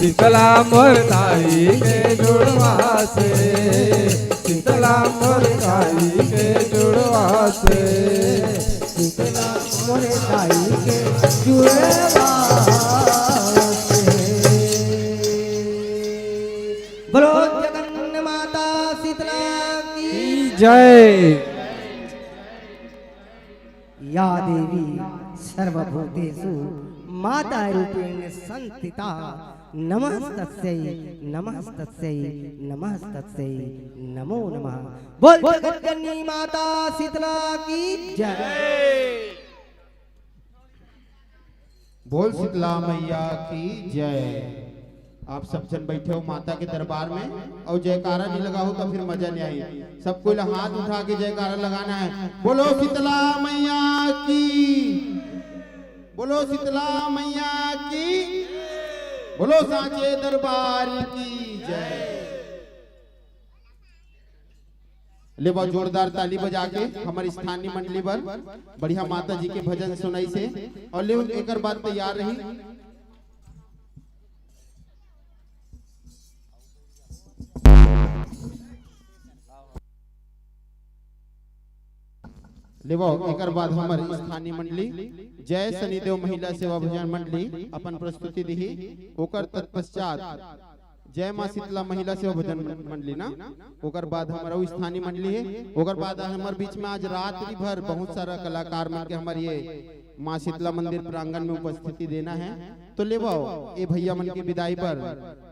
शीतला मोर ताई के जुड़वा से, शीतला मोर ताई के जुड़वा से, शीतला मोरे ताई के जुड़वा से। बोलो जगन माता शीतला की जय। या देवी सर्वभूतेषु माता रूपेण संस्थिता नमस्तस्यै नमस्तस्यै नमस्तस्यै नमो नमः। बोल जगतजननी माता शीतला की जय। बोल शीतला मैया की जय। आप सब जन बैठे हो माता के दरबार में और जयकारा नहीं लगा हो तो फिर मजा नहीं आई। सबको हाथ उठा के जयकारा लगाना है। बोलो शीतला मैया की, बोलो शीतला मैया की, बोलो सांचे दरबार की जय। ले बहुत जोरदार ताली बजा के हमारी स्थानीय मंडली पर बढ़िया माता जी के भजन सुनाई से और ले एक बात तैयार रही। लेवो एक बाद हमारे स्थानीय मंडली जय शनिदेव महिला सेवा भजन मंडली अपन प्रस्तुति दी। ओकर तत्पश्चात जय मां शीतला महिला सेवा भजन मंडली ना, ओकर बाद हमारा स्थानीय मंडली है। ओकर बाद हमारे बीच में आज रात्रि भर बहुत सारा कलाकार मिलकर हमारे ये मां शीतला मंदिर प्रांगण में उपस्थिति देना है। तो ले ये भैया मन की विदाई पर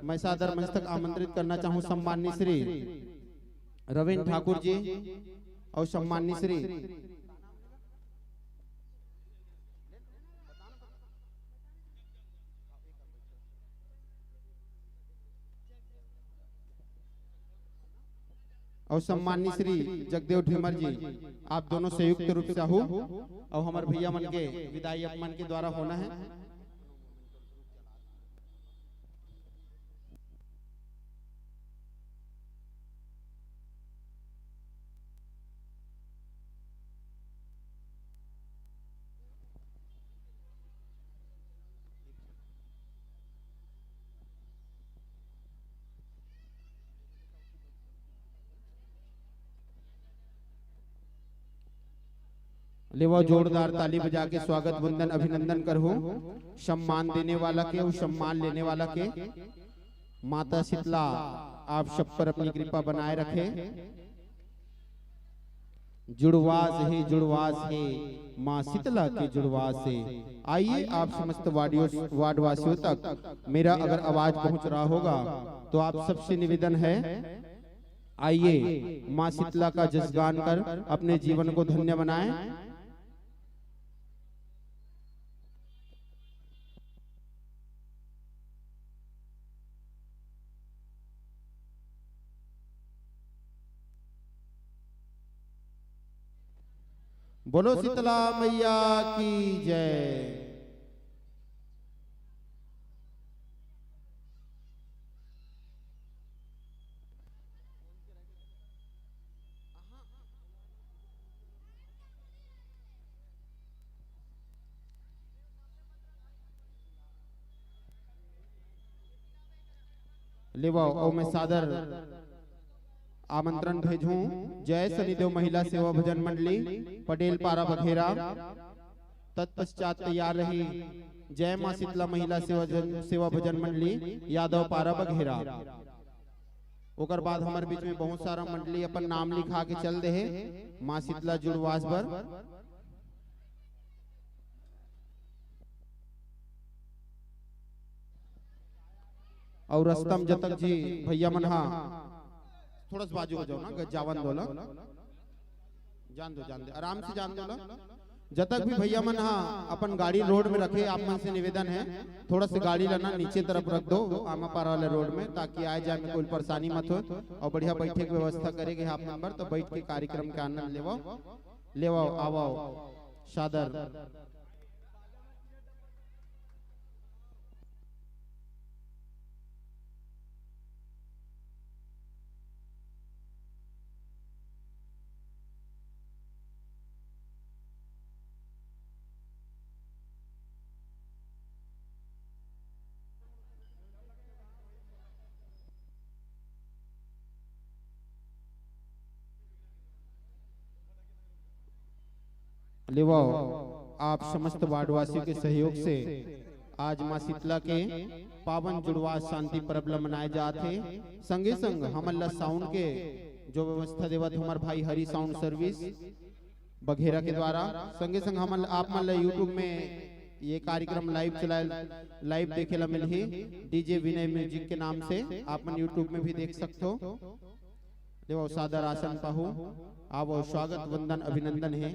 मैं सादर मंच तक आमंत्रित करना चाहूँ सम्माननीय श्री रविंद्र ठाकुर जी और सम्माननीय श्री और सम्माननीय श्री जगदेव ढेमर जी, आप दोनों संयुक्त रूप से हो और हमारे भैया मन के विदाई अपमान के द्वारा होना है। लेवा जोरदार ताली बजा के स्वागत वंदन अभिनंदन करो। सम्मान देने वाला के और सम्मान लेने वाला के माता शीतला आप सब पर अपनी कृपा बनाए रखे। जुड़वास है माँ शीतला के जुड़वास से। आइए आप समस्त वार्डवासियों तक मेरा अगर आवाज पहुंच रहा होगा तो आप सबसे निवेदन है, आइए माँ शीतला का जसगान कर अपने जीवन को धन्य बनाएं। बोलो शीतला मैया की जय। लेवा और मैं सादर आमंत्रण भेजूं जय शनिदेव महिला सेवा भजन मंडली पटेल पारा बघेरा। तत्पश्चात तैयार रही जय मां शीतला महिला सेवा भजन मंडली यादव पारा बघेरा। ओकर बाद हमारे बीच में बहुत सारा मंडली अपन नाम लिखा के चल दे मां शीतला जुड़वास पर। और रस्तम जतक जी भैया मन हा थोड़ा सा बाजू हो जाओ ना, जावन दो जान दो आराम से जान दो। जतक भी भैया मन हा अपन गाड़ी रोड में रखे, आप मन से निवेदन है थोड़ा सा गाड़ी लाना नीचे तरफ रख दो आमा पारा वाले रोड में, ताकि आए जाए में कोई परेशानी मत हो और बढ़िया बैठे की व्यवस्था करेंगे आप नंबर तो बैठ के कार्यक्रम के आनंद लेवाओ आवो सादर। लेवाओ आप समस्त वार्डवासियों के सहयोग से आज माँ शीतला के पावन जुड़वा शांति पर्व ला मनाए जाते संगे संग हमन ला साउंड के जो व्यवस्था देवत हमार भाई हरी साउंड सर्विस बघेरा के द्वारा संगे संग हमन आप मन ला यूट्यूब में ये कार्यक्रम लाइव देखे ला मिलही डीजे विनय म्यूजिक के नाम से आप मन यूट्यूब में भी देख सकते हो। देवो सादर आसन पाहु आवो स्वागत वंदन अभिनंदन है।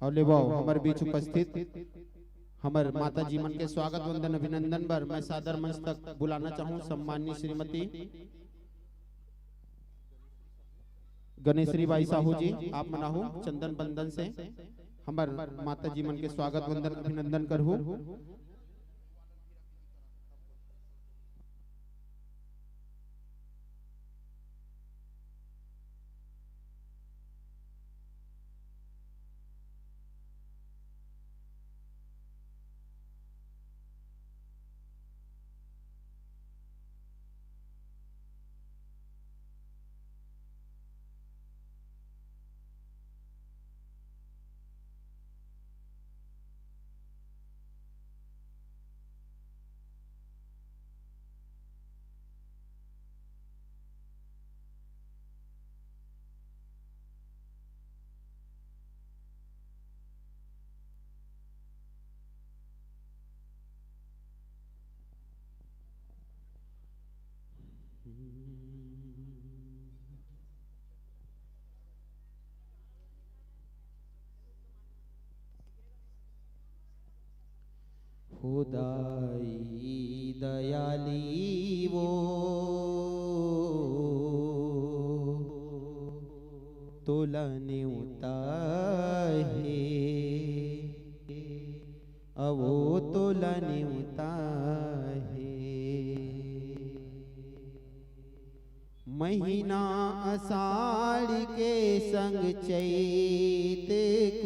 और लेवाओ हमारे बीच उपस्थित हमारे माता जी मन के स्वागत वंदन अभिनंदन पर मैं सादर मंच तक बुलाना चाहूँ सम्माननीय श्रीमती गणेश्वरी बाई साहू जी आप मनाहू चंदन बंदन से हमारे माता जी मन के स्वागत वंदन अभिनंदन करहू। खुदाई दयाली वो तुलने उताहे अवो तुलने उताहे महीना आषाढ़ के संग चैत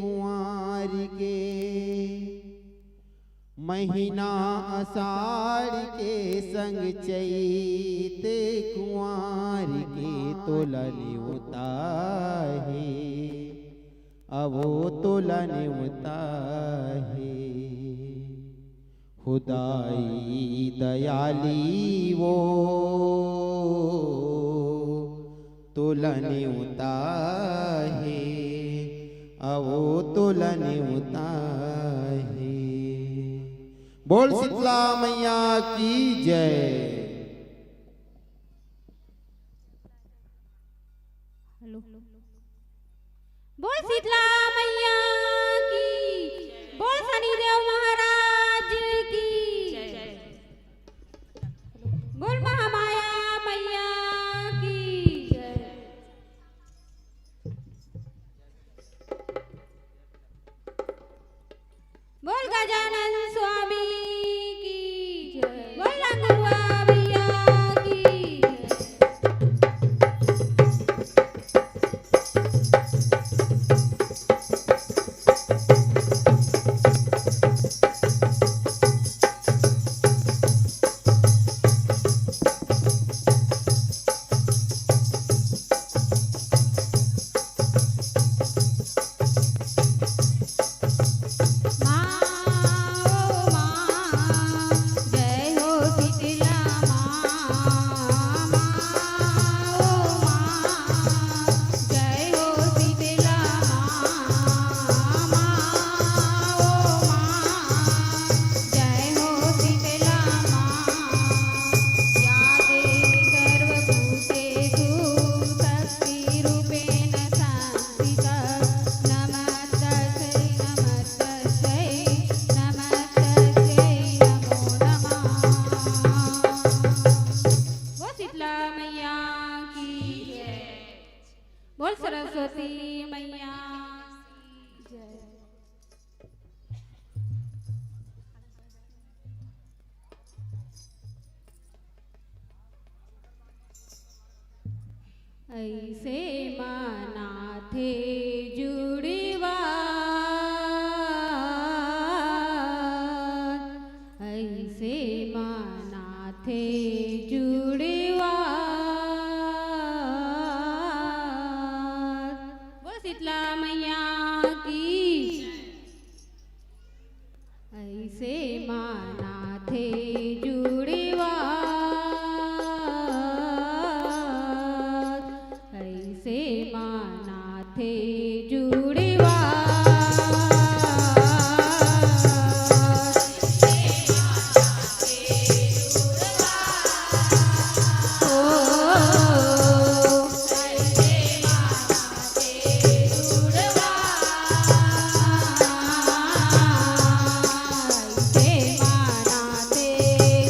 कुंवार के महीना आषाढ़ के संग चैत कुंवार के तुलने उताहे अवो तुलने उताहे खुदाई दयाली वो तुलने उताहे अवो तुलने उताहे। बोल शीतला मैया की जय। बोल शीतला मैया की, बोल शनिदेव महाराज की, बोल महामाया मैया की जय। बोल गजानन स्वामी की जय, बोल लंगुआ भैया की जय। माँ ऐसे माना थे जुड़वा ऐसे माना थे जुड़वा बोल शीतला मैया की ऐसे माना थे जुड़वा ऐसे माना थे जुड़वा ऐसे माना थे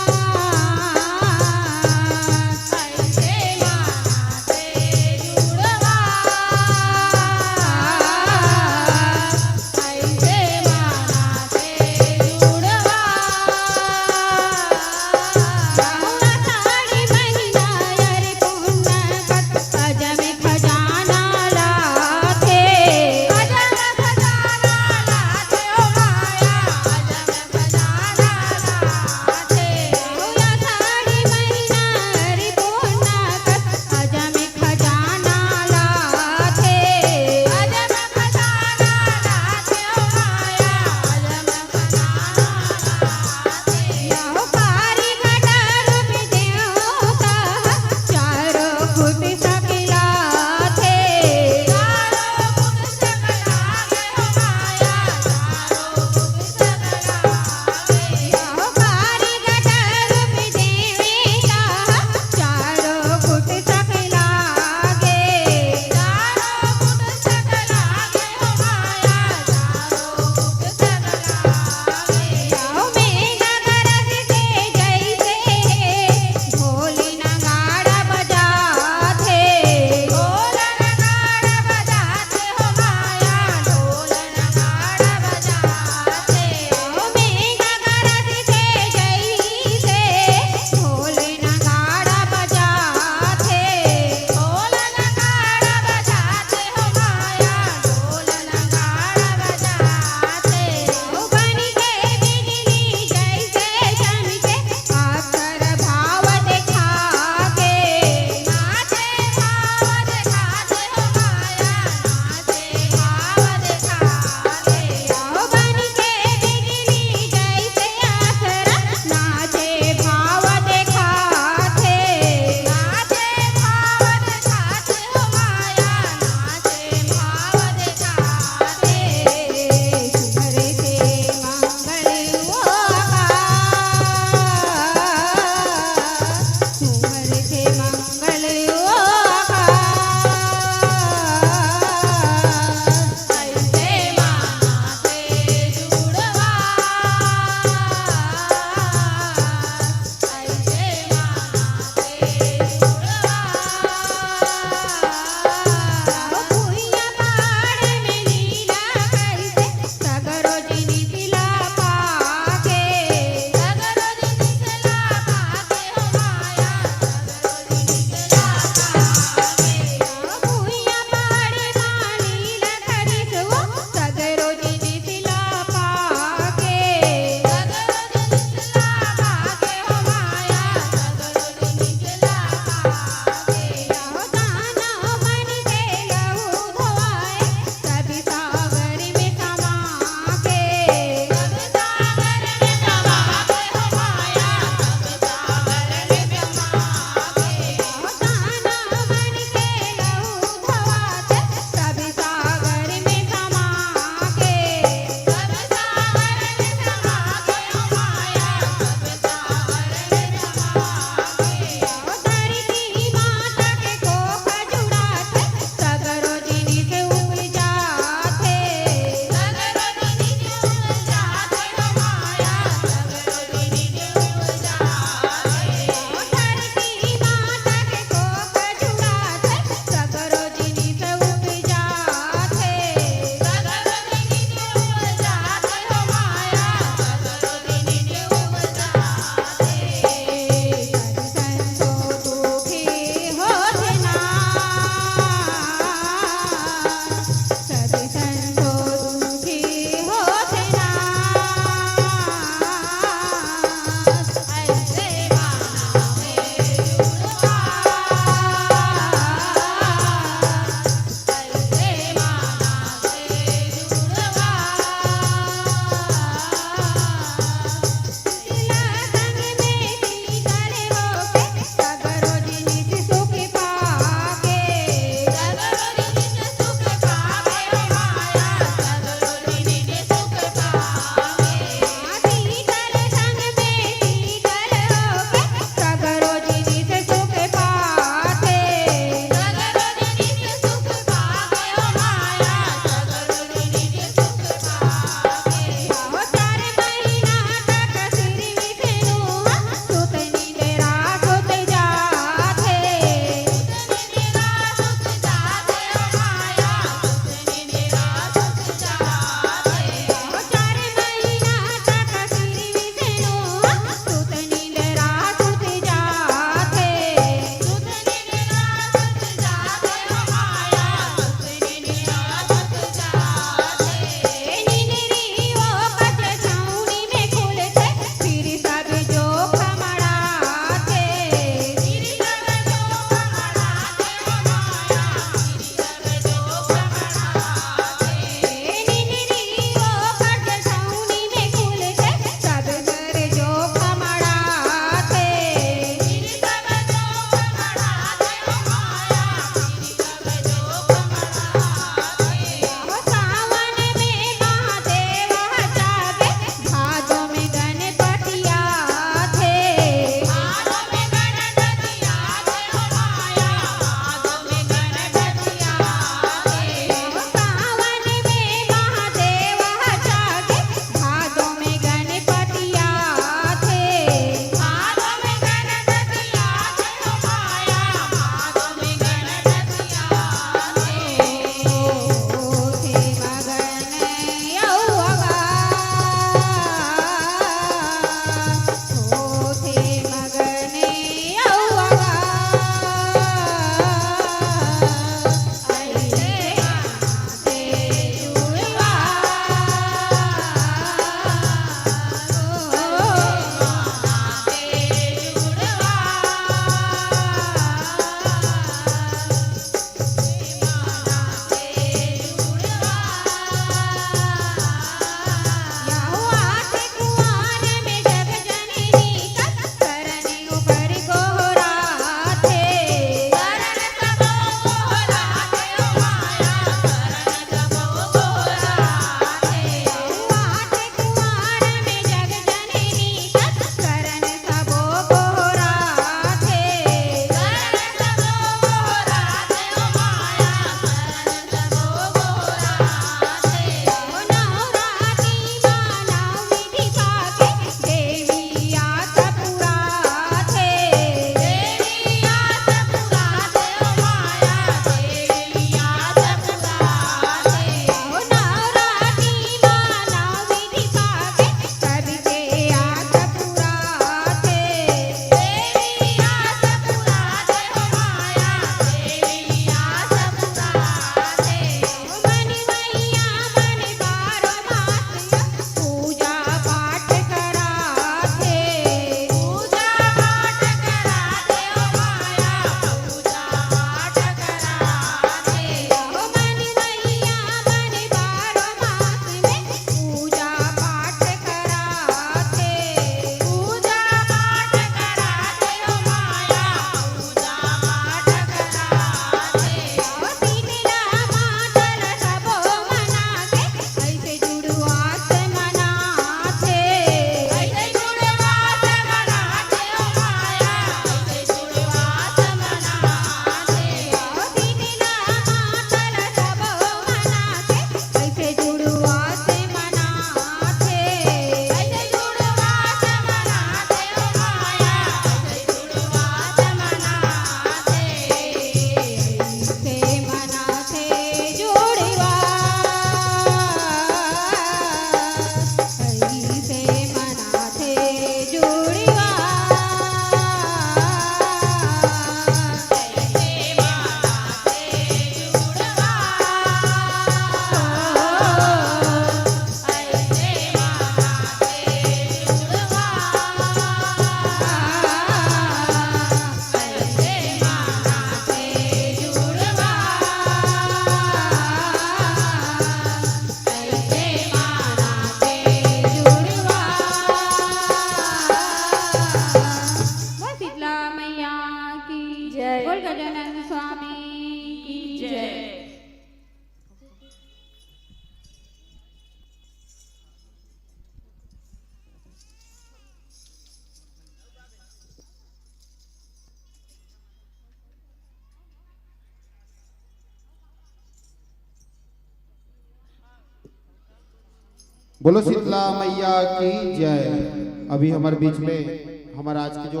बोलो शीतला मैया की जय। अभी हमारे बीच में हमारा आज की जो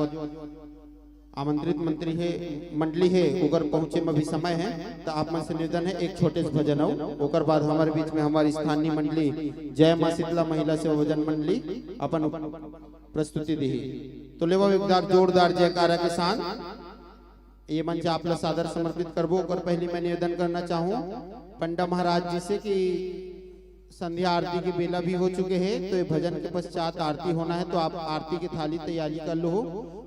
आमंत्रित मंत्री है मंडली है ओकर पहुंचे में भी समय है, तो आप मन से निवेदन है एक छोटे से भजन हो, ओकर बाद हमारे बीच में हमारी स्थानीय मंडली जय मां शीतला महिला सेवा भजन मंडली अपन प्रस्तुति दी। तो लेवा एकदार जोरदार जयकारा के साथ ये मंच आपला सादर समर्पित करबो। ओकर पहले मैं निवेदन करना चाहूँ पंडा महाराज जी से कि संध्या आरती की बेला भी हो चुके हैं, तो ये भजन के पश्चात आरती होना है, तो आप आरती की थाली तैयारी कर लो।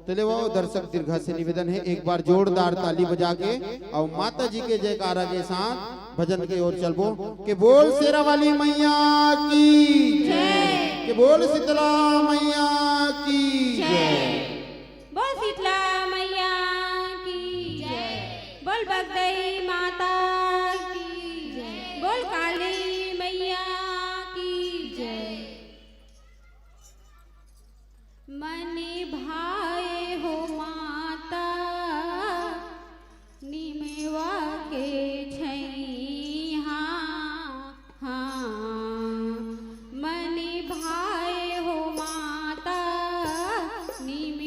तो वो दर्शक दीर्घा से निवेदन है एक बार जोरदार ताली बजा के और माता जी के जयकारा के साथ भजन के ओर चलबो के बोल शेरा वाली मैया की जय, के बोल शीतला मैया की जय, बोल शीतला मैया की जय, बोल बगदई माता की जय, बोल काली मैया की जय। मने भाए हो माता निमेवा के छैया, हाँ मने भाए हो माता निमेवा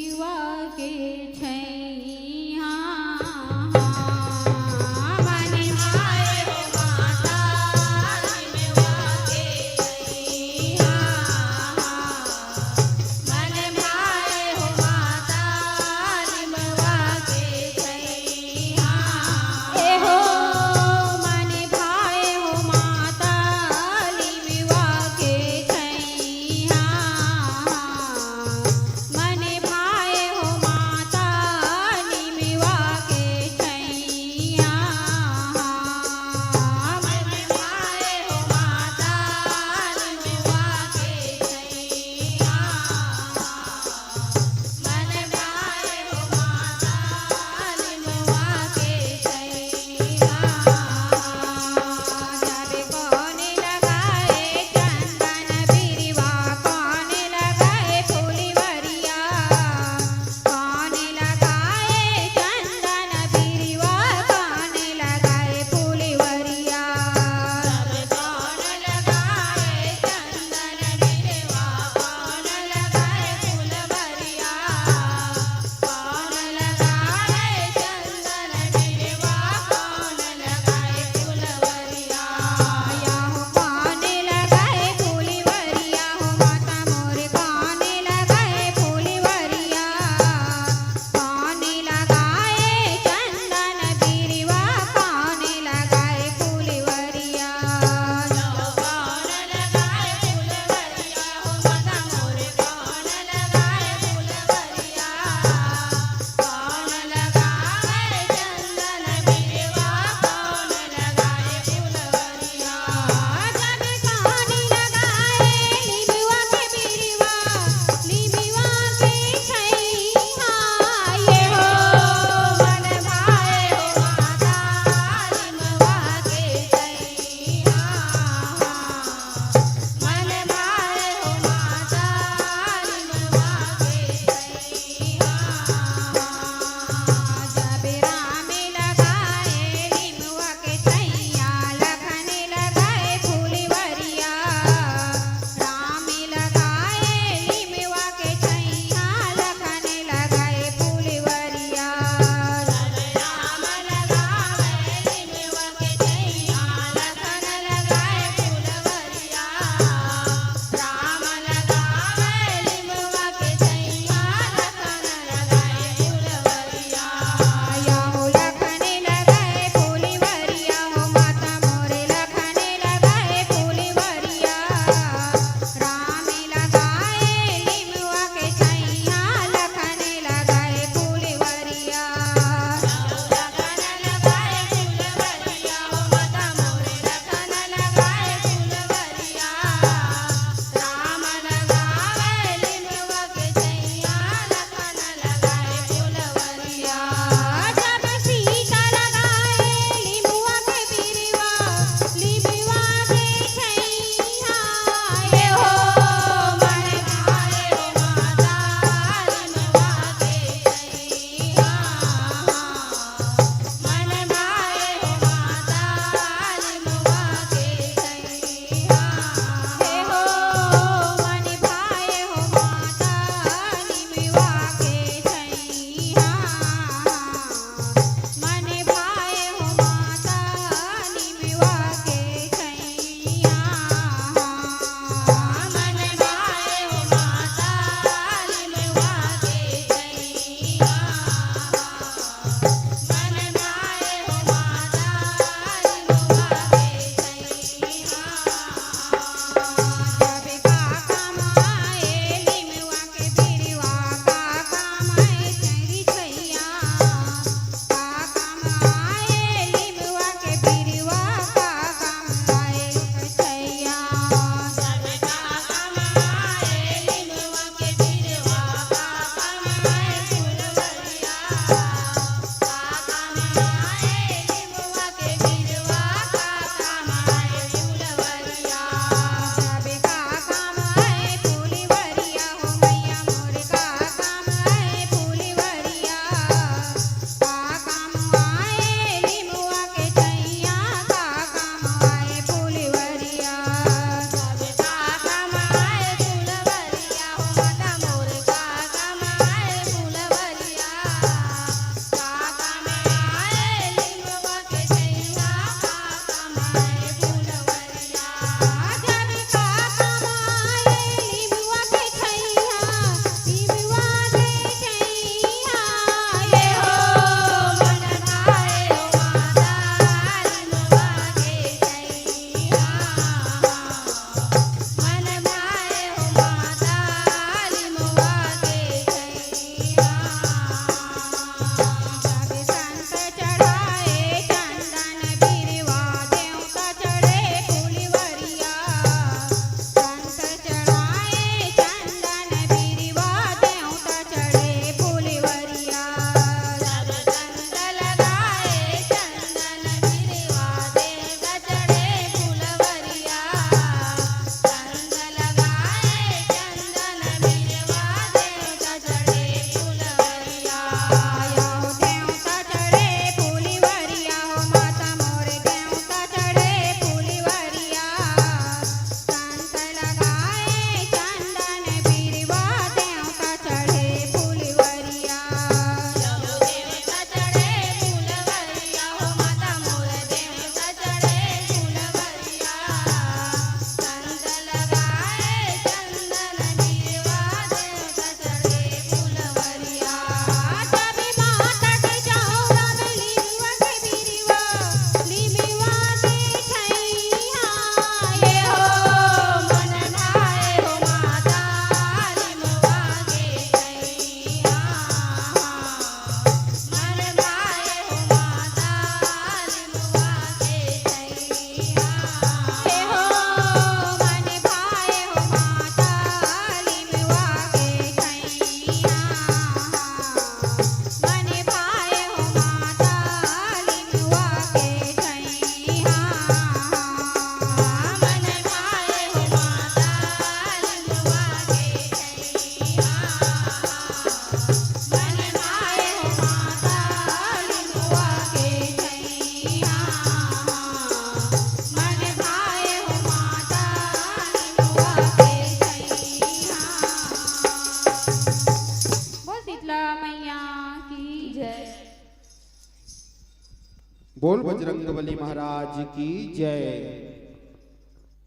बजरंगबली महाराज की जय।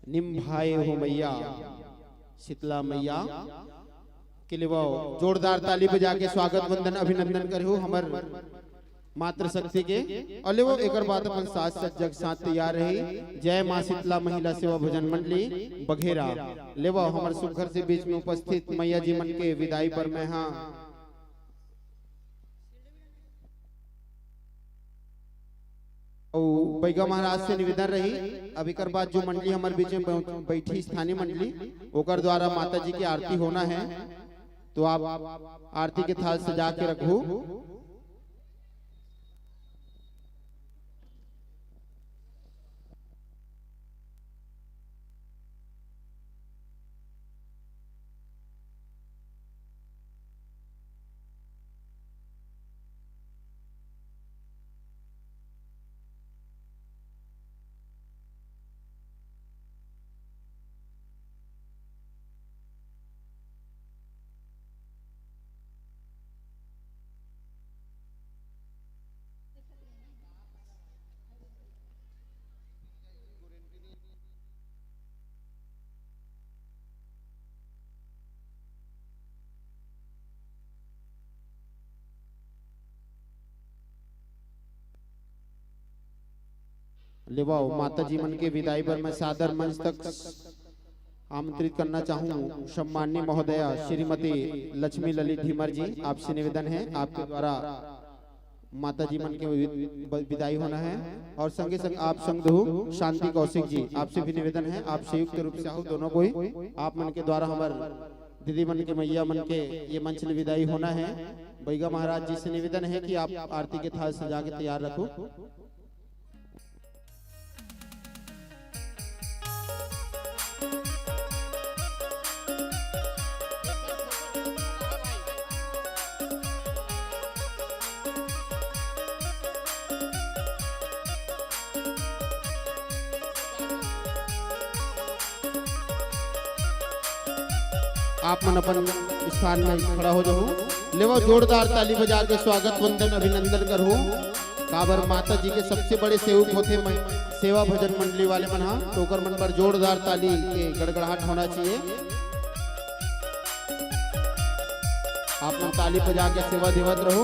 निम्भाए हो मैया शीतला मैया के लिए वो जोरदार ताली बजा के स्वागत वंदन अभिनंदन करो हमर मात्र शक्ति के। और वो एक बात अपन साथ जग साथ तैयार रही। जय मां शीतला महिला सेवा भजन मंडली बघेरा लेवा हमर सुखर से बीच में उपस्थित मैया जी मन के विदाई पर मैं हाँ बैगा महाराज से निवेदन रही। अब एक बाद जो मंडली हमारे बीच में बैठी स्थानीय मंडली ओकर द्वारा माता जी की आरती होना है, तो आप आरती के थाल सजा के रखो। लेवाओ माता जी मन के विदाई पर मैं सादर मंच तक आमंत्रित करना चाहूँ सम्माननीय महोदया श्रीमती लक्ष्मी ललित धीमर जी, आपसे निवेदन है आपके द्वारा माता जी मन के विदाई होना है। और संगे संग आप संग हो शांति कौशिक जी, आपसे भी निवेदन है आप संयुक्त रूप से आओ दोनों कोई आप मन के द्वारा हमारे दीदी मन के मैया मन के ये मंच में विदाई होना है। बैगा महाराज जी से निवेदन है कि आप आरती के थाल सजा के तैयार रखो। आप मन अपन स्थान में खड़ा हो जाओ। लेवा जोरदार ताली बजा के स्वागत वंदन अभिनंदन करो। काबर माता जी के सबसे बड़े सेवक होते सेवा भजन मंडली वाले मन हा, टोकर मन पर जोरदार ताली के गड़गड़ाहट होना चाहिए। आप मन ताली बजा के सेवा देवत रहो।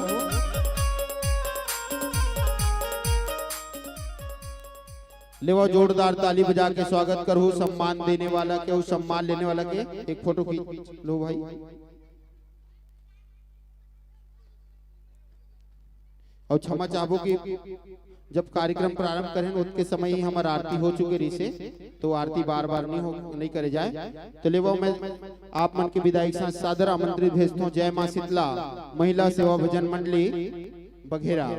लेवा जोरदार ताली बजा के स्वागत करो। सम्मान देने वाला के और सम्मान लेने वाला के एक फोटो खींच लो भाई। और क्षमा चाहबो कि जब कार्यक्रम प्रारंभ करें उतके समय ही हमारा आरती हो चुके रही से, तो आरती बार बार नहीं करे जाए। तो लेवा मैं आप मन के विदाई साथ सादर आमंत्रित भेजता हूँ। जय मां शीतला महिला सेवा भजन मंडली बघेरा।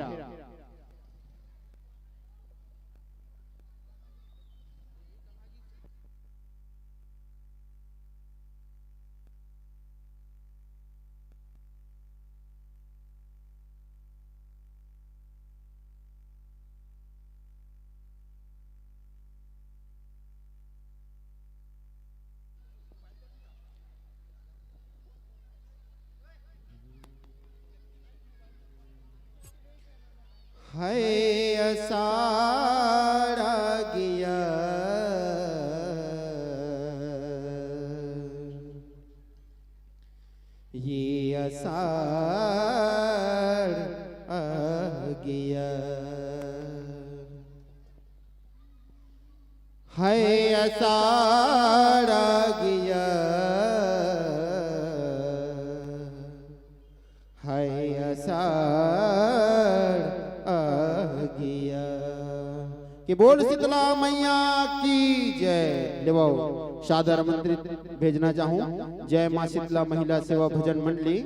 है अषाढ़ गया ये अषाढ़ आ गया, है अषाढ़ गया, है अषाढ़ गया। कि बोल शीतला मैया की जय। लेवाओ सादर आमंत्रित भेजना चाहूं। जय मां शीतला महिला सेवा भजन मंडली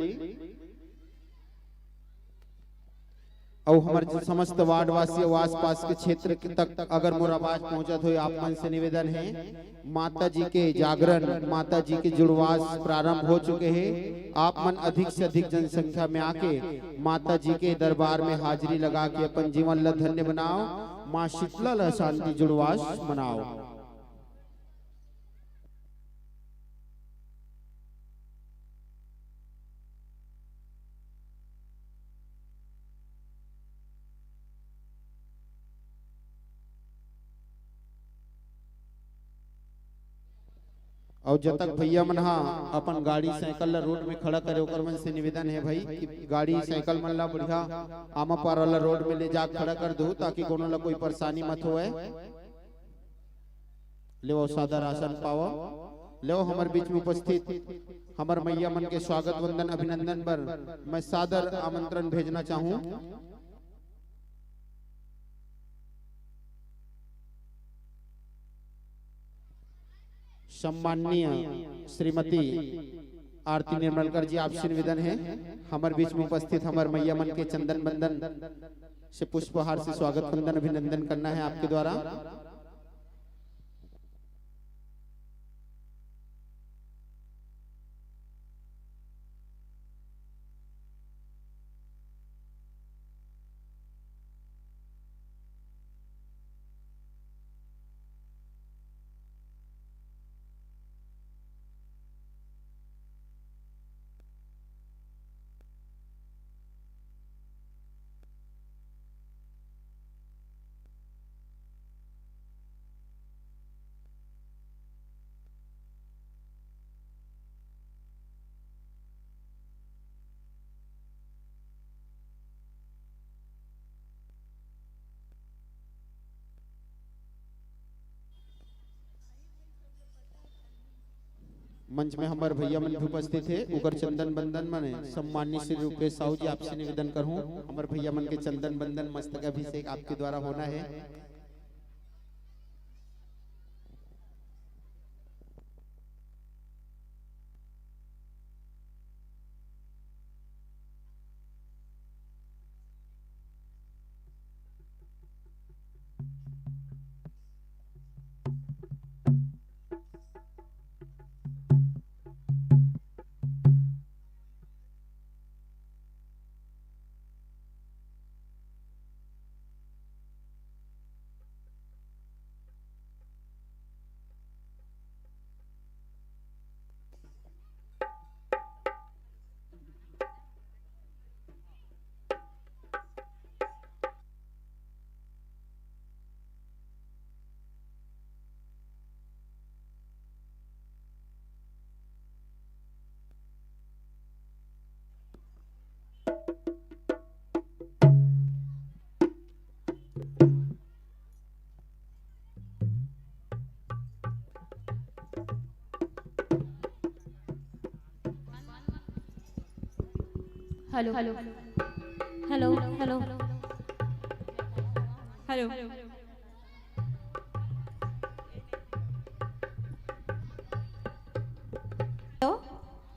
और हमारे समस्त वार्ड वासी आस पास के क्षेत्र तक अगर मोर आवाज पहुंचत हो, आप मन से निवेदन है माता जी के जागरण माता जी के जुड़वास प्रारंभ हो चुके हैं। आप मन अधिक से अधिक जनसंख्या में आके माता जी के दरबार में हाजिरी लगा के अपन जीवन ला धन्य बनाओ। मां शीतला ला शांति जुड़वास मनाओ। और जब तक भैया मन हा अपन गाड़ी साइकिल ला रोड में खड़ा करे ओकर मन से निवेदन है भाई कि गाड़ी साइकिल मन ला बढ़िया आमा पार वाला रोड में ले जा खड़ा कर दो ताकि कोनो ला कोई परेशानी मत होए। ले सादर आसन पाओ। ले हमारे बीच में उपस्थित हमार मैया मन के स्वागत वंदन अभिनंदन पर मैं सादर आमंत्रण भेजना चाहूँ। सम्माननीय श्रीमती आरती निर्मलकर जी आपसे निवेदन है हमारे बीच में उपस्थित हमारे मैया मन के चंदन बंदन से पुष्पहार से स्वागत वंदन अभिनंदन करना है आपके द्वारा। मंच में हमारे भैया मन भी उपस्थित है उगर चंदन बंदन मने सम्माननीय श्री रूपेश साहू जी आपसे निवेदन करूं हमारे भैया मन के चंदन बंदन मस्तक अभिषेक आपके द्वारा होना है। Hello hello hello hello hello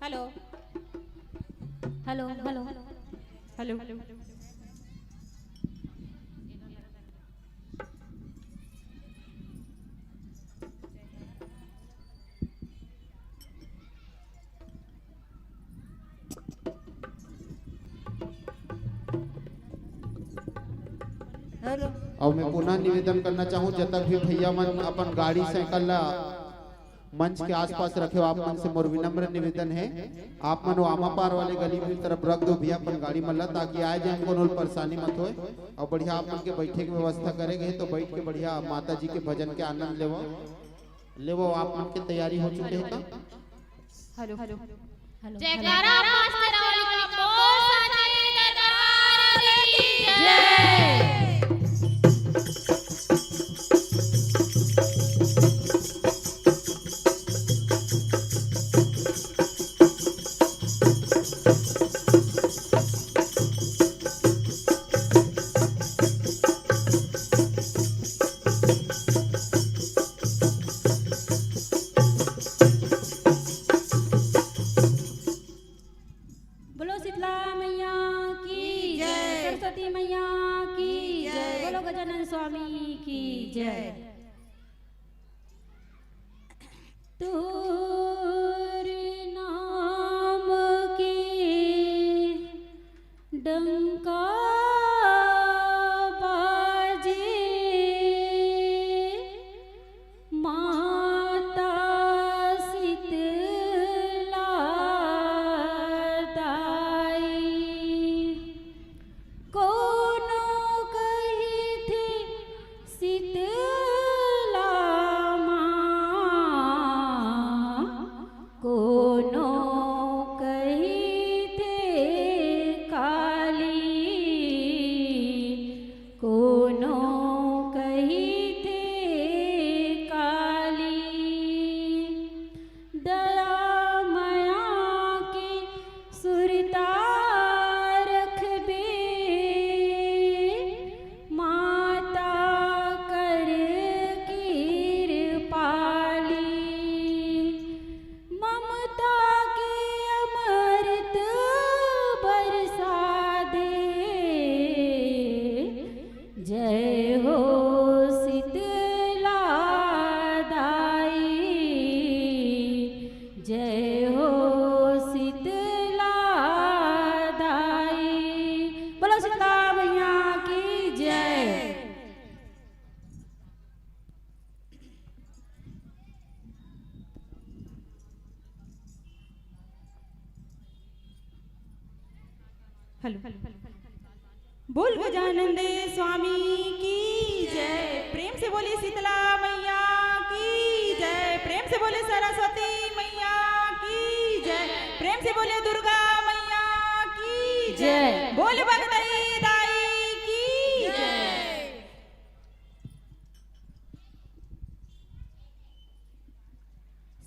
hello hello hello hello hello और मैं पुनः निवेदन करना चाहूँ जब तक भी भैया मन अपन गाड़ी साइकिल ला मंच के आसपास रखे हो आप मन से मोर विनम्र निवेदन है आप मन आमा पार वाले गली में तरफ रख दो भैया अपन गाड़ी मन ला ताकि आए जाए कोनो परेशानी मत होए। और बढ़िया आप मन के बैठे की व्यवस्था करेंगे तो बैठ के बढ़िया माता जी के भजन के आनंद लेवो आप मन की तैयारी हो चुके हैं। हेलो हेलो जयकारा मास्टर वाली का बोल साचे दरबार की जय। बोलो शीतला मैया की जय, सरस्वती मैया की जय, बोलो गजानन स्वामी की जय। तोरे नाम के डंका बाजे माता शीतला दाई कोनो कही थी शीतला माँ बोल गजानंद स्वामी की जय। प्रेम से बोले शीतला मैया की जय। प्रेम से बोले सरस्वती मैया की जय। प्रेम से बोले दुर्गा मैया की जय। बोल भगदई दाई की जय।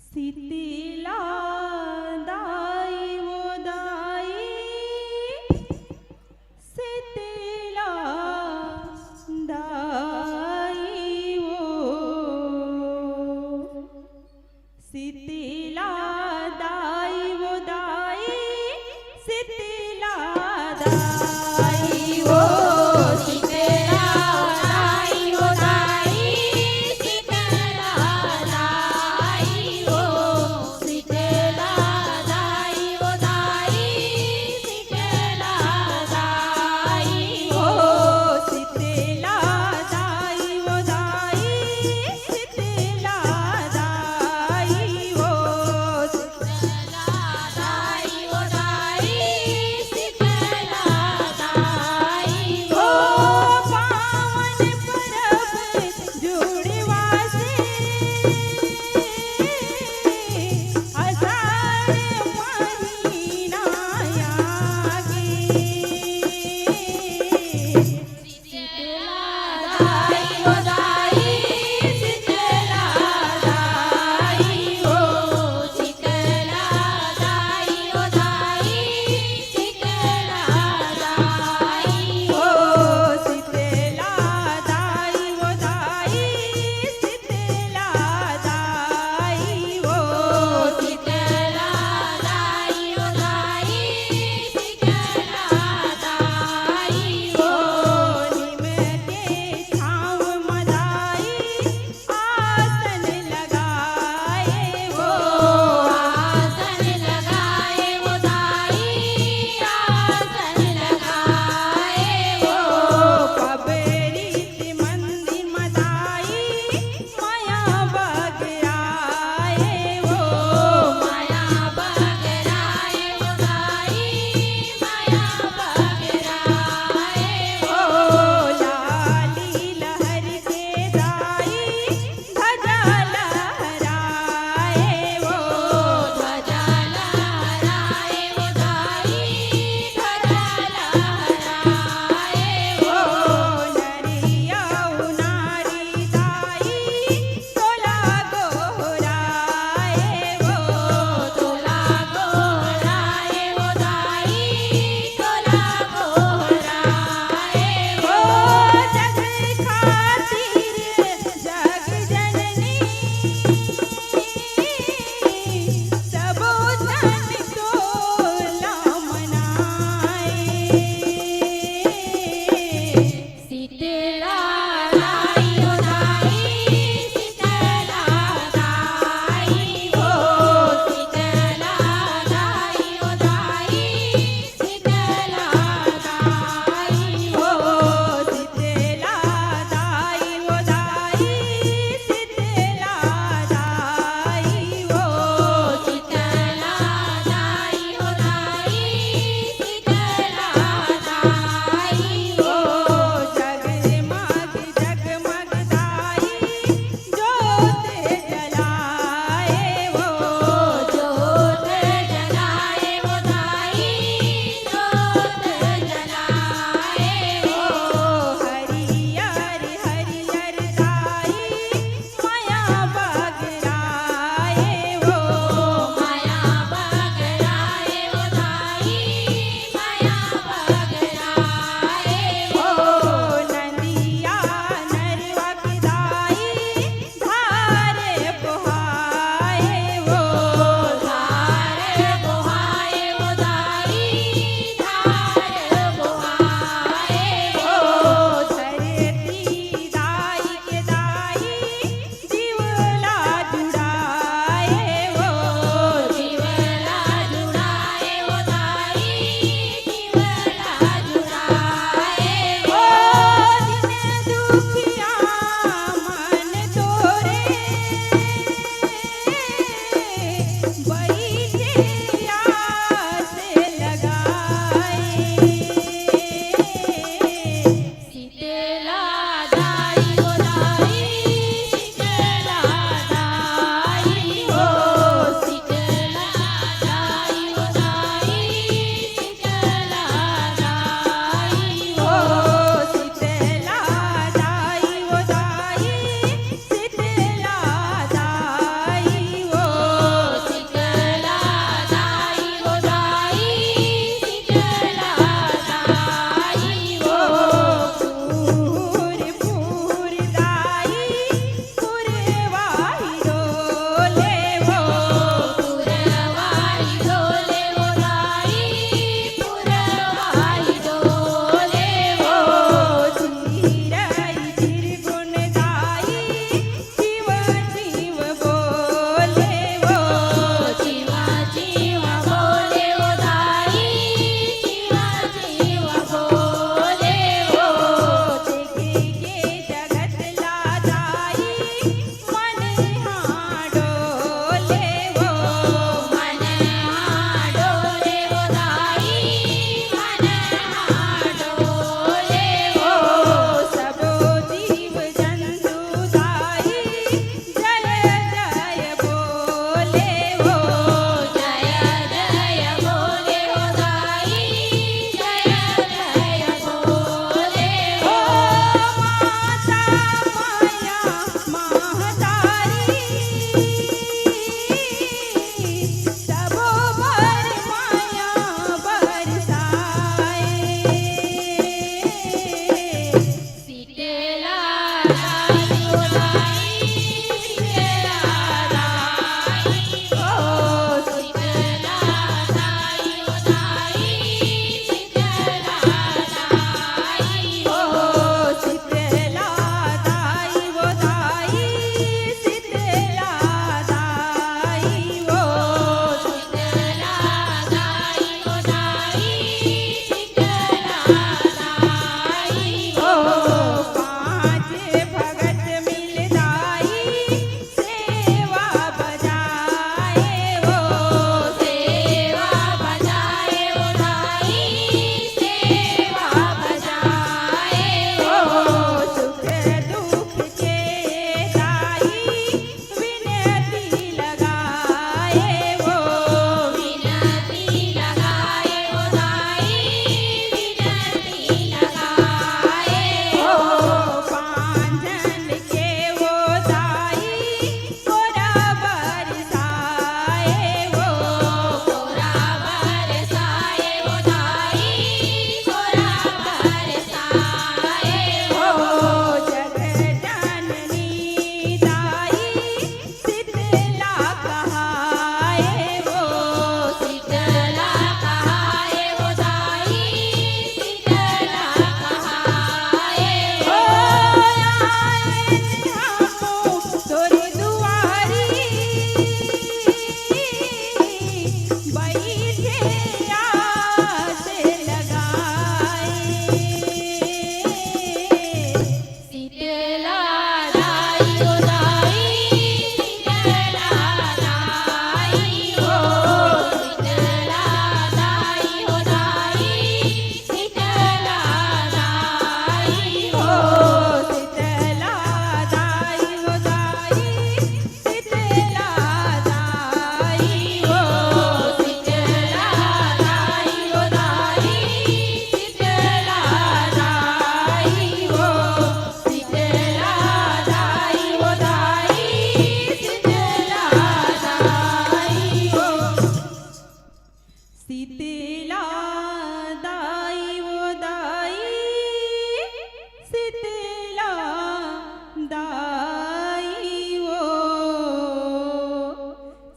शीतला दाई वो दाई, शीतला दाई वो, शीतला दाई वो दाई, शीतला दाई वो, शीतला दाई वो दाई, शीतला दाई वो, शीतला दाई वो दाई, शीतला दाई वो, शीतला दाई वो दाई, शीतला दाई वो, शीतला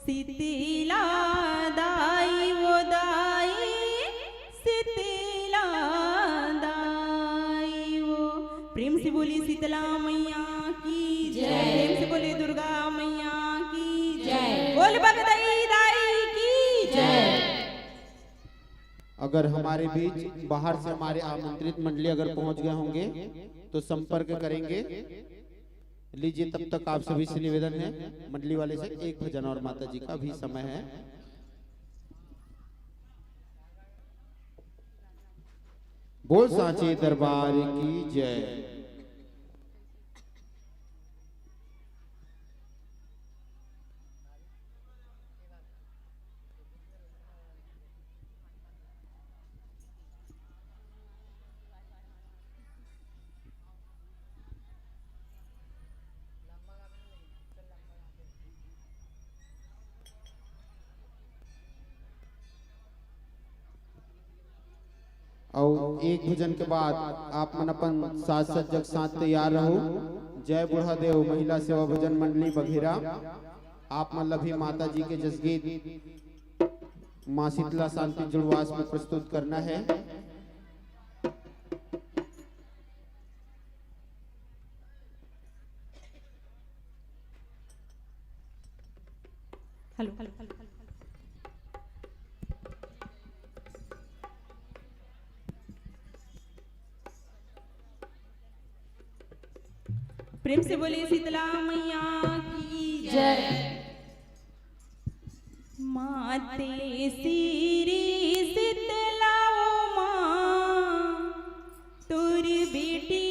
शीतला दाई वो दाई शीतला दाई वो। प्रेम से बोली शीतला मैया की जय। प्रेम से बोले दुर्गा मैया की जय। बोल भगदई दाई की जय। अगर हमारे बीच बाहर से हमारे आमंत्रित मंडली अगर पहुंच गए होंगे तो संपर्क करेंगे। लीजिए, तब तक आप सभी से निवेदन है मंडली वाले से एक भजन और माता जी का भी समय है। बोल सांचे दरबार की जय। और एक भजन के बाद आप मन अपन साथ सज्जक साथ तैयार रहो। जय बुढ़ा देव महिला सेवा भजन मंडली बघेरा आप मन लभी माता जी के जसगीत माँ शीतला शांति जुड़वास में प्रस्तुत करना है। Hello hello hello. प्रेम से बोले शीतला मैया की जय। माते सीरी शीतला ओ माँ तुर बेटी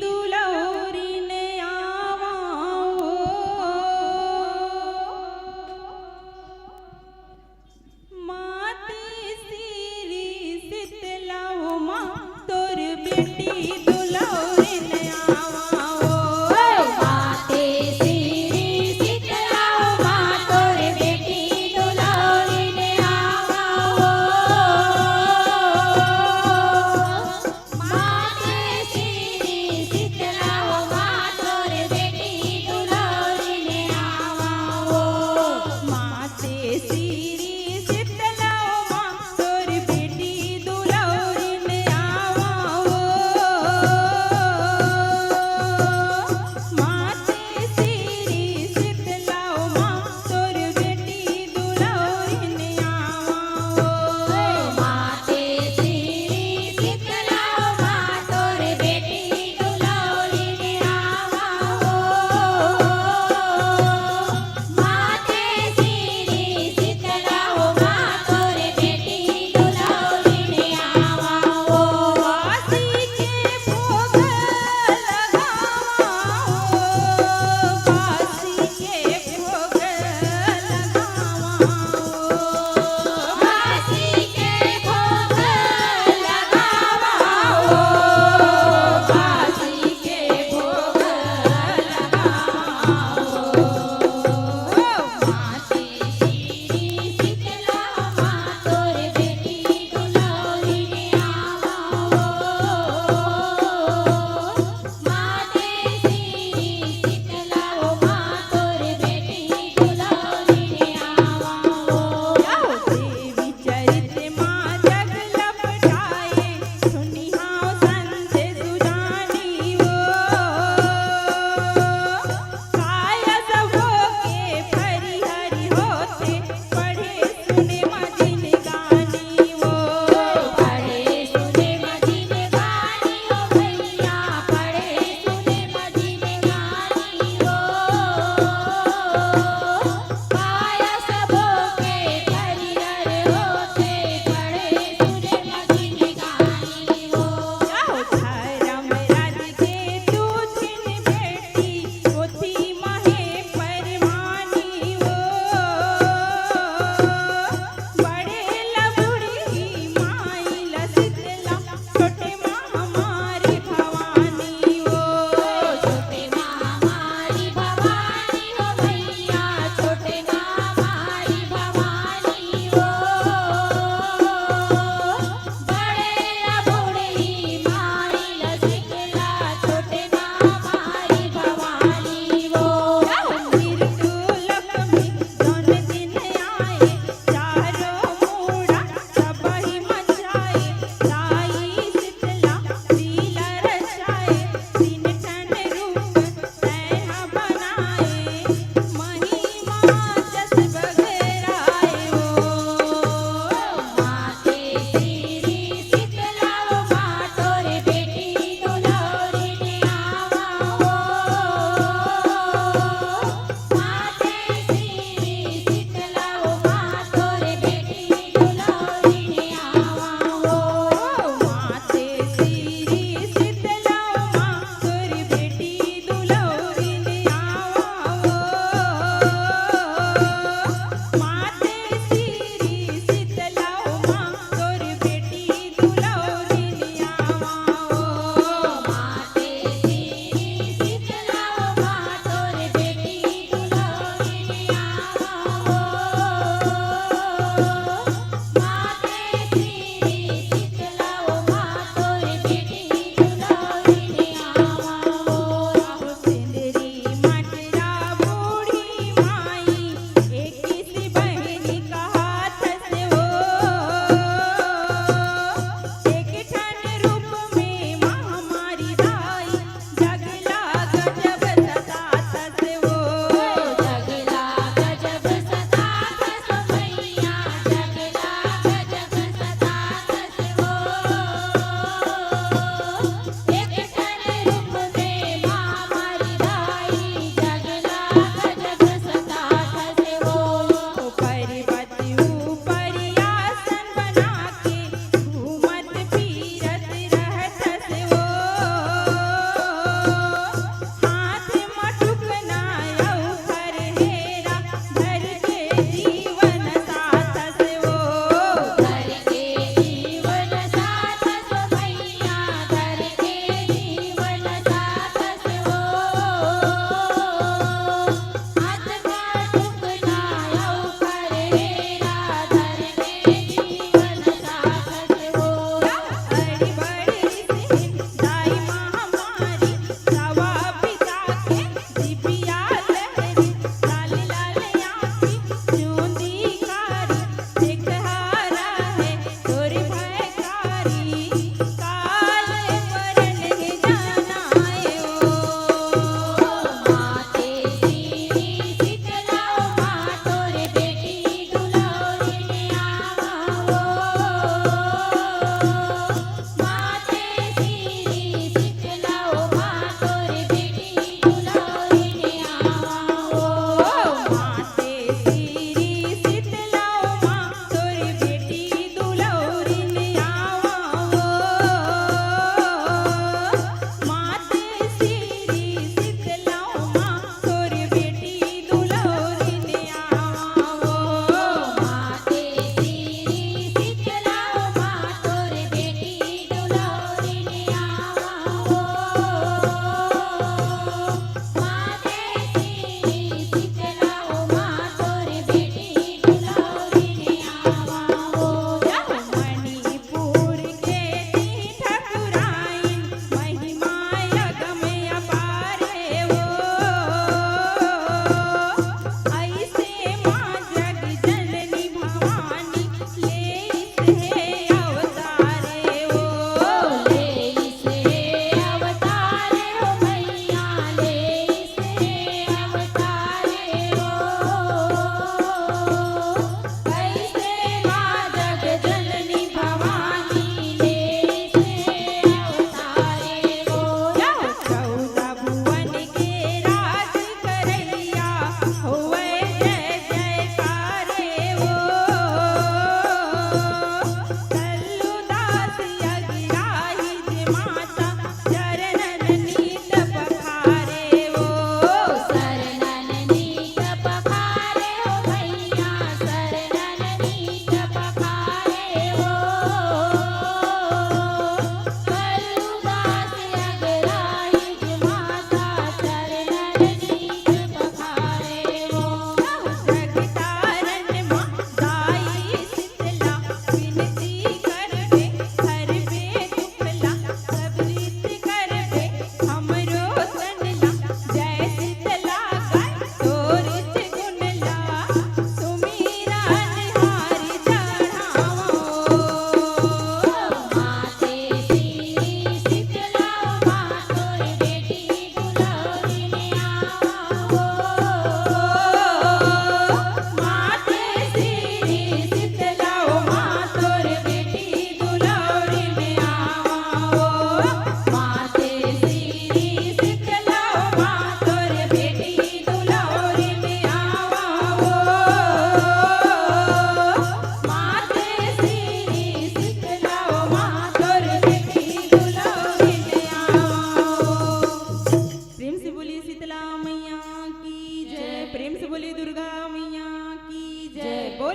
दुलौरी ने आवाओ। माते सीरी शीतला ओ माँ तुर बेटी दुलौरी ने आवाओ। माते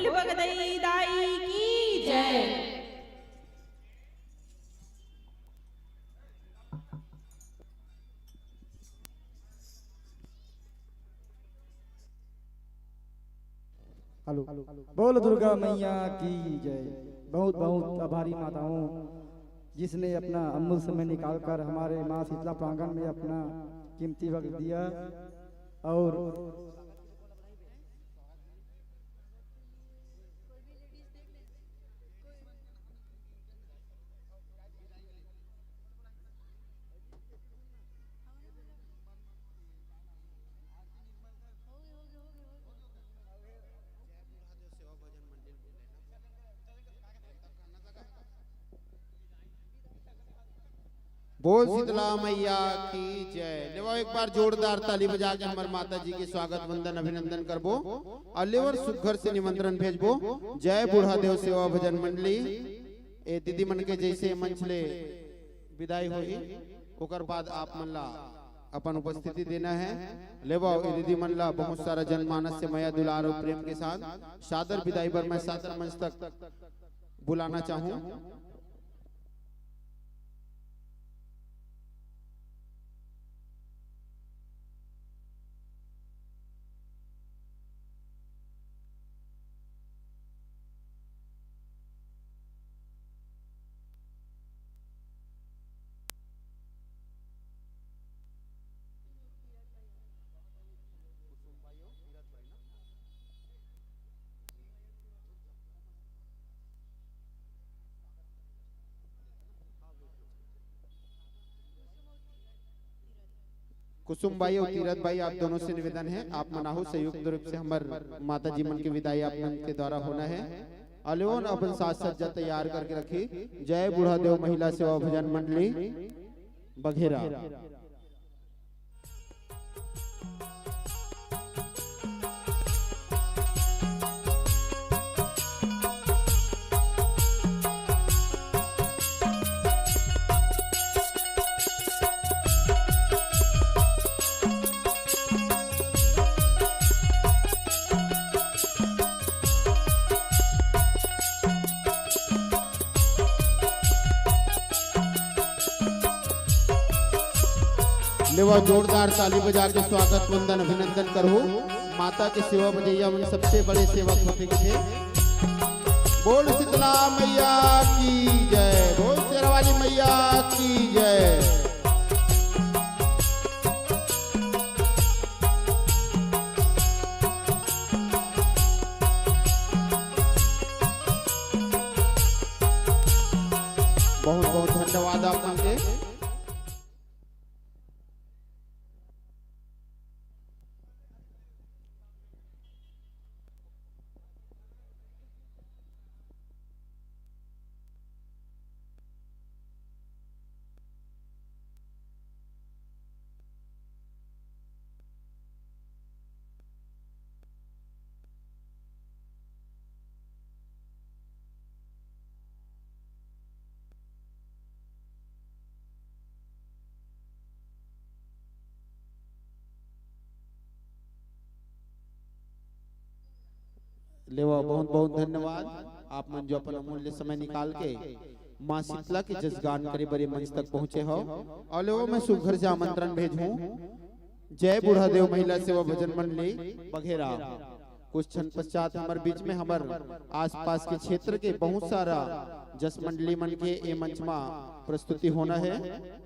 बोल बगदई दाई की जय। हेलो, बोल दुर्गा मैया की जय। बहुत बहुत आभारी माता हूँ जिसने अपना अमूल्य समय निकालकर हमारे माँ शीतला प्रांगण में अपना कीमती वक्त दिया। और बोल शीतला मैया की जय। लेवा एक बार जोरदार ताली बजा के हमारे माता जी के स्वागत वंदन अभिनंदन करबो और लेवर सुघर से निमंत्रण भेजबो। जय बूढ़ा देव सेवा भजन मंडली ए दीदी मन के जैसे मंच ले विदाई होई ओकर बाद आप मन ला अपन उपस्थिति देना है। लेवा ए दीदी मन ला बहुत सारा जनमानस से माया दुलार और प्रेम के साथ सादर विदाई पर मैं सादर मंच तक बुलाना चाहूँ। कुसुम भाई और तीरथ भाई आप दोनों से निवेदन है आप मनाहु संयुक्त रूप से हमार माता जी मन की विदाई आप मन के द्वारा होना है। अलोन अपन साज सज्जा तैयार करके रखी। जय बूढ़ा देव महिला सेवा भजन मंडली बघेरा। लेवा जोरदार ताली बजा के स्वागत वंदन अभिनंदन करो। माता के सेवा बजैया मन सबसे बड़े सेवक होते थे। बोल शीतला मैया की जय। बोल शेरवाली मैया की जय। बहुत बहुत धन्यवाद आप के। लेवा बहुत बहुत धन्यवाद आप मन जो अपन अमूल्य समय निकाल के माँ शीतला के जसगान करे बड़े मंच तक पहुँचे हो। और लेवा मैं सुघर से आमंत्रण भेजूं। जय बूढ़ा देव महिला सेवा भजन मंडली बघेरा। कुछ क्षण पश्चात हमारे बीच में हमारे आसपास के क्षेत्र के बहुत सारा जस मंडली मन के ए मंच में प्रस्तुति होना है।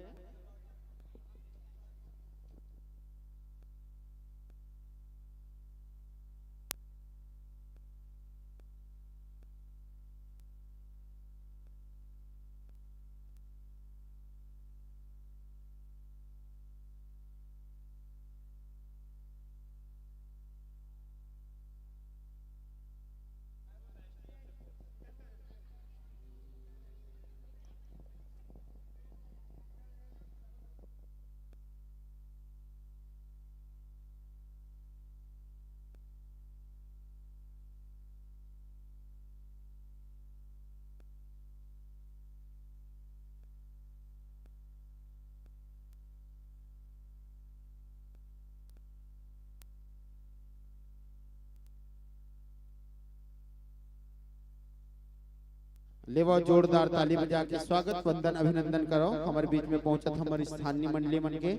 लेवा जोरदार ताली बजा के स्वागत वंदन अभिनंदन करो हमारे बीच में पहुंचत हमारी स्थानीय मंडली मन के।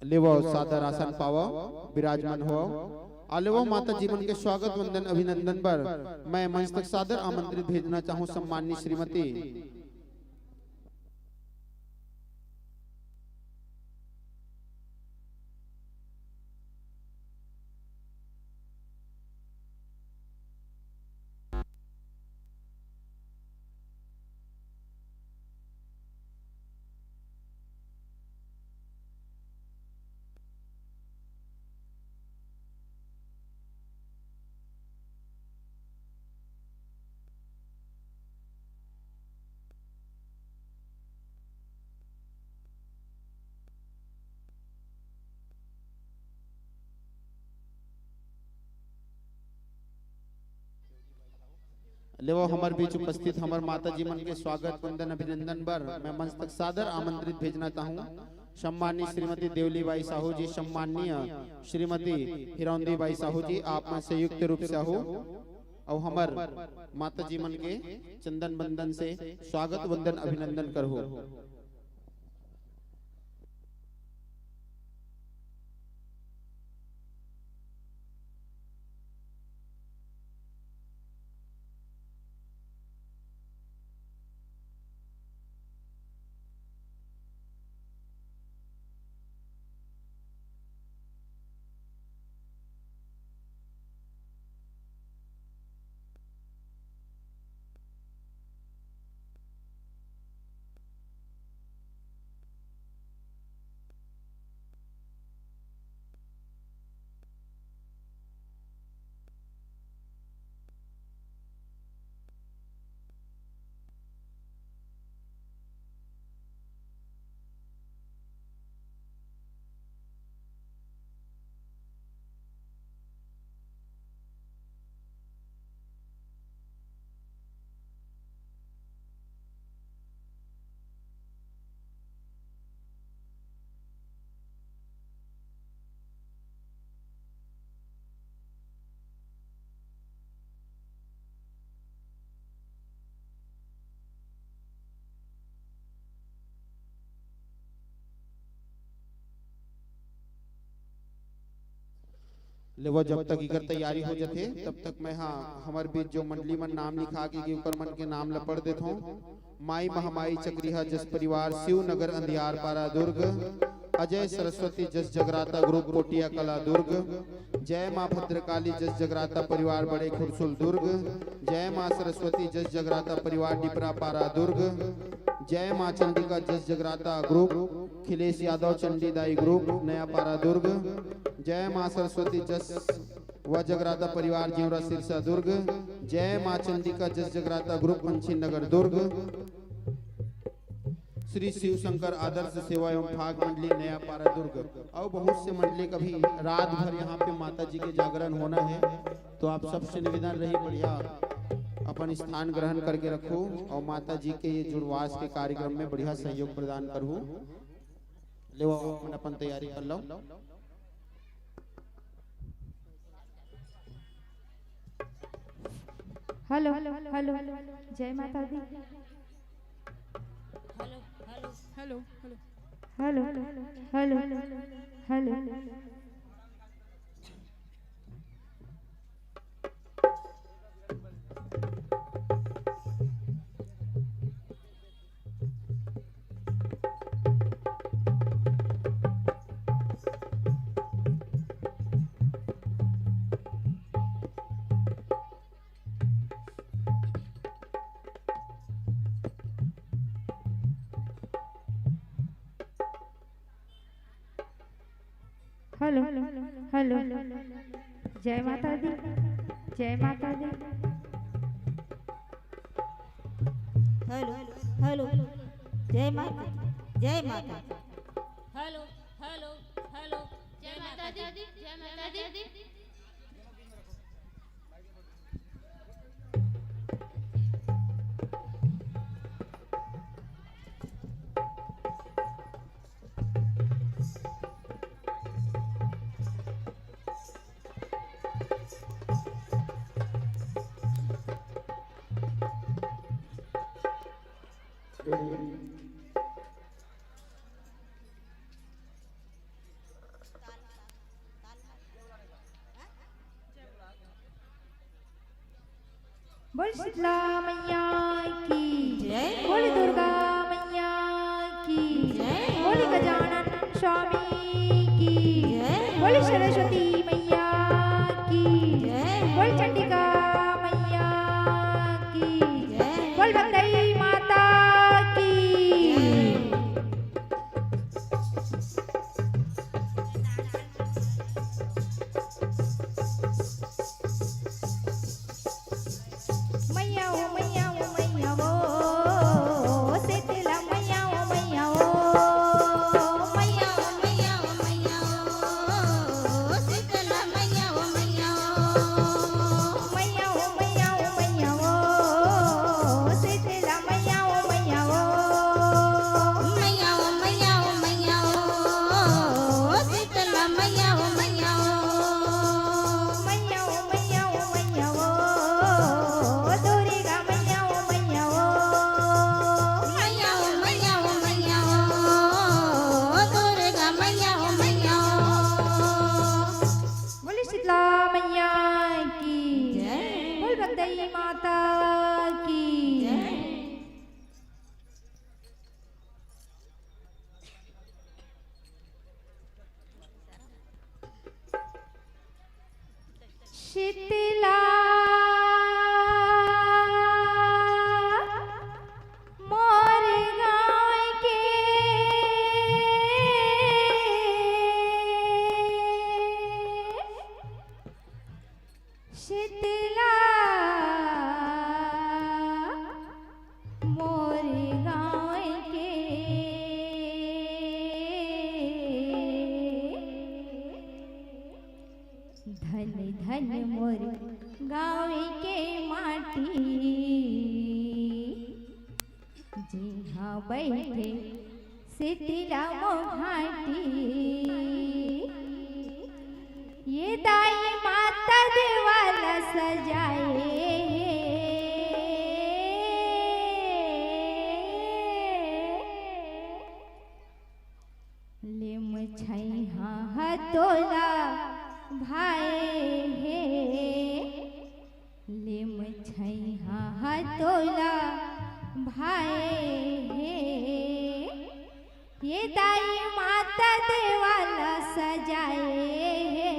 लेवो सादर आसन पावो विराजमान हो आलेवो माता जीवन के स्वागत वंदन अभिनंदन पर मैं मंच तक सादर आमंत्रित भेजना चाहूं सम्माननीय श्रीमती लेवो हमारे बीच उपस्थित हमारे माता जी मन के स्वागत वंदन अभिनंदन पर मैं मंच तक सादर आमंत्रित भेजना चाहूँ सम्माननीय श्रीमती देवली बाई साहू जी, सम्माननीय श्रीमती हिरौंदी बाई साहू जी, आप में संयुक्त रूप से हो और हमार माता जी मन के चंदन बंदन से स्वागत वंदन अभिनंदन करहो। लेवो जब तक इकर तैयारी हो जाते तब तक मैं हाँ हमारे बीच जो मंडली मन नाम लिखा के ऊपर मन के नाम लपड़ देता हूँ। माई महामाई चक्रिया जस परिवार शिव नगर अंधियार पारा दुर्ग, अजय सरस्वती जस जगराता ग्रुप कोटिया कला दुर्ग, जय माँ भद्रकाली जस जगराता परिवार बड़े खुरसुल दुर्ग, जय माँ सरस्वती जस जगराता परिवार डिपरा पारा दुर्ग, जय माँ चंडिका जस जगराता ग्रुप खिलेश यादव चंडीदाई ग्रुप नया पारा दुर्ग, जय माँ सरस्वती जस व जगराता परिवार जीवरा सिरसा दुर्ग, जय माँ चंडिका जस जगराता ग्रुप पंछी नगर दुर्ग, श्री शिव शंकर आदर्श सेवा एवं भाग मंडली नया पारा दुर्ग और बहुत से मंडली कभी रात भर यहाँ पे माता जी के जागरण होना है, तो आप सबसे निवेदन रही बढ़िया अपन स्थान ग्रहण करके रखो और माता जी के ये जुड़वास के कार्यक्रम में बढ़िया सहयोग प्रदान करूँ। ले अपन तैयारी कर लो। हेलो हेलो जय माता दी। Hello hello hello hello hello hello hello जय माता दी, जय माता दी। हेलो हेलो जय माता, जय माता। हेलो हेलो हेलो जय माता दी, जय माता दी। बोल शीतला मैया की जय। बोल दुर्गा मैया की जय। बोल गजानन स्वामी की जय। बोल सरस्वती मैया की जय। बोल चंडिका मैया की जय। बोल भगदई माता की मैया ओ मैया ओ मैया ओ शीतला मैया ओ मैया ओ मैया ओ मैया ओ मैया ओ शीतला मैया ओ मैया ओ मैया ओ मैया ओ मैया ओ शीतला मैया ओ मैया ओ मैया ओ मैया ओ मैया ओ शीतला मैया ओ मैया ओ मैया ओ मैया ओ मैया ओ दुर्गा मैया ओ मैया ओ मैया ओ मैया ओ मैया ओ दुर्गा मैया ओ मैया ओ बोल शीतला मैया की जय। बोल भगदई माता की शीतला मोर गाँव के शीतला मोर गाँव के धन धन मोर गाँव के माटी जहाँ बैठे शीतला मोघाटी ये दाई माता देवाला सजाए लिम छैहा हतोला भाए हे लिम छैहा हतोला भाए हे ये दाई माता देवाला सजाए हे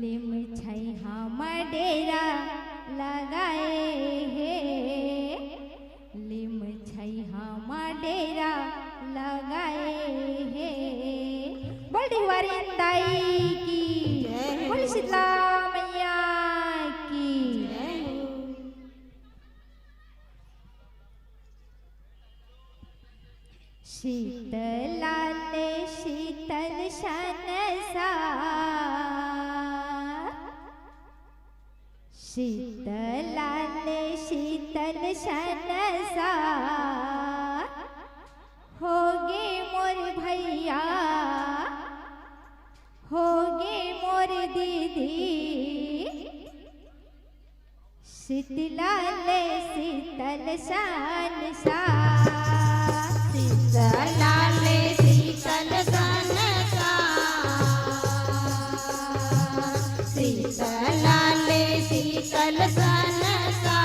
लिम छैहा मडेरा लगाए हे लिम छैहा मडेरा लगाए हे बोल डिहवारी दाई की बोल शीतला मैया की शीतलाले शीतल शनसा शीतलाले शीतल शनसा होगे मोर भैया होगे मोर दीदी शीतलाले शीतल शनसा शीतलाले शीतल सनसा शीतलाले शीतल सनसा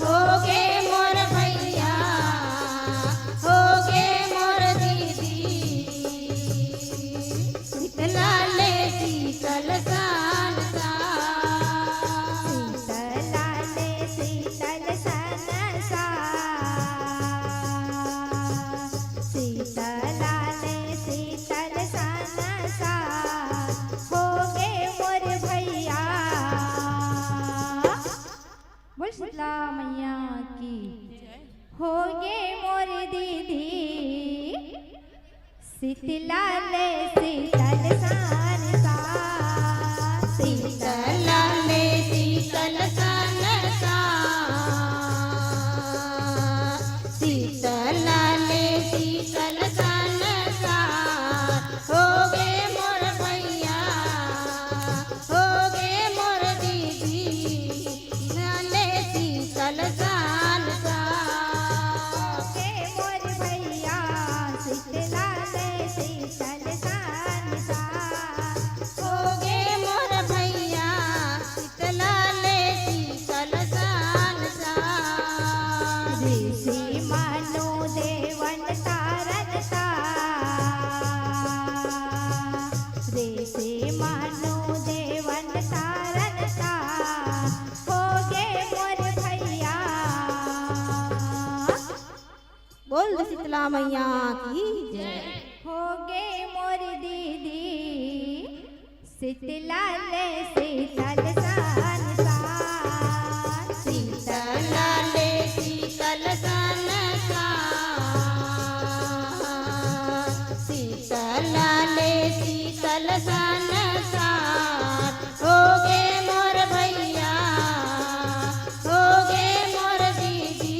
होगे मोर भैया होगे मोर दीदी शीतलाले शीतल सनसा शीतलाले शीतल सनसा शीतलाले शीतल सनसा होगे मोर भैया बोल शीतला मैया की होगे मोर दीदी शीतलाले शीतल सनसा शीतलाले शीतल सनसा शीतलाले शीतल सनसा होगे मोर भैया होगे मोर दीदी लाले शीतला मैया की जय। होगे मोर दीदी शीतला ले शीतल सान सान शीतला ले शीतल सन शीतला ले शीतल सन होगे मोर भैया होगे मोर दीदी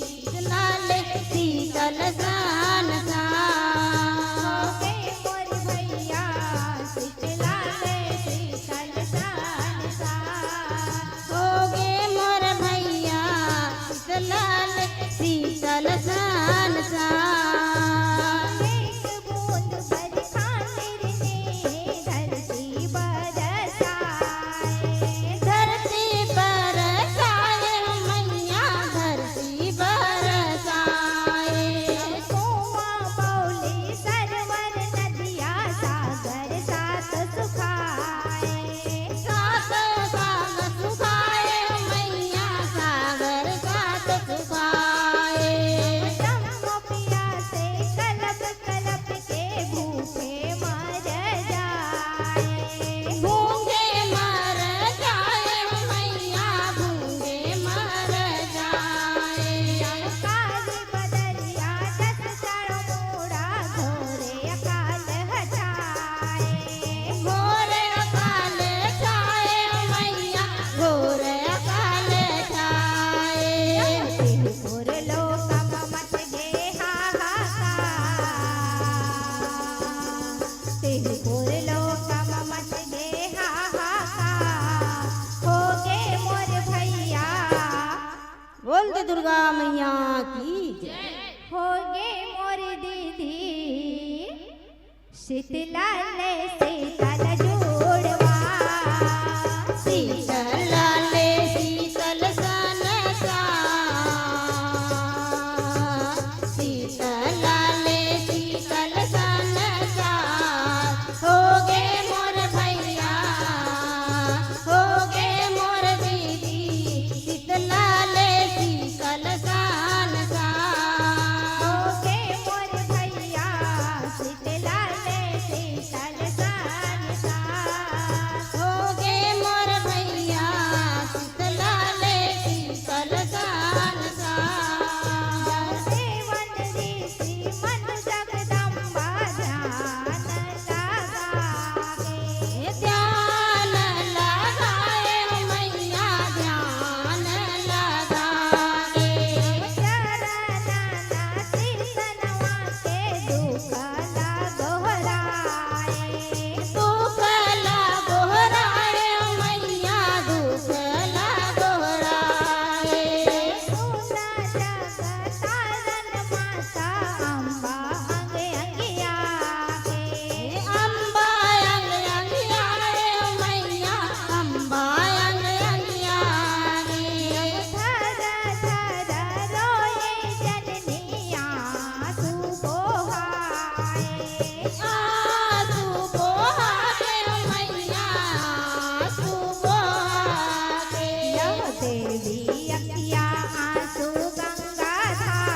शीतला ले शीतल सन होगे मोर भैया शीतला ले शीतल सान सान होगे मोर भैया शीतला ले शीतल सन एक बूंद बरखा गिरने धरती बरसाए धरती पर साए मैया धरती पर साए कुआं बौली सरवर नदिया सागर सात सुखाए सात साग सुखाए मैया सागर सात सुखाए जम्मो पिया से कलप कलप के भूखे मर जाए भूखे मर जाए मैया भूखे मर जाए काली बदरिया दस चारों मोड़ा घोरे अकाल हटाए घोर अकाल छाए मैया घोर अकाल छाए तिलपुर लोकम मच गे हाहाकार तिलपुर लोकम मच गे हाहाकार होगे मोर भैया बोल दे दुर्गा मैया की जय। होगे मोर दीदी शीतला ले शीतल जोड़वा शीतला ले शीतल सन शीतला ले शीतल सन होगे मोर भैया होगे मोर दीदी शीतला ले शीतल सन होगे मोर भैया शीतला ले शीतल सान सान होगे मोर भैया शीतला ले शीतल सन देवन ऋषि मन जगदम्बा ध्यान लगागे ध्यान लगाए मैया ध्यान लगाए चरणना शीतलवा के दुख लगोहराए दुख लगोहराए मैया दुख लगोहराए सुना जगतारण माता अम्बा अंग अंगिया के अम्बा अंग अंगियाए मैया अम्बा अंग अंगियाए धर रोए जननिया तू बोहाए आसू पोहाके मैया आसू पोहाके यह देवी अखिया आंसू गंगा धार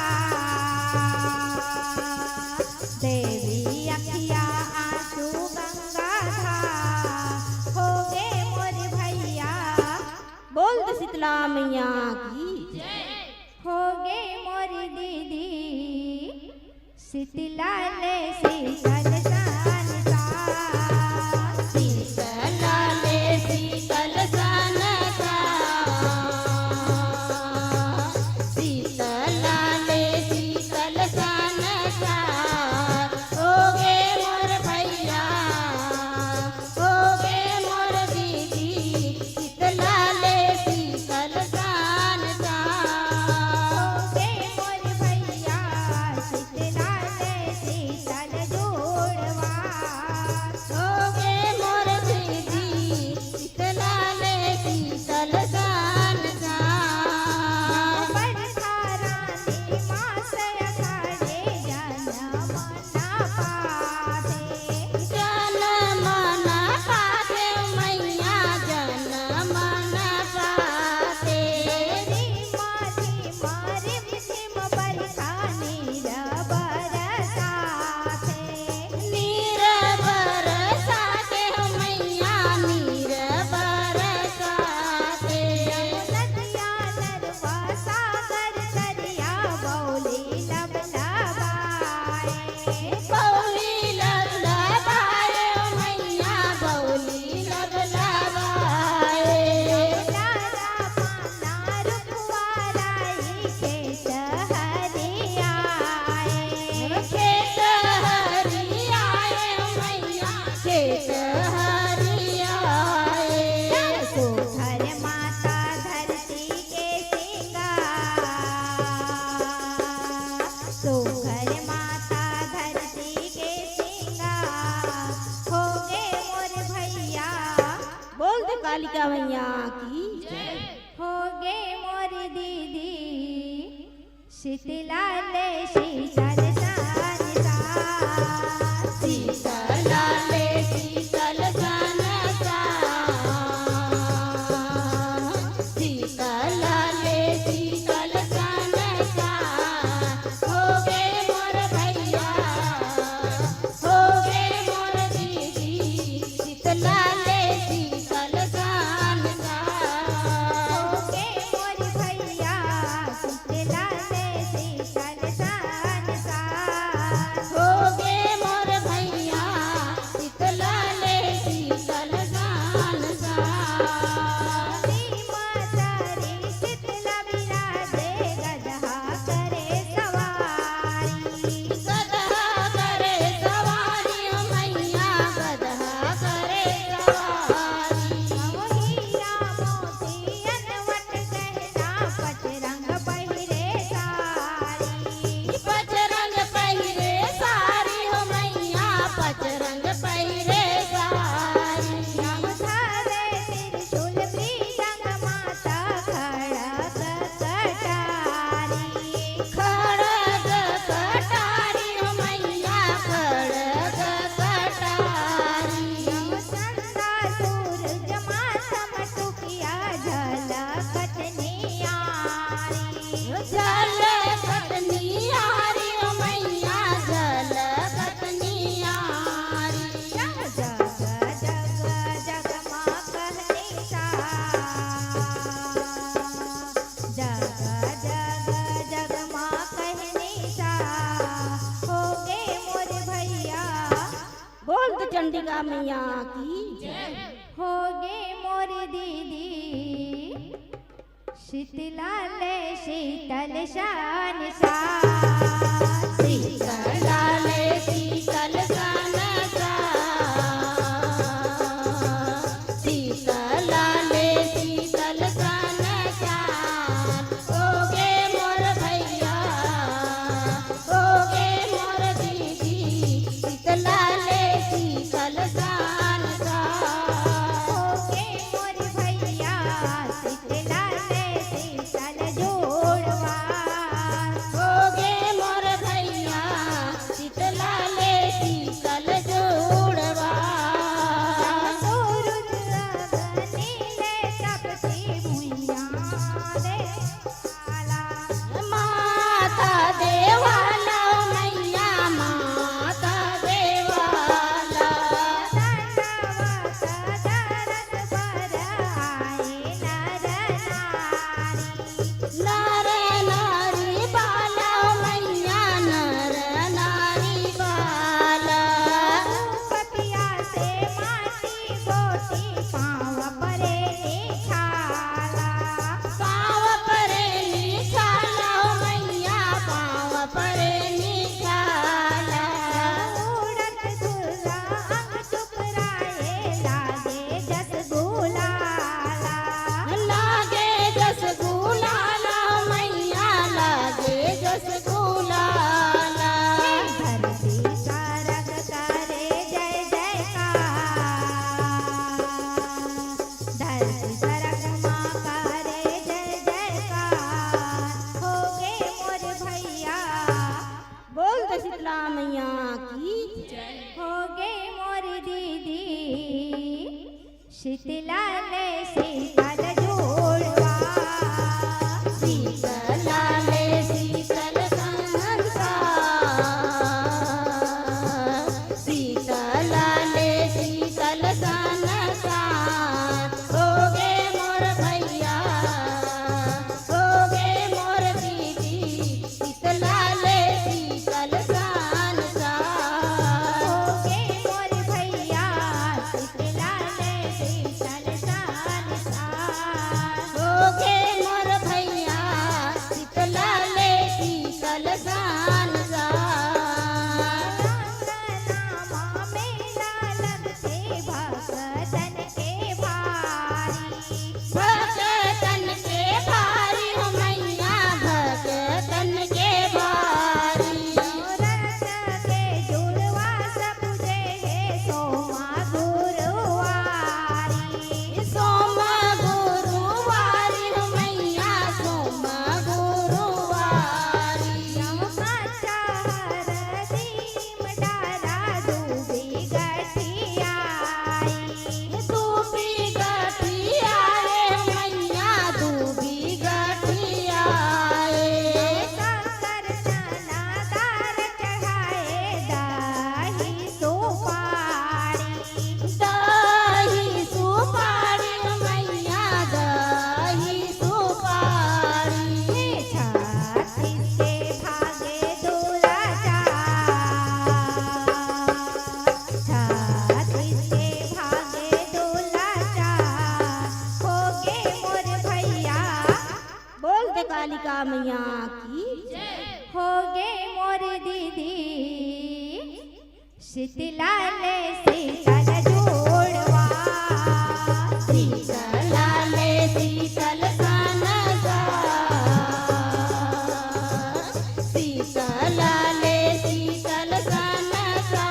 देवी अखिया आंसू गंगा धार होगे मोर भैया बोल दे शीतला मैया की जय। होगे मोर दीदी शीतला ले शीतल सान सान शीतला ले शीतल सन शीतला ले शीतल सन होगे मोर भैया होगे मोर दीदी शीतला ले शीतल सन होगे मोर भैया शीतला ले शीतल जोड़वा होगे मोर दीदी शीतला ले शीतल सन बरखा रानी मास अखाड़े जनम ना पाते जन मन पाते मैया जन मन पाते री मारी बरखा नीरबा कालिका मैया की हो गे मोरी दीदी शीतला ले शीतल सान शीतला ले शीतल सन शीतला ले शीतल सन हो गे मोर भैया हो गे मोर दीदी शीतला ले शीतल सन हो गे मोरी भैया शीतला ले शीतल सान हो गे मोर भैया शीतला ले शीतल सन मातारी शीतला विराजे गदहा करे सवारी गदहा करे सवारी ओ मैया गदहा करे सवारी हीरा मोती अनवट गहना पट रंग पहिरे सारी पचरंग पहिरे सारी हो मैया पचरंग पहिरे सारी धारे त्रिशूल त्रिशंग माता खड़ग कटारी खड़ग कटारी हो मैया खड़ग कटारी संदा सूरज माता मटुकिया झलकत नियारी झलकत नियारी ओ मैया झलकत नियारी जग जग जग जग माँ कहनी सा जग जग जग माँ कहनी सा हो गे मोर भैया बोल तो चंडिका मैया की हो गे मोर दीदी शीतला ले शीतल शान सा शीतला ले शीतल सन शीतला ले शीतल सन हो गे मोर भैया हो गे मोर दीदी शीतला ले शीतल सन हो गे मोर भैया शीतला ले शीतल जोड़वा हो गे मोर भैया शीतला ले शीतल जोड़वा सूरज अग्नि ले तपती भुइया रे आला माता देवाला मैया माता देवाला दंडवत दरस पर आए नर नारी नर नारी बाला मैया नर नारी बाला कपिया से माटी गोटी पाँव परे छाला पाँव परे निछाला मैया पाँव परे निछाला उड़त धुरा अंग टुकराए लागे जस गुलाला लागे जस गुलाला मैया लागे जस गुलाला धरती सरग करे जय जयकार धरती सरग माँ करे जय जयकार हो गे मोर भैया बोल तो शीतला मैया की हो गे मोर दीदी शीतला ले शीतल जोड़वा शीतला ले शीतल संसा शीतला ले शीतल संसा हो गे मोर भैया हो गे मोर दीदी शीतला ले शीतल संसा हो गे मोर भैया शीतला ले शीतल सा मैया की होगे मोर दीदी शीतला ले शीतल जोड़वा शीतला ले शीतल सनसा शीतला ले शीतल सनसा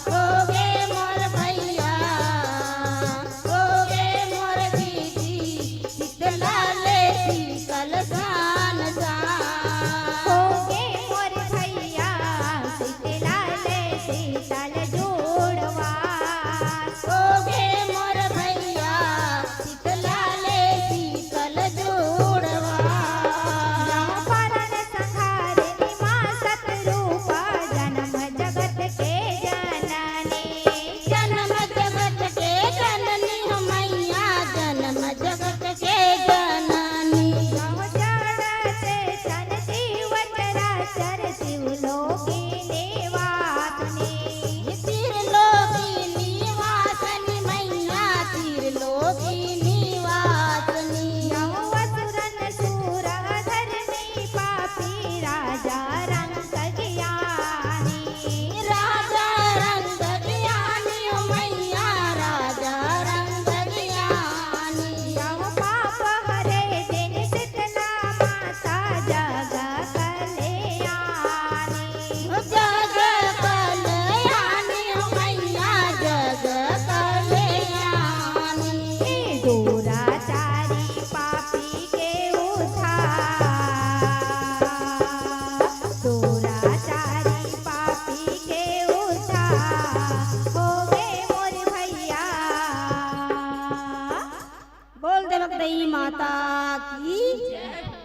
होगे मोर भैया होगे मोर दीदी शीतला ले शीतल सनसा होगे मोर भैया शीतला ले शीतल जोड़वा होगे मोर भैया शीतला ले शीतल जोड़वा परण संहारिणी मां सतरूपा जन्म जगत के जननी जन्म जगत के जननी हो मैया जन्म जगत के जननी चढ़ते सन शिव चराचर शिवलोकी निवासिनी त्रिलोकी निवासनी मैया त्रिलोकी निवासनी असुरन सूर धरनी पापी राजा रंग ज्ञानी राजा रंग ज्ञानी हो मैया राजा रंग ज्ञानी पाप हरे दिन शीतला माता जग कल्याणी जग कल्याणी हो मैया जग कल्याणी दुराचारी पापी के उद्धार दुराचारी पापी के उद्धार होगे मोर भैया बोल देवक दई माता की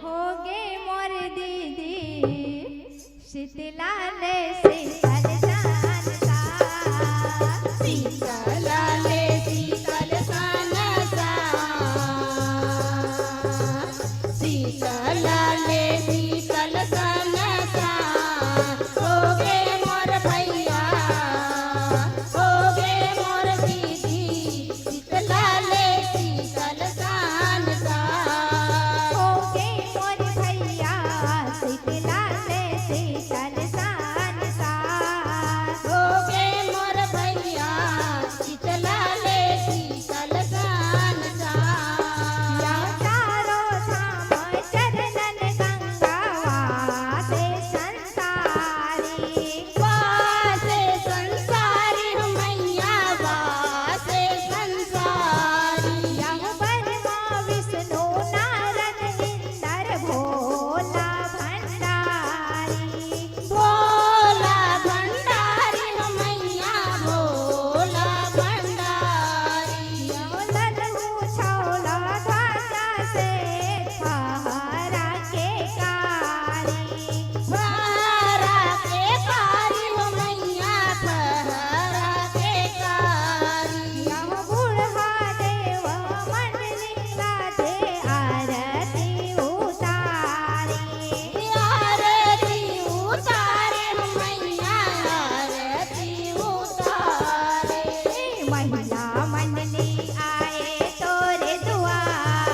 होगे मोर दीदी शीतला ले शीतल जानसा शीतला ले शीतल सनसा शीतला ले शीतल सनसा होगे मोर भैया होगे मोर दीदी शीतला ले शीतल सनसा होगे मोर भैया शीतला ले शीतल जानसा होगे मोर भैया शीतला ले शीतल सनसा चारो धाम चरणन गंगा वासे संसारी वासे संसारी हो मैया वासे संसारी ब्रह्मा विष्णु नारद इंद्र भोला भंडारी भोला भंडारी हो मैया भोला भंडारी लल्लू छौला ध्वजा से पहरा के कारी पहरा के कारी हो मैया पहरा के कारी बूढ़ा देव मंडली राधे आरती उतारी आरती उतारे हो मैया आरती उतारे महिला मंडली आए तोरे दुआर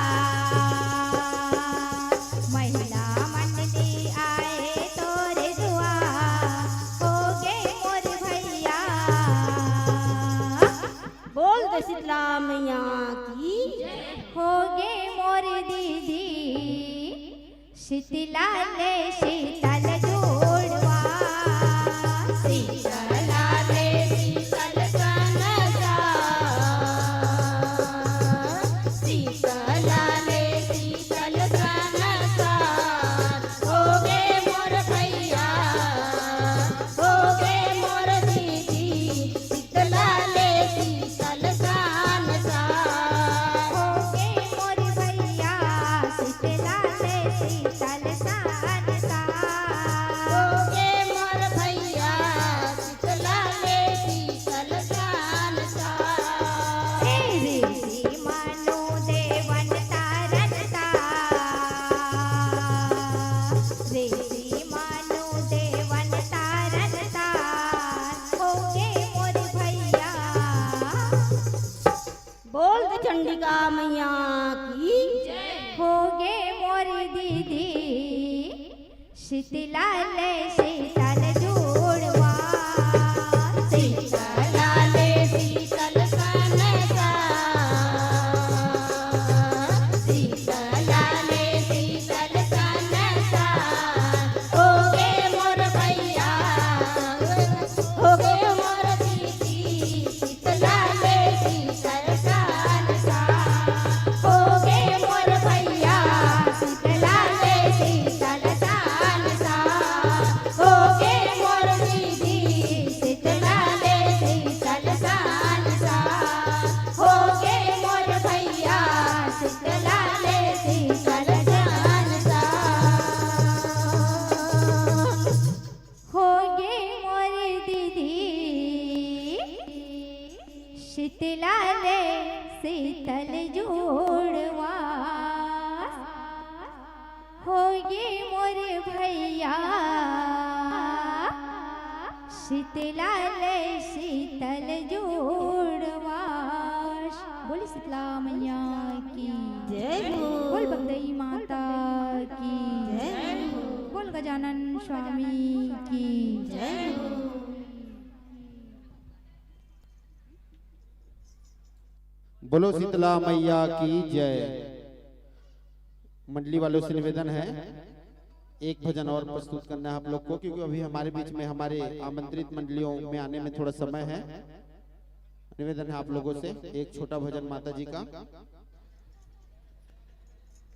महिला मंडली आए तोरे दुआर होगे मोर भैया बोल दे शीतला मैया की होगे मोर दीदी शीतला ले शीतल जोड़वा शीतला ले शीतल सनसा शीतला ले शीतल सनसा होगे मोर भैया होगे मोर दीदी शीतला ले शीतल सनसा होगे मोर भैया शीतला ले शीतल जानसा शीतलाले शीतल जोड़वा शीतलाले शीतल कनसा शीतलाले शीतल कनसा होगे मोर भैया होगे मोर दीदी शीतलाले शीतल कनसा होगे मोर भैया शीतलाले शीतल कनसा होगे मोर दीदी शीतलाले शीतल कनसा होगे मोर भैया शीतलाले शीतल कनसा होगे मोर दीदी शीतलाले शीतल जोड़वा होगे मोर भैया शीतलाले शीतल जोड़वा। बोल शीतला मैया की जय हो, बोल बगदई माता की जय हो, बोल गजानन स्वामी की जय हो। बोलो शीतला मैया की जय। मंडली वालों से निवेदन है एक भजन और प्रस्तुत करना है आप लोग को, क्योंकि अभी हमारे बीच में हमारे आमंत्रित मंडलियों में आने में थोड़ा समय है। निवेदन है आप लोगों से एक छोटा भजन माता जी का,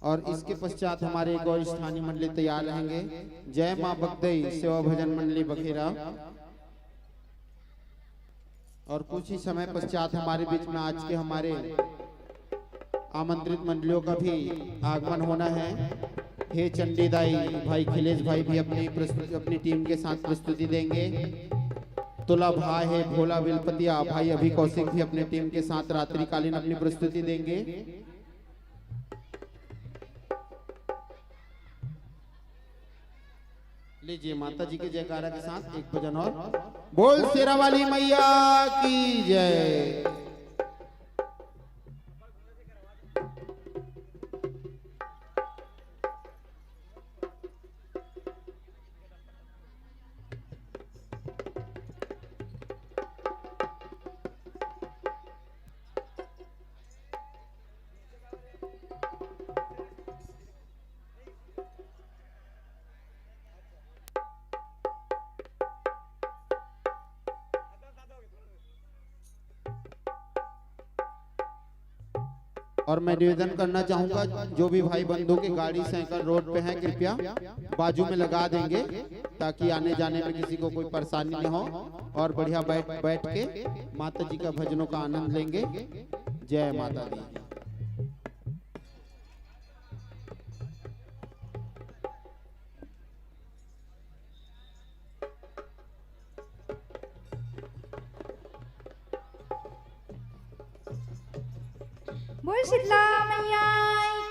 और इसके पश्चात हमारे एक और स्थानीय मंडली तैयार रहेंगे। जय मां बगदई सेवा भजन मंडली बघेरा। और कुछ ही समय पश्चात हमारे बीच में आज के हमारे आमंत्रित मंडलियों का भी आगमन होना है। हे चंडीदाई भाई खिलेश भाई भी अपनी टीम के साथ प्रस्तुति देंगे। तुला भाई है भोला विलपतिया भाई अभी कौशिक भी अपने टीम के साथ रात्रिकालीन अपनी प्रस्तुति देंगे। लीजिए माता जी के जयकारा के साथ एक भजन और। बोल शेरा वाली मैया की जय। और मैं निवेदन करना चाहूंगा जो भी भाई बंधु के गाड़ी साइकिल रोड पे हैं कृपया बाजू में लगा देंगे, ताकि आने जाने में किसी को कोई परेशानी न हो, और बढ़िया बैठ के माता जी का भजनों का आनंद लेंगे। जय माता दी। बोल शीतला मैया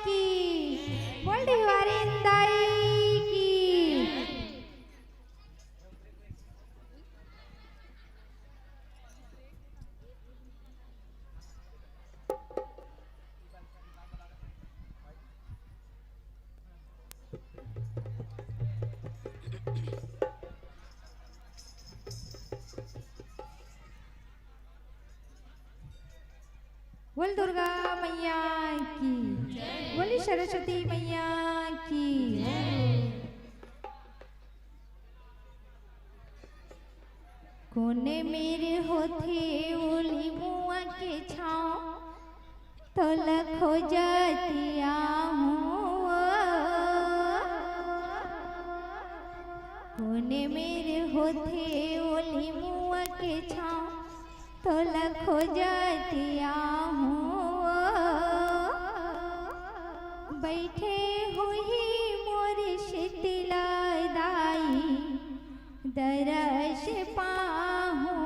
की, बोल देवारिंदाई की। बोल दुर्गा मैया की, बोली सरस्वती मैया की। कोने मेरे होथे ओली मुआ के छाँव, तो लखो जातिया हूँ। कोने मेरे होथे ओली मुआ के छाँव, तो लखो जातिया हूँ। बैठे हुई मोर शीतला दाई, दरस पाहूँ।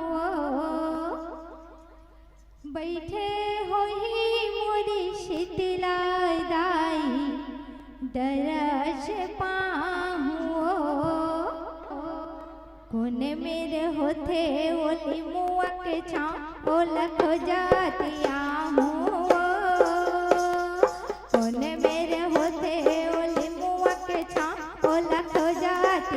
बैठे हुई मोर शीतला दाई, दरस पाहूँ। कोने मेरे होथे ओली मुआ के छाँव, ओ लखो जातिया हूँ। कोने मेरे होथे ओली मुआ के छाँव, ओ लखो जातिया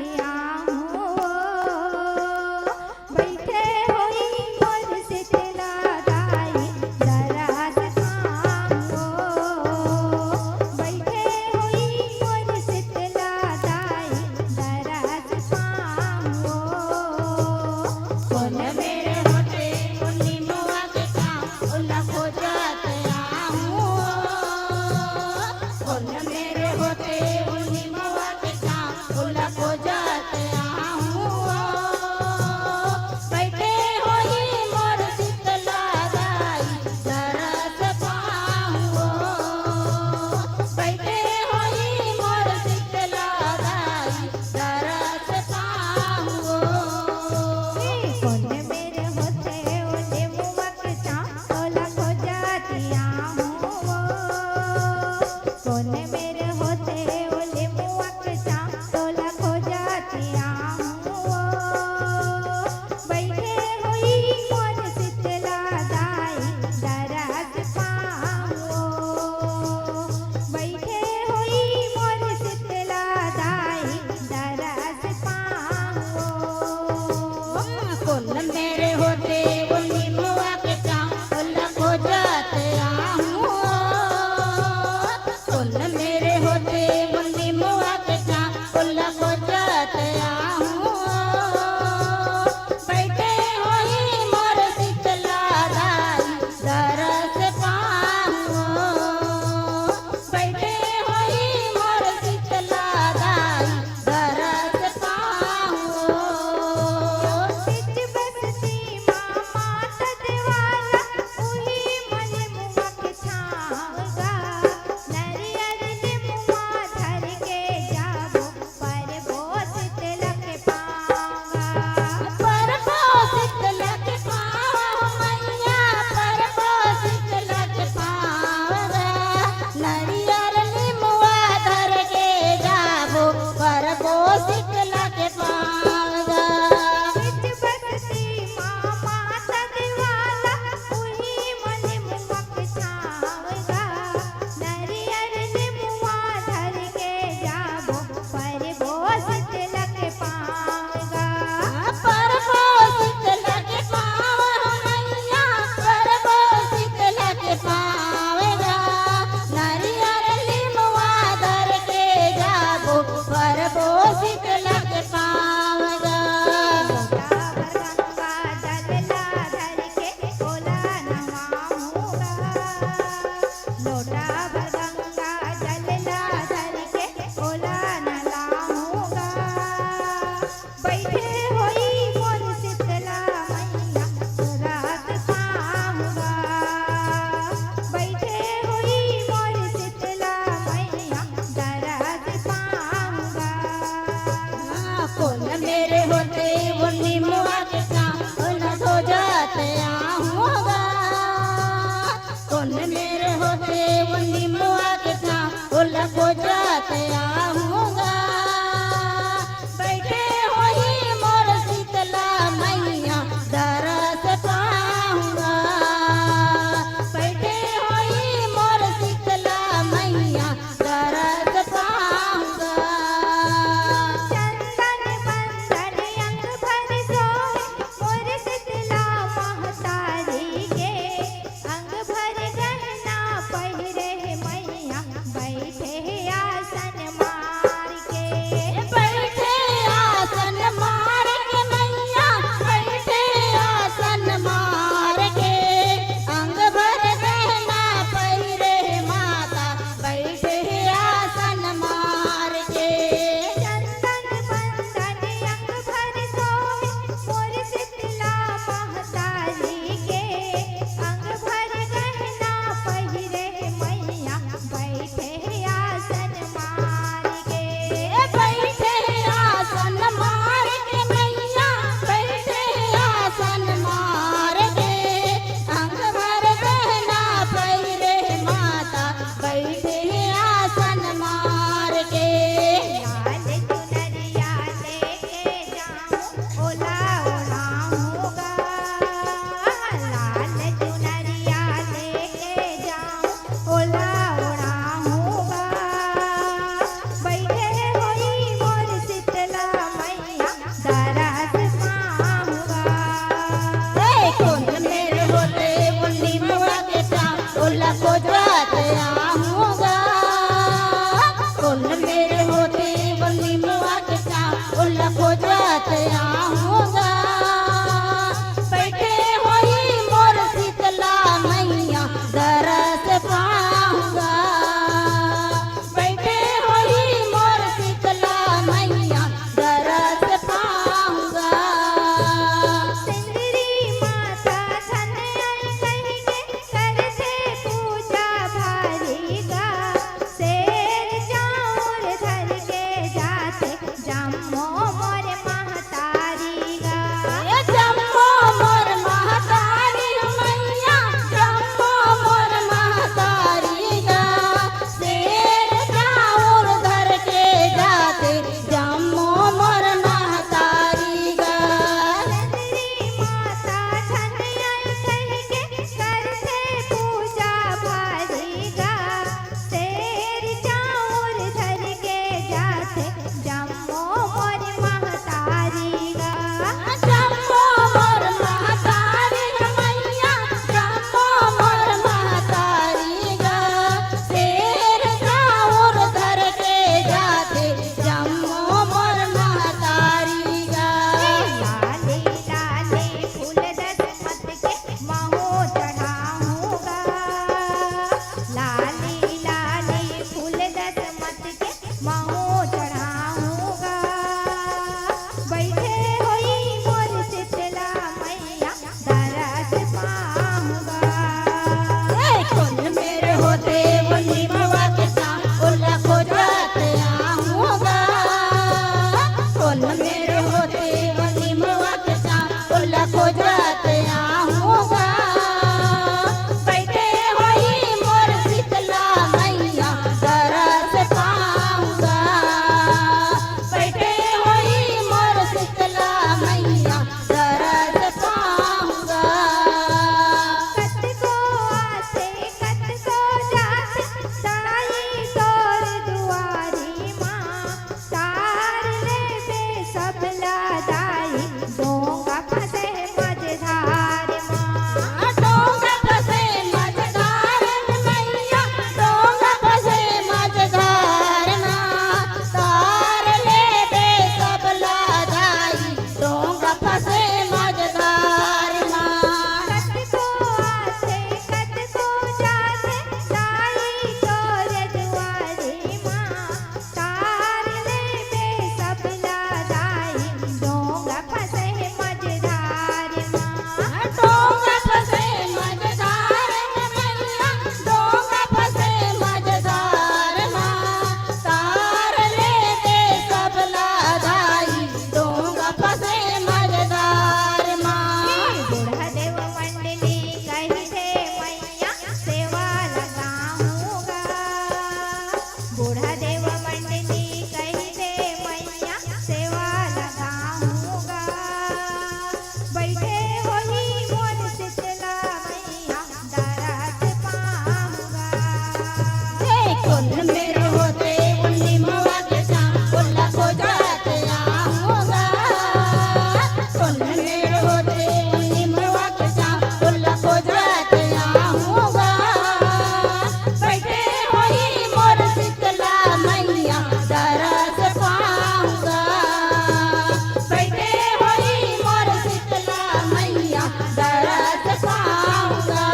दरस पाऊंगा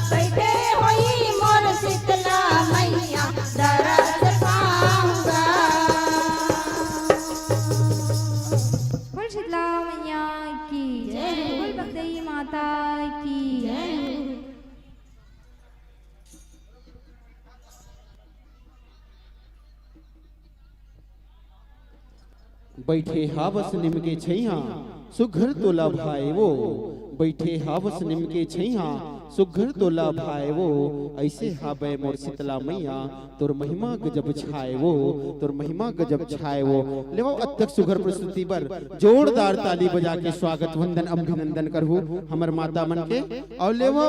बैठे होई मोर शीतला मैया दरस पाऊंगा। बोल शीतला मैया की जय, बोल बगदई माता की जय। बैठे हावस निमके छैया सुघर तोला भाई वो बैठे हावस निमके छैया सुघर तोला भाई वो ऐसे हाबे मोर शीतला मैया तोर महिमा गजब छाए वो तोर महिमा गजब छाए वो। लेवो अध्यक्ष सुघर प्रस्तुति पर जोरदार ताली बजा के स्वागत वंदन अभिनंदन करहु हमर माता मन के। और लेवो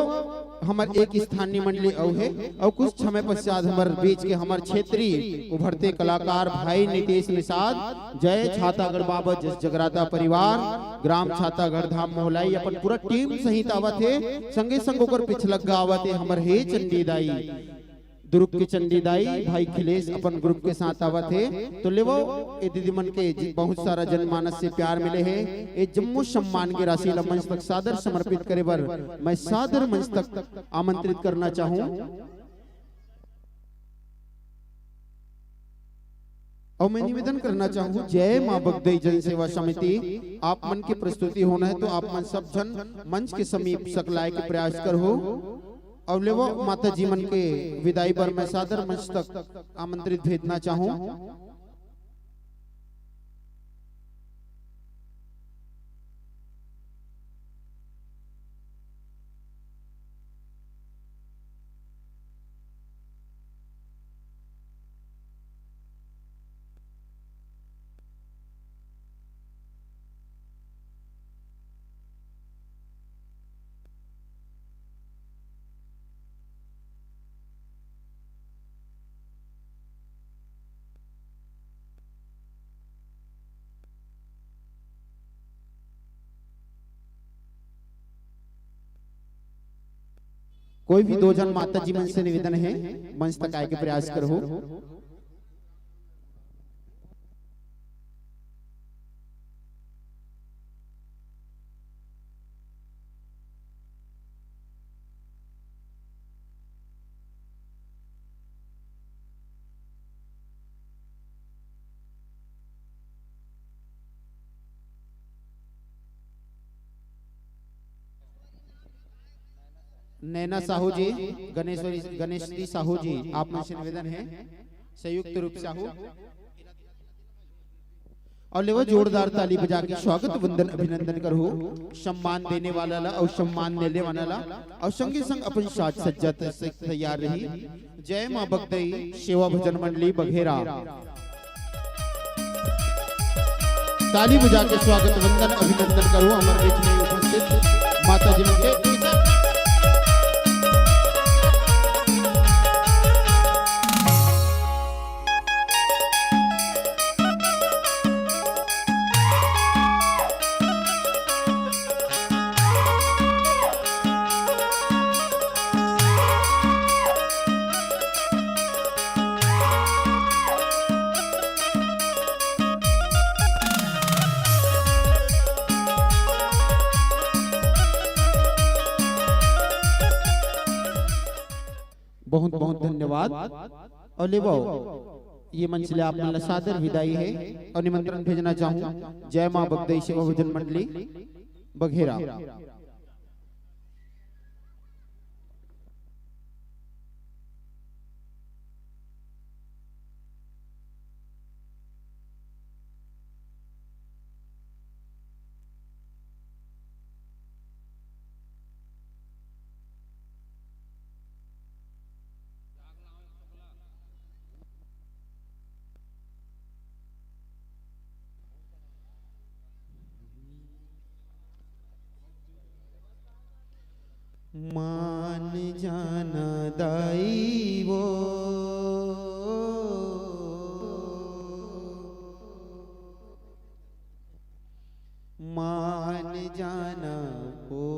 हमर एक स्थानीय मंडली औ है और कुछ समय पश्चात हमर बीच के हमर क्षेत्रीय उभरते कलाकार भाई नितेश निषाद जय छातागढ़ बाबा जस जगराता परिवार ग्राम छातागढ़ धाम मोहलाई अपन पूरा टीम सहित आवत है। संगे संग ओकर पिछलग्गा आवत है हमर हे चंडीदाई दुर्ग के चंडीदाई भाई खिलेश अपन ग्रुप के साथ आवत है। तो लेवो ए दीदी मन के बहुत सारा जनमानस से प्यार मिले है। ए जम्मू सम्मान के राशि ला मंच तक सादर समर्पित करे बर मैं सादर मंच तक आमंत्रित करना चाहूं। और मैं निवेदन करना चाहूँ जय मां बगदई जन सेवा समिति आप मन की प्रस्तुति होना है तो आप मन सब जन मंच के समीप सकलाए के प्रयास कर हो। और लेवो माता जी मन के विदाई पर मैं सादर मंच तक आमंत्रित भेजना चाहूँ। कोई भी दो जन माता जी मन से निवेदन है मंच तक आए के प्रयास करो। नैना साहू जी गणेश्वरी साहू जी आप मन से निवेदन है संयुक्त रूप साहू। और लेवो जोरदार ताली बजा के स्वागत वंदन अभिनंदन करो सम्मान देने वाला ला और सम्मान देने वाला ला और संगे संग अपन साज सज्जा तैयार रही। जय मां बगदई सेवा भजन मंडली बघेरा ताली बजा के स्वागत वंदन अभिनंदन करो हमारे बीच में उपस्थित माता जी के। बहुत बहुत धन्यवाद। और लेवो ये मंच ले आप मन सादर विदाई है और निमंत्रण भेजना चाहूँ जय मां बगदई सेवा भजन मंडली बघेरा। मान जाना दाई वो मान जाना वो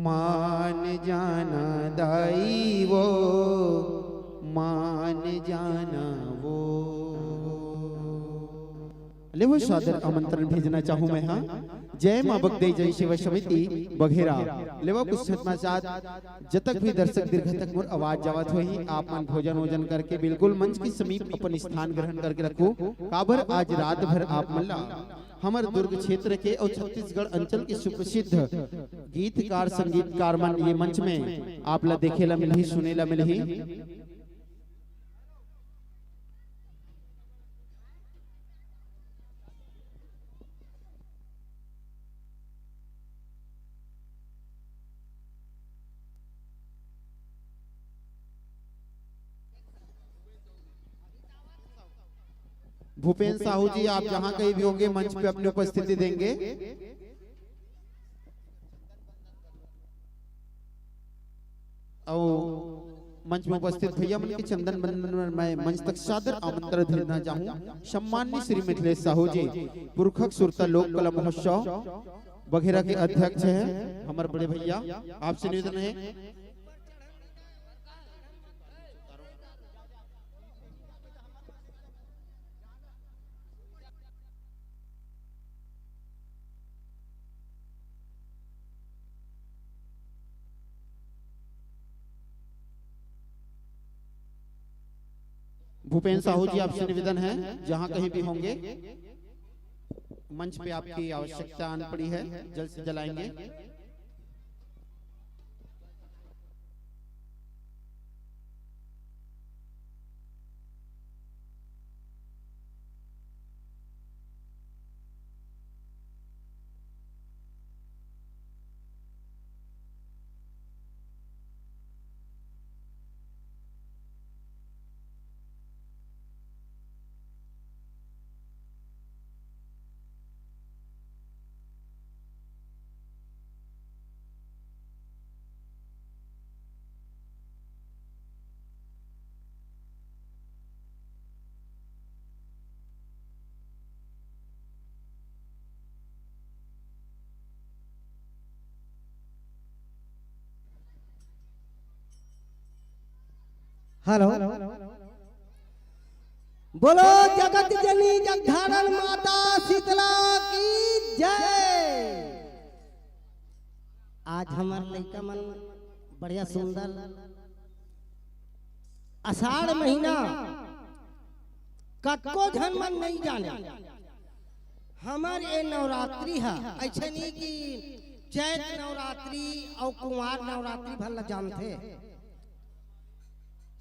मान जाना दाई वो मान जाना वो ले वो सादर आमंत्रण भेजना चाहूँ मैं। हाँ, जय माँ बगदे जय शिव समिति बघेरा लेवा कुछ समाचार जतक भी दर्शक दीर्घ तक मोर आवाज जावत होही आप मन भोजन वोजन करके बिल्कुल मंच के समीप अपन स्थान ग्रहण करके रखो। काबर आज रात भर आप मल्ला हमर दुर्ग क्षेत्र के और छत्तीसगढ़ अंचल के सुप्रसिद्ध गीतकार संगीतकार मन ये मंच में आप ला देखेला मिलही सुनेला मिलही। भूपेंद्र साहू जी आप जहां कहीं भी होंगे मंच पे अपनी उपस्थिति देंगे। और मंच में उपस्थित भैया मन के चंदन बंदन में मैं मंच तक सादर आमंत्रण देना चाहूँ। सम्माननीय श्री मिथिलेश साहू जी पुरखक सुरता लोक कला महोत्सव बघेरा के अध्यक्ष हैं हमारे बड़े भैया, आपसे निवेदन है भूपेंद्र साहू जी आपसे निवेदन है जहां कहीं भी होंगे मंच पे आपकी आवश्यकता आन पड़ी है जल्द से जलाएंगे। हेलो, बोलो जगत जननी जगधारण माता शीतला की जय। आज हमार लड़का मन बढ़िया सुंदर आषाढ़ महीना कक्को झन मन नहीं जाने हमार ये नवरात्रि है। ऐसे नहीं कि चैत नवरात्रि और कुमार नवरात्रि भला जानते,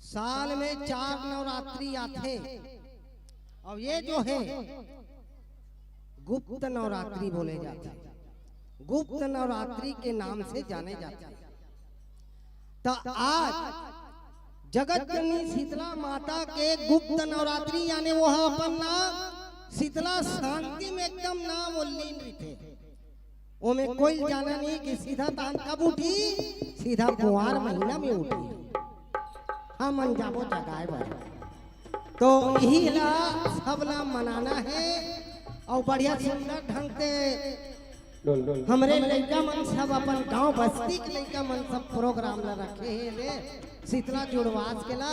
साल में 4 नवरात्रि आते और ये जो है गुप्त नवरात्रि बोले जाते, गुप्त नवरात्रि के नाम से जाने जाते। तो आज जगत जननी शीतला माता के गुप्त नवरात्रि यानी वो अपन नाम शीतला शांति में एकदम नाम उल्लीन थे। वो में कोई जाना नहीं कि सीधा तान कब उठी, सीधा कुंवार महीना में उठी। हम जाबो जगाए बार तो यही ला सबला मनाना है और बढ़िया सुंदर ढंग से हमरे लड़का मन सब अपन गांव बस्ती के लड़का मन सब प्रोग्राम ला रखे है ले शीतला जुड़वास के ला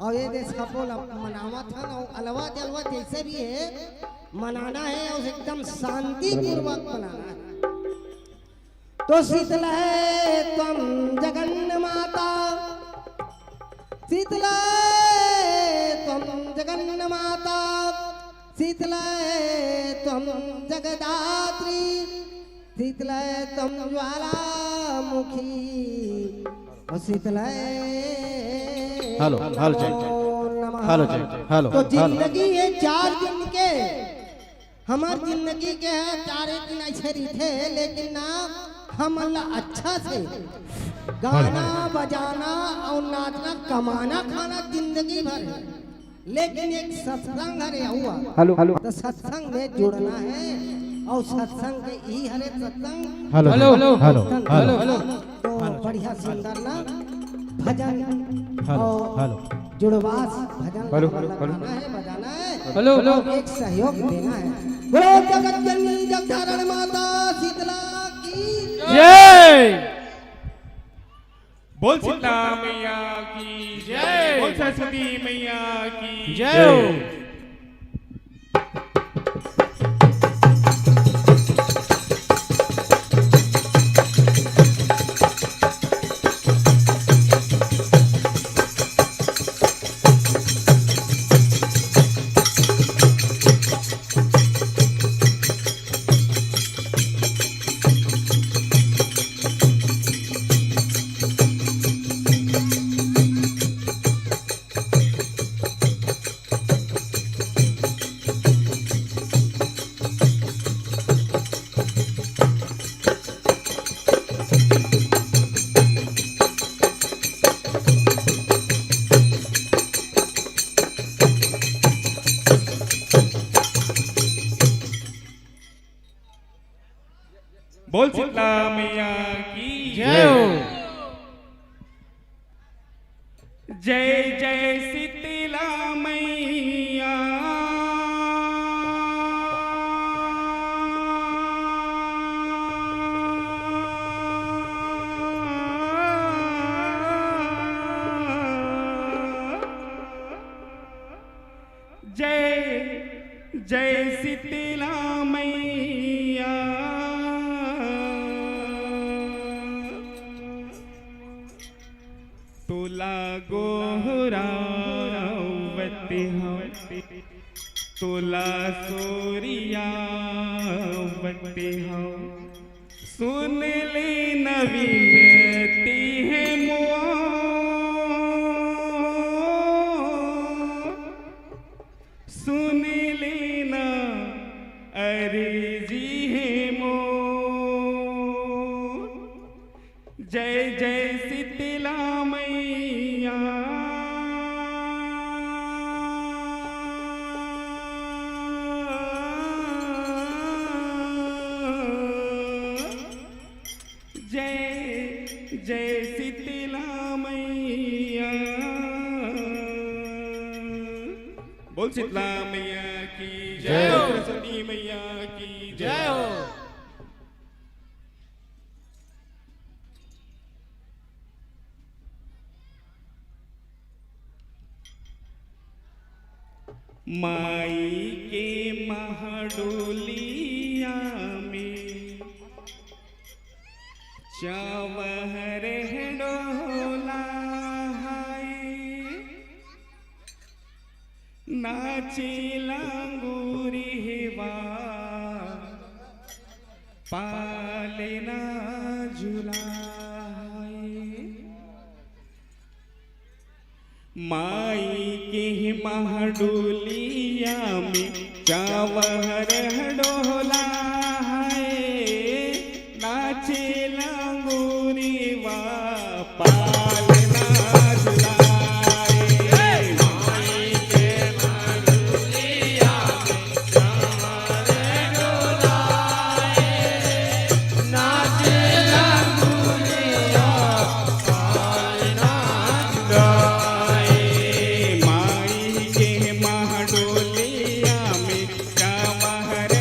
और ये देश सबो मनावा था और अलवा जलवा जैसे भी है मनाना है और एकदम शांति पूर्वक मनाना है। तो शीतला है तुम जगन्न माता, शीतला तुम जगन्न माता, शीतला तुम जगदात्री, शीतला तुम Jwalamukhi, Shitala hello hello hello hello. तो जिंदगी है 4 दिन के, हमार जिंदगी के है 4 दिन ऐसे थे, लेकिन ना हम अच्छा से गाना बजाना और नाचना कमाना खाना जिंदगी भर है, लेकिन एक सत्संग हरे हुआ हेलो हेलो तो सत्संग में जुड़ना है और सत्संग के ही हरे सत्संग हेलो हेलो हेलो हेलो तो बढ़िया सुंदर ना भजन हेलो और हेलो जुड़वास भजन हेलो, गाना है बजाना है हेलो हेलो एक सहयोग देना है। बोलो जगत जननी जगधारण माता शीतला की जय। बोल शीतला मैया की जय, बोल सरस्वती मैया की जय। बोल शीतला मैया की जय हो। जय जय शीतला मैया जय जय शीतला मैया तुला गोहरावती हो तुला सूर्यावती हो सुन ले नवीनती है मुआ सुन लेना अर्जी है मोर जय जय शीतला मैया जय जय शीतला मैया बोल शीतला मैया की जय हो सरस्वती मैया की जय हो माई के महडोलिया में चावहर डोला नाचेला गोरी हेवा पालेना झुलाए माई के महडोलिया में चावहर डोला नाचेला गोरी वा पालना झुलाए माई के महडोलिया में चावहर डोलाए नाचेला गोरी वा पालना झुलाए माई के महडोलिया में चावहर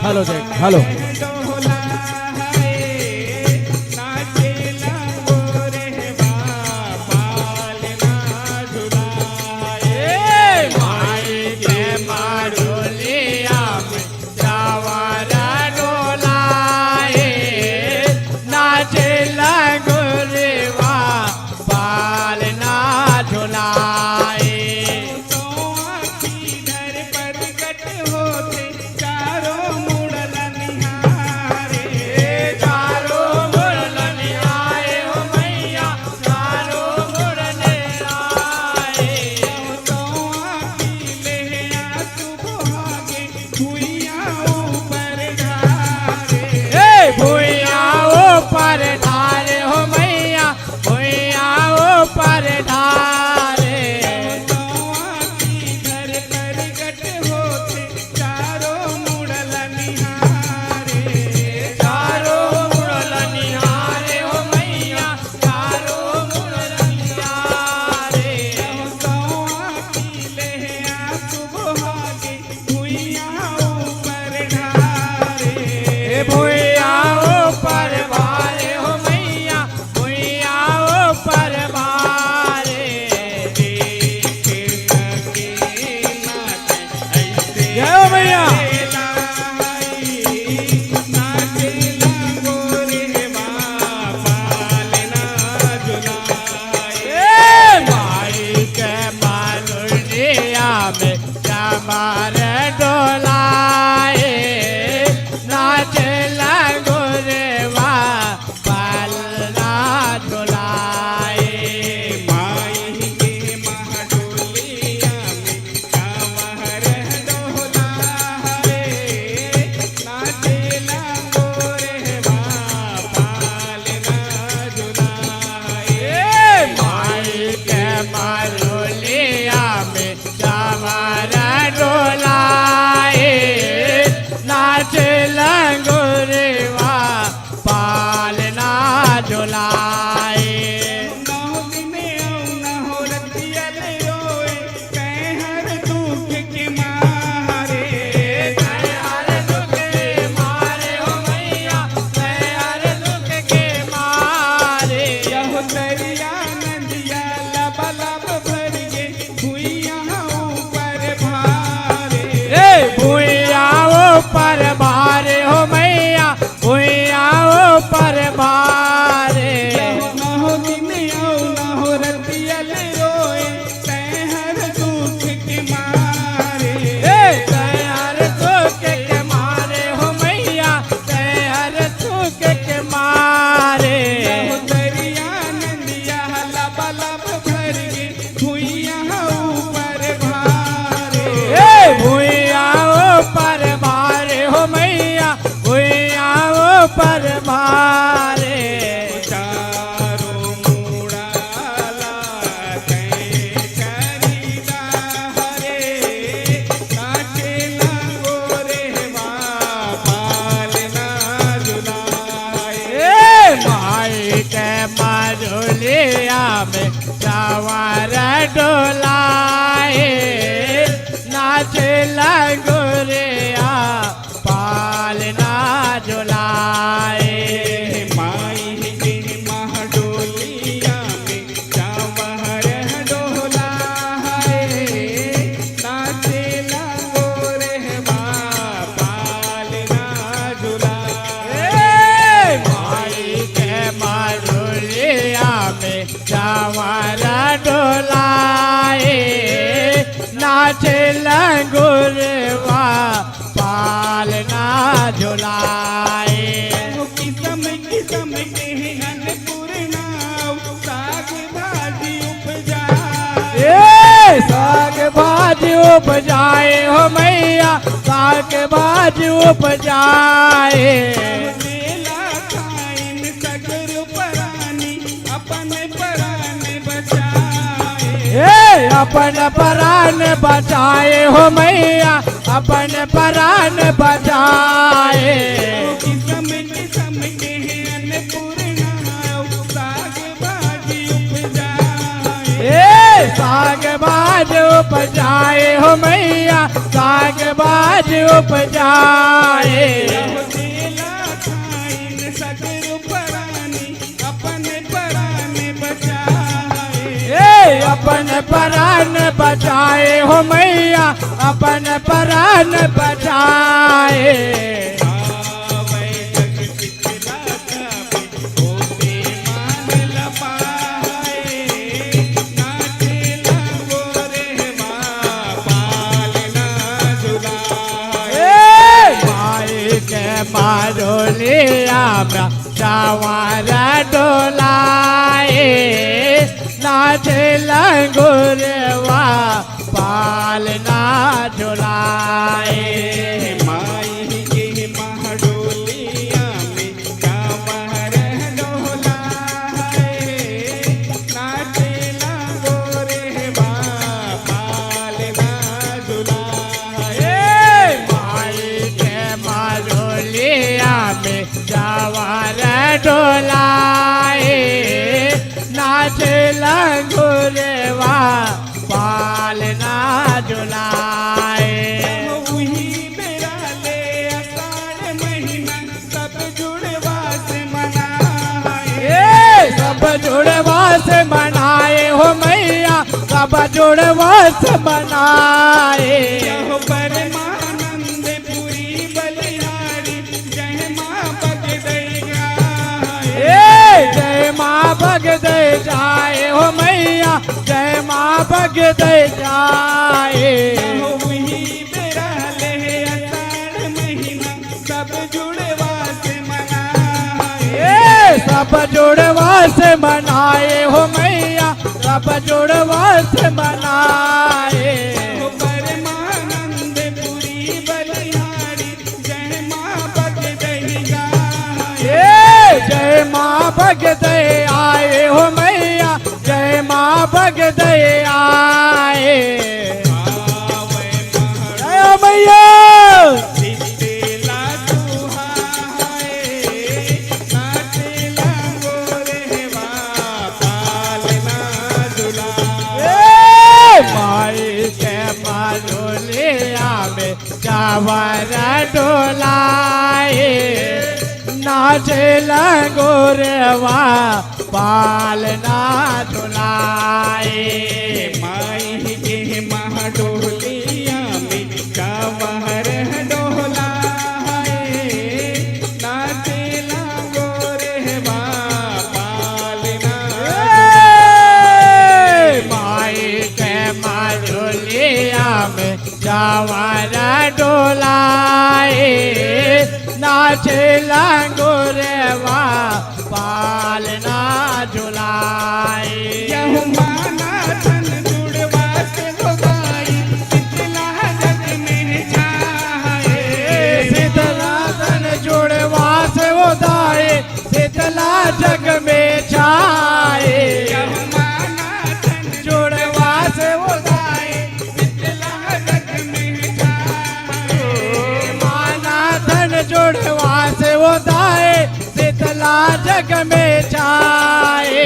हेलो देख हेलो मारुलिया में चावर डोलाए नाचे लंगुरिया पालना झुलाए माई के महाडोलिया में चावर डोलाए नाचे लंगोरे पालना झुलाए माई के मारुलिया में चावर डोलाए नाचे लंगुरवा पालना झुलाए किस्म किस्म के अन्नपूर्णा साग भाजी उपजाए साग भाजी उपजाए हो मैया साग भाजी उपजाए मेला खाइन सगर परानी अपन परान बचाए अपन परान बचाए हो मैया अपन परान बचाए किस्म किस्म के अन्नपूर्णा साग भाजी उपजाए साग भाज उपजाए हो मैया साग भाज उपजाए मेला खाइन सगर परानी अपन परान बचाए अपन परान बचाए हो मैया अपन परान बचाए आवे जग पिछला कभी होते मान लपाए नाचे लंगोरे पालना झुलाए माई के मारुलिया में चावर डोलाए नाचे लंगुरवा पालना झुलाए माई के महाडोलिया में चावर डोलाए नाचे लंगोरे पालना झुलाए माई के मारुलिया में चावर डोलाए नाचे लंगुरवा पालना झुलाए वही बेरा ले आषाढ़ महीना सब जुड़वा से मनाए सब जुड़वा से मनाए हो मैया सब जुड़वा से मनाए यहो परमानंद पुरी बलिहारी जय माँ बगदैया जय माँ भग दे जाए हो मैया जय माँ भग दे जाए वही बेरा ले आषाढ़ महीना सब जुड़वा से मनाए सब जुड़वा से मनाए हो मैया सब जुड़वा से मनाए परमानंद पुरी बलिहारी जय माँ बगदैया जय माँ भग दे आए हो मैया जय माँ भग दे आए जय हो मैया माई के मारुलिया में चावर डोलाए नाचे लंगोरवा पालना झुलाए माई के महाडोलिया में चावर डोलाए नाचे लंगोरे पालना माई के मारुलिया में चावर डोलाए नाचे लंगोरवा पालना झुलाए यहु माना तन जुड़वा से गोगाई शीतला जग में छाए शीतला तन जुड़वा से उदाए शीतला जग में छाए यहु माना तन जुड़वा से उदाए शीतला जग में छाए माना धन जुड़वा से उदाए शीतला जग में छाए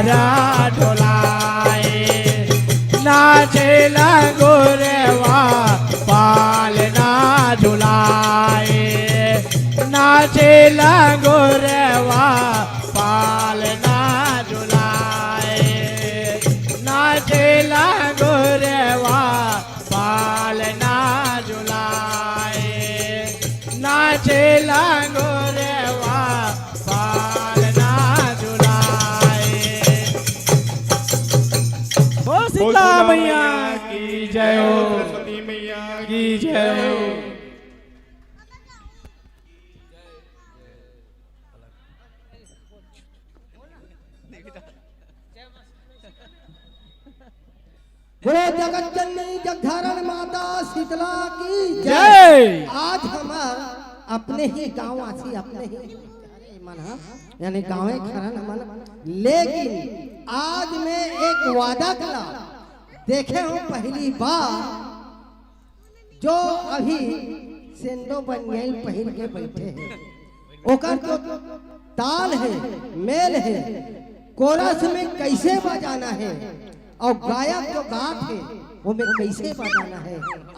दरबारा ढोलाए नाचे लंगोरवा पालना झुलाए नाचे लंगोरवा पालना झुलाए नाचे लंगोरवा पालना झुलाए नाचे लंगोरवा पालना झुलाए। बोल शीतला मैया की जय हो, सरस्वती मैया की जय हो। बोलो जगत जननी जगधारण माता शीतला की जय। जय। आज हमार अपने ही गांव आसी अपने ही मन यानी गाँव खरन मन, लेकिन आज मैं एक वादा करा देखे हूँ पहली बार जो अभी सेंडो बन गए पहन के बैठे हैं ओकर जो ताल है मेल है कोरस में कैसे बजाना है और गायक जो गात है वो में कैसे बजाना है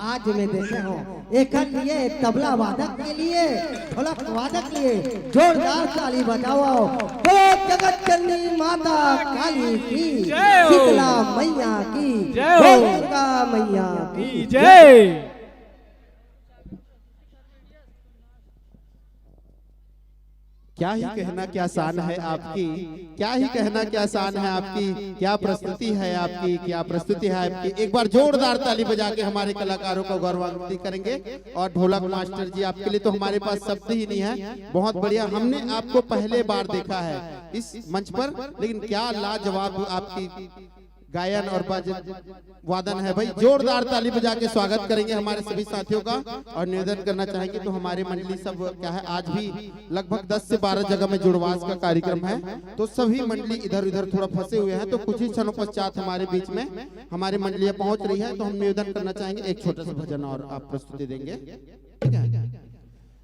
आज मैं देखे हूँ। एक लिए तबला वादक के लिए ढोलक वादक के लिए जोरदार ताली बजाओ। वो जगत जननी माता काली की शीतला मैया की जय हो। दुर्गा मैया की जय। क्या ही कहना क्या शान है आपकी, क्या ही कहना क्या शान है आपकी, क्या प्रस्तुति है आपकी, क्या प्रस्तुति है आपकी। एक बार जोरदार ताली बजा के हमारे कलाकारों को गौरवान्वित करेंगे। और ढोलक मास्टर जी आपके लिए तो हमारे पास शब्द ही नहीं है, बहुत बढ़िया। हमने आपको पहले बार देखा है इस मंच पर, लेकिन क्या लाजवाब आपकी गायन और वादन है भाई। जोरदार ताली बजा के स्वागत करेंगे हमारे सभी साथियों का। और निवेदन करना चाहेंगे तो हमारे मंडली सब क्या है आज भी लगभग 10 से 12 जगह में जुड़वास का कार्यक्रम है, तो सभी मंडली इधर उधर थोड़ा फंसे हुए हैं। तो कुछ ही क्षणों पश्चात हमारे बीच में हमारी मंडलियां पहुंच रही है, तो हम निवेदन करना चाहेंगे एक छोटा सा भजन और आप प्रस्तुति देंगे, ठीक है।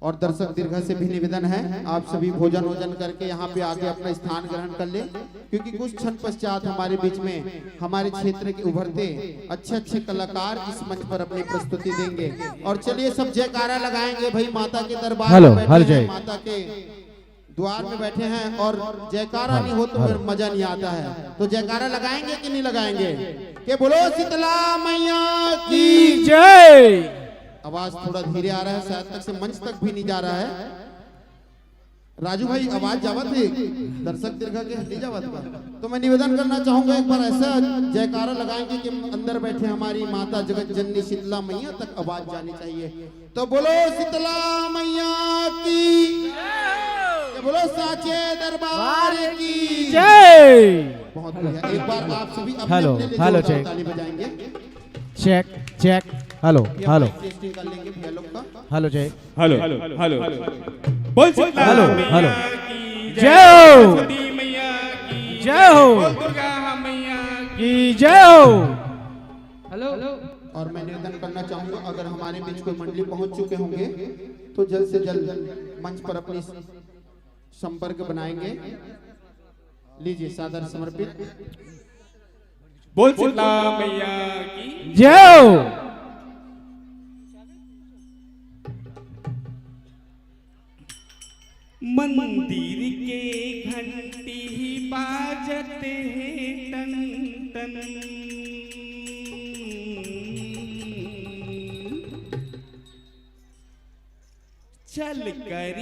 और दर्शक दीर्घा से भी निवेदन है आप सभी भोजन वोजन करके यहाँ पे आके अपना स्थान ग्रहण कर ले, क्योंकि कुछ क्षण पश्चात हमारे बीच में हमारे क्षेत्र के उभरते अच्छे अच्छे कलाकार इस मंच पर अपनी प्रस्तुति देंगे। और चलिए सब जयकारा लगाएंगे भाई, माता के दरबार में बैठे हैं, माता के द्वार में बैठे हैं और जयकारा नहीं हो तो फिर मजा नहीं आता है। तो जयकारा लगाएंगे कि नहीं लगाएंगे? के बोलो शीतला मैया की जय। आवाज थोड़ा धीरे आ रहा है, शायद तक से मंच तक भी नहीं जा रहा है। राजू भाई आवाज जावत है, दर्शक दीर्घा के हल्दी जावत का। तो मैं निवेदन करना चाहूंगा एक बार ऐसा जयकारा लगाएंगे कि अंदर बैठे हमारी माता जगत जननी शीतला मैया तक आवाज जानी चाहिए। तो बोलो शीतला मैया की जय, बोलो साचे दरबार की जय। बहुत बढ़िया। एक बार आप सभी हेलो हेलो चेक ताली बजाएंगे। Check check hello hello testing कर लेंगे भैया लोग का। हेलो जय हेलो हेलो बोल शीतला हेलो, मैया हेलो। की जय हो। सरस्वती मैया की जय हो। बोल दुर्गा मैया की जय हो। हेलो और मैं निवेदन करना चाहूंगा अगर हमारे बीच कोई मंडली पहुंच चुके होंगे तो जल्द से जल्द मंच पर अपनी संपर्क बनाएंगे। लीजिए सादर समर्पित। बोल शीतला मैया की जय हो। मंदिर के घंटी बाजते हैं टन टन, चल कर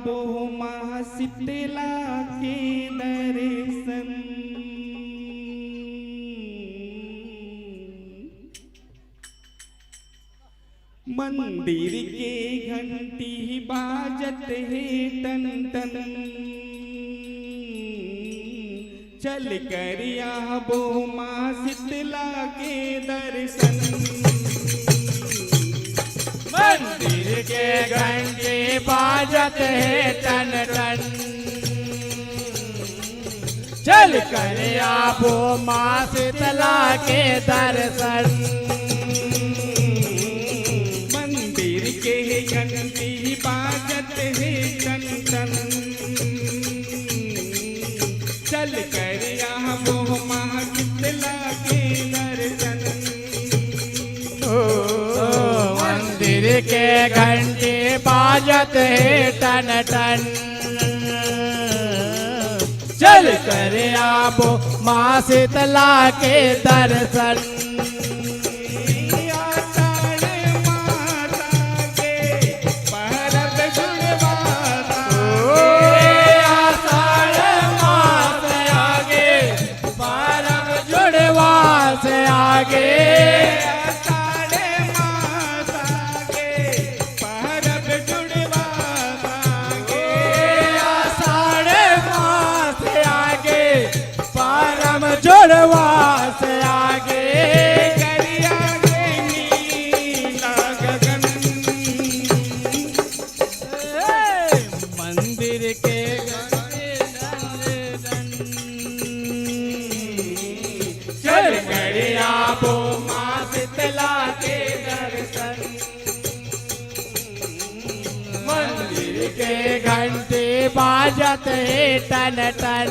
वो माँ शीतला के दर्शन, मंदिर के घंटी बाजत है टन टन, चल कर वो माँ शीतला के दर्शन, मंदिर के घंटे बाजत है टन टन, चल कर आपो माँ शीतला के दर्शन, मंदिर के घंटी बाजत है टन टन, चल कर के घंटे बाजत है टन टन। चल कर आबो माँ शीतला के दर्शन। से आगे साढ़े मास आगे परब जुड़वा मांगे। साढ़े मास आगे परम जुड़वा से आगे। गरिया के नीला गगन मंदिर के आबो माँ शीतला के दर्शन। मंदिर के घंटे बाजत है टन टन।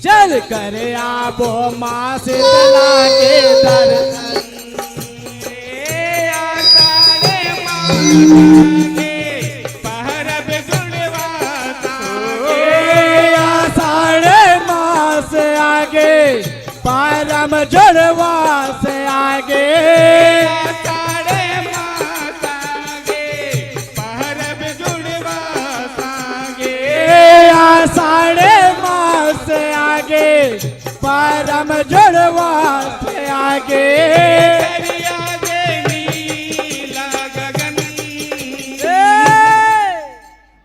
चल कर आबो माँ शीतला के दर्शन। परम जुड़वा से आगे साढ़े मास आगे परम जुड़वा आगे। साढ़े मास आगे परम जुड़वा से आगे। नीला गगन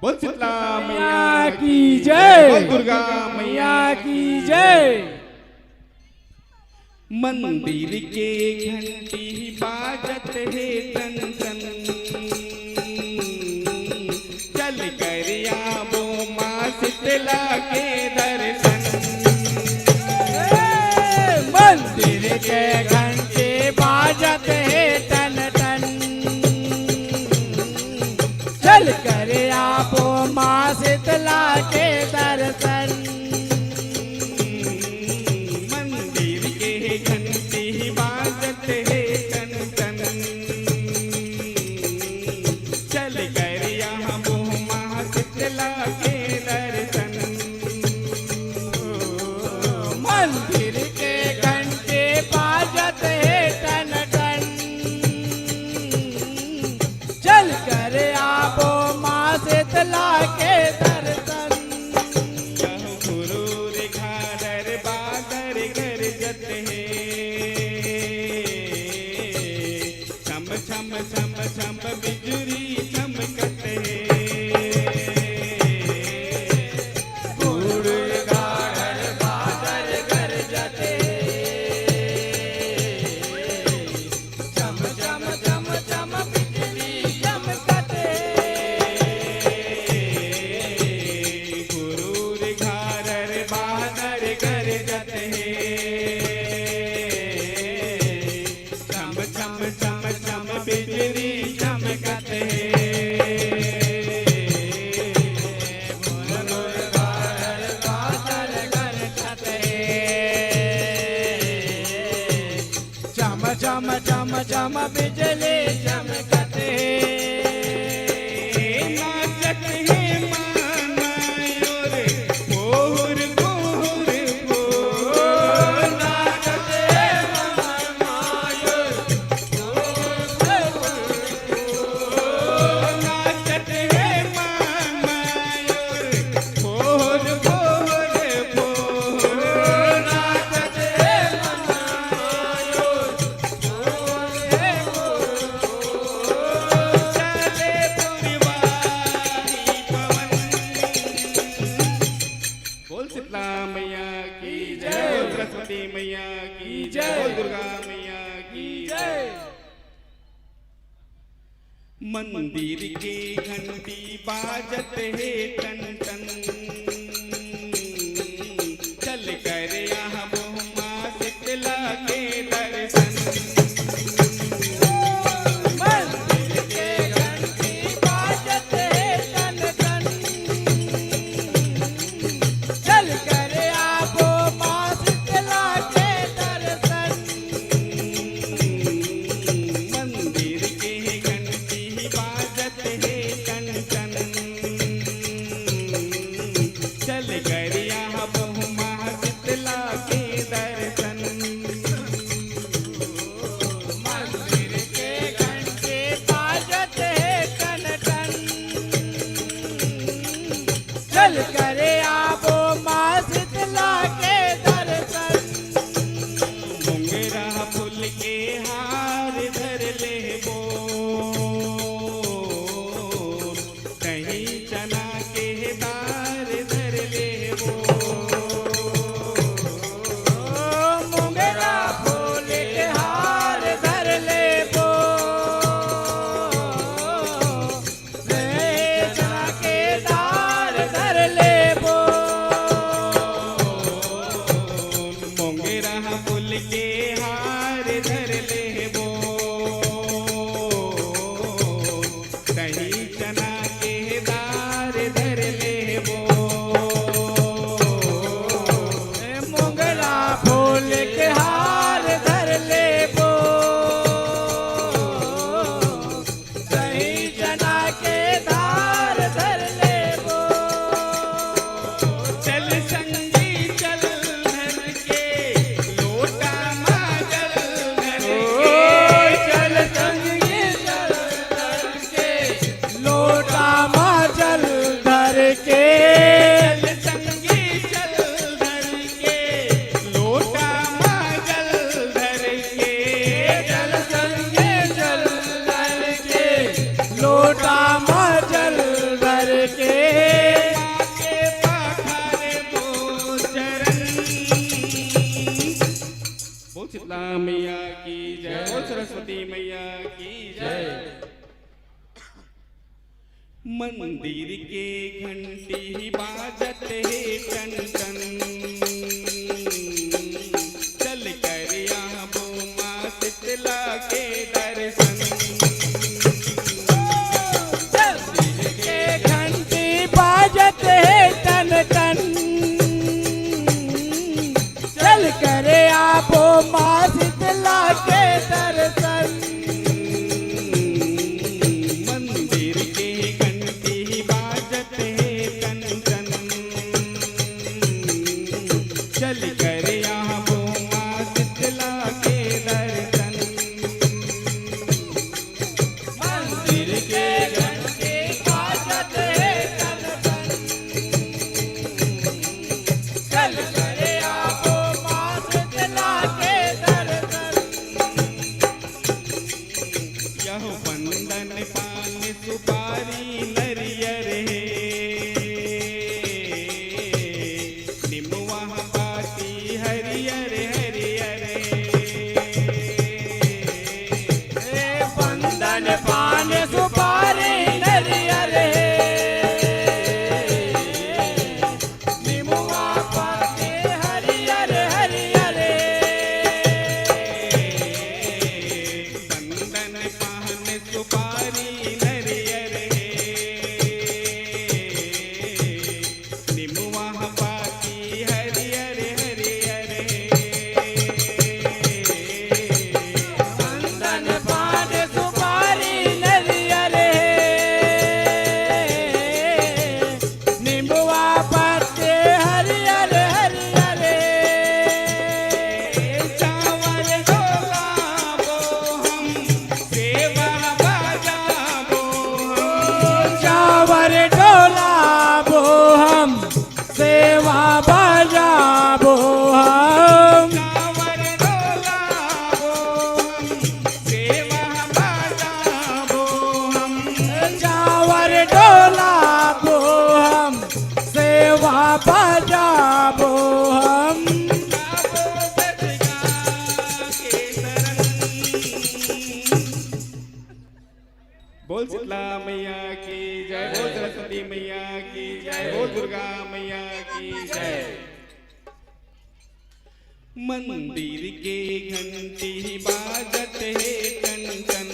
बोल शीतला मैया की जय। बोल दुर्गा मैया की जय। मंदिर के घंटी बाजत है टन टन। चल कर आबो माँ शीतला के दर्शन। मंदिर के घंटे बाजत है टन टन। चल कर आबो माँ शीतला के दर्शन। मंदिर के घंटे बाजत है टन टन। चल कर आबो माँ शीतला के दर्शन। गुरूर घाधर बादर गरजत है। छम छम छम छम बिजुरी चमकत है। चम चम चम बिजली चमकते नाचत है मानायोर पोर पोर पोर। नाचत है मानायोर पोर पोर। नाचत है मानायोर पोर पोर पोर। नाचत है मानायोर बोल शीतला मैया की जय। बोल सरस्वती मैया की जय। बोल दुर्गा मैया की जय। मंदिर की घंटी बाजत है टन टन। चल कर आबो माँ शीतला के दर्शन। मंदिर के घंटी बाजत है टन टन। चल कर आबो माँ शीतला के दर्शन। बोल शीतला मैया की जय, बोल सरस्वती मैया की जय। मंदिर के घंटी बाजत है टन टन, चल कर आबो माँ शीतला के दर्शन। मंदिर के घंटी बाजत है टन टन, चल कर आबो माँ शीतला के दर्शन। मंदिर के घंटी बाजत है टन टन, चल कर आबो माँ शीतला के दर्शन। मंदिर के घंटी बाजत है टन टन, चल कर आबो माँ शीतला के दर्शन। यह बंदन पान सुपारी नरियर है, निमुआ बाती हरियर हरियर ए बंदन पान सुपारी नरियर निमुआ पाते हरियर हरियर। बंदन पान सुपारी नरियर निमुआ बाती हरियर हरियर। बंदन पान सुपारी नरियर निमुआ पाते हरियर हरियर। चावल डोलाबो हम सेवा बजाबो हम, चावर डोलाबो हम सेवा बजाबो हम। चावल डोलाबो हम सेवा बजाबो हम। चावर डोलाबो हम सेवा बजाबो हम। बोल शीतला मैया की जय, बोल सरस्वती मैया की जय, बोल दुर्गा मैया की जय। मंदिर के घंटी बाजत है टन टन,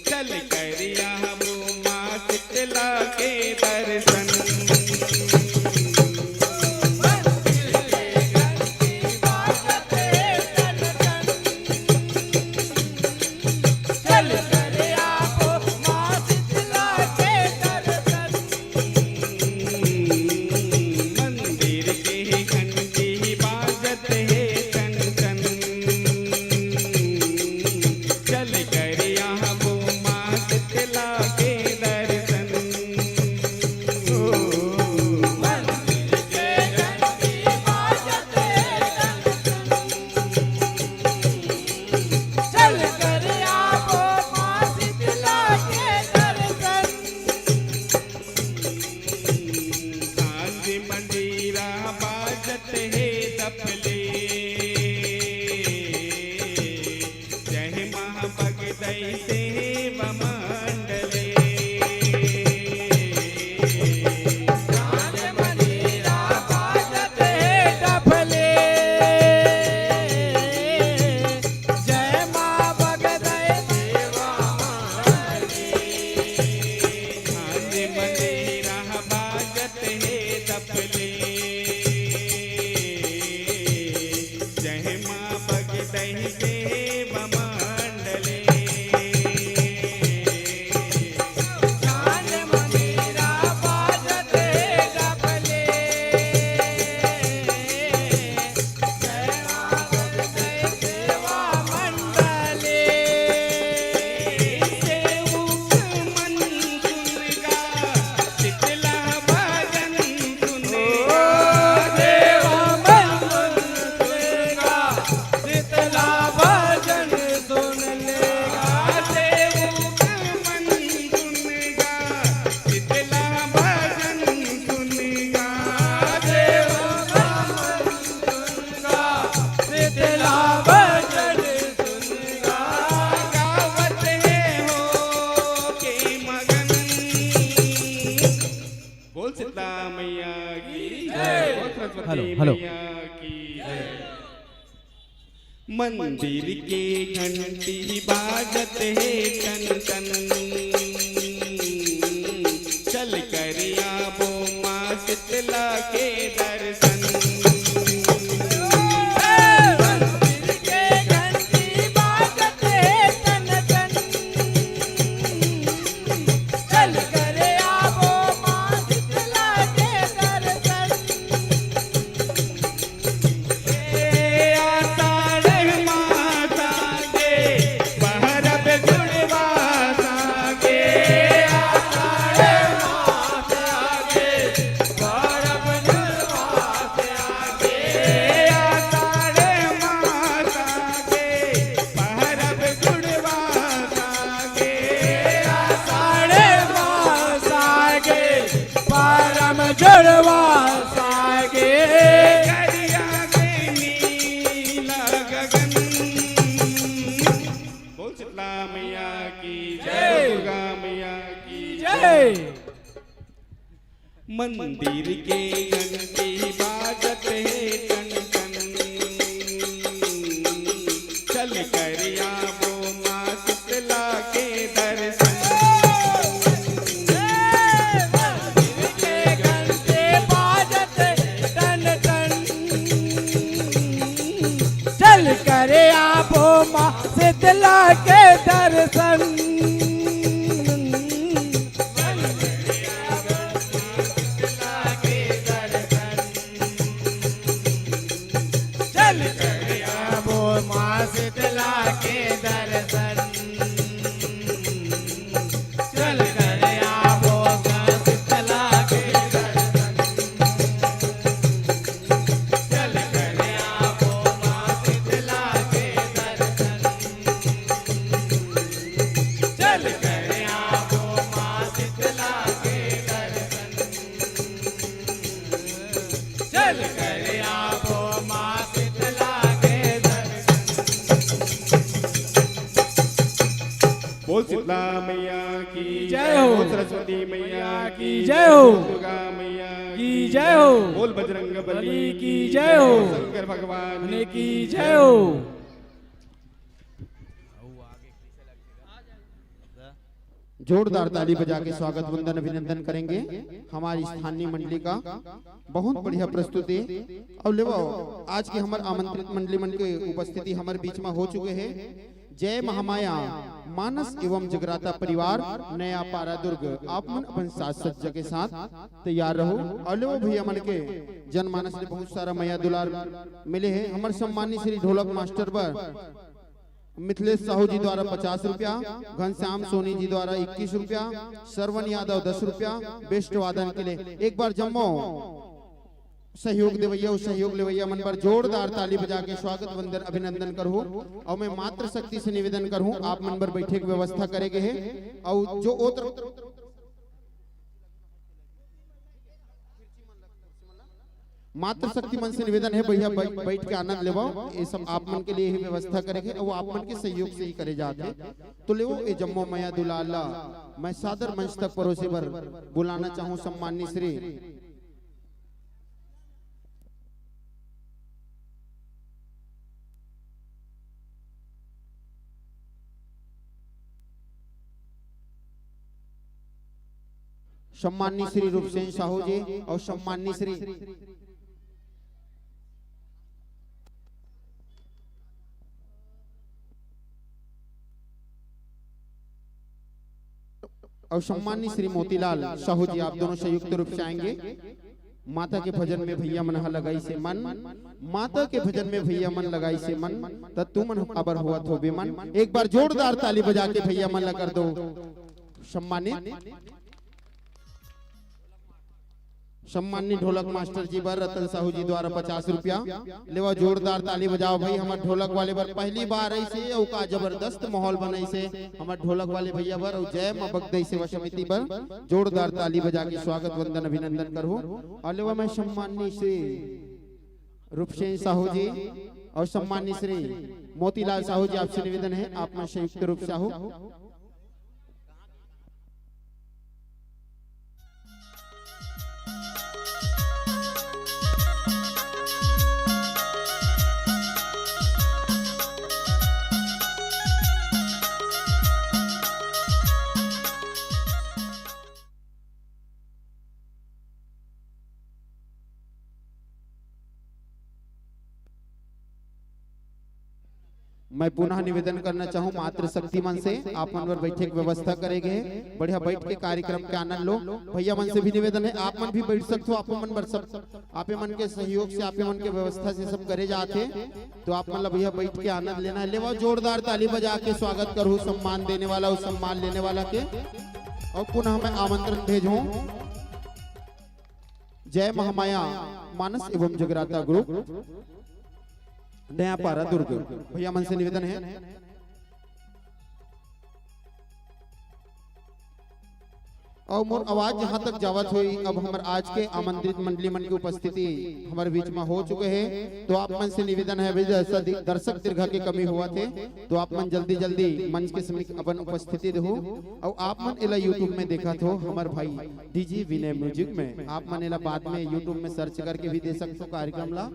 चल कर आबो माँ शीतला के दर्शन। चल कर आबो माँ शीतला के दर्शन। मंदिर के घंटी बाजत है टन हेलो। मैया की जय। मंदिर के घंटी बाजत है टन टन, चल कर आबो माँ शीतला के दर्शन। मंदिर के घंटी बाजत है टन टन, चल कर आवो माँ शीतला के दर्शन। जुड़वा सागे गरिया के नीला गगन। बोल शीतला मैया की जय, दुर्गा मैया की जय। मंदिर के घंटी बाजत है टन टन, चल कर आबो माँ शीतला के दर्शन। चल करे आपो माँ शीतला के दर्शन। चल करे आपो माँ शीतला के दर्शन। चल करे आपो माँ शीतला के दर्शन। चल करे आपो माँ शीतला के दर्शन। चल करे आपो माँ शीतला के दर्शन। चल करे आपो माँ शीतला के दर्शन। बोल शीतला मैया की जय हो। बोल सरस्वती मैया की जय हो। बोल दुर्गा मैया की जय हो। बोल बजरंग बली की जय हो। बोल शंकर भगवान की जय हो। जोरदार ताली बजा के स्वागत वंदन अभिनंदन करेंगे हमारी स्थानीय मंडली का। बहुत बढ़िया प्रस्तुति। अब ले आज के हमारे आमंत्रित मंडली मन के उपस्थिति हमारे बीच में हो चुके हैं। जय महामाया मानस एवं जगराता परिवार नया पारा दुर्ग, आप मन अपन साज सज्जा के साथ तैयार रहो। और ले भैया मन के जनमानस ने बहुत सारा मैया दुलार मिले हैं। हमारे सम्मानी श्री ढोलक मास्टर पर मिथिलेश साहू जी द्वारा 50 रुपया, घनश्याम सोनी जी द्वारा 21 रुपया, श्रवण यादव 10 रुपया बेस्ट वादन के लिए। एक बार जम्मो सहयोग देवैया उस सहयोग लेवैया मन पर जोरदार ताली बजा के स्वागत वंदन अभिनंदन करूँ। और मैं मात्र शक्ति से निवेदन करूँ आप मन पर बैठे की व्यवस्था करेंगे है। और जो मात्र शक्ति मन से निवेदन है भैया बैठ के आनंद लेवो। ये सब आप मन के लिए ही व्यवस्था करेंगे और वो आप मन के सहयोग से ही करे जाते। तो लेवो ये जम्मो मैया दुलाला मैं सादर मंच तक परोसे पर बुलाना चाहूँ सम्मानी श्री सम्मानी श्री रूपसेन साहू जी और सम्मानी श्री और सम्मानी श्री मोतीलाल साहू जी, आप दोनों संयुक्त रूप से आएंगे। माता के भजन में भैया मन लगाई से मन, माता के भजन में भैया मन लगाई से मन, तू मन अबर हुआ थो बेमन। एक बार जोरदार ताली बजा के भैया मन लगा कर दो। सम्मानित सम्मानित ढोलक मास्टर जी पर रतन साहू जी द्वारा 50 रुपया लेवा। जोरदार ताली बजाओ भाई। हमारे ढोलक वाले पर पहली बार ऐसे और का जबरदस्त माहौल बनाई से हमारे ढोलक वाले भैया पर और जय मां बगदई सेवा समिति पर जोरदार ताली बजा के स्वागत वंदन अभिनंदन करूं। और लेवा मैं सम्मानित श्री रूपसेन साहू जी और सम्मानित श्री मोतीलाल साहू जी, आपसे निवेदन है आप में संयुक्त रूप से हो। मैं पुनः निवेदन करना चाहूँ मात्र शक्ति मन से आप मन पर बैठे की व्यवस्था करेंगे, बढ़िया बैठ के कार्यक्रम के आनंद लो। भैया मन से भी निवेदन है आप मन भी बैठ सकते हो, आप मन पर सब आप मन के सहयोग से आप मन के व्यवस्था से सब करे जाते, तो आप मतलब भैया बैठ के आनंद लेना है। ले जोरदार ताली बजा के स्वागत करूँ सम्मान देने वाला उस सम्मान लेने वाला के। और पुनः मैं आमंत्रण भेजूं जय महामाया मानस एवं जगराता ग्रुप नया पारा दुर्ग भैया मन से निवेदन है और मोर आवाज जहां तक जावत हुई। अब हमारे आज के आमंत्रित मंडली मन की उपस्थिति हमारे बीच में हो चुके हैं, तो आप मन से निवेदन है जैसा दर्शक दीर्घ की कमी हुआ थे तो आप मन जल्दी जल्दी मंच के समीप अपन उपस्थिति दो। और आप मन एला यूट्यूब में देखा तो हमारे भाई डीजी विनय म्यूजिक में आप मन एला बाद में यूट्यूब में सर्च करके भी दे सकते हो कार्यक्रम ला।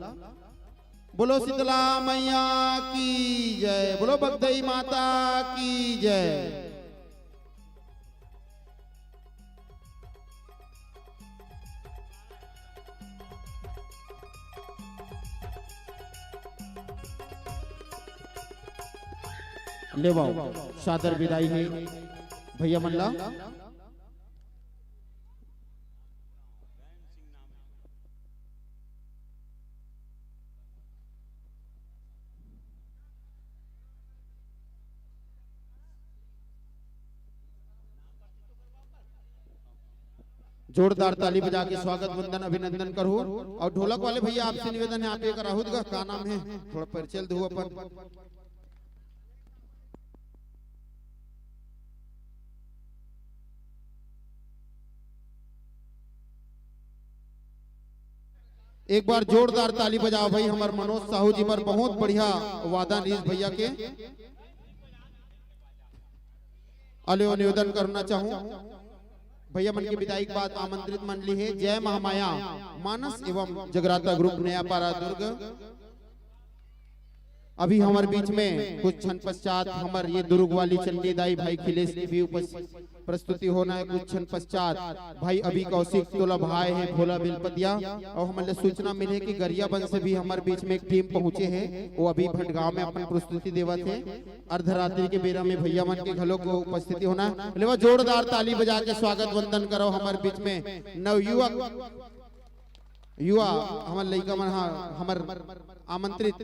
बोलो शीतला मैया की जय, बोलो बगदई माता की जय। ले सादर विदाई है भैया मल्ला। जोरदार ताली बजा के स्वागत वंदन अभिनंदन करो। और ढोलक वाले भैया आपसे निवेदन है आप एक राहुल का क्या नाम है थोड़ा परिचय दो अपन। एक बार जोरदार ताली बजाओ भाई हमारे मनोज साहू जी पर बहुत बढ़िया वादा नीज भैया के अले निवेदन करना चाहूं। भैया मन की विदाई के बाद आमंत्रित मंडली है जय महामाया मानस एवं जगराता ग्रुप नया पारा दुर्ग। अभी हमारे बीच में कुछ क्षण पश्चात हमारे ये दुर्ग वाली चंडीदाई भाई खिलेश की भी प्रस्तुति होना है। कुछ क्षण पश्चात भाई अभी कौशिक तोला भाई है भोला बिलपतिया। और हमारे सूचना मिले कि गरियाबंद से भी हमारे बीच में एक टीम पहुंचे है, वो अभी भटगांव में अपन प्रस्तुति देवा थे। अर्धरात्रि के बेरा में भैया मन के घलों को उपस्थिति होना है। जोरदार ताली बजा के स्वागत वंदन करो हमारे बीच में नवयुवक युवा हमारे लड़का मन हमारे आमंत्रित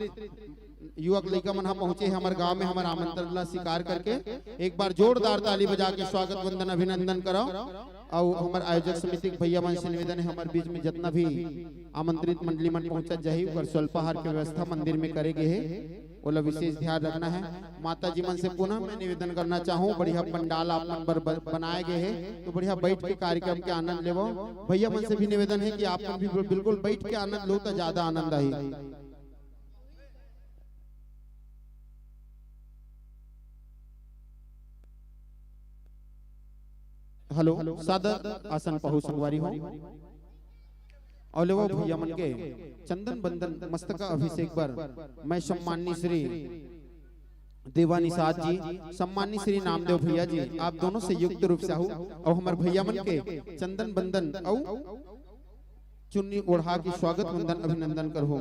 युवक लड़का मन पहुंचे हमारे गांव में हमारे आमंत्रण ला स्वीकार करके एक बार जोरदार ताली बजा के स्वागत वंदन अभिनंदन करो। और हमारे आयोजक समिति भैया मन से निवेदन है हमारे बीच में जितना भी आमंत्रित मंडली मन पहुंचा जाही और स्वल्पाहार की व्यवस्था मंदिर में करेंगे है वो विशेष ध्यान रखना है। माता जी मन से पुनः मैं निवेदन करना चाहूँ बढ़िया पंडाल आप मन पर बनाए गए हैं तो बढ़िया बैठ के कार्यक्रम के आनंद लेवो। भैया मन से भी निवेदन है कि आप भी बिल्कुल बैठ के आनंद लो तो ज्यादा आनंद आई। हेलो सादर आसन पहु संगवारी हो और ले वो भैया मन के चंदन बंदन मस्तका अभिषेक पर मैं सम्माननीय श्री देवानिसाद जी सम्माननीय श्री नामदेव भैया जी आप दोनों से युक्त रूप से आऊं और हमारे भैया मन के चंदन बंदन और चुन्नी ओढ़ा की स्वागत वंदन अभिनंदन करो।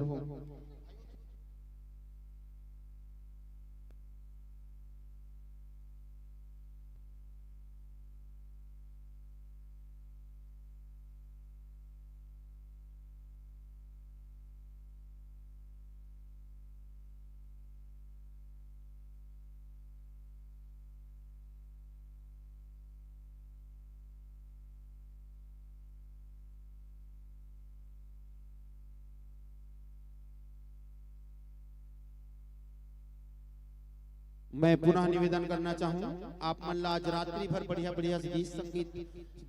मैं पुनः निवेदन करना चाहूँ आप मन आज रात्रि भर बढ़िया बढ़िया गीत संगीत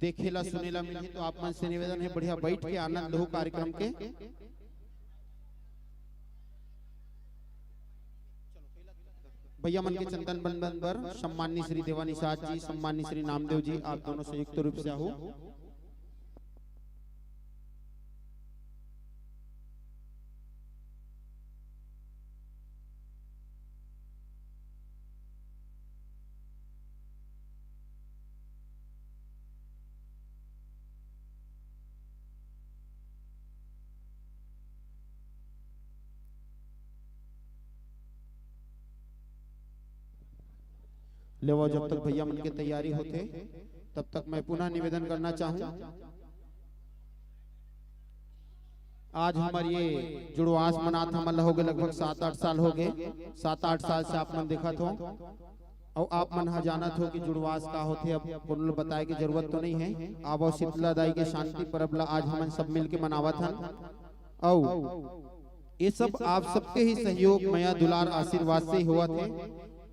देखेला सुनेला मिले तो आप मन से निवेदन है बढ़िया बैठ के आनंद लो कार्यक्रम के। भैया मन के चंदन बंदन पर सम्माननीय श्री देवानिसाद जी सम्माननीय श्री नामदेव जी आप दोनों संयुक्त रूप से हो। ले वो जब तक भैया मन की तैयारी होते तब तक मैं पुनः निवेदन करना चाहूँ, आज हमारे ये जुड़वास मनात हमन हो गए लगभग 7-8 साल हो गए। 7-8 साल से आप मन देखत हो और आप मन हा जानत हो कि जुड़वास का होते। अब कोनो बताए की जरूरत तो नहीं है। अब शीतला दाई के शांति पर्व ला आज हमन सब मिल के मनावत हन और ये सब आप सबके ही सहयोग मया दुलार आशीर्वाद से हुआ थे।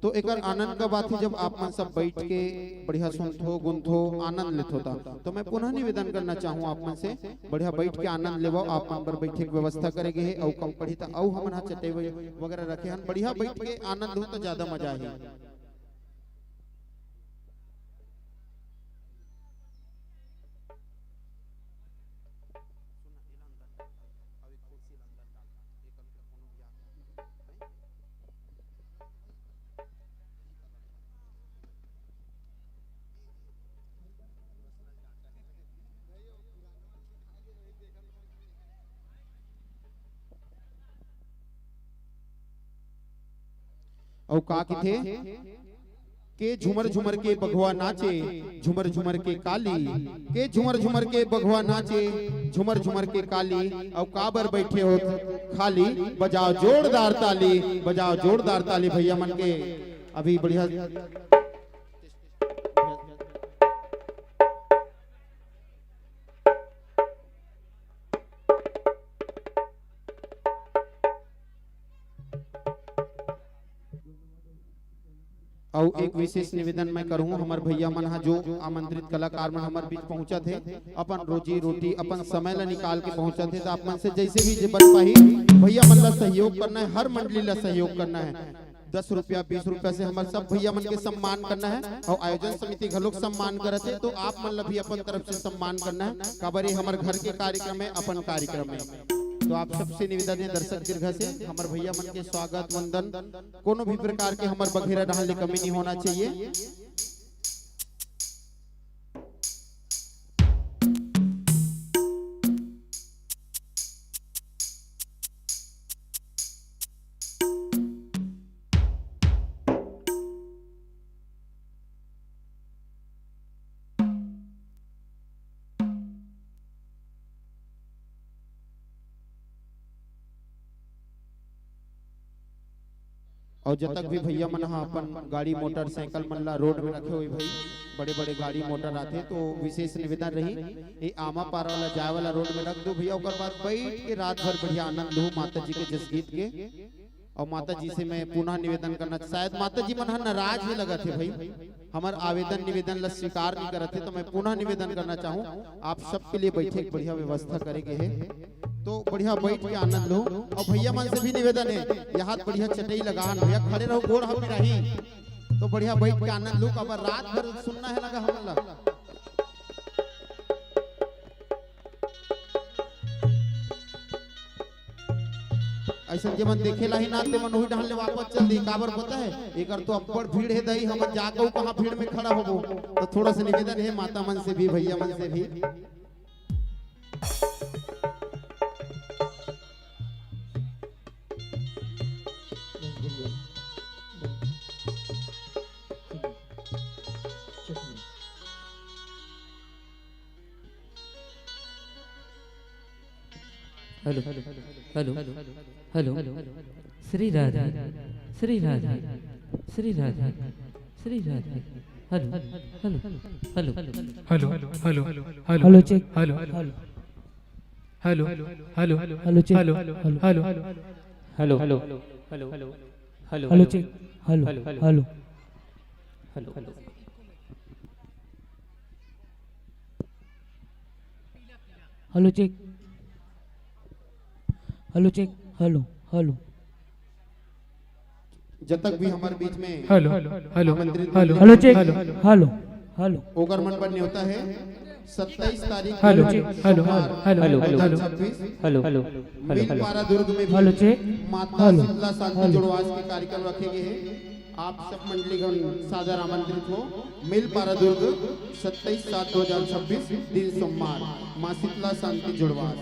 तो एक आनंद का बात है जब आप मन सब बैठ के बढ़िया सुनथो गुनथो आनंद लेत होता। तो मैं पुनः निवेदन करना चाहूँ आप मन से बढ़िया बैठ के आनंद लेवो। आप मन पर बैठे की व्यवस्था करेगे है और कम पढ़ी था और हमन चटे वगैरह रखे हन, बढ़िया बैठ के आनंद हो तो ज्यादा मजा है। और का थे के झुमर झुमर के बघवा नाचे, झुमर झुमर के काली के झुमर झुमर के बघवा नाचे, झुमर झुमर के काली और काबर बैठे हो खाली। बजाओ जोरदार ताली, बजाओ जोरदार ताली भैया मन के। अभी बढ़िया और एक विशेष निवेदन मैं करूँ, हमारे भैया मन जो आमंत्रित कलाकार मन हमारे बीच पहुंचा थे, अपन रोजी रोटी अपन समय ला निकाल के पहुंचा थे। तो आप मन से जैसे भी बन पाही भैया मन ला सहयोग करना है, हर मंडली ला सहयोग करना है। 10 रुपया 20 रुपया से हमारे सब भैया मन के सम्मान करना है और आयोजन समिति घलोक सम्मान करते। तो आप मन ला भी अपन तरफ से सम्मान करना है। काबर हमारे घर के कार्यक्रम है, अपन कार्यक्रम है। तो आप सबसे निवेदन है दर्शक दीर्घ से हमारे भैया मन के स्वागत वंदन कोनो भी प्रकार के हमारे बघेरा डालने कमी नहीं होना चाहिए। और जब तक भी भैया मन अपन गाड़ी मोटरसाइकिल मन ला रोड में रखे हुए भाई, बड़े बड़े गाड़ी मोटर आते तो विशेष निवेदन रही ये आमा पारा वाला जाए वाला रोड में रख दो भैया। और बाद बैठ के रात भर बढ़िया आनंद लो माता जी के जस गीत के। और माता जी से मैं पुनः निवेदन करना, शायद माता जी मन नाराज भी लगा थे भाई, हमार आवेदन निवेदन ला स्वीकार नहीं करते। तो मैं पुनः निवेदन करना चाहूँ आप सबके लिए बैठे बढ़िया व्यवस्था करेंगे है। तो बढ़िया बैठ के आनंद लो। और भैया मन से भी निवेदन है यहाँ बढ़िया चटाई लगान भैया खड़े रहो गोड़ हम रही तो बढ़िया बैठ के आनंद लो। अब रात भर सुनना है लगा हम ऐसा जे मन देखेला ही नाते मन वही ढाल ले वापस चल दी। काबर पता है एक तो अब्बड़ भीड़ है दही हम जाकर कहाँ भीड़ में खड़ा होबो। तो थोड़ा सा निवेदन है माता मन से भी भैया मन से भी। Hello hello hello Shri Radha Shri Radha Shri Radha Shri Radha hello hello hello hello hello hello check hello hello hello hello check hello hello hello hello hello hello hello check hello hello hello hello check hello check hello hello जब तक भी हमारे बीच में hello hello hello hello check hello hello ओकर मन पर न्योता है 27 तारीख hello hello hello hello hello hello मिल पारा दुर्ग में हेलो चेक माता शीतला शांति जुड़वास के कार्यक्रम रखे गए हैं। आप सब मंडलीगण सादर आमंत्रित हो। मिल पारा दुर्ग 27/7/2026 दिन सोमवार मां शीतला शांति जुड़वास।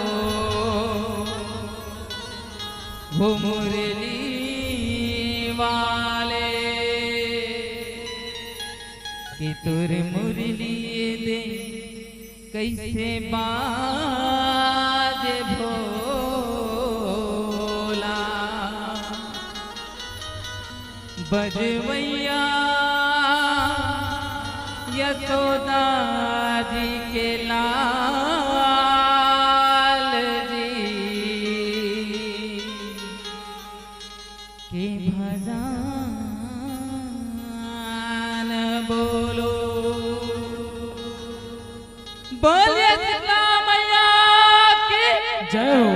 वो मुरली वाले कि तुर मुरली दे कैसे बाज भोला बजवैया यशोदा जी के लाल जी के भजन बोलो बोलिए सीता मैया की जय हो।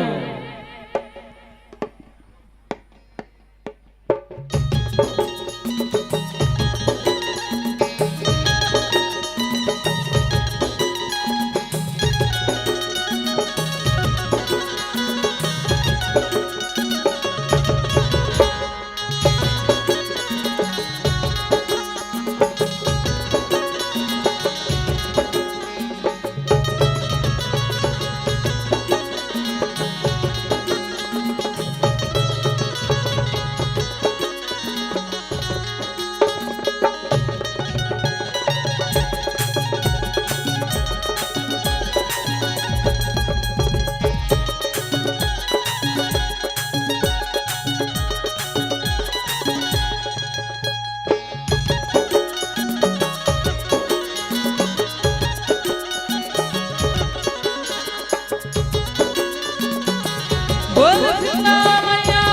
बोल सीता मैया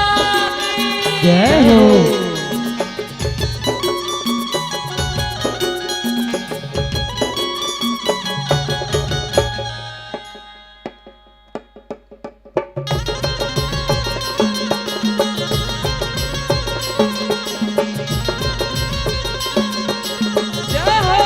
की जय हो। जय हो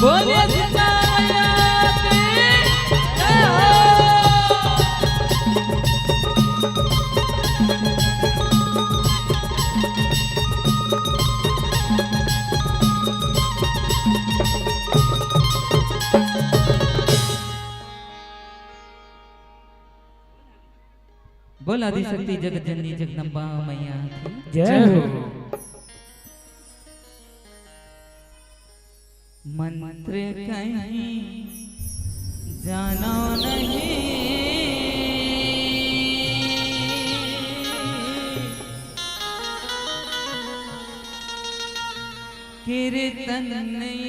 बोलिए सीता मैया की जय हो। बोल आदिशक्ति जगत जननी जगदम्बा मैया की जय हो। दूसरे कहीं जाना नहीं। कीर्तन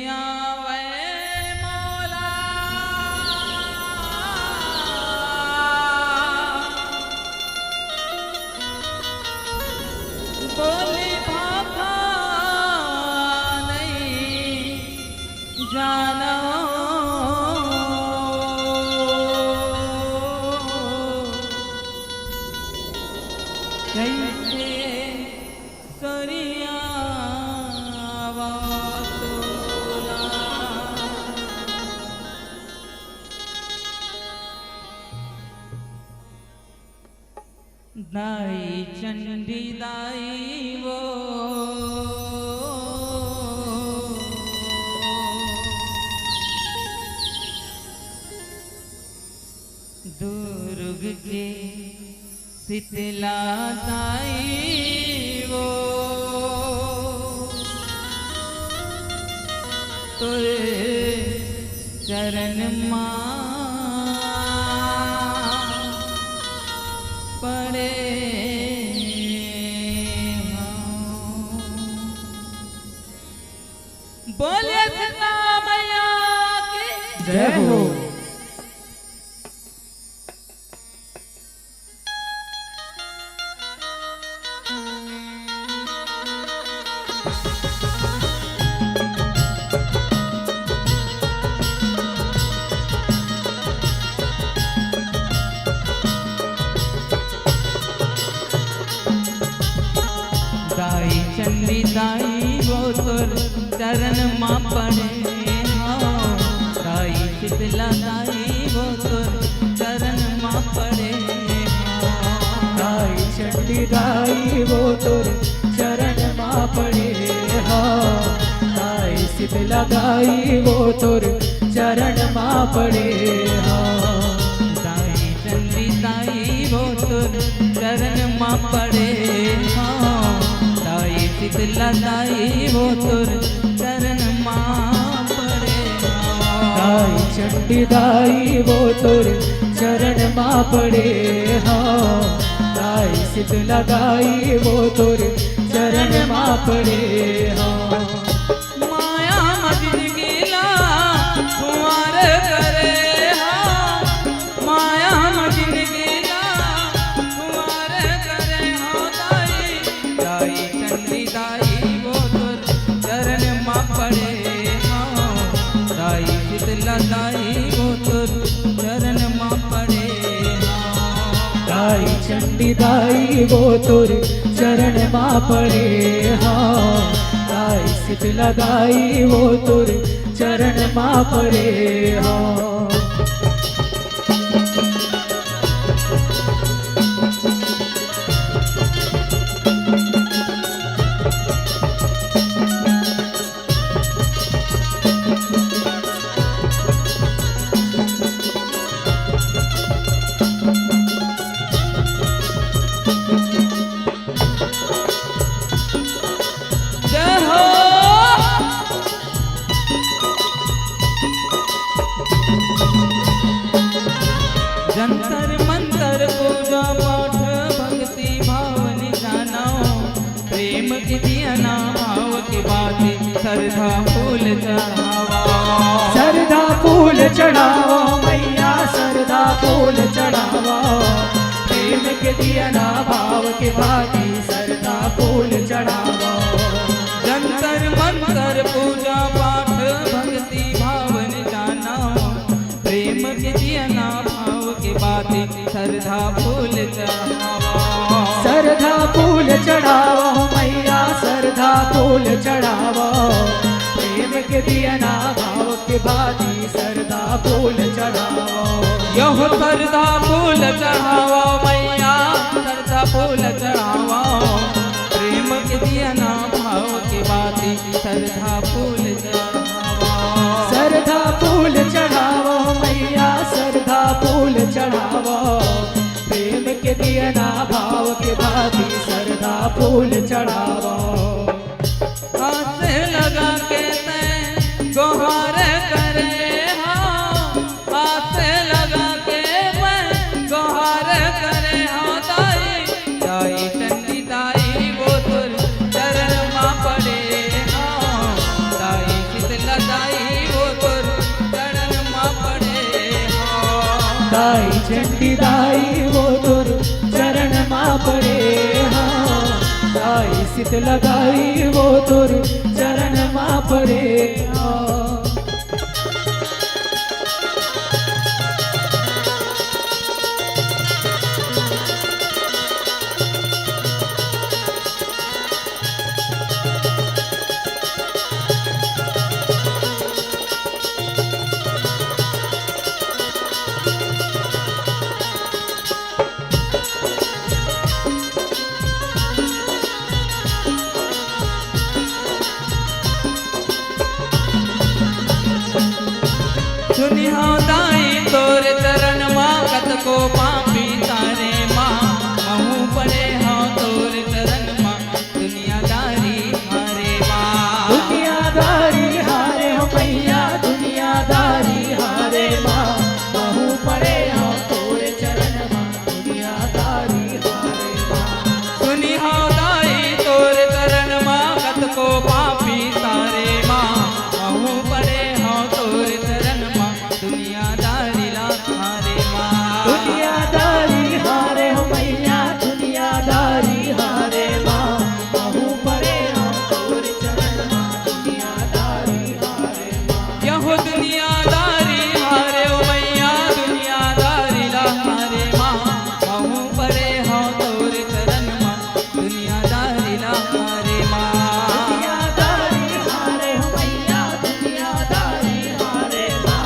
आवे मौला बोले भाखा नहीं जाना। कैसे सरिया दाई चंडी दाई वो दुर्ग के शीतला दाई वो तुरे चरण माँ पड़े बोले सीता मैया की जय हो। दाई चंदी दाई वो तुर चरण माँ पड़े हाँ। दाई शीतला दाई वो तुर चरण माँ पड़े हाँ। दाई चंडी दाई वो तुर चरण माँ पड़े हाँ। दाई शीतला दाई वो तुर चरण माँ पड़े हाँ। दाई चंदी दाई वो तुर चरण माँ पड़े हाँ। दाई शीतला दाई वो तुर चरण माँ पड़े हाँ। दाई चंडी दाई वो तुर चरण माँ पड़े हाँ। दाई शीतला दाई वो तुर चरण माँ पड़े हाँ। माया मजिन गिला कुंवर करे हाँ। माया मजिन गिला कुंवर करे हाँ। दाई दाई चंडी दाई वो तुर चरण माँ पड़े हाँ। दाई शीतला दाई वो तुर चरण माँ पड़े हाँ। दाई चंडी दाई वो तुर चरण माँ पड़े हाँ। दाई शीतला दाई वो तुर चरण माँ पड़े हाँ। जय हो। जंतर मंतर पूजा पाठ भक्ति भावन जानो। प्रेम की दिया भाव की बातें श्रद्धा फूल चढ़ावा। सरधा फूल चढ़ावा मैया सरधा फूल चढ़ावा। प्रेम के दिया ना भाव के बाती सरधा फूल चढ़ावा। जंतर मंतर पूजा पाठ भक्ति भावन जाना। प्रेम के दिया भाव के बातें श्रद्धा फूल चढ़ावा। सरधा फूल चढ़ावा मैया सरधा फूल चढ़ावा। प्रेम के दिया ना भाव के बाती सरधा फूल चढ़ावा। यहो श्रद्धा फूल चढ़ावा मैया श्रद्धा फूल चढ़ावा। प्रेम के दिया भाव के बातें श्रद्धा फूल चढ़ावा। सरधा फूल चढ़ावा मैया सरधा फूल चढ़ावा। प्रेम के दिया ना भाव के बाती सरधा फूल चढ़ावा। हाथ लगा के मैं गुहार कर दाई चंडी दाई वो तुर चरण मां पड़े हाँ दाई शीतला दाई वो तुर चरण मां पड़े हाँ। सुनी हो दाई तोर चरण मां कत को पापी तारे मां महू पड़े हो तोर चरण मां दुनियादारी हारे मां दुनियादारी हारे हो मैया दुनियादारी हारे मां महू पड़े हो तोर चरण मां दुनियादारी हारे मां। सुनी हो दाई तोर चरण मां कत को पापी तारे मां महू पड़े हो तोर चरण मां दुनियादारी ला हारे मां दुनियादारी हारे हो मैया दुनियादारी हारे मां महू पड़े हो तोर चरण मां दुनियादारी हारे मां। यहो दुनियादारी हारे हो मैया दुनियादारी ला हारे मां महू पड़े हो तोर चरण मां दुनियादारी ला हारे मां दुनियादारी हारे हो मैया दुनियादारी हारे मां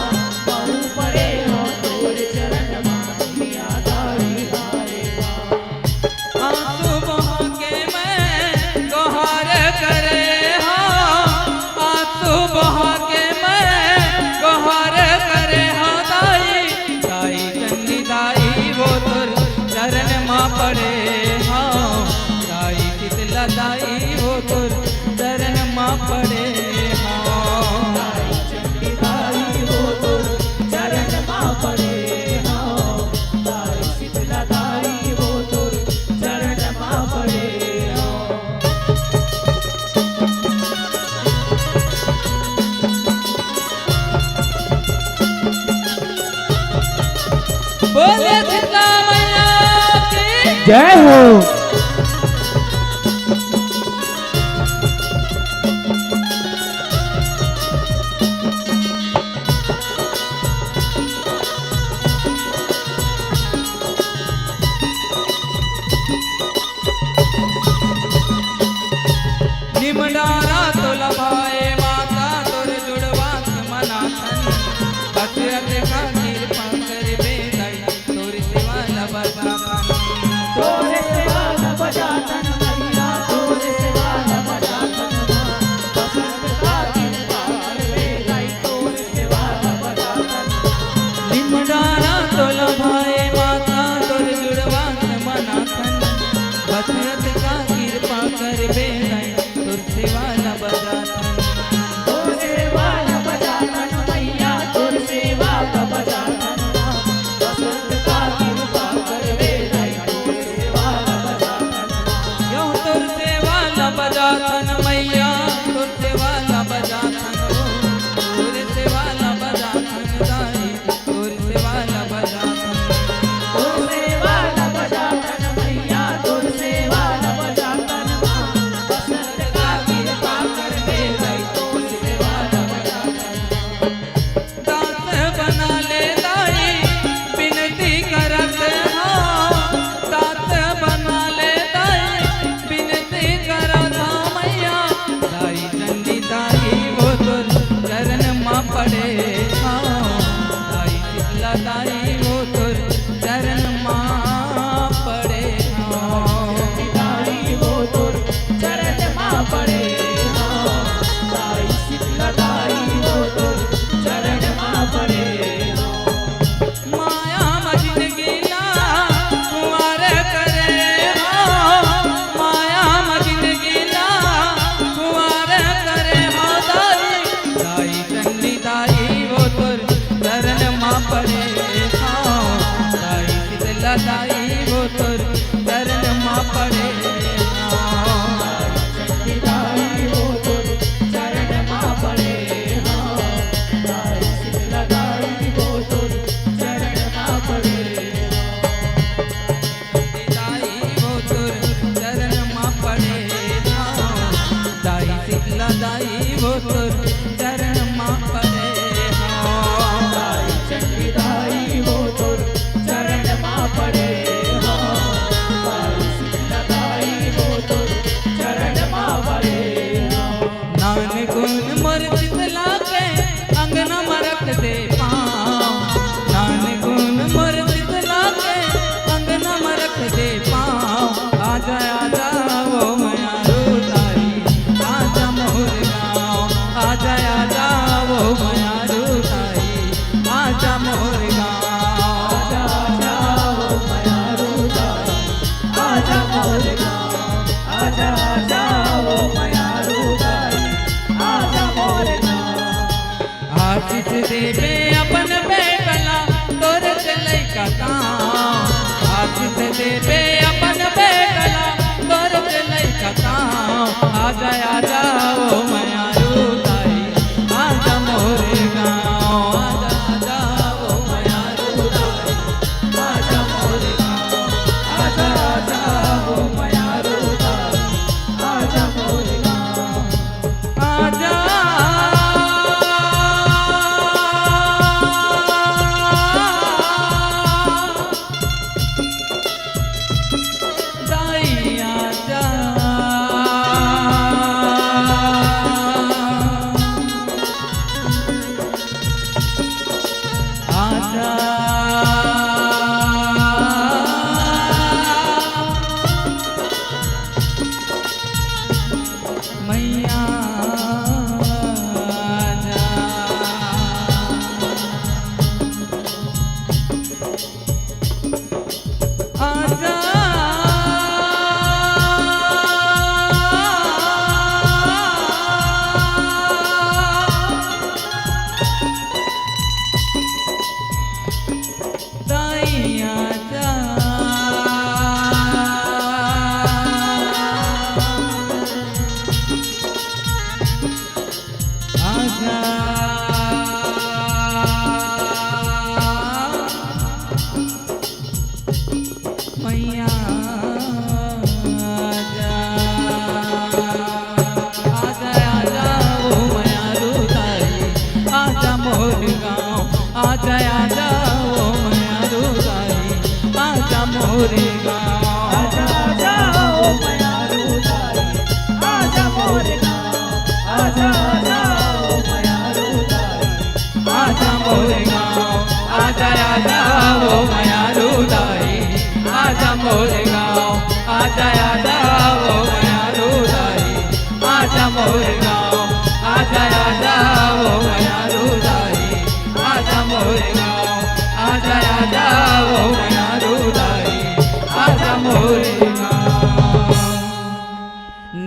महू पड़े हो तोर चरण मां दुनियादारी हारे मां। आंसू बहा के मैं गुहार करे हाँ आंसू बहा के मैं गुहार करे हाँ दाई दाई चंडी दाई वो तुर चरण मां पड़े हाँ दाई शीतला दाई वो तुर चरण मां पड़े हाँ दाई चंडी दाई वो तुर चरण मां पड़े हाँ दाई शीतला दाई वो तुर चरण मां पड़े हाँ। बोले शीतला मैया की जय हो। निमडारा तो लभाए माता तोर जुड़वात मनाथन बचरत का कृपा कर बेदाई तोर सेवा लबजाथन तोर सेवा लबजाथन मैया तोर सेवा लबजाथन बसंत का कृपा कर बेदाई तोर सेवा लबजाथन। निमडारा तो लभाए माता तोर जुड़वात मनाथन बचरत का कृपा कर बेदाई तोर सेवा लबजाथन तोर सेवा लबजाथन मैया तोर सेवा लबजाथन बसंत का कृपा कर बेदाई तोर सेवा लबजाथन। यो तोर सेवा लबजाथन मैया तोर सेवा लबजाथन तोर सेवा लबजाथन दाई तोर सेवा लबजाथन तोर सेवा लबजाथन मैया तोर सेवा लबजाथन बसंत का कृपा कर बेदाई तोर सेवा लबजाथन। दास बना ले दाई बिनती करत हाँ दास बना ले दाई बिनती करत हाँ मैया दाई चंडी दाई वो तोर चरण मां पड़े हाँ दाई शीतला दाई वो तोर चरण मां पड़े हाँ दाई वो तोर चरण मां पड़े हाँ दाई शीतला दाई वो तोर चरण मां पड़े हाँ। माया मजिन गिला कुंवर करे हाँ माया मजिन गिला कुंवर करे हाँ दाई दाई चंडी दाई वो तोर चरण मां पड़े हाँ दाई शीतला दाई वो तोर चरण मां पड़े हाँ चंडी दाई वो तोर चरण मां पड़े हाँ दाई शीतला दाई वो तोर चरण मां पड़े देवे अपन बेटला तोर चलै कता आशीष देवे अपन बेटला तोर चलै कता आजा आजा ओ मयारू ताई आजा मोरे गाँव आजा आजा ओ मयारू ताई आजा मोरे गाँव आजा आजा ओ मयारू ताई आजा मोरे गाँव आजा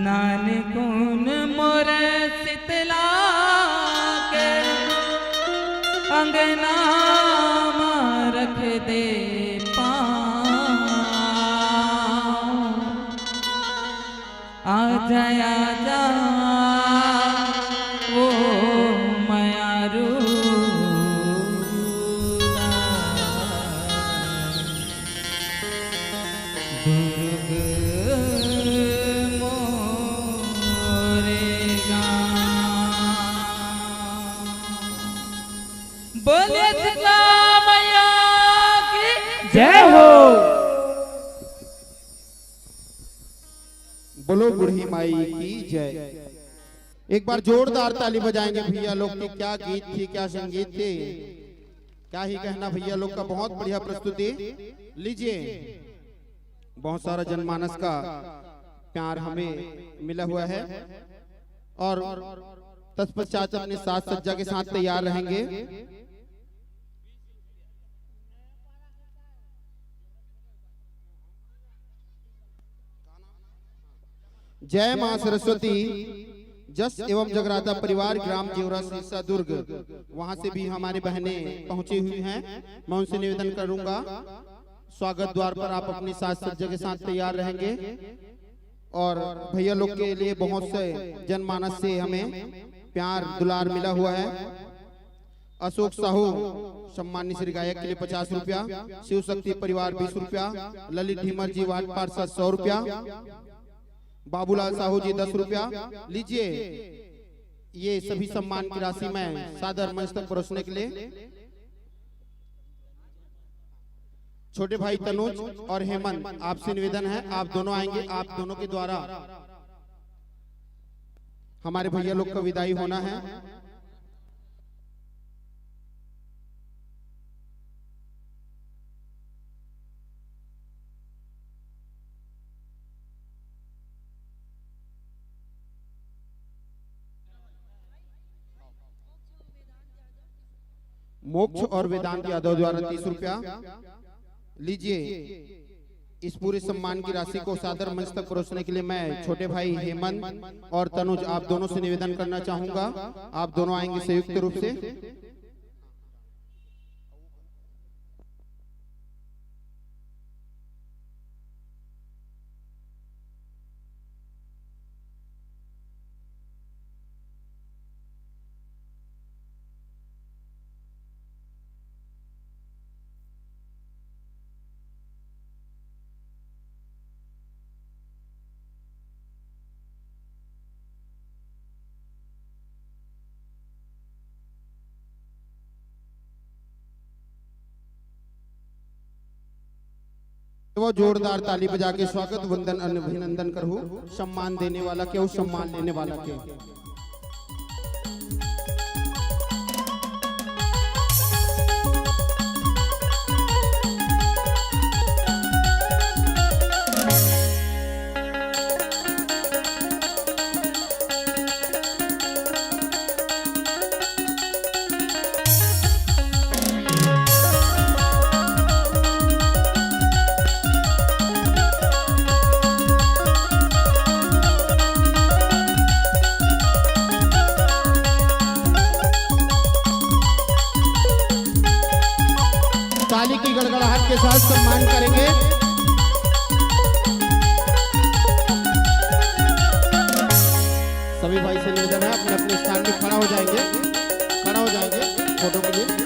नानकुन मोरे शीतला के अंगना में रख दे आजा आजा ओ मयारू बोले शीतला मैया की जय हो। बोलो बूढ़ी माई की जय। एक बार जोरदार ताली बजाएंगे भैया लोग की। क्या गीत थी, क्या संगीत थे, क्या ही कहना भैया लोग का। बहुत बढ़िया प्रस्तुति। लीजिए, बहुत सारा जनमानस का प्यार हमें मिला हुआ है और तत्पश्चात अपने साथ सज्जा के साथ तैयार रहेंगे। जय मां सरस्वती जस एवं जगराता परिवार ग्राम जेवरा सिरसा दुर्ग, वहां से भी हमारी बहनें पहुंची हुई हैं। मैं उनसे निवेदन करूंगा, स्वागत द्वार पर आप अपनी साथ सज्जा के साथ तैयार रहेंगे। और भैया लोग के लिए बहुत से जनमानस से हमें प्यार दुलार मिला हुआ है। अशोक साहू सम्मानित श्री गायक के लिए 50 रुपया, शिव शक्ति परिवार 20 रुपया, ललित धीमर जी वार्ड पार्षद 100 रुपया, बाबूलाल साहू जी 10 रुपया। लीजिए, ये सभी सम्मान की राशि में सादर मंच तक परोसने के लिए छोटे भाई तनुज और हेमंत, आपसे निवेदन है आप दोनों आएंगे। आप दोनों के द्वारा हमारे भैया लोग का विदाई होना है। मोक्ष और वेदांत यादव द्वारा 30 रुपया। लीजिए, इस पूरे सम्मान की राशि को सादर मंच तक परोसने के लिए मैं छोटे भाई हेमंत और तनुज, आप दोनों से निवेदन करना चाहूंगा। आप दोनों आएंगे संयुक्त रूप से। वो जोरदार ताली बजा के स्वागत वंदन अभिनंदन करूँ। सम्मान देने वाला के और सम्मान लेने वाला के। ताली की गड़गड़ाहट के साथ सम्मान करेंगे। सभी भाई से निवेदन है अपने अपने स्थान में खड़ा हो जाएंगे फोटो के लिए।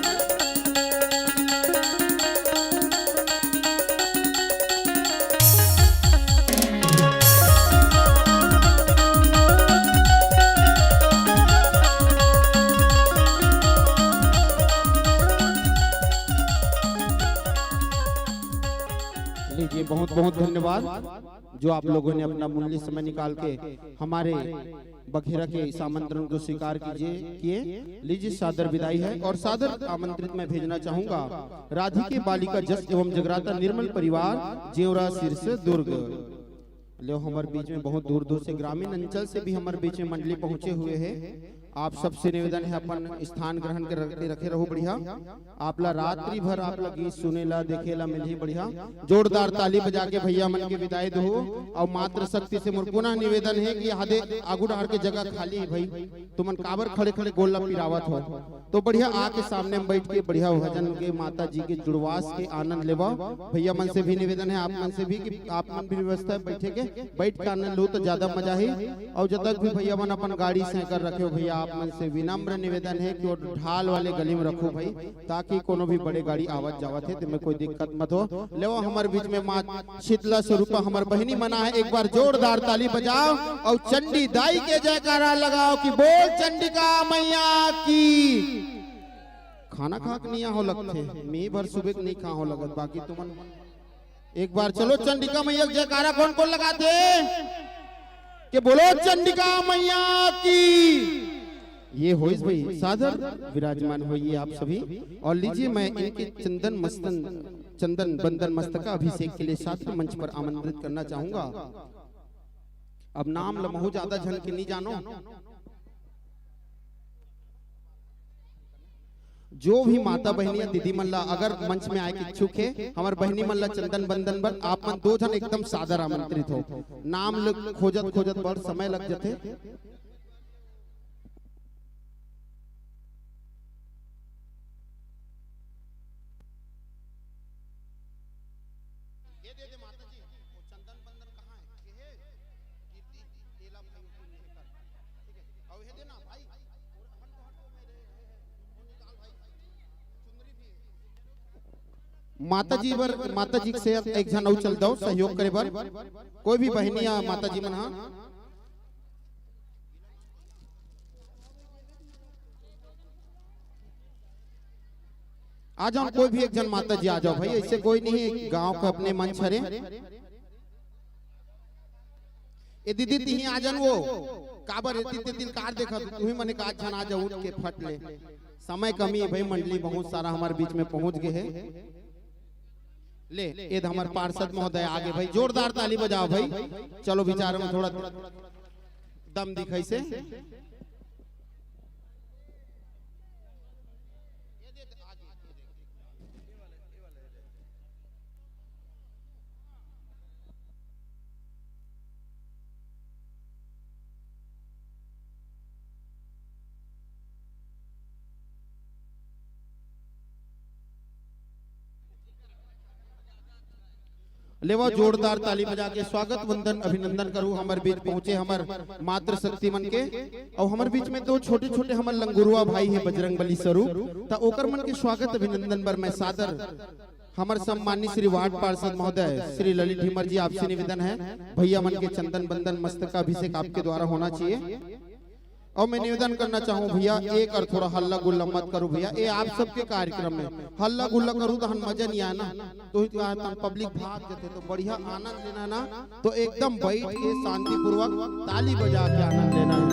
लीजिए, बहुत बहुत धन्यवाद जो आप लोगों ने अपना मूल्य समय निकाल के हमारे बखेरा के इस आमंत्रण को स्वीकार किए। लीजिए, सादर विदाई है और सादर आमंत्रित मैं भेजना चाहूंगा राधिके बालिका जस एवं जगराता निर्मल परिवार जेवरा शीर्ष दुर्ग। लो हमारे बीच में बहुत दूर दूर से ग्रामीण अंचल से भी हमारे बीच में मंडली पहुंचे हुए हैं। आप सबसे निवेदन है अपन स्थान ग्रहण के रखे रहो बढ़िया। आपला रात्रि भर आपला गीत सुनेला देखेला मिली बढ़िया। जोरदार ताली बजा के भैया मन के विदाई दो। और मात्र शक्ति से मोर पुनः निवेदन है कि आधे आगू डार के जगह खाली है भाई, तुमन काबर खड़े खड़े गोला पिरावत हो तो बढ़िया आके सामने में बैठ के बढ़िया भजन के माता जी के जुड़वास के आनंद लेवा। भैया मन से भी निवेदन है आप मन से भी कि आप मन भी व्यवस्था बैठे के बैठ के आनंद लो तो ज्यादा मजा है। और जब तक भी भैया मन अपन गाड़ी से कर रखे हो भैया आप मन से विनम्र निवेदन है कि वो ढाल वाले गली में रखो भाई, ताकि कोनो भी बड़े गाड़ी आवत जावत है तो में कोई दिक्कत मत हो। ले हमारे बीच में माँ शीतला स्वरूपा हमार बहनी मना है। एक बार जोरदार ताली बजाओ और चंडी दाई के जयकारा लगाओ कि बोल चंडिका मैया की। खाना खा के नहीं हो लगते मी भर सुबह नहीं खा हो लगत, बाकी तुमन एक बार चलो चंडिका मैया जयकारा कौन कौन लगाते कि बोलो चंडिका मैया की। ये होइस भाई सादर विराजमान होइए आप सभी। और लीजिए, मैं इनके चंदन बंदन मस्तका अभिषेक के लिए सादर मंच पर आमंत्रित करना चाहूंगा। अब नाम लमहू ज्यादा झन के नहीं जानो, जो भी माता बहनिया दीदी मल्ला अगर मंच में आए के इच्छुक है हमारे बहनी मल्ला चंदन बंदन पर आप मन दो जन एकदम सादर आमंत्रित हो। नाम खोजत बड़ समय लग जाते। माता जी से एक जन चल दो सहयोग करे बर कोई भी बहनिया माता जी मन हाँ आ जाओ। कोई भी एक जन माता जी आ जाओ भाई, ऐसे कोई नहीं है गांव का अपने मंच हरे। ए दीदी ती आ जान वो काबर तिल कार देखा तुम्हें मने का जन आ जाओ उठ के फट ले। समय कमी है भाई, मंडली बहुत सारा हमारे बीच में पहुंच गए हैं। ले ये हमारे पार्षद महोदय आगे भाई, जोरदार ताली बजाओ भाई। चलो विचार में थोड़ा दम दिखाई से। लेवा जोरदार ताली बजा के स्वागत वंदन अभिनंदन करूं। हमारे बीच पहुंचे हमार मात्र शक्ति मन के और हमारे बीच में तो छोटे छोटे हमार लंगुरुआ भाई है बजरंग बली स्वरूप ता ओकर मन के स्वागत अभिनंदन पर मैं सादर हमारे सम्मानित श्री वार्ड पार्षद महोदय श्री ललित ढीमर जी आपसे निवेदन है भैया मन के चंदन बंदन मस्तक का अभिषेक आपके द्वारा होना चाहिए। और मैं निवेदन करना चाहूँ भैया, एक और थोड़ा हल्ला गुल्ला मत करो भैया, ये आप सबके कार्यक्रम में हल्ला गुल्ला करूँ तो हम मजा नहीं आना, तो पब्लिक भाग जाते, तो बढ़िया आनंद लेना ना, तो एकदम बैठ के शांति पूर्वक ताली बजा के आनंद लेना है।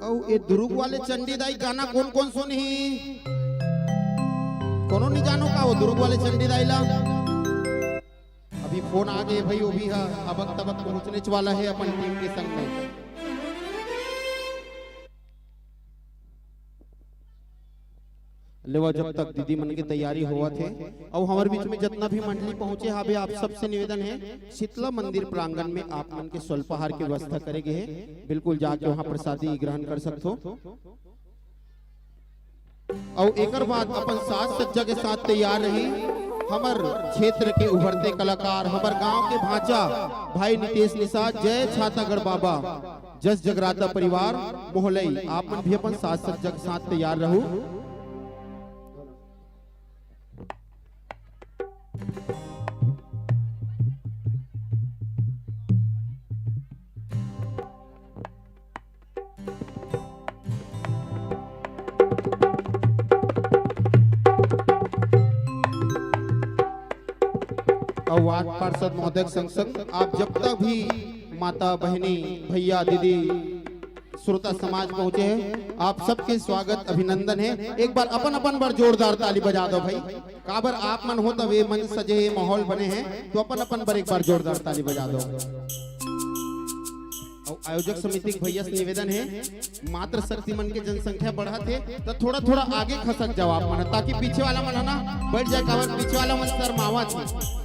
और ये दुर्ग वाले चंडीदाई गाना कौन कौन सुनी, कोनो नहीं जानो का वो दुर्ग वाले चंडीदाई ला। अभी फोन आ गए भाई, वो भी है अबक तबक पहुंचने वाला है अपन टीम के संग में। लेवा जब तक दीदी मन की तैयारी हुआ थे और हमारे बीच में जितना भी मंडली पहुंचे हाबे, आप सबसे निवेदन है शीतला मंदिर प्रांगण में आप मन के स्वल्पाहार की व्यवस्था करेंगे है, बिल्कुल जाके वहां प्रसादी ग्रहण कर सकते हो। और एक बाद अपन साज सज्जा के साथ तैयार रही हमार क्षेत्र के उभरते कलाकार, हमार गांव के भांचा भाई नितेश निषाद, जय छातागढ़ बाबा, जस जगराता परिवार मोहलई, आप मन भी अपन साज सज्जा के साथ तैयार रहो। और वार्ड पार्षद महोदय संग संग आप जब तक भी माता बहनी भैया दीदी श्रोता समाज पहुंचे हैं, आप सबके स्वागत अभिनंदन है। एक बार अपन अपन बार जोरदार ताली बजा दो भाई, काबर आप मन हो तब ये मन सजे माहौल बने हैं, तो अपन अपन बार एक बार जोरदार ताली बजा दो। और आयोजक समिति के भैया से निवेदन है, मात्र शक्ति मन के जनसंख्या बढ़ा थे तो थोड़ा थोड़ा आगे खसक जाओ आप मन, ताकि पीछे वाला मन है ना बैठ जाए, काबर पीछे वाला मन शर्मावा थे।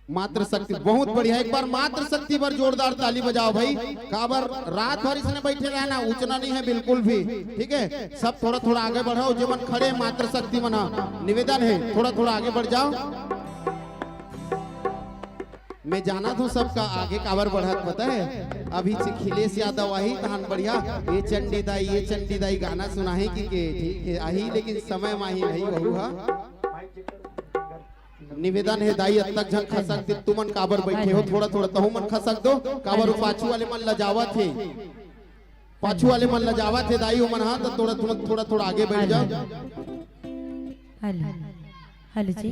मात्र शक्ति बहुत बढ़िया, एक बार मात्र शक्ति पर जोरदार ताली बजाओ भाई, काबर रात भर इसने बैठे रहना, उचना नहीं है बिल्कुल भी, ठीक है। सब थोड़ा थोड़ा आगे बढ़ाओ, जो मन खड़े मात्र शक्ति मना निवेदन है थोड़ा थोड़ा आगे बढ़ जाओ। मैं जाना तो सबका आगे काबर बढ़त पता है, अभी खिलेश यादव आई तहन बढ़िया ये चंडीदाई गाना सुना है कि ठीक है आई, लेकिन समय माही नहीं बहु निवेदन है दाई अब तक झन खसक दे, तुमन काबर बैठे हो थोड़ा थोड़ा तहु मन खसक दो, काबर पाछू वाले मन लजावा थे, पाछू वाले मन लजावा थे दाई मन, हां तो थोड़ा थोड़ा आगे बढ़ जाओ। हेलो हेलो जी,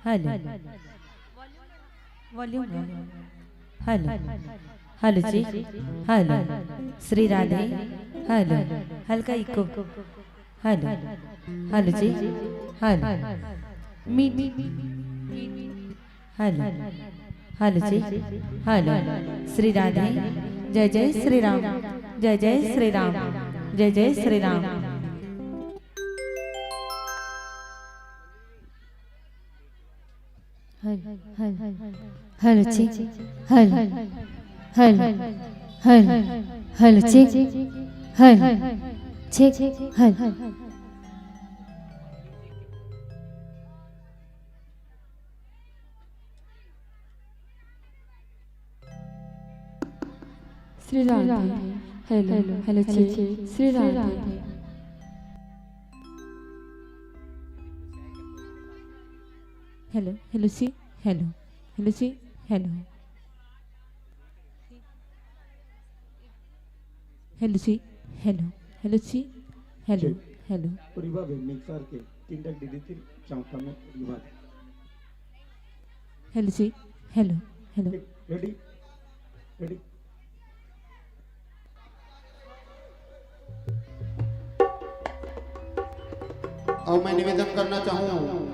हेलो वॉल्यूम, हेलो हेलो जी, हेलो श्री राधे, हेलो हल्का इको, हेलो हेलो जी, हेलो मीट, हेलो हेलो जी, हेलो श्री राधे, जय जय श्री राम, जय जय श्री राम, जय जय श्री राम। हेलो जी, हेलो हेलो हेलो हेलो जी, हेलो ठीक hello Shri Radhe, hello hello जी, श्री राधे, हेलो हेलो सी, हेलो हेलो सी, हेलो हेलो सी, हेलो हेलो सी, हेलो हेलो परिवार मिक्सर के तीन तक दीदी तीन चौथा में परिवार, हेलो सी, हेलो हेलो रेडी रेडी। और मैं निवेदन करना चाहूँ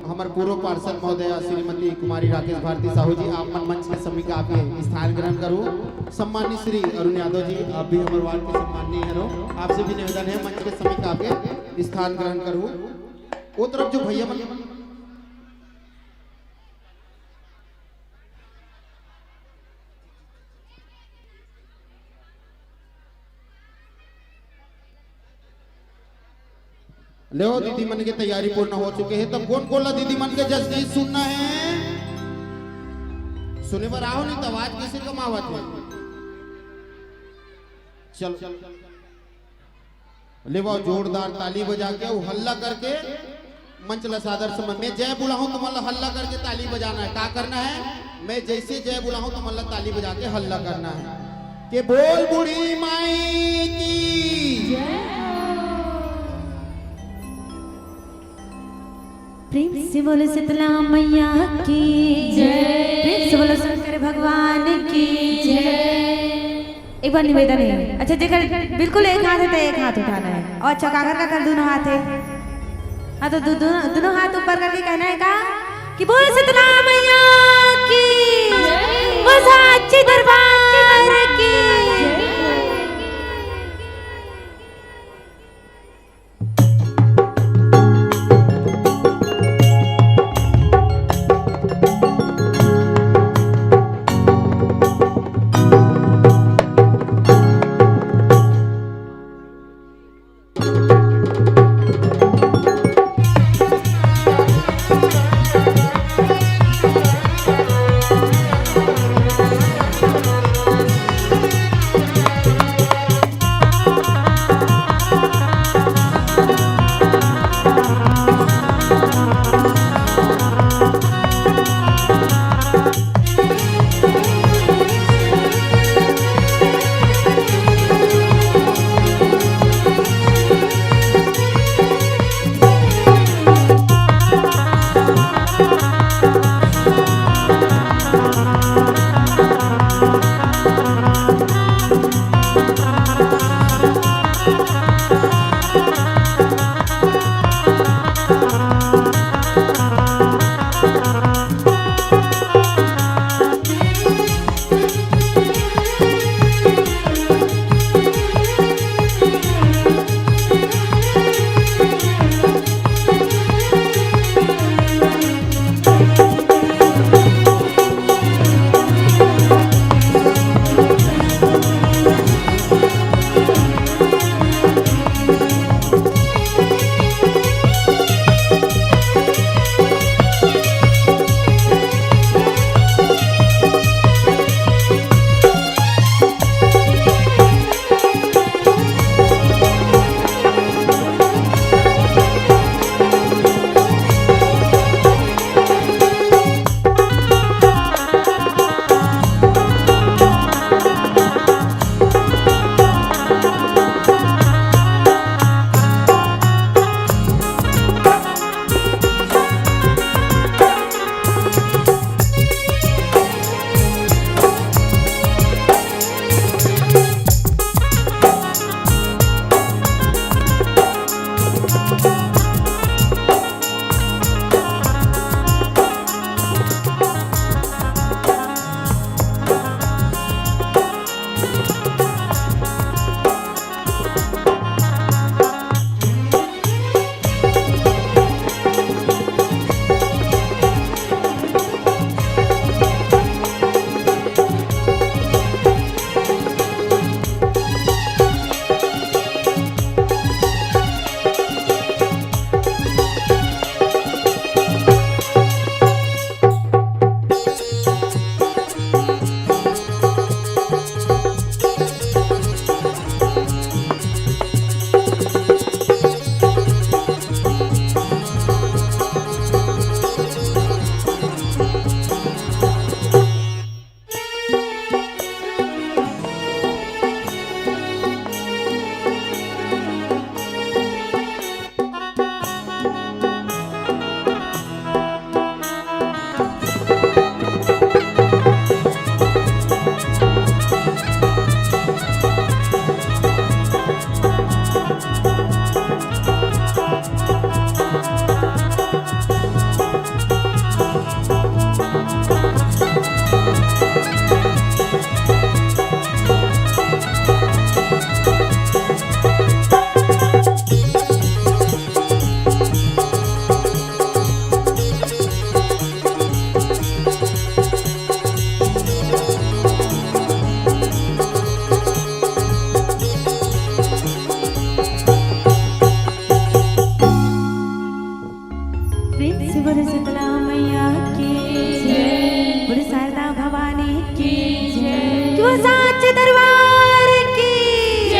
हमारे पूर्व पार्षद महोदय श्रीमती कुमारी राकेश भारती साहू जी, आप मन मंच के सभी का आपके स्थान ग्रहण करूँ। सम्मानित श्री अरुण यादव जी, आप भी हमारे वार्ड के सम्माननीय हैं, आपसे भी निवेदन है मंच के सभी का आपके स्थान ग्रहण करूँ। वो तरफ जो भैया मन ले दीदी मन के तैयारी पूर्ण हो चुके हैं, तब कौन कौन ला दीदी मन के जसगीत सुनना है, सुने पर आओ नहीं तो आवाज कैसे कमावत है। चलो ले वो जोरदार ताली बजा के वो हल्ला करके मंच ला सादर समय मैं जय बुलाऊं तुम्हारा हल्ला करके ताली बजाना है। क्या करना है? मैं जैसे जय बुलाऊं तुम्हारा ताली बजा के हल्ला करना है कि बोल बूढ़ी माई की प्रेम से बोलो शीतला मैया की जय। प्रेम से बोलो शंकर भगवान की जय। एक बार निवेदन है, अच्छा जेकर बिल्कुल एक हाथ है तो एक हाथ उठाना है और चौकाकर का कर दोनों हाथ है। हाँ तो दोनों हाथ ऊपर करके कहना है का कि बोल शीतला मैया की वो साची दरबार की। साच दरबार की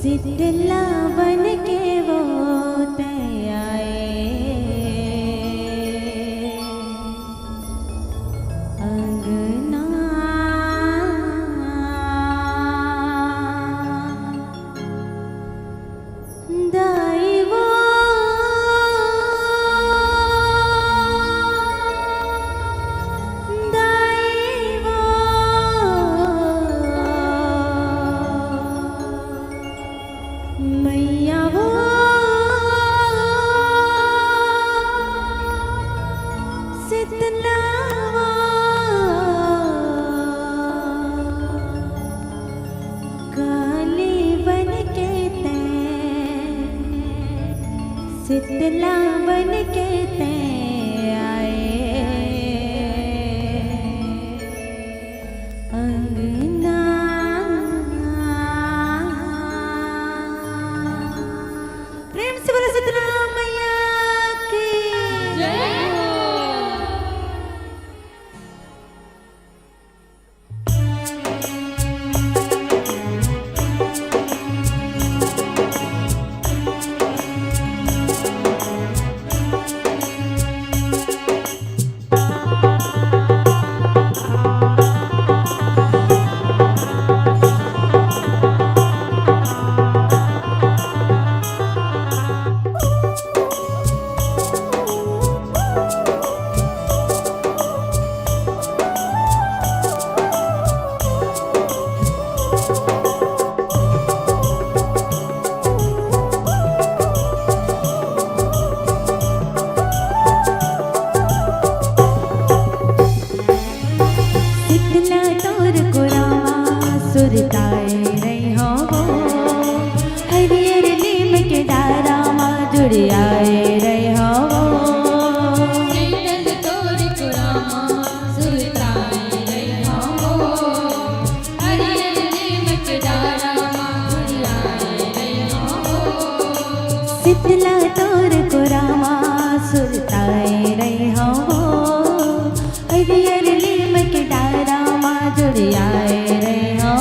शीतला बन के वो आए अंगना दाई वो मैया वो शीतला वो काली बन के शीतला बन के आए अंगना प्रेम से बोलो शीतला मैया की जय। सुरताए रही हो हरियर नीम के डारा माँ जुड़ियाए रही हो तोर कुरामा सुरताए रही हो हरियर नीम के डारा माँ जुड़ियाए रही हो शीतला तोर कुरामा सुरताए रही हो हरियर नीम के डारा माँ जुड़ियाए रही हो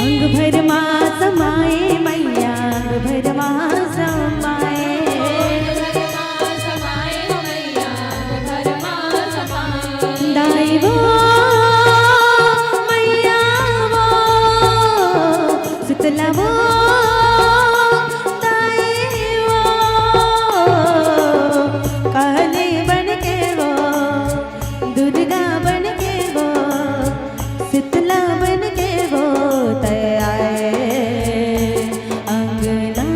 अंग भर माँ समाए मैया अंग भर माँ समाए दाई वो मैया वो शीतला वो दाई वो काली बन के वो दुर्गा बन के वो शीतला बन के वो तय आए अंगना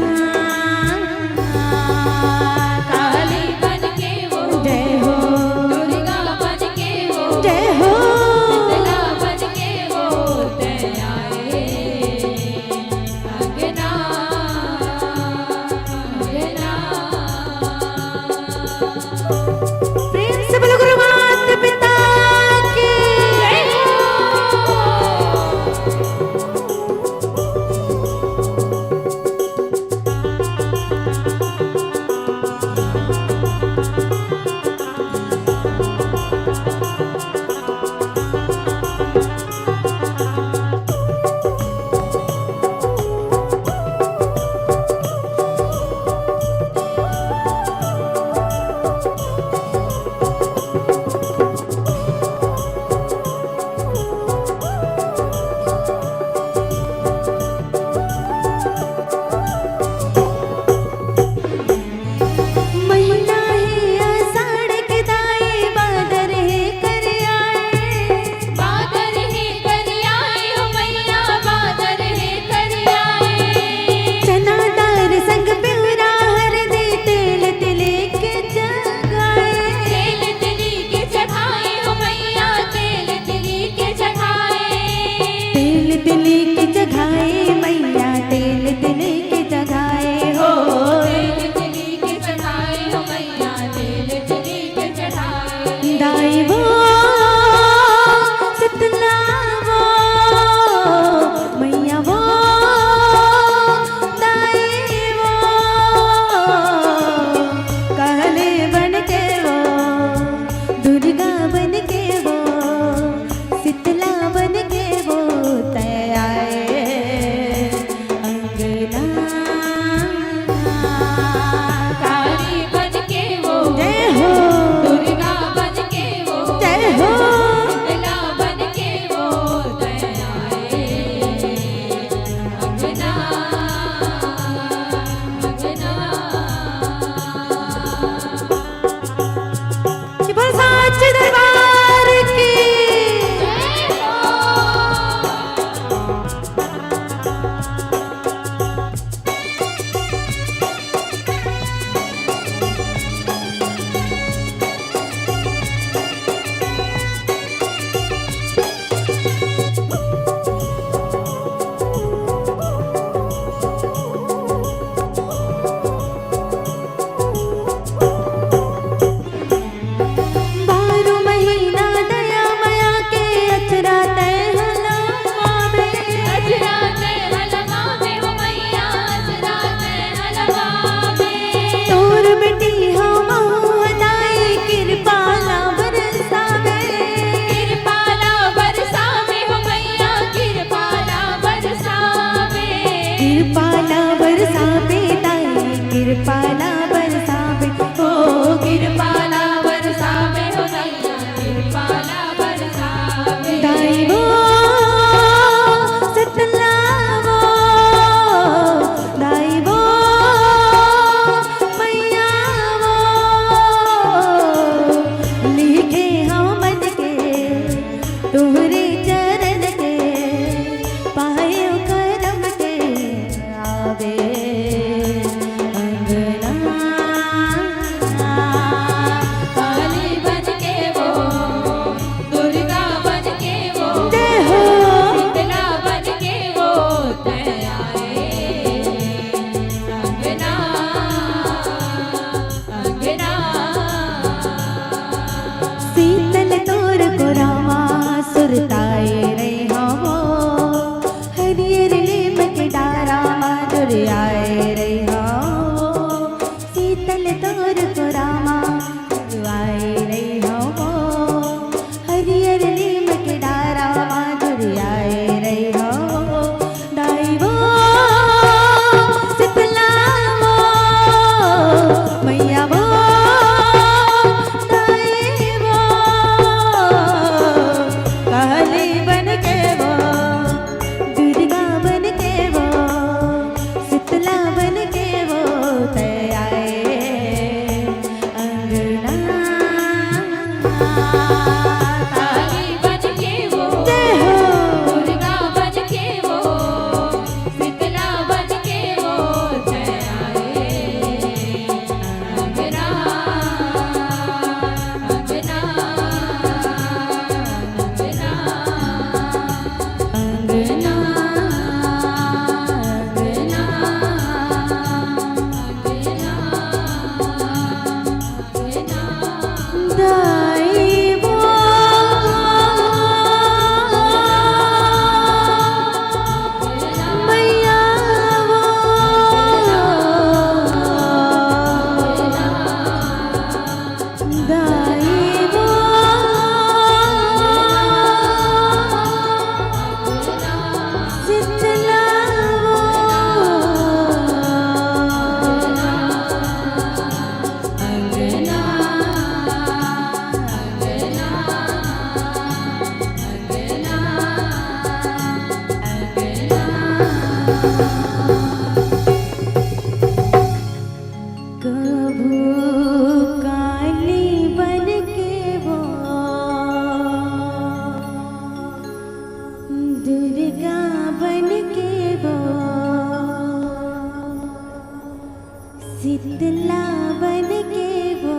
शीतला बन के वो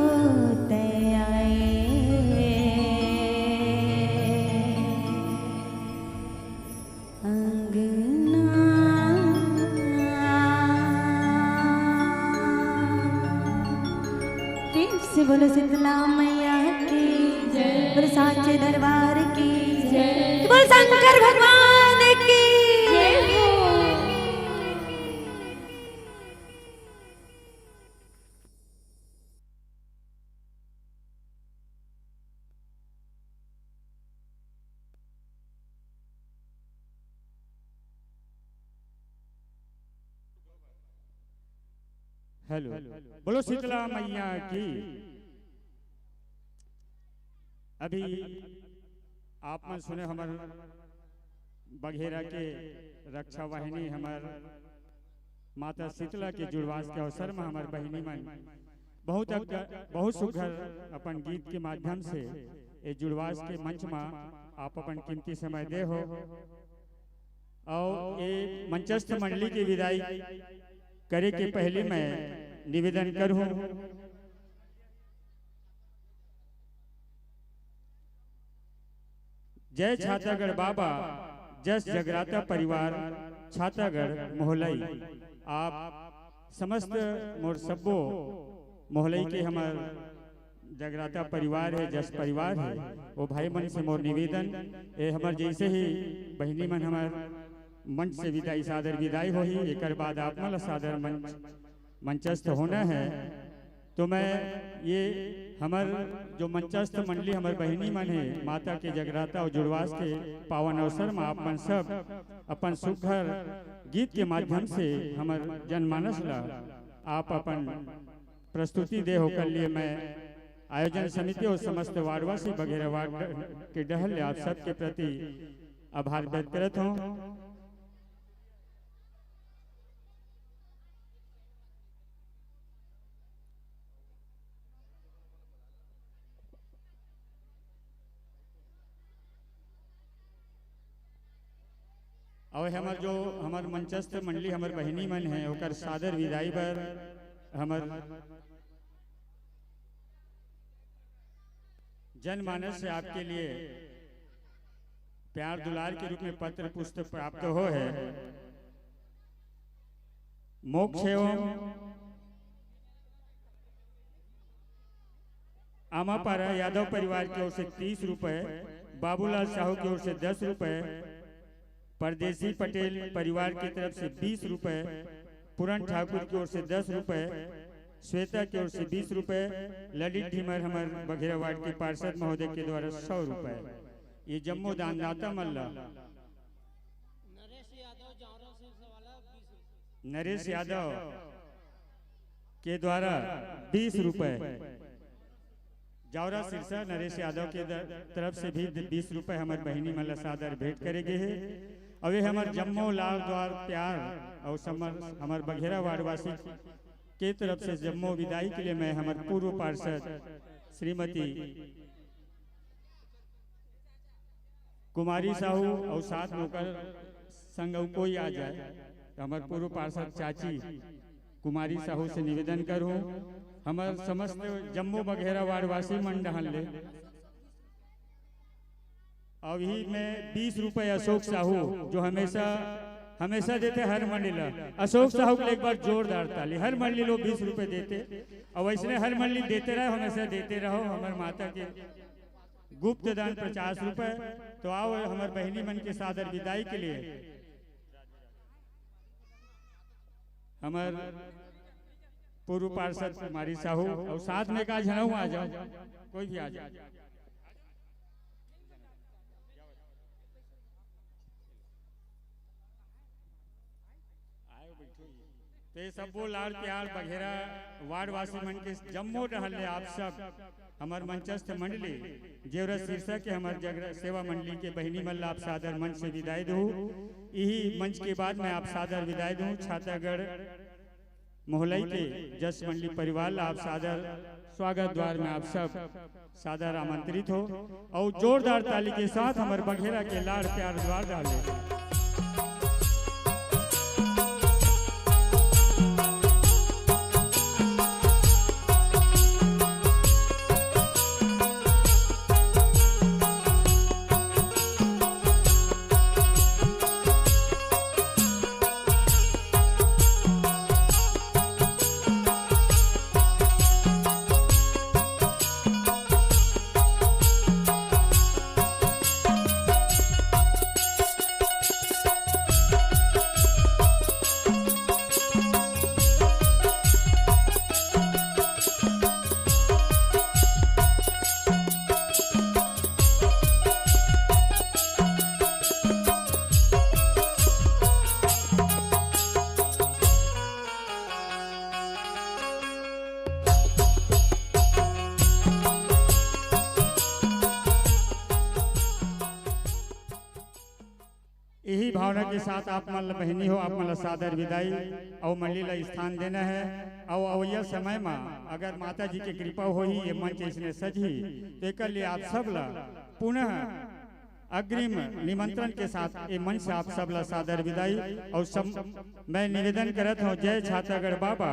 तयाए अंगना प्रेम से बोलो शीतला मैया की जय, बोलो साचे दरबार की जय, बोलो शंकर भगवान की जय। हेलो, बोलो शीतला मैया की। अभी आप मन सुने हमार बघेरा के रक्षा वाहिनी हमार माता शीतला के जुड़वास के अवसर में हमार बहिनी मन बहुत सुघर अपन गीत के माध्यम से ये जुड़वास के मंच में आप अपन कीमती समय दे हो और ये मंचस्थ मंडली की विदाई करे के पहले मैं निवेदन करूं जय छातागढ़ बाबा जस जगराता परिवार छातागढ़ मोहलई। आप समस्त मोर सब्बो मोहलई के हमार जगराता परिवार है, जस परिवार है, वो भाई मन से मोर निवेदन ये हमार जैसे ही बहिनी मन हमार मंच से विदाई सादर विदाई हो ही एक बाद आप मला सादर मंचस्थ होना है। तो मैं ये हमार जो मंचस्थ मंडली हमार बहिनी मन है माता के जगराता और जुड़वास के पावन अवसर में आप मन सब अपन सुघर गीत के माध्यम से हमार जनमानस ला आप अपन प्रस्तुति दे होकर लिए मैं आयोजन समिति और समस्त वार्डवासी वगैरह वार्ड के डहल आप सबके प्रति आभार व्यक्त करता हूँ। और हमार मंचस्थ मंडली हमार बहिनी मन है ओकर सादर विदाई पर हमार जनमानस से आपके लिए प्यार दुलार के रूप में पत्र पुस्तक प्राप्त हो है। मोक्ष एवं आमापारा यादव परिवार की ओर से 30 रुपए, बाबूलाल साहू की ओर से 10 रुपए, परदेसी पटेल परिवार की तरफ से 20 रुपए, पूरन ठाकुर की ओर से 10 रुपए, श्वेता की ओर से 20 रुपए, ललित ढीमर हमारे बघेरा वार्ड के पार्षद महोदय के द्वारा 100 रुपए। ये जम्मो दानदाता मल्ला नरेश यादव के द्वारा 20 रुपए, जावरा सिरसा नरेश यादव के तरफ से भी 20 रुपए हमारे बहिनी मल्ला सादर भेंट करेंगे है। और हमारे जम्मो लाल द्वार प्यार और हमारे बघेरा वार्डवासी के तरफ से जम्मो विदाई के लिए मैं हमारे पूर्व पार्षद श्रीमती कुमारी साहू और साथ होकर संग कोई आ जाए तो हमारे पूर्व पार्षद चाची कुमारी साहू से निवेदन करूं हमारे समस्त जम्मू बघेरा वार्डवासी मंडल ले। अभी में 20 रुपए अशोक साहू जो हमेशा देते हर मंडली, अशोक साहू को एक बार जोरदार ताली। हर मंडली लोग 20 रुपए देते और वैसे हर मंडली देते रहो, हमेशा देते रहो। हमारे माता के गुप्त दान 50 रुपए। तो आओ हमारे बहिनी मन के सादर विदाई के लिए हमारे पूर्व पार्षद कुमारी साहू और साथ में का झनाऊ आ जाओ, कोई भी आ जाए। तो ये सब वो लाड़ प्यार बघेरा वार्डवासी मन के जम्मो रहले आप सब हमार मंचस्थ मंडली जेवरा शीर्षक के हमार जगरा सेवा मंडली के बहिनी मल्ला आप सादर मंच से विदाई दूँ। यही मंच के बाद मैं आप सादर विदाई दूँ छातागढ़ मोहलई के जस मंडली परिवार आप सादर स्वागत द्वार में आप सब सादर आमंत्रित हो और जोरदार ताली के साथ हमारे बघेरा के लाड़ प्यार द्वार डाले। के साथ आप मन बहनी हो आप मन सादर विदाई और मंडली ला स्थान देना है और अवैया समय में अगर माता जी की कृपा हो ही ये मंच इसने सजी तो एक लिए आप सब ला पुनः अग्रिम निमंत्रण के साथ ये मंच से आप सब ला सादर विदाई और सब मैं निवेदन करत हूँ जय छातागढ़ बाबा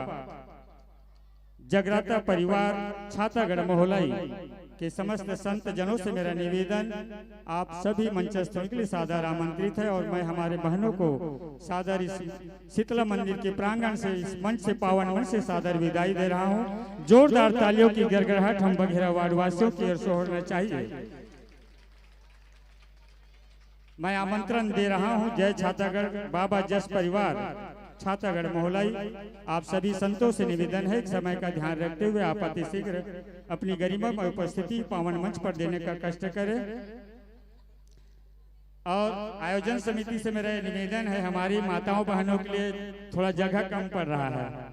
जगराता परिवार छातागढ़ मोहलाई के समस्त संत जनों से मेरा निवेदन आप सभी मंचस्थों के लिए सादर आमंत्रित है और मैं हमारे बहनों को सादर इस शीतला मंदिर के प्रांगण से इस मंच से पावन मंच से सादर विदाई दे रहा हूँ। जोरदार तालियों की गड़गड़ाहट हम बघेरा वार्ड वासियों की ओर से होना चाहिए। मैं आमंत्रण दे रहा हूँ जय छातागढ़ बाबा जस परिवार छातागढ़ मोहलाई आप सभी संतों से निवेदन है समय का ध्यान रखते हुए आप अति शीघ्र अपनी गरिमा में उपस्थिति पावन मंच पर देने का कष्ट करें। और आयोजन समिति से मेरा निवेदन है हमारी माताओं बहनों के लिए थोड़ा जगह कम पड़ रहा है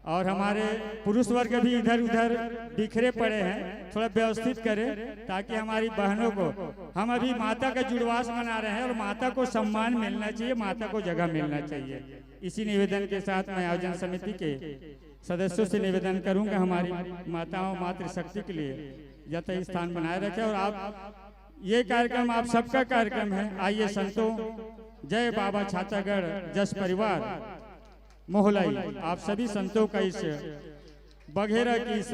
और हमारे पुरुष वर्ग भी इधर उधर बिखरे पड़े हैं, थोड़ा व्यवस्थित करें ताकि हमारी बहनों को हम अभी माता का जुड़वास मना रहे हैं और माता को सम्मान मिलना चाहिए, माता को जगह मिलना चाहिए। इसी निवेदन के साथ मैं आयोजन समिति के सदस्यों से निवेदन करूंगा हमारी माताओं मातृशक्ति के लिए यथा स्थान बनाए रखें। और आप ये कार्यक्रम आप सबका कार्यक्रम है। आइए संतों जय बाबा छातागढ़ जस परिवार मोहलाई आप सभी संतों का इस बघेरा की इस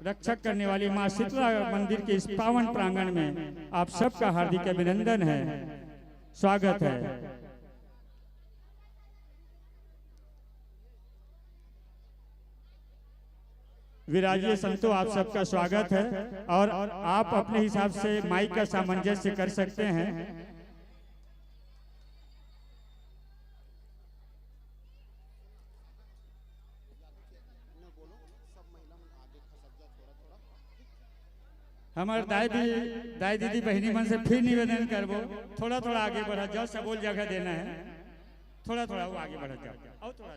रक्षक करने वाली माँ शीतला मंदिर के इस पावन प्रांगण में आप सबका हार्दिक अभिनंदन है, स्वागत है। विराजिए संतों आप सबका स्वागत है और आप अपने हिसाब से माइक का सामंजस्य कर सकते हैं। हमारे दाई दीदी बहनी मन से फिर निवेदन करबो थोड़ा थोड़ा आगे बढ़ा जाओ, सबोल जगह देना है, थोड़ा थोड़ा वो आगे बढ़ा जाओ और थोड़ा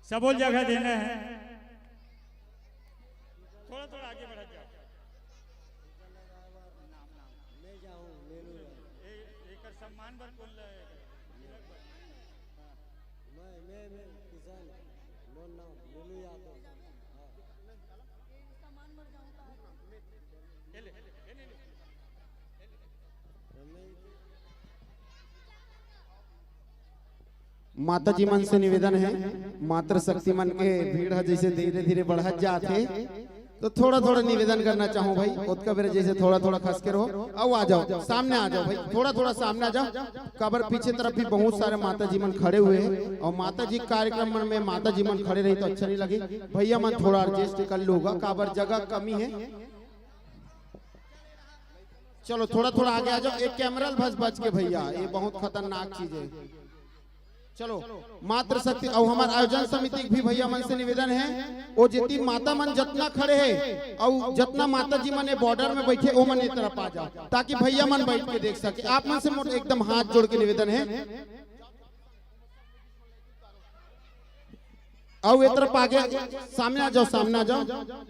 सबोल जगह देना है, थोड़ा थोड़ा आगे बढ़ा जाओ। एक सम्मान बर बोल माता जी मन से निवेदन है मातृशक्ति मन के भीड़ है जैसे धीरे धीरे बढ़त जाते तो थोड़ा थोड़ा निवेदन करना चाहूँ भाई उसका बेरे जैसे थोड़ा थोड़ा खस के रहो आओ आ जाओ सामने आ जाओ भाई, थोड़ा थोड़ा सामने आ जाओ। काबर पीछे तरफ भी बहुत सारे माता जी मन खड़े हुए हैं और माता जी कार्यक्रम में माता जी मन खड़े रही तो अच्छा नहीं लगे। भैया मन थोड़ा एडजस्ट कर लूंगा, काबर जगह कमी है। चलो थोड़ा थोड़ा आगे आ जाओ, एक कैमरा बच के भैया, ये बहुत खतरनाक चीज है। चलो मातृशक्ति और हमारे आयोजन समिति भी भैया मन से निवेदन है वो जितनी माता मन जितना खड़े है और जितना माता जी मन बॉर्डर में बैठे वो मन तरफ आ जाओ ताकि भैया मन बैठ के देख सके। आप मन से एकदम हाथ जोड़ के निवेदन है और ये तरफ आगे सामने आ जाओ, सामने आ जाओ।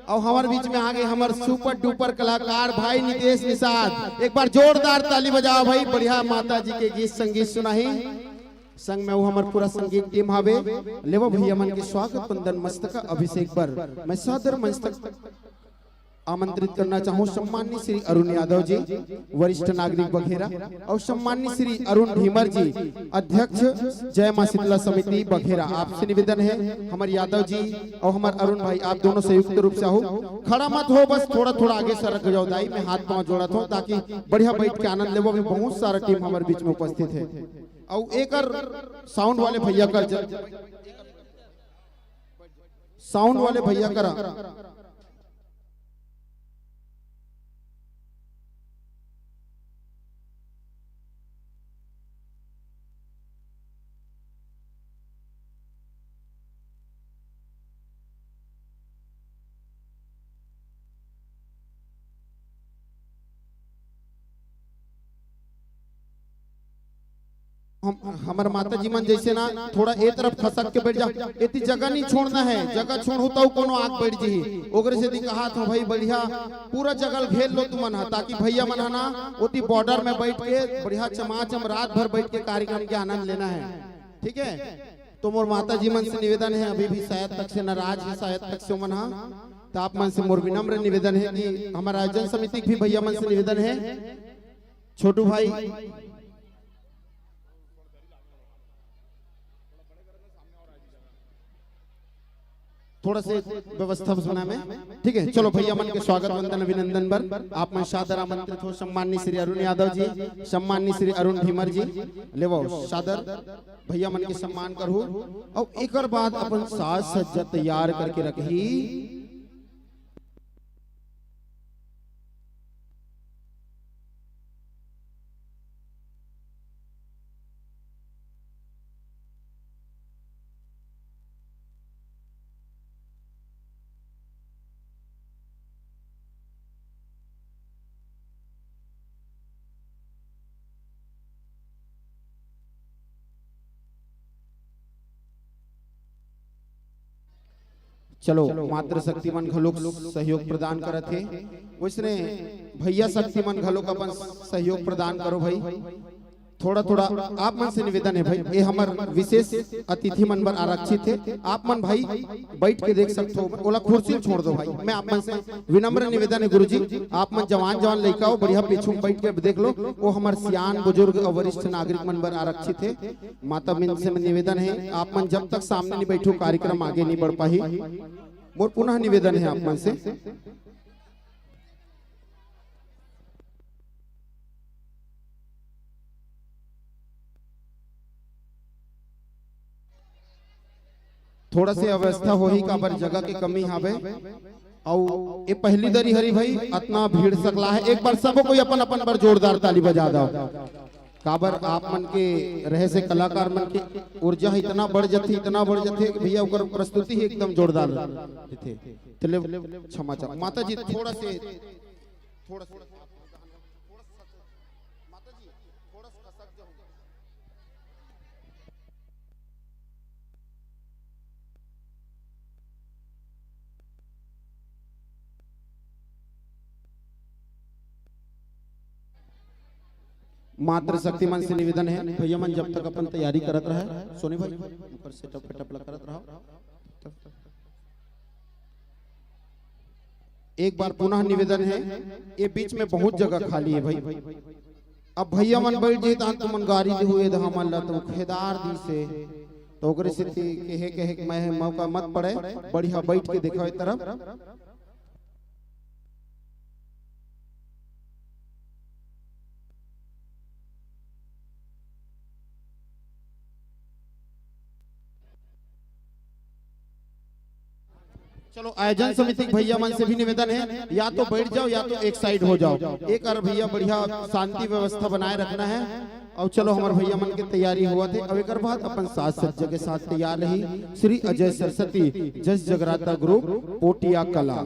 और हमारे बीच में आगे हमारे सुपर डुपर कलाकार भाई नितेश निषाद, एक बार जोरदार ताली बजाओ भाई, बढ़िया माता जी के गीत संगीत सुनाही। संग में वो हमारे पूरा संगीत टीम हावे लेवो भैया मन के स्वागत वंदन मस्तक अभिषेक पर मैं सादर मस्तक आमंत्रित करना चाहूँ सम्माननीय श्री अरुण यादव जी वरिष्ठ नागरिक बघेरा और सम्माननीय श्री अरुण ढीमर जी अध्यक्ष जय मां शीतला समिति बघेरा। आपसे निवेदन है हमारे यादव जी और हमारे अरुण भाई आप दोनों संयुक्त रूप से आओ, खड़ा मत हो, बस थोड़ा थोड़ा आगे सरक जाओ दाई, मैं हाथ पांव जोड़ा था ताकि बढ़िया बैठ के आनंद लेवो। बहुत सारा टीम हमारे बीच में उपस्थित है और एक साउंड वाले भैया कर साउंड वाले भैया करा हमार माता जी मन जैसे ना थोड़ा ए तरफ खसक के बैठ जा, इतनी जगह नहीं छोड़ना है, जगह छोड़ होता हूँ कोनो आग बैठ जी ओकरे से दी कहा था भाई बढ़िया पूरा जगह घेर लो तुमन हा, ताकि भैया मन ना उती बॉर्डर में बैठ के बढ़िया चमाचम रात भर बैठ के कार्यक्रम के आनंद लेना है। ठीक है, तो मोर माता जी मन से निवेदन है, अभी भी शायद तक से नाराज है, शायद तक से मन हा, तो आप मन से मोर विनम्र निवेदन है कि हमारा आयोजन समिति भी भैया मन से निवेदन है, छोटू भाई थोड़ा से व्यवस्था सुना में। ठीक है, चलो भैया मन के स्वागत वंदन अभिनंदन बर आप मन सादर आमंत्रित हो। सम्माननीय श्री अरुण यादव जी, सम्माननीय श्री अरुण भीमर जी लेवो सादर भैया मन के सम्मान करहु। और एक बाद अपन साज सज्जा तैयार करके रखी। चलो मात्र शक्तिमान घलोक सहयोग प्रदान करत है, उसने भैया शक्तिमान घलोक अपन सहयोग प्रदान करो भाई। थोड़ा थोड़ा आप मन से निवेदन है भाई, ये हमार विशेष अतिथि मन पर आरक्षित है, आप मन भाई बैठ के देख सकते हो, ओला कुर्सी छोड़ दो भाई। मैं आप मन से विनम्र निवेदन है गुरुजी, आप मन जवान जवान लड़का हो बढ़िया पीछू बैठ के देख लो, वो हमार सियान बुजुर्ग और वरिष्ठ नागरिक मन पर आरक्षित है। माता मन से निवेदन है, आप मन जब तक सामने नहीं बैठो कार्यक्रम आगे नहीं बढ़ पाही। मोर पुनः निवेदन है आप मन से थोड़ा से अवस्था हो ही काबर जगह की कमी हावे, और ये पहली दरी हरी भाई इतना भीड़ सकला है। एक बार सबको कोई अपन अपन पर जोरदार ताली बजा दो, काबर आप मन के रहे से कलाकार मन के ऊर्जा इतना बढ़ जाती, इतना बढ़ जाते कि भैया उकर प्रस्तुति ही एकदम जोरदार थे। चले क्षमा चाह माता जी थोड़ा से मात्र शक्तिमान से निवेदन है, भैया मन जब तक अपन तैयारी करत रहे, सोनी भाई ऊपर सेटअप फेटअप करत रहो। एक बार पुनः निवेदन है, ये बीच में बहुत जगह खाली है भाई, अब भैया मन बैठ जाए तो मन गाड़ी दे हुए हमन ला तो खेदार दी से तो ओकरे से कहे मैं मौका मत पड़े, बढ़िया बैठ के देखो तरफ। चलो आयोजन समिति भैया मन से भी निवेदन है, या तो बैठ जाओ या तो एक साइड हो जाओ, एक और भैया बढ़िया शांति व्यवस्था बनाए रखना है। और चलो हमारे भैया मन की तैयारी हुआ थे, अब एक बाद अपन साज सज्जा के साथ तैयार रही। श्री अजय सरस्वती जस जगराता ग्रुप पोटिया कला।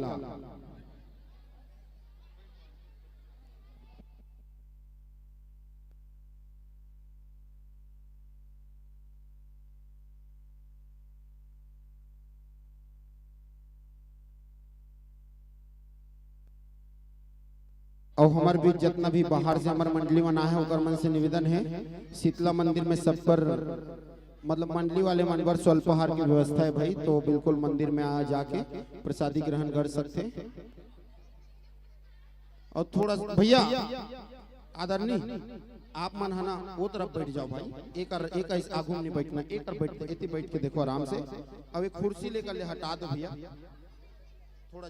और हमारे बीच जितना भी बाहर से हमारे मंडली में ना है उकर मन से निवेदन है, शीतला मंदिर में सब पर मतलब मंडली वाले मन पर स्वल्पाहार की व्यवस्था है भाई, तो बिल्कुल मंदिर में आ जाके प्रसादी ग्रहण कर सकते। और थोड़ा भैया आदरणीय आप मन है ना वो तरफ बैठ जाओ भाई, एक आगू नहीं बैठना, एक बैठ के देखो आराम से। अब एक कुर्सी लेकर ले हटा दो भैया थोड़ा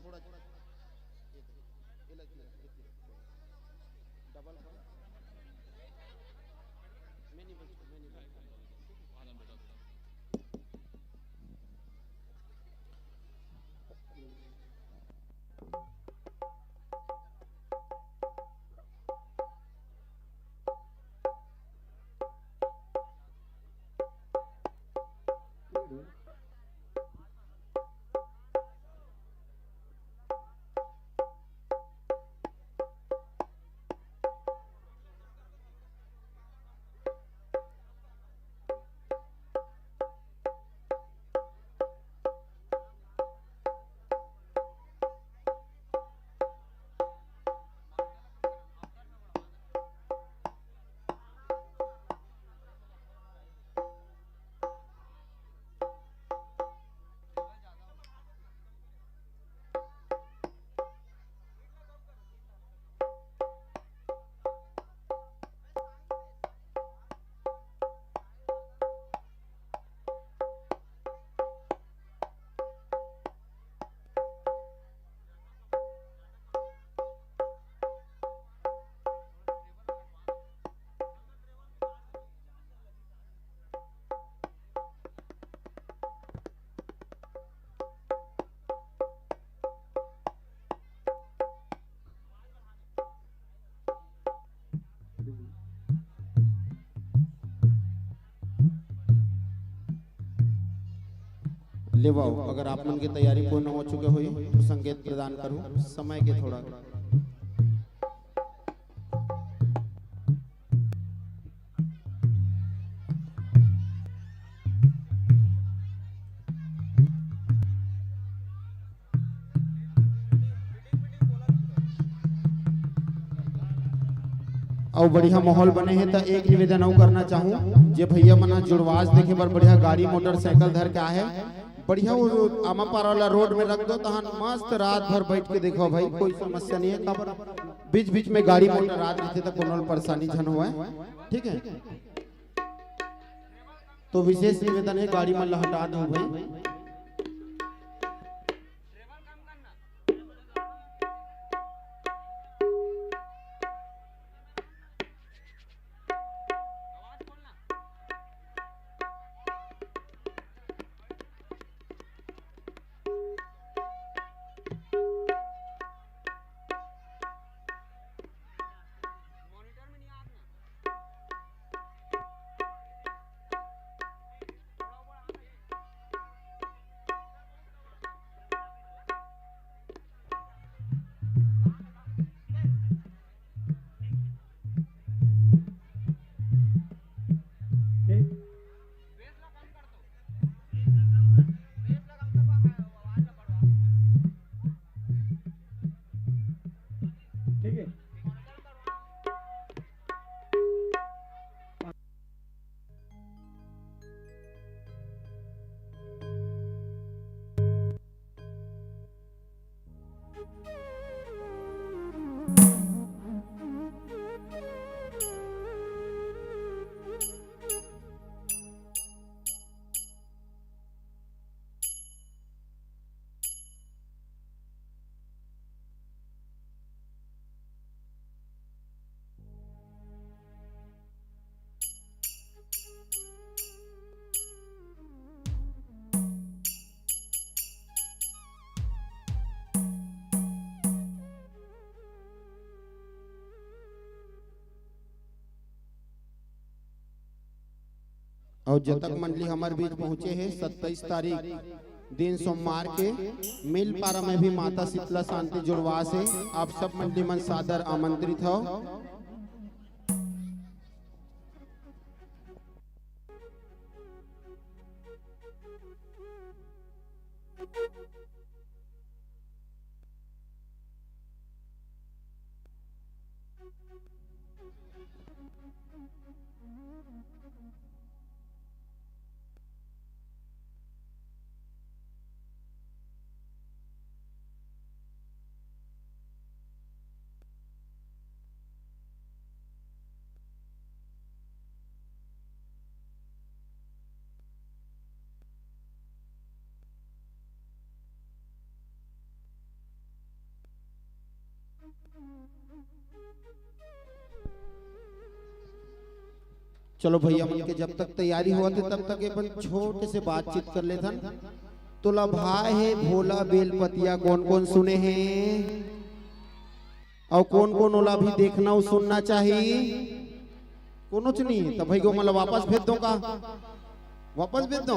लेवाओ। अगर आप मन की तैयारी पूर्ण हो चुके हुई तो संकेत प्रदान करूं समय के थोड़ा। और बढ़िया माहौल बने हैं तो एक निवेदन और करना चाहूँ जे भैया मना जुड़वास देखे पर बढ़िया गाड़ी मोटरसाइकिल धर के आए बढ़िया वो आमा पार वाला रोड में रख दो तहन मस्त रात भर बैठ के देखो भाई, कोई समस्या नहीं है। तब बीच बीच में गाड़ी मोटर रात रहते तो कोनो परेशानी झन हुआ है, ठीक है। तो विशेष निवेदन है गाड़ी में हटा दो भाई। और जब तक मंडली हमारे बीच पहुंचे हैं 27 तारीख दिन सोमवार के मिलपारा में भी माता शीतला शांति जुड़वास है। आप सब मंडली मन सादर आमंत्रित हो। चलो भैया मन के जब तक तैयारी हुआ थे तब तक अपन छोटे से बातचीत कर लेते हैं। तोला भाई है भोला बेलपतिया कौन कौन सुने हैं और कौन कौन ओला भी देखना सुनना चाहिए? कोनो नहीं तो भाई को मतलब वापस भेज दो का? वापस भेज दो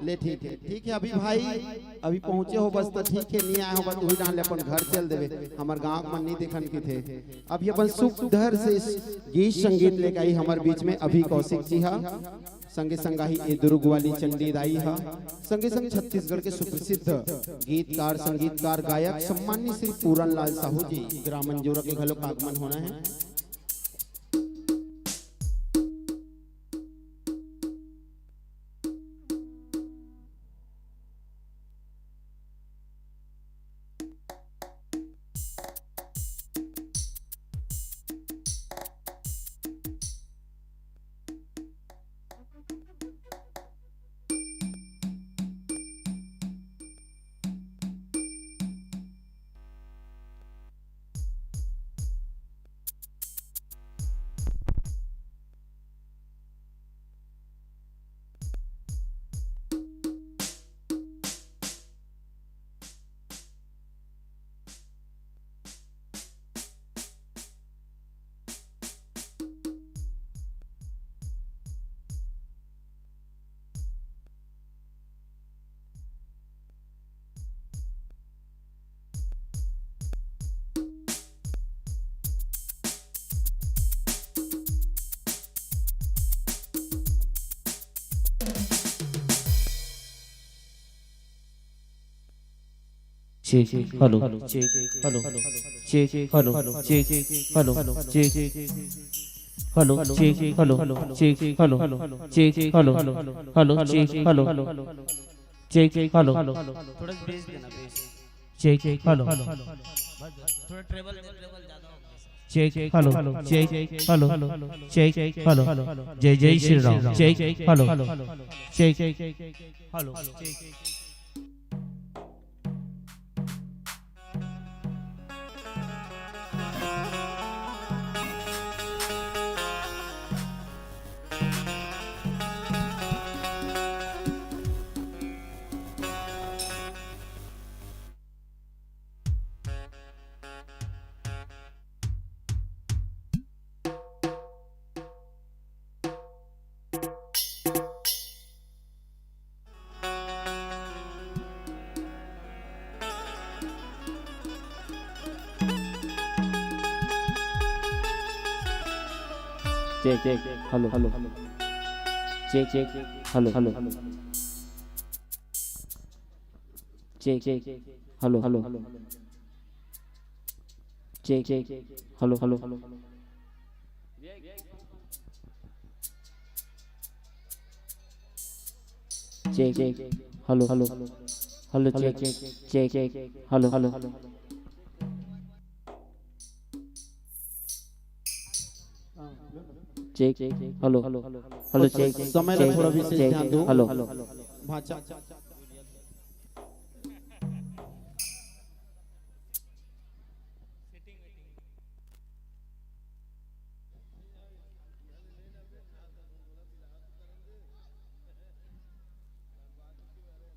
ले, ठीक है। अभी भाई अभी पहुंचे हो बस तो ठीक है, नहीं आए हो बस वही डाल अपन घर चल देवे। हमारे गांव में नहीं देखन के थे। अभी अपन सुख धर से गीत संगीत लेकर आई हमारे बीच में अभी कौशिक जी हा, संगे संगाही ए दुर्ग वाली चंडी दाई हा, संगे संग छत्तीसगढ़ के सुप्रसिद्ध गीतकार संगीतकार गायक सम्माननीय श्री पूरन लाल साहू जी ग्राम मंजूरा के घलों का आगमन होना है। Check hello check hello check hello check hello check hello check hello check hello check hello hello check hello check hello थोड़ा बेस देना बेस चेक हेलो थोड़ा ट्रेवल ज्यादा होगा check hello check hello check hello जय जय Shri Ram check hello check hello check hello hello check hello hello check hello hello check hello hello check hello hello hello check hello hello check hello hello check समय में थोड़ा विशेष ध्यान दो hello भाचा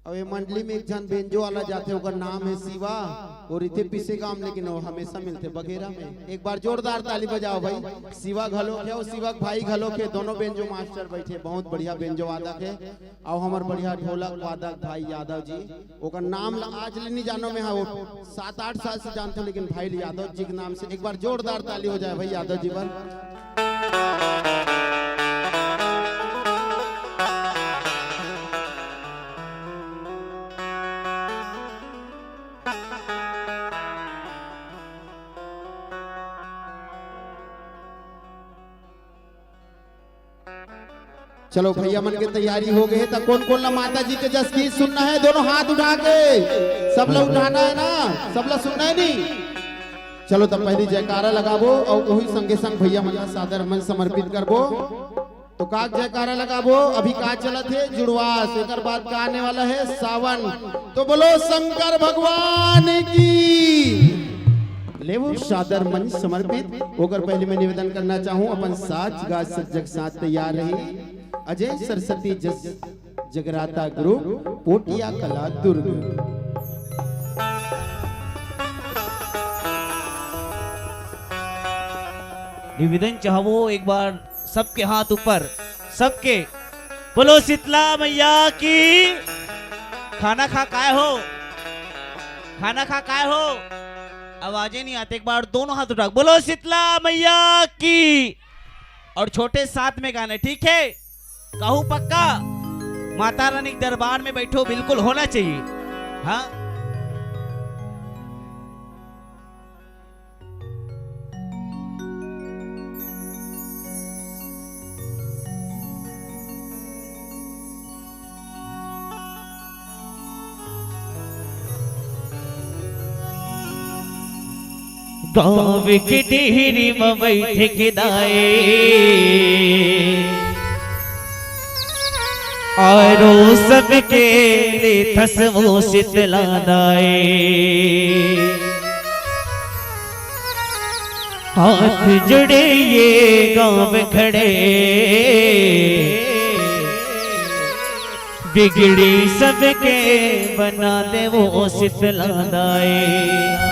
अब ये मंडली में एक जन बेंजो वाला जाते ओकर नाम है शिवा और इथे पीछे काम लेकिन वो हमेशा मिलते बगेरा में। एक बार जोरदार ताली बजाओ भाई। शिवा घलो के और शिवा भाई घलो के दोनों बेंजो मास्टर बैठे, बहुत बढ़िया बेंजो वादक है। और हमार बढ़िया ढोलक वादक भाई यादव जी, ओकर नाम आज ले नहीं जानो में, वो 7-8 साल से जानते हो, लेकिन भाई यादव जी के नाम से एक बार जोरदार ताली हो जाए भाई यादव जी पर। चलो भैया मन के तैयारी हो गई है, तो कौन कौन ला माता जी के जस गीत सुनना है दोनों हाथ उठा के, सब लोग उठाना है ना, सब लोग सुनना है नहीं। चलो तब पहली जयकारा लगाबो और वही संगे संग भैया मन सादर मन समर्पित करबो। तो का जयकारा लगाबो, अभी का चलत है जुड़वास, एक बाद का आने वाला है सावन। तो बोलो शंकर भगवान की लेवो सादर मन समर्पित होकर पहले मैं निवेदन करना चाहूं, अपन साथ गाज सजग साथ तैयार रही। अजय सरस्वती जगराता ग्रुप पोटिया कला दुर्ग। निवेदन चाहो एक बार सबके हाथ ऊपर, सबके बोलो शीतला मैया की। खाना खा काय हो, खाना खा काय हो, आवाजें नहीं आते, एक बार दोनों हाथ उठा बोलो शीतला मैया की। और छोटे साथ में गाने, ठीक है, कहूँ पक्का, माता रानी के दरबार में बैठो, बिल्कुल होना चाहिए। हाँ गाँव के डेहरी में बैठे के दाए, आरो सबके ले थसवो शीतला दाए। हाथ जुड़े ये गाँव खड़े, बिगड़ी सबके बना दे वो शीतला दाए।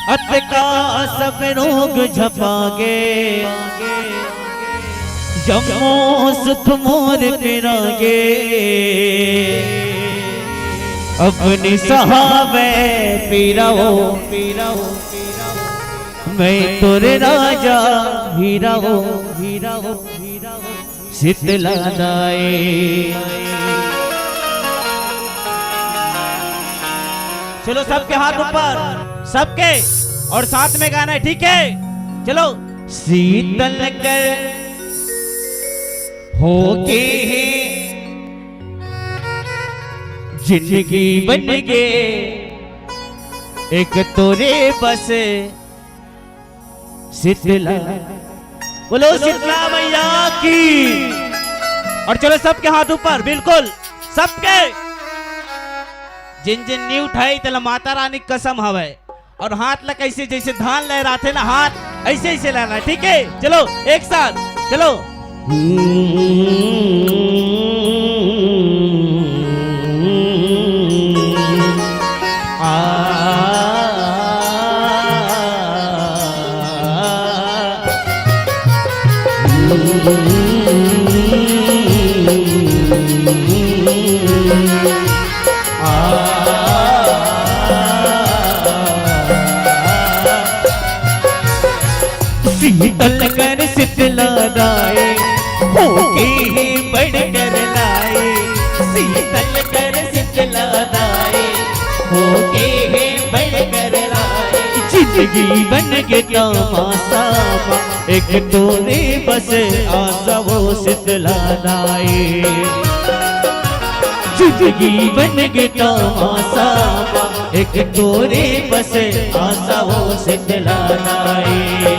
अत का सब रोग झपागे, जमो सुख मोर पिरागे। अपनी सहाबे पीराओ, मैं तोरे राजा हीराओ, शीतला दाई। चलो सबके हाथ ऊपर, सबके, और साथ में गाना है, ठीक है? चलो। शीतल कर होके जिंदगी बन गे एक तोरे बस शीतला। बोलो शीतला मैया की। और चलो सबके हाथ ऊपर, बिल्कुल सबके। जिन जिन नी उठाई तला माता रानी कसम हवे, और हाथ ला कैसे जैसे धान लहराते ना, हाथ ऐसे ऐसे लहरा, ठीक है? चलो एक साथ, चलो। शीतल कर शीतला दाए होके ही बड़ कर लाए। शीतल कर शीतला दाए होके ही बड़ कर लाए। जिंदगी बन के तमाशा एक तोरे बस आशा वो शीतला दाए। जिंदगी बन के तमाशा एक तोरे बस आशा वो शीतला दाए।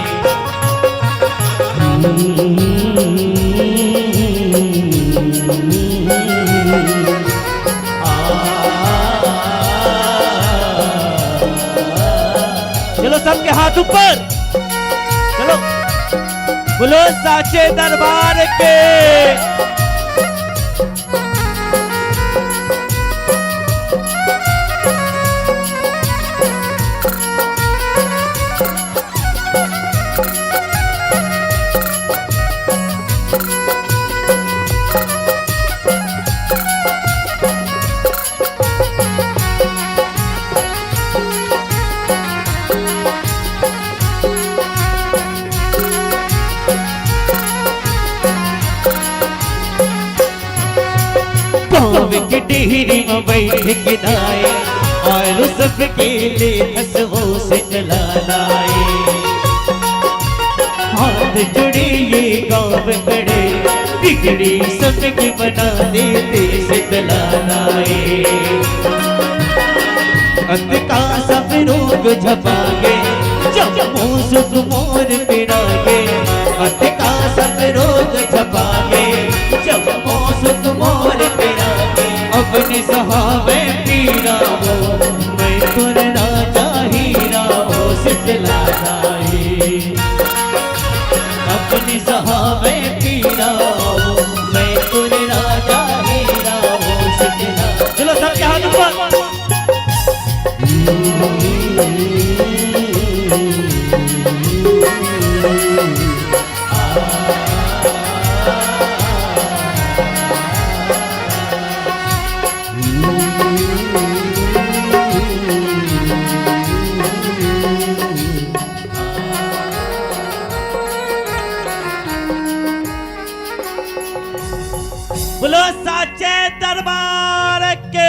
चलो सबके हाथ ऊपर, चलो। बोलो साचे दरबार के। के डेहरी में बैठ के दाए और सबके लिए हंसवो शीतला दाए। हाथ जुड़े ये गाँव खड़े बिगड़ी सबकी बना देते शीतला दाए। अंत का सब रोग झपागे जब सुख मोर पिरागे। अंत का सब रोग झपागे जब सुख मोर पिरागे। अपने सहावे पीरा हो मैं तुर राजा हीरा हो शीतला दाई। अपने सहावे पीरा हो मैं तुर राजा हीरा हो शीतला। चलो सबके हाथ ऊपर। बोलो साचे दरबार के।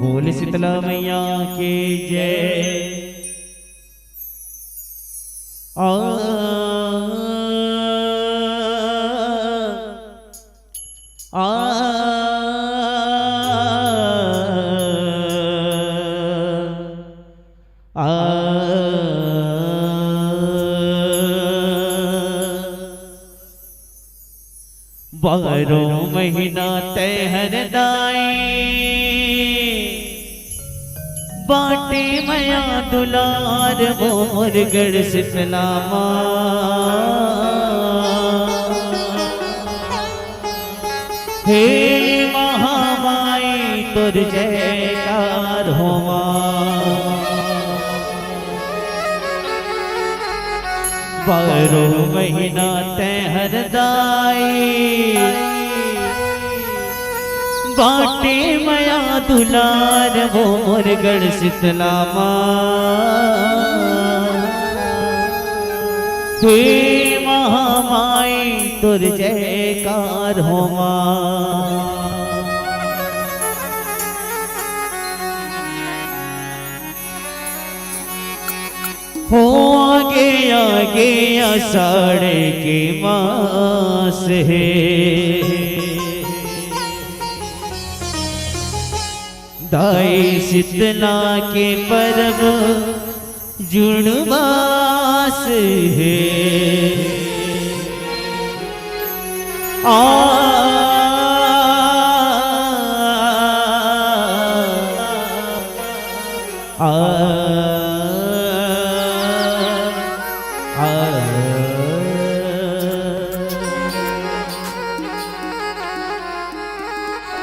बोल शीतला मैया की जय। बारो महीना तहर दाई बाटे मया दुलार मोर गढ़ शीतला हे महामाई तुर जयकार होवा। बारो महीना तहर दाई बाटे मया दुलार मोर गढ़ शीतला हे महामाई तुर जयकार होवा। हो आगे आगे आषाढ़ के मास है दाई शीतला के परब जुड़वास है।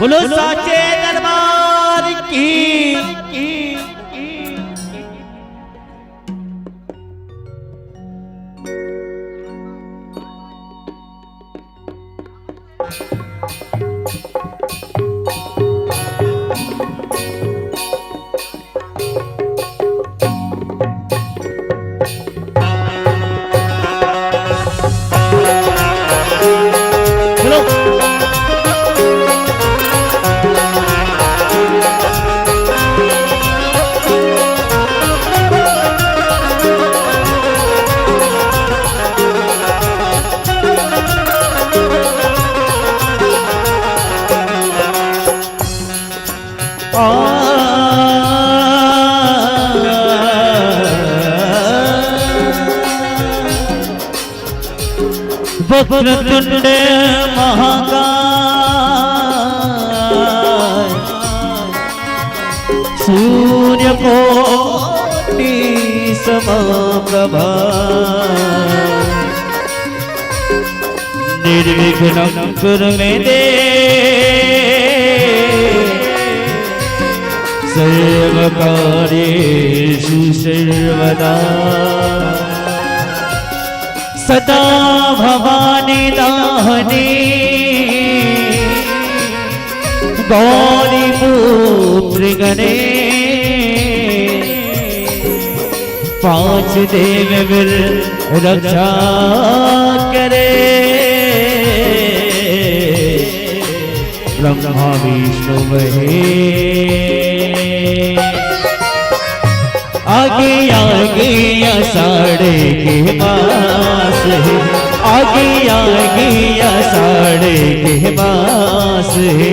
बोलो साचे दरबार की। वक्रतुंड महाकाय सूर्यकोटि समप्रभा निर्विघ्नं कुरु मे देव सर्वकार्येषु सर्वदा सदा भवानी दाहनी गौरी पुत्र गणे पांच देव वीर रक्षा करे ब्रह्मा विष्णु महेश आगे आगे साढ़े के पास है आगे आगे साढ़े के पास है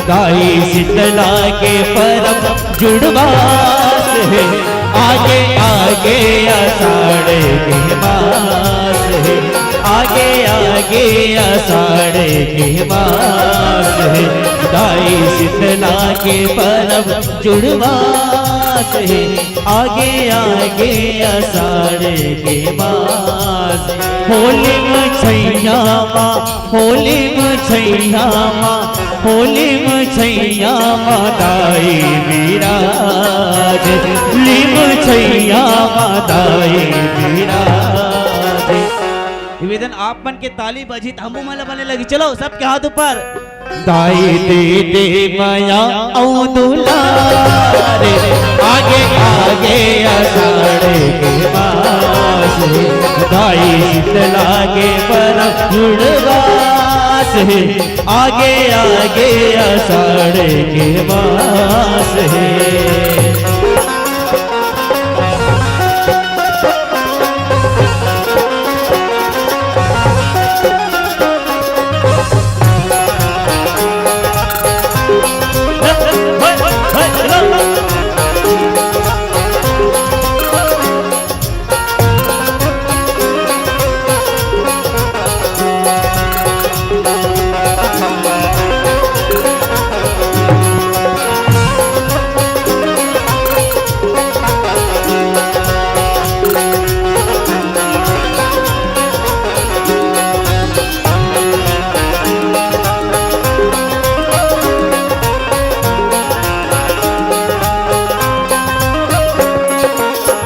गाई शीतला के परम जुड़वास है आगे आगे साढ़े के पास है आगे आगे साढ़े के पास है गाई शीतला के परम जुड़वास है आगे आगे साढ़े के पास होली मछैया माँ होली मछैया माँ होली मछैया माँ दाई विराज ली मछैया माँ दाई विराज। निवेदन आप मन के ताली बजी तंबू माला बने लगी चलो सबके हाथ ऊपर दाई दे दे माया औ दुलारे आगे आगे साढ़े के पास दाई शीतला के परम जुड़वास है आगे आगे साढ़े के पास है।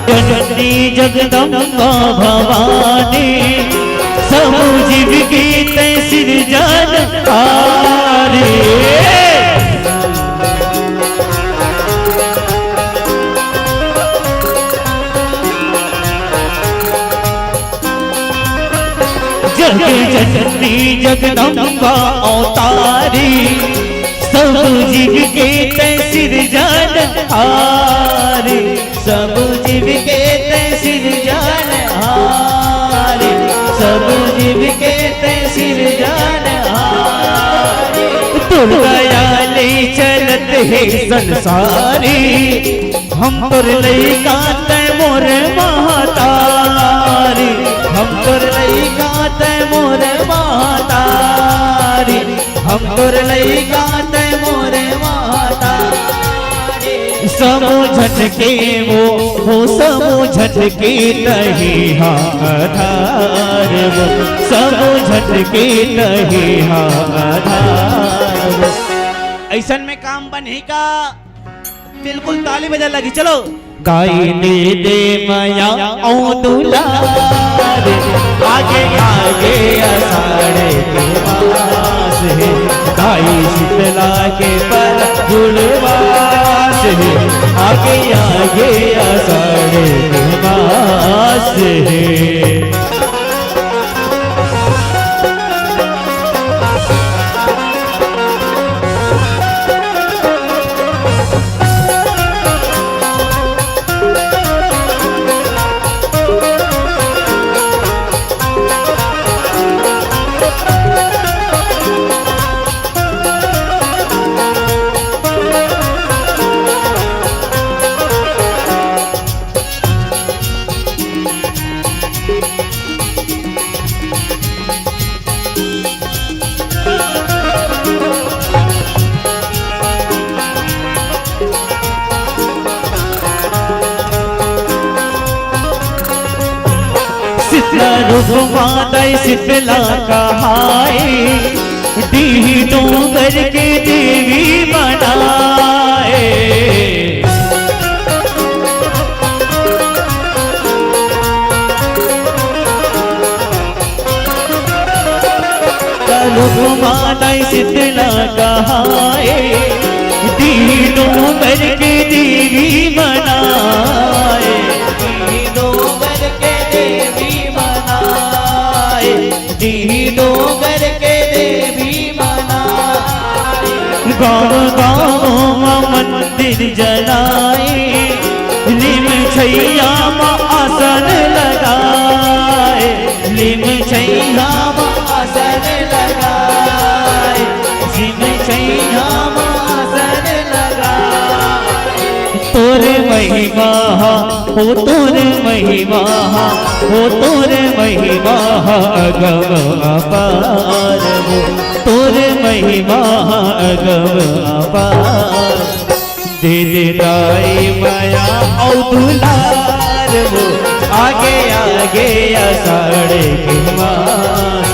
जननी जगदम्बा भवानी समु जीव की तै सृजन हारे जग जननी जगदम्बा अवतारी सब जीव के तै सृजन हारे सब जीव के तै सृजन हारे सब जीव के तै सृजन हारे दुर्दयाली चलत है संसारी हम तोर लइका तै मोर महतारी हम तोर लइका तै मोर महतारी हम तोर लइका तै मोर महतारी समझन के वो समझन के नहीं आधार वो समझन के नहीं आधार ऐसन में काम बने का बिल्कुल ताली बजा लगी चलो गाई दे दे माया औ दुलारे आगे आगे साढ़े के पास है गाई शीतला के पर जुड़वास है आगे आगे साढ़े के पास है। रुकमाता शीतला कहाए डी डोंगर के देवी बनाए रुकमाता शीतला कहाए डी डोंगर के देवी बनाए डी डोंगर के देवी बनाए डी डोंगर के देवी बनाए गाँव गाँव मंदिर जलाए लिम छैया माँ आसन लगाए लिम छैया माँ आसन लगाए लिम छैया माँ आसन लगाए तोरे महिमा हो तोरे महिमा हो तोरे महिमा अगम अपार हो तोरे महिमा अगम अपार दे दे दाई माया औ दुलार हो आगे आगे आषाढ़ के मास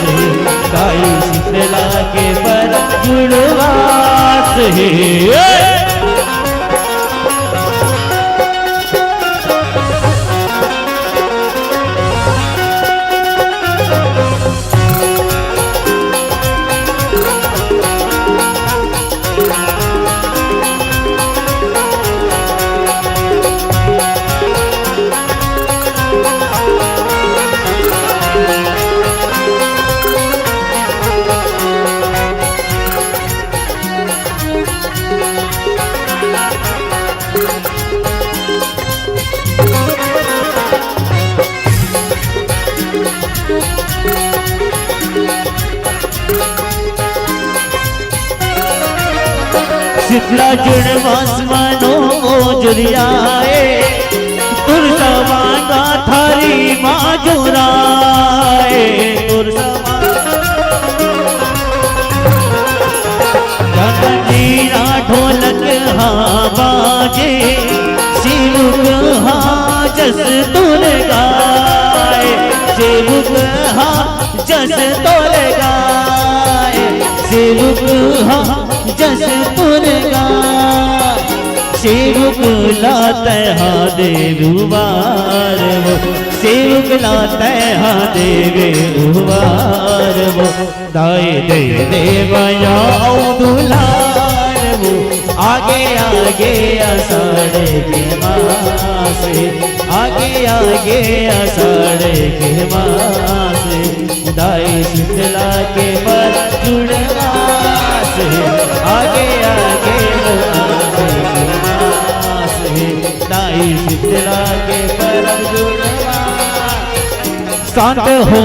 दाई शीतला के पर जुड़वास है शीतला जुड़वास मानो जुरियाए तुरसा मांगा थारी माँ जुराए तुरसा जीरा ढोलक हाँ बाजे शिवक हाँ जस तुर गाए शिवक हाँ जस तुर गाए शिवक हाँ जस तुर गाए शिवक लाते हाँ देवुबार वो शिवक लाते हाँ देवुबार वो दाए दे देवया दुलार वो आगे आगे आषाढ़ के मास आगे आगे आषाढ़ के मास दाई शीतला के पर जुड़वास आगे आगे मास दाई शीतला के पर जुड़वास शांत हो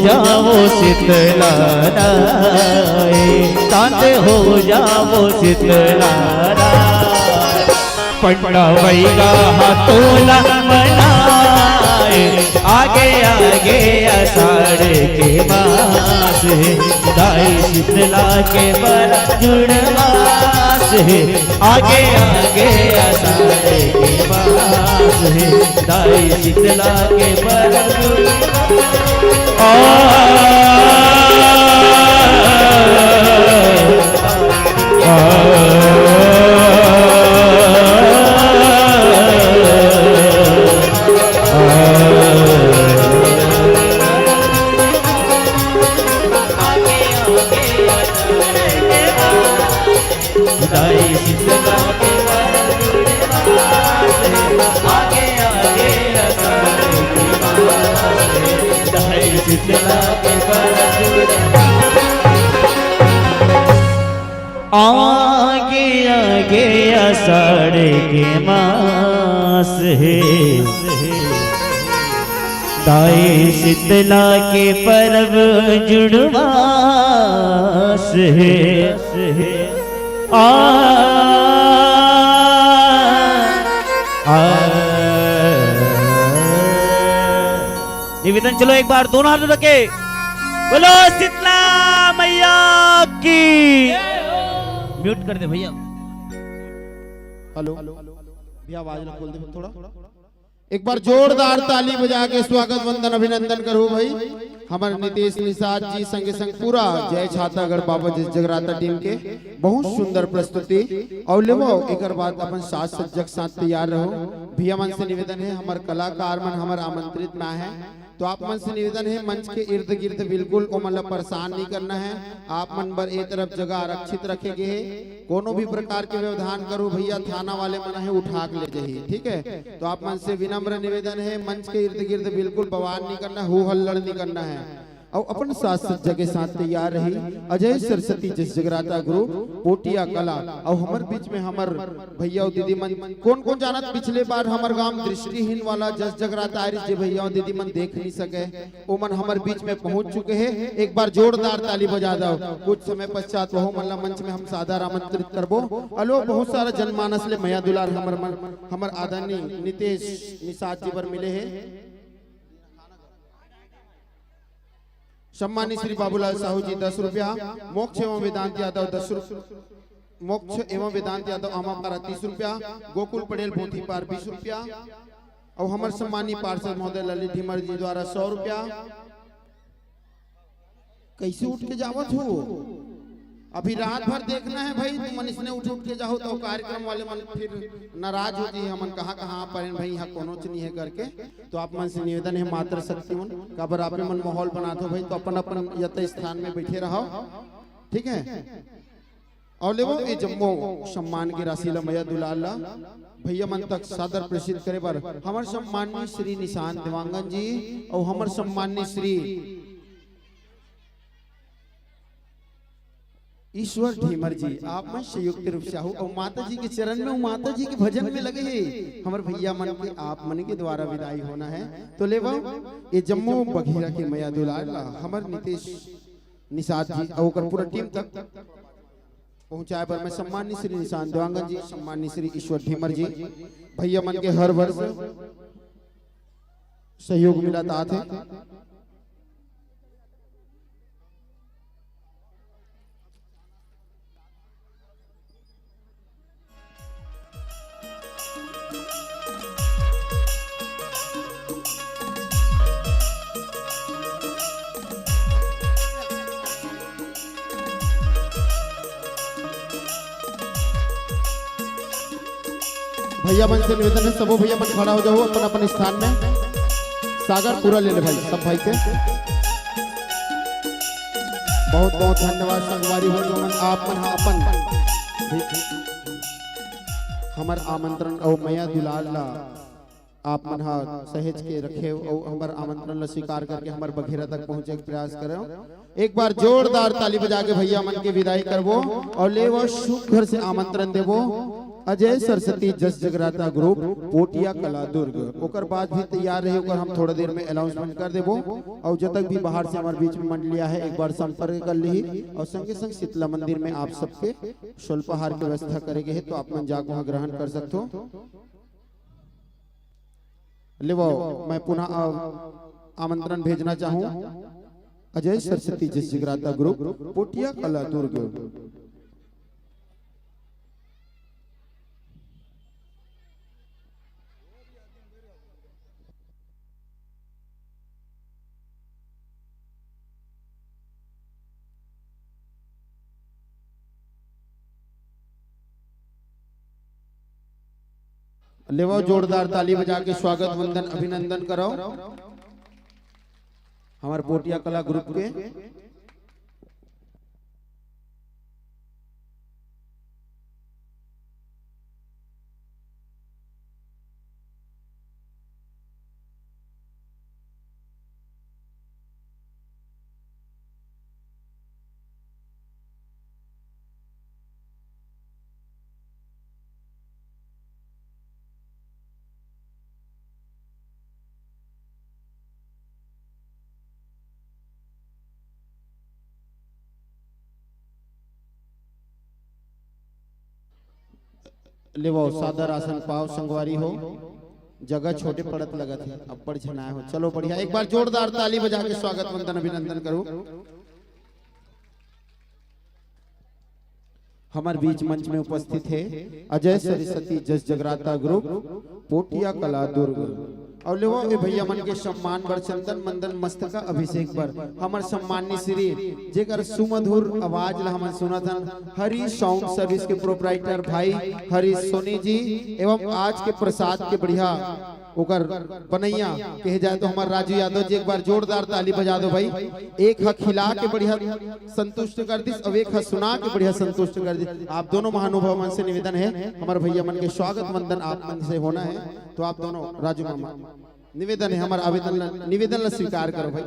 जाओ शीतला राय शांत हो जाओ शीतला राय पंडा वैगा हाथोला मनाए आगे आगे आषाढ़ के मास दाई शीतला के पर जुड़वास आगे आगे आषाढ़ के मास दाई शीतला के पर आगे आगे आषाढ़ के मास है दाई शीतला के पर्व जुड़वास है निवेदन चलो एक बार दोनों हाथ रखे बोलो शीतला मैया की म्यूट कर दे भैया हेलो भैया आवाज ना खोल दे थोड़ा एक बार जोरदार ताली बजा के स्वागत वंदन अभिनंदन करो भाई हमारे नीतीश निषाद जी संगे संग पूरा जय छातागढ़ बाबा जस जगराता टीम के बहुत सुंदर प्रस्तुति और लेवो एक बाद अपन साज सज्जक साथ तैयार रहो। भैया मन से निवेदन है हमारे कलाकार मन हमारे आमंत्रित ना है तो आप मन से निवेदन है मंच के इर्द गिर्द बिल्कुल को मतलब परेशान नहीं करना है। आप मन पर एक तरफ जगह आरक्षित रखेगे है कोनो भी प्रकार के व्यवधान करो भैया थाना वाले मना है उठा के ले जाइए ठीक है। तो आप मन से विनम्र निवेदन है मंच के इर्द गिर्द बिल्कुल बवाल नहीं करना हो हल्लड़ नहीं करना है। और अपन साथ सज्जा के साथ तैयार रही अजय सरस्वती जस जगराता ग्रुप पोटिया कला और हमारे बीच में हमार भैया और दीदी मन कौन कौन जाना पिछले बार हमार गांव दृष्टिहीन वाला जस जगराता आरिस जे भैया और दीदी मन देख नहीं सके वो मन हमारे बीच में पहुंच चुके हैं। एक बार जोरदार ताली बजा दो। कुछ समय पश्चात वह मल्ला मंच में हम सादर आमंत्रित करबो। अलो बहुत सारा जनमानस ले मया दुलार हमार आदरणीय नीतीश निषाद जी पर मिले हैं। सम्मानित श्री बाबूलाल साहू जी 10 रुपया, मोक्ष एवं वेदांत यादव 10 रुपया, मोक्ष एवं वेदांत यादव आमापारा 30 रुपया, गोकुल पटेल भोथी पार 20 रुपया और हमारे सम्मानित पार्षद महोदय ललित धीमर जी द्वारा 100 रुपया। कैसे उठ के जावत हो अभी रात भर देखना है भाई तुम मनीष ने उठ के जाओ तो कार्यक्रम वाले मन फिर नाराज हो जी हमन कहाँ पर भाई यहाँ कोनो नहीं है करके। तो आप मन से निवेदन है मात्र शक्ति मन काबर आप मन माहौल बना दो भाई तो अपन अपन यथ स्थान में बैठे रहो ठीक है। और ले वो ये जम्मो सम्मान की राशि लमया दुलाला भैया मन तक सादर प्रेषित करे पर हमारे सम्माननीय श्री निशान देवांगन जी और हमारे सम्माननीय श्री ईश्वर ढीमर जी आप में संयुक्त रूप से हो और माता जी के चरण में माता जी के भजन में लगे हैं हमारे भैया मन के आप मन के द्वारा विदाई होना है। तो ले वो ये जम्मू बघीरा के मया दुलाला हमारे नीतीश निषाद जी और पूरा टीम तक पहुंचाए पर मैं सम्माननीय श्री निशान देवांगन जी सम्माननीय श्री ईश्वर ढीमर जी भैया मन के हर वर्ष सहयोग मिला थे। भैया मन से निवेदन है सबो भैया मन खड़ा हो जाओ अपन अपन स्थान में। सागर पूरा ले ले भाई सब भाई के बहुत बहुत धन्यवाद। संगवारी हो जो मन आप मन अपन हमार आमंत्रण और मया दुलाला आप मन सहेज के रखे और हमार आमंत्रण स्वीकार करके हमार बघेरा तक पहुंचे के प्रयास करो। एक बार जोरदार ताली बजा के भैया मन के विदाई करबो और ले वो शुभ घर से आमंत्रण देबो अजय सरस्वती जस जगराता ग्रुप पोटिया कला दुर्ग। ओकर बाद भी तैयार रहे ओकर हम थोड़ा देर में अनाउंसमेंट कर देबो और जब तक भी बाहर से हमारे बीच में मंडलिया है एक बार संपर्क कर ली और संगे संग शीतला मंदिर में आप सबके स्वल्पाहार की व्यवस्था करेंगे है तो आप मन जाकर वहां ग्रहण कर सकते हो। ले वो मैं पुनः आमंत्रण भेजना चाहूं अजय सरस्वती जस जगराता ग्रुप पोटिया कला दुर्ग। लेवा जोरदार ताली बजा के स्वागत वंदन अभिनंदन करो हमारे पोटिया कला ग्रुप के। ले वो सादर आसन पाव संगवारी हो जगह छोटे पड़त लगत है अब बड़ झनाए हो। चलो बढ़िया एक बार जोरदार ताली बजा के स्वागत वंदन अभिनंदन करो। हमारे बीच मंच में उपस्थित है अजय सरस्वती जस जगराता ग्रुप पोटिया कला दुर्ग और लेवा ए भैया मन के सम्मान पर चंदन मंदन मस्तका अभिषेक पर हमार सम्माननीय श्री जेकर सुमधुर आवाज ला हमन सुना था हरी साउंड सर्विस के प्रोप्राइटर भाई हरी सोनी जी एवं आज के प्रसाद के बढ़िया ओकर बनैया कहे जाए तो हमारे राजू यादव जी एक बार जोरदार ताली बजा दो भाई। एक हक खिला के बढ़िया संतुष्ट कर दी और एक हक सुना के बढ़िया संतुष्ट कर दी। आप दोनों महानुभाव मन से निवेदन है हमारे भैया मन के स्वागत वंदन आप मन से होना है तो आप दोनों राजू मामा निवेदन है हमारा आवेदन निवेदन स्वीकार करो भाई।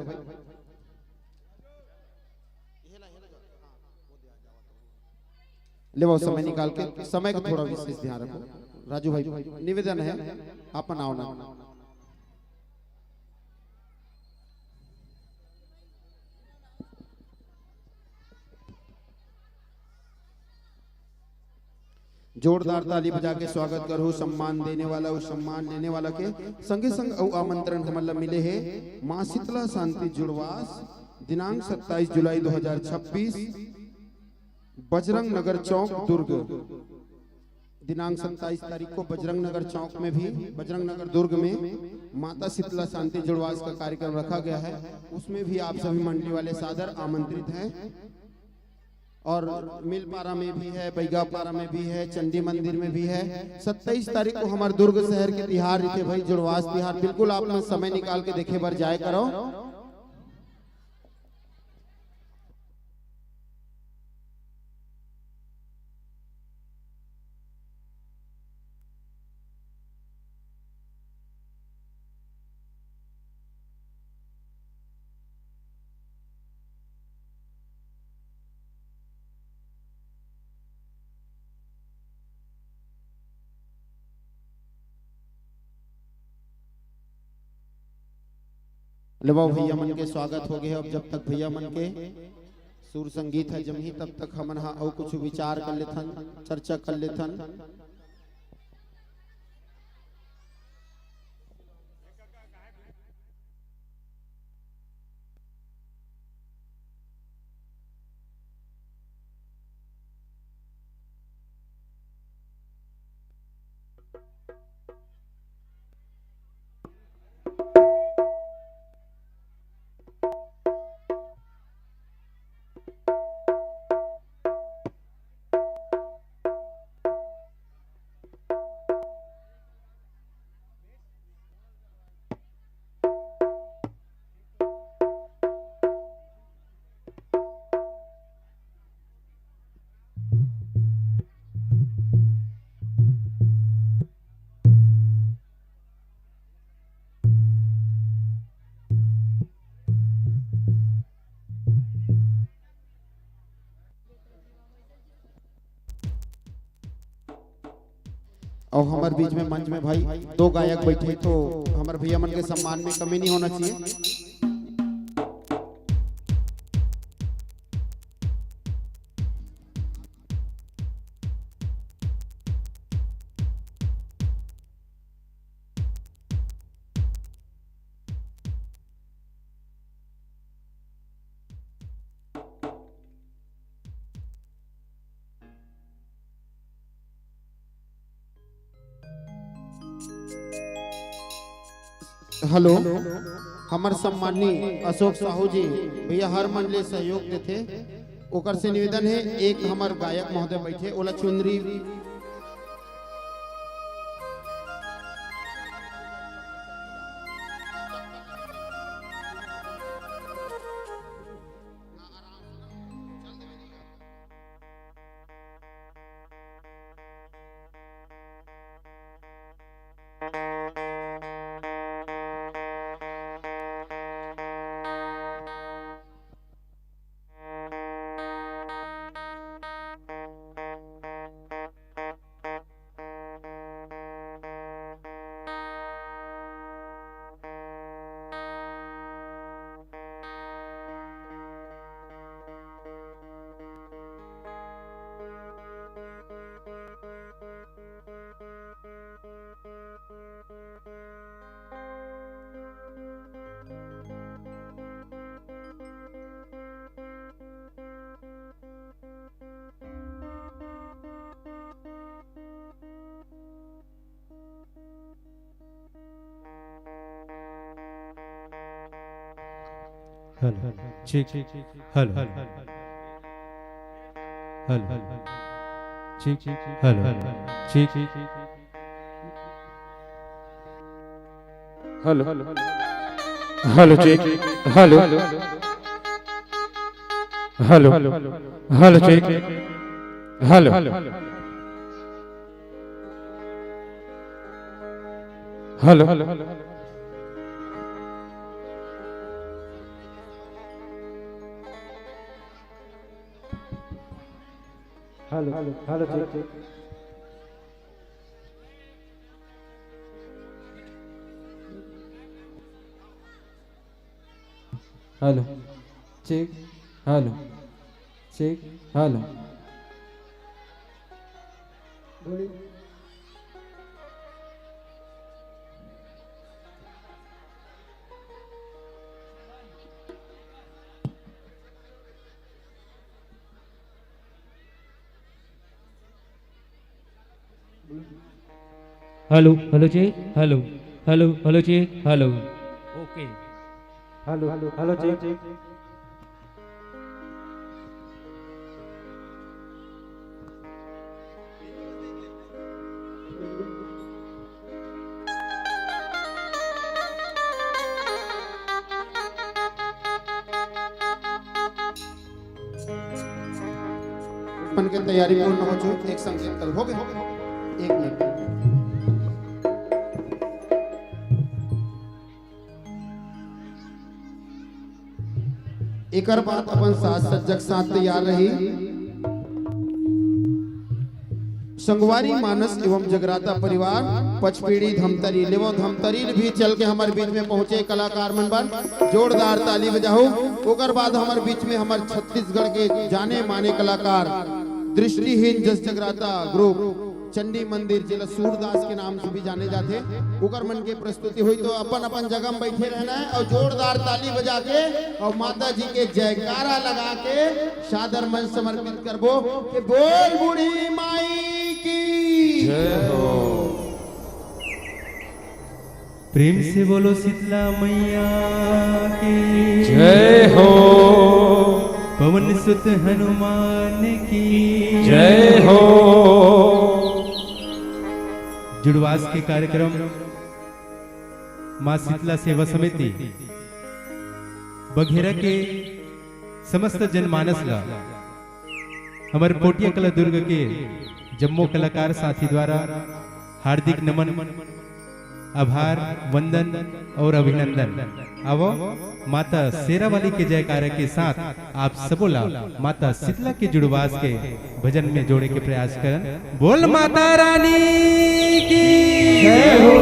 ले वो समय निकाल के समय का थोड़ा विशेष ध्यान रखो राजू भाई निवेदन है आप आओ ना। जोरदार ताली बजा के स्वागत करो सम्मान देने वाला और सम्मान लेने वाला के संगे संग आमंत्रण हमारा मिले है मां शीतला शांति जुड़वास दिनांक 27 जुलाई 2026 बजरंग नगर चौक दुर्ग दिनांक 27 तारीख को बजरंग नगर चौक में भी बजरंग नगर दुर्ग में माता शीतला शांति जुड़वास का कार्यक्रम रखा गया है उसमें भी आप सभी मंडली वाले सादर आमंत्रित हैं और मिलपारा में भी है बैगापारा में भी है चंडी मंदिर में भी है। 27 तारीख को हमारे दुर्ग शहर के तिहार थे भाई जुड़वास तिहार बिल्कुल आप समय निकाल के देखे बार जाए करो। लेवा भैया मन के स्वागत हो गए। अब जब तक भैया मन के सुर संगीत है जम ही तब तक हमन हा और कुछ विचार कर लेथन चर्चा कर लेथन। और हमारे बीच में मंच में भाई दो गायक बैठे तो हमारे भैया मन के सम्मान में कमी नहीं होना चाहिए। हेलो हमारे सम्मानी अशोक साहू जी भैया हर मंडली सहयोग देते ओकर से निवेदन है एक हमारे गायक महोदय बैठे ओला चुनरी hello check hello hello check hello check hello hello check hello hello hello check hello hello hello hello check hello check hello check hello hello hello check hello hello hello check hello okay hello hello check अपन के तैयारी पूर्ण हो चुकी, एक संकेत कर हो गए, एक मिनट। एकर बाद अपन साज सज्जक साथ तैयार रही। संगवारी मानस एवं जगराता परिवार पचपीड़ी धमतरी लेवो धमतरी भी चल के हमारे बीच में पहुंचे कलाकार मनबन जोरदार ताली बजाओ। ओकर बाद हमारे बीच में हमारे छत्तीसगढ़ के जाने माने कलाकार दृष्टिहीन जस जगराता ग्रुप चंडी मंदिर जिला सूरदास के नाम से भी जाने जाते, उकर मन की प्रस्तुति हुई तो अपन अपन जगह में बैठे रहना है और जोरदार ताली बजा के और माता जी के जयकारा लगा के सादर मन समर्पित करबो कि बोल बूढ़ी माई की जय हो। प्रेम से बोलो शीतला मैया की जय हो। पवन सुत हनुमान की जय हो। जुड़वास के कार्यक्रम मां शीतला सेवा समिति बघेरा के समस्त जनमानस ला हमारे पोटिया कला दुर्ग के जम्मो कलाकार साथी द्वारा हार्दिक नमन आभार वंदन और अभिनंदन। अब माता शेरावाली के जयकारा के साथ आप सबोला माता शीतला के जुड़वास के भजन में जोड़े के प्रयास करें। बोल माता रानी की जय हो।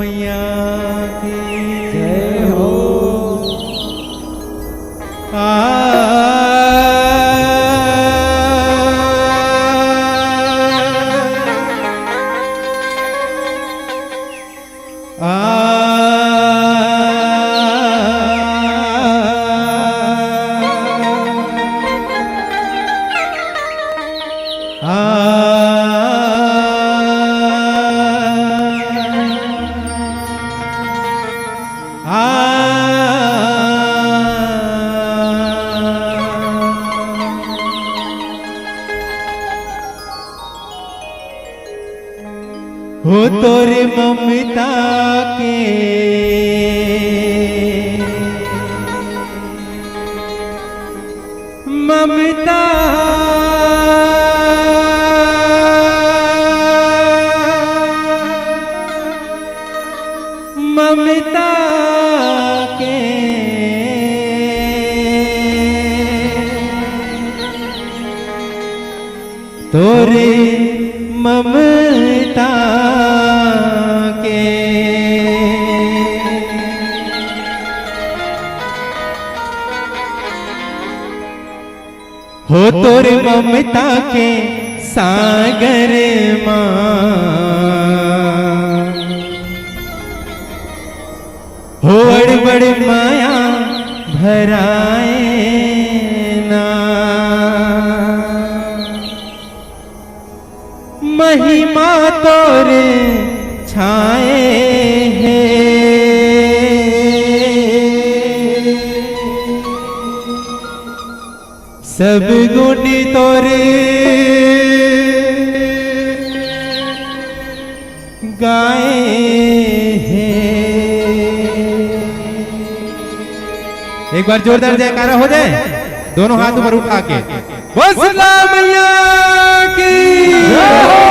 मैया की जय हो। हो तोरे ममता के ममता ममता के तोरे ममता के हो तोरे ममता के सागर माँ हो बड़ माया भराए ना महिमा तोरे छाए हैं सब गुण तोरे गाए हैं। एक बार जोरदार जयकारा हो जाए, दोनों हाथ ऊपर उठा के बोल शीतला मैया की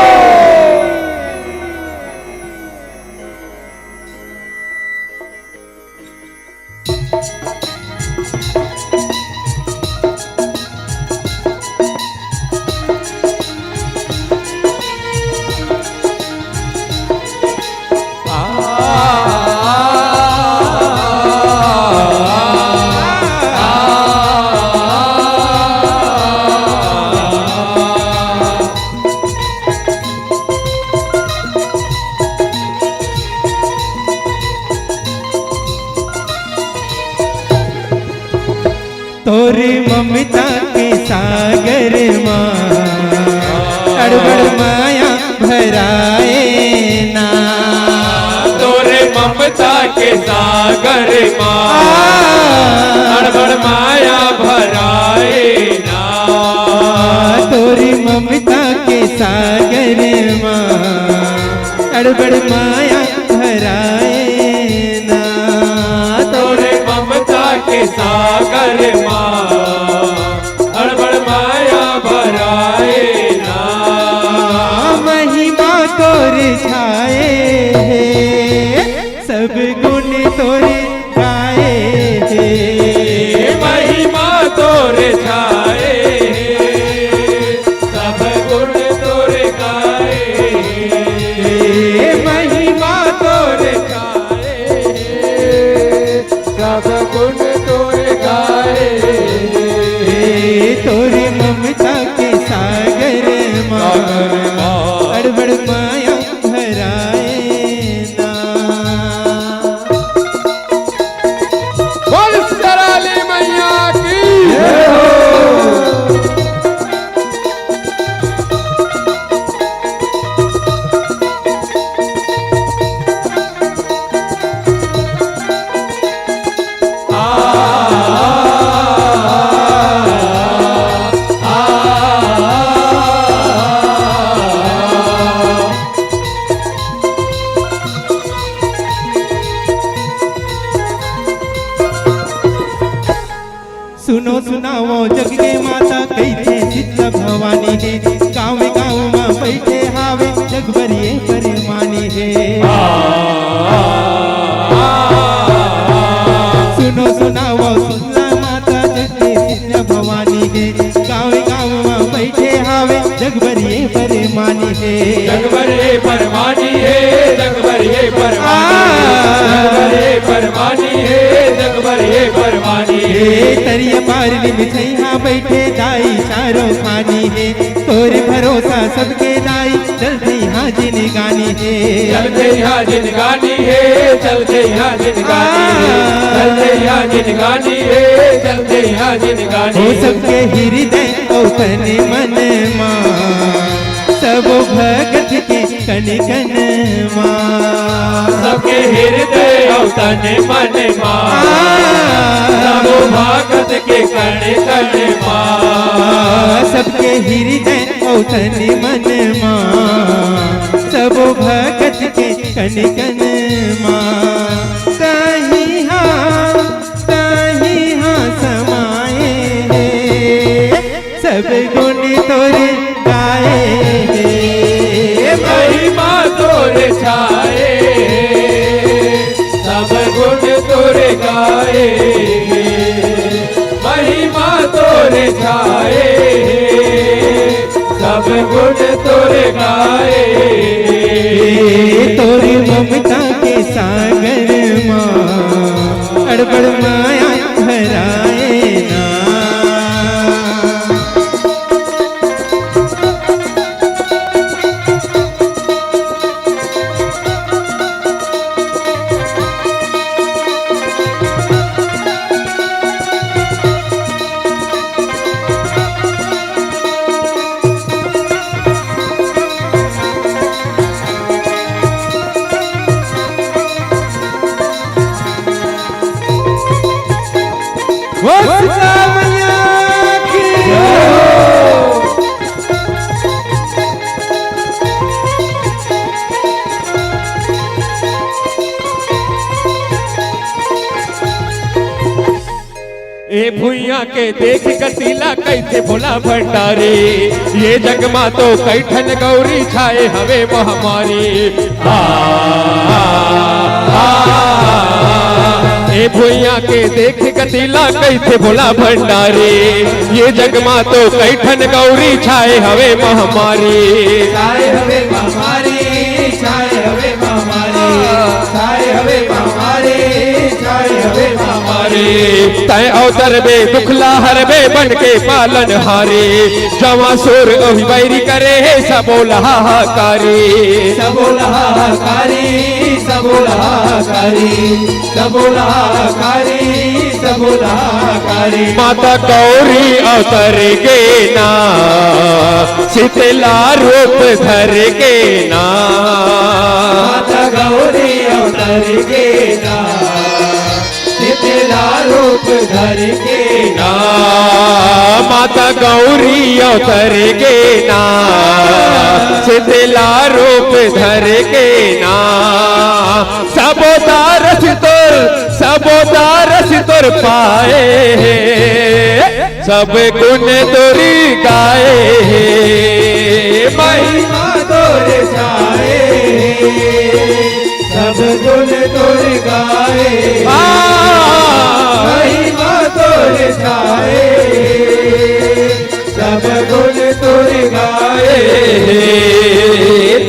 तोरे ममता के सागर माँ अड़बड़ माया भराए ना तोरे ममता के सागर माँ अड़बड़ माया भराए ना तोरे ममता के सागर माँ अड़बड़ माया भराए ना तोरे ममता के सागर माँ अड़बड़ माया भराए ना महिमा तोरे छाए सब गुण तोरे गाए महिमा तोरे छाए सब गुण तोरे गाए महिमा तोरे गाए सब गुण तोरे गाए तोरे ममता के सागर माँ अड़बड़ माया भराए ना बोल सराली मैया की सुनो सुनाओ जग के माता कैसे शीतला भवानी है गाँव गाँव में बैठे हावे जग बरिए परमानी है सुनो सुनाओ शीतला माता जग के शीतला भवानी है गाँव गाँव में बैठे हावे जग बरिए परमानी है जग बरिए परमानी है जग बरिए परमानी परवानी है जग भरे परवानी है तरिया पारनी बिछैया बैठे दाई चारों खानी है तोरे भरोसा सबके दाई चलते यहाँ जिनगानी है चलते यहाँ जिनगानी है चलते यहाँ जिनगानी है चलते यहाँ जिनगानी है चलते यहाँ जिनगानी हो सबके हृदय और तन मन मां सब भगत के कण कण मां सबके हृदय और तन मन मां सब भगत के कण कण मां सबके हृदय और तन मन मां सब भगत के कण कण मां ताही हाँ समाए सब गुण तोरे गाए महिमा तोरे छाए सब गुण तोरे गाए महिमा तोरे छाए सब गुण तोरे गाए तोरी ममता के सागर मां अड़बड़ माया भराए ना ए भुइया के देख कटीला कैसे भोला भंडारी ये जग मा तो कैठन गौरी छाए हवे महामारी ए भुइया के देख कटीला कैसे भोला भंडारी ये जग मा तो कैठन गौरी छाए हवे महामारी छाए हवे महामारी छाए हवे महामारी छाए हवे महामारी छाए हवे महामारी तय अवतर बे दुखला हर बे बन के पालन हारे जवा सुर अभिवैरी करे है सबोला हाहाकारी सबोला हाहाकारी सबोला हाहाकारी सबोला हाहाकारी सबोला हाहाकारी माता गौरी अवतर के ना शीतला रूप धर के ना माता गौरी अवतर के ना शीतला रूप धर के ना माता गौरी अवतर के ना शीतला रूप धर के ना सबोदारस तोर पाए सब गुण तोरी गाए महिमा तोर छाए सब गुण तोर गाए महिमा तोर छाए सब गुण तोर गाए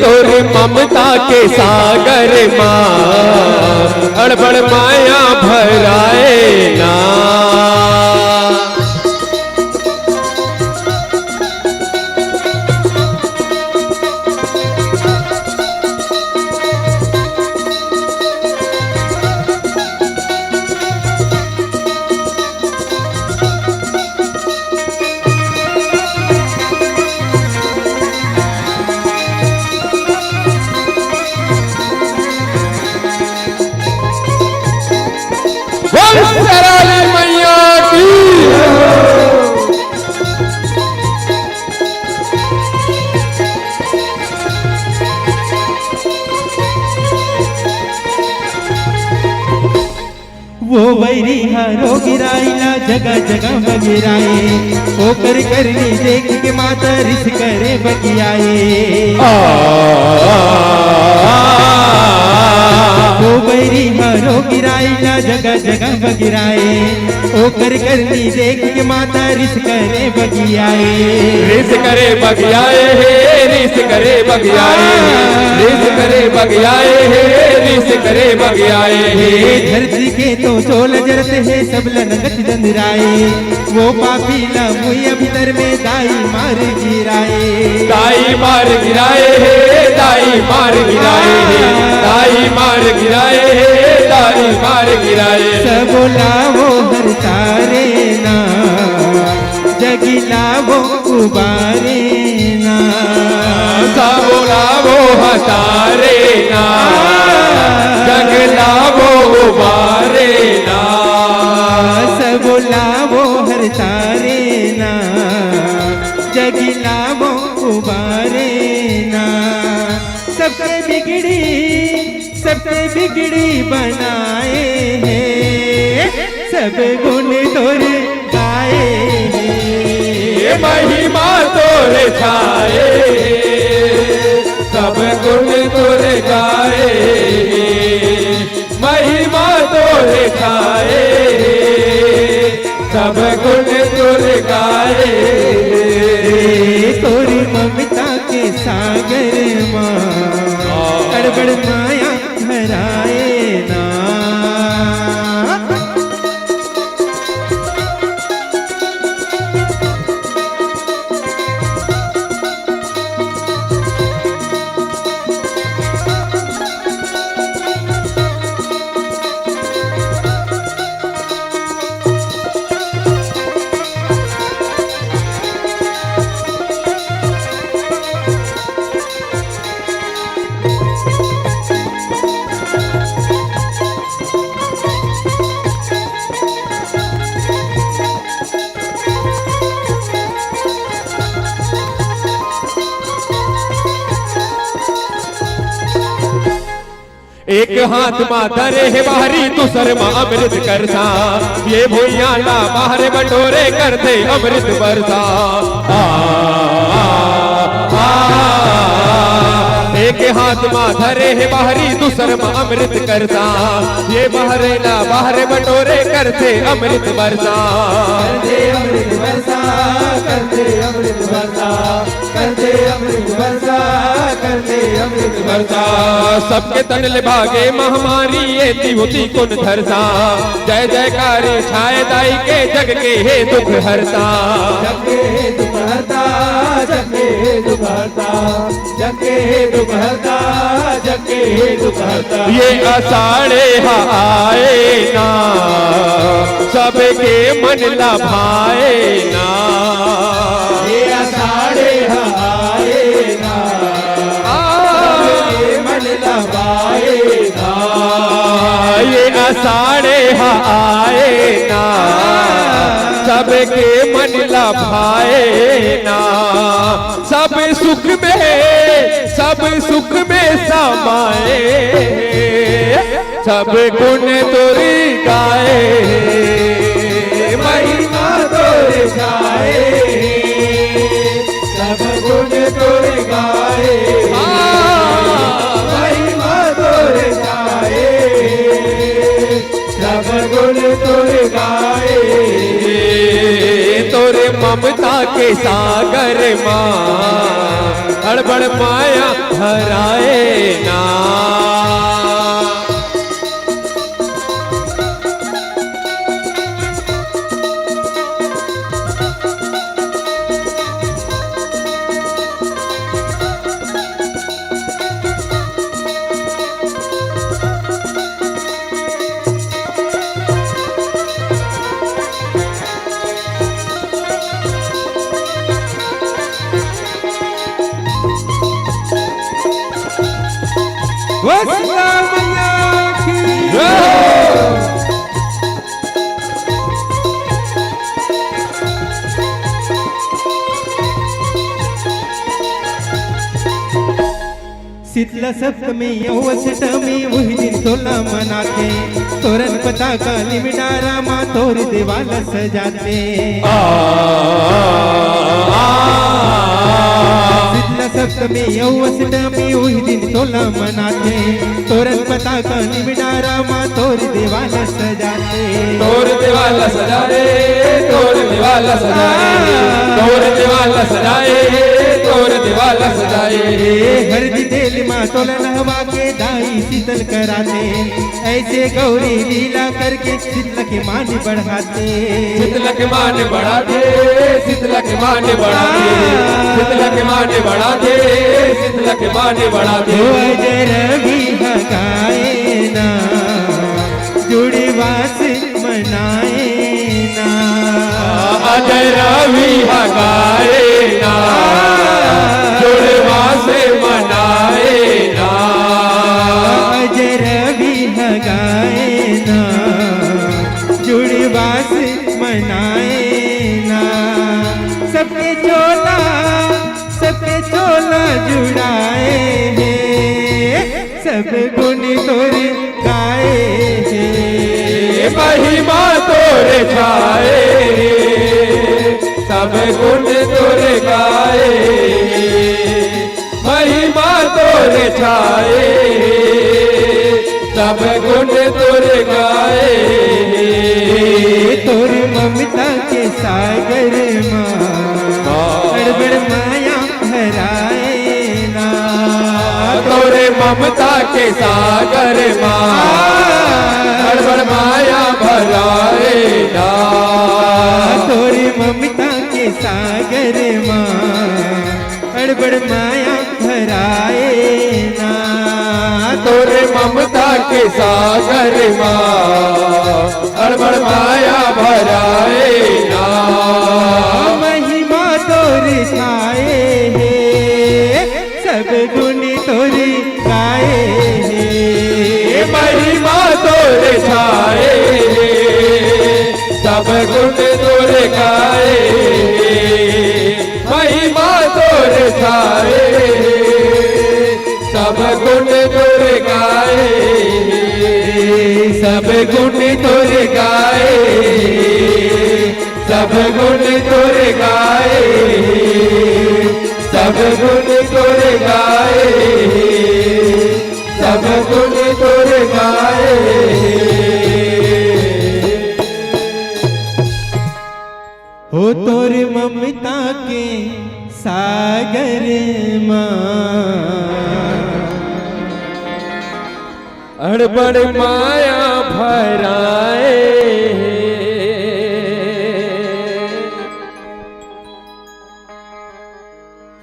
तोर ममता के सागर माँ अड़बड़ माया भराए ना मैया की वो वैरी हारो गिराइला जगह जगह बगिराए ओकर करनी देख के माता रिस करे बगियाए वो बैरी हरो गिराइला जगह जगह बगिराए ओकर करनी देख के माता रिस करे बगियाए रिस करे बगियाए हे रिस करे बगियाए रिस करे बगियाए हे रिस करे बगियाए हे धरती के तो चोल जरते है सब लनगत जंदराए वो पापी ला मुया भीतर में दाई मार गिराए दाई मार गिराए हे दाई मार गिराए हे दाई मार गिराए हे दाई मार गिराए सब लावो हर तारे ना जगी लावो उबारे ना सब लावो हतारे ना जग लावो उबारे ना सब लावो हर तारे ना जगी लावो उबारे ना सबके बिगड़ी बनाए हैं सब गुण तोर गाए हैं महिमा तोरे छाए सब गुण तोरे गाए महिमा तोरे छाए सब गुण तोरे गाए तोरी ममता के सागर माँ गड़बड़ माया भराए ना एक हाथ माँ धरे है बाहरी दूसर माँ अमृत करसा ये भूया ला बाहर बटोरे करते अमृत बरसा एक हाथ माँ धरे है बाहरी दूसर माँ अमृत करता ये बहरे ला बाहर बटोरे करते अमृत बरसा करते अमृत बरसा करते अमृत बरसा करते अमृत बरसा करते अमृत बरसा सबके तन भागे महामारी ये होती कुन धरसा जय जयकारी छाए दाई के जग के हे दुख हरता जग के हे दुख हरता जग के हे दुख हरता जग के हे दुख हरता जग के हे दुख हरता ये अषाढ़े आए ना सबके मन लभाए ना ये अषाढ़े आए ना सबके मन लभाए ना ये अषाढ़े आए ना सबके मन लभाए ना सब सुख में समाए सब गुण तोरी गाए महिमा तोरे गाए सब गुण तोरे गाए महिमा तोरे गाए सब गुण तोरे गाए तोरे ममता के सागर माँ हड़बड़ माया हराए ना शीतला सप्तमी अष्टमी वही दिन तोला मनाते तोरन पता काली मिडारा माँ तोर देवाला सजाते शीतला सप्तमी अष्टमी वही दिन 16 मनाते तोरन पता का निमडारा माँ तोर देवाला सजाते तोर देवाला सजाए तोर देवाला सजाए तोर देवाला सजाए तोर देवाला सजाए हरदी तेल माँ तोलन हवा के दाई शीतल कराते ऐसे गौरी लीला करके शीतल के मान बढ़ाते शीतल के मान बढ़ाते शीतल के मान बढ़ाते शीतल के मान बढ़ाते शीतल के मान बढ़ाते अजय रवि हगाए ना जुड़ी वास मनाए ना अजय रवि हगाए ना जुड़ी वास मनाए ना अजय रवि हगाए ना जुड़ी वास मनाए ना सबके चोला जुड़ाए हैं सब गुण तोरे गाए हैं महिमा तोरे छाए सब गुण तोरे गाए महिमा तोरे छाए सब गुण तोरे गाए तोर ममता के सागर बड़ माया भराए ना तोरे ममता के सागर बड़ माया भराए ना तोरे ममता के सागर बड़ माया भराए ना तोरे ममता के सागर बड़ माया भराए ना महिमा तोरे छाए है सब गुण तोरे गाए है महिमा तोरे छाए सब गुण तोरे गाए महिमा तोरे छाए सब गुण तोरे गाए सब गुण तोरे गाए सब गुण तोरे गाए सब गुण तोरे गाए सब गुण तोरे गाए हो तोर ममता के सागर अड़बड़ माया भराए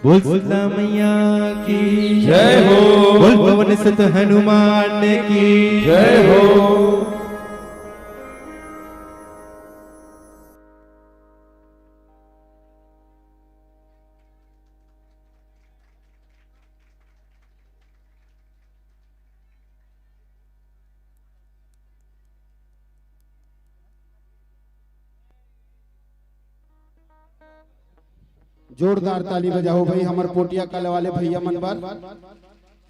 बोल सीता मैया की जय हो बोल पवन सुत हनुमान की जय हो जोरदार ताली बजाओ भाई हमार पोटिया कल वाले भैया मन पर